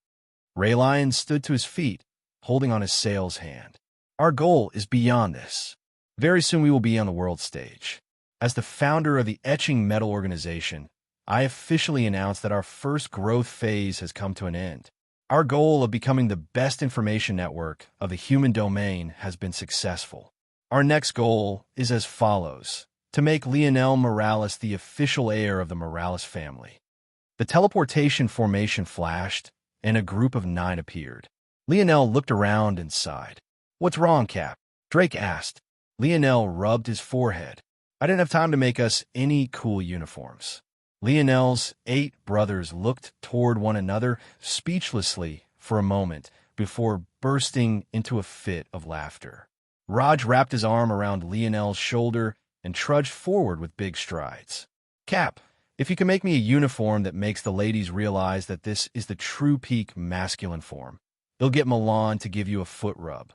Raylion stood to his feet, holding on his Sail's hand. "Our goal is beyond this. Very soon we will be on the world stage. As the founder of the Etching Metal Organization, I officially announce that our first growth phase has come to an end. Our goal of becoming the best information network of the human domain has been successful. Our next goal is as follows: to make Lionel Morales the official heir of the Morales family." The teleportation formation flashed, and a group of 9 appeared. Lionel looked around and sighed. "What's wrong, Cap?" Drake asked. Lionel rubbed his forehead. "I didn't have time to make us any cool uniforms." Lionel's 8 brothers looked toward one another speechlessly for a moment before bursting into a fit of laughter. Raj wrapped his arm around Lionel's shoulder and trudged forward with big strides. "Cap, if you can make me a uniform that makes the ladies realize that this is the true peak masculine form, they'll get Milan to give you a foot rub."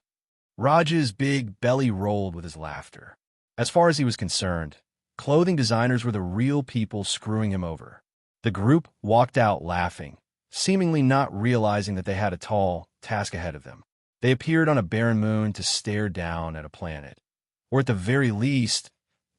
Raj's big belly rolled with his laughter. As far as he was concerned, Clothing designers were the real people screwing him over. The group walked out laughing, seemingly not realizing that they had a tall task ahead of them. They appeared on a barren moon to stare down at a planet. Or at the very least,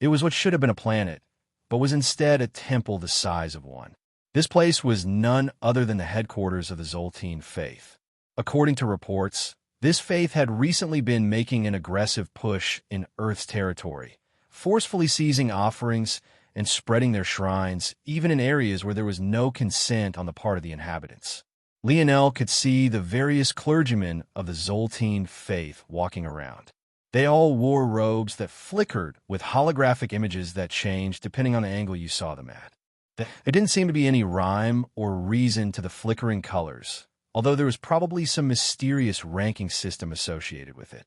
it was what should have been a planet, but was instead a temple the size of one. This place was none other than the headquarters of the Zoltene faith. According to reports, this faith had recently been making an aggressive push in Earth's territory, forcefully seizing offerings and spreading their shrines, even in areas where there was no consent on the part of the inhabitants. Lionel could see the various clergymen of the Zoltene faith walking around. They all wore robes that flickered with holographic images that changed depending on the angle you saw them at. There didn't seem to be any rhyme or reason to the flickering colors, although there was probably some mysterious ranking system associated with it.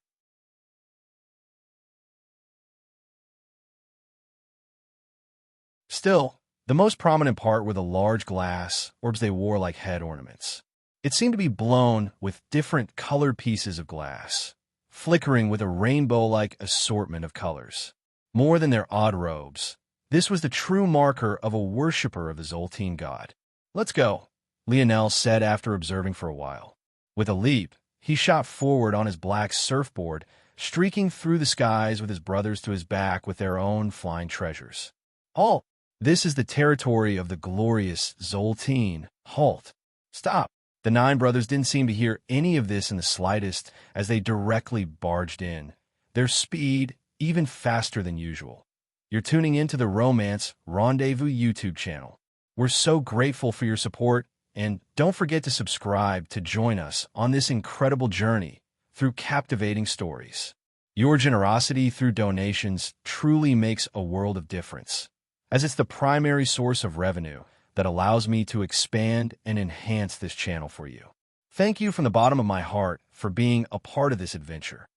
Still, the most prominent part were the large glass orbs they wore like head ornaments. It seemed to be blown with different colored pieces of glass, flickering with a rainbow-like assortment of colors. More than their odd robes, this was the true marker of a worshiper of the Zoltene god. "Let's go," Lionel said after observing for a while. With a leap, he shot forward on his black surfboard, streaking through the skies with his brothers to his back with their own flying treasures. "Halt! This is the territory of the glorious Zoltene. Halt! Stop!" The 9 brothers didn't seem to hear any of this in the slightest as they directly barged in, their speed even faster than usual. You're tuning into the Romance Rendezvous YouTube channel. We're so grateful for your support, and don't forget to subscribe to join us on this incredible journey through captivating stories. Your generosity through donations truly makes a world of difference, as it's the primary source of revenue that allows me to expand and enhance this channel for you. Thank you from the bottom of my heart for being a part of this adventure.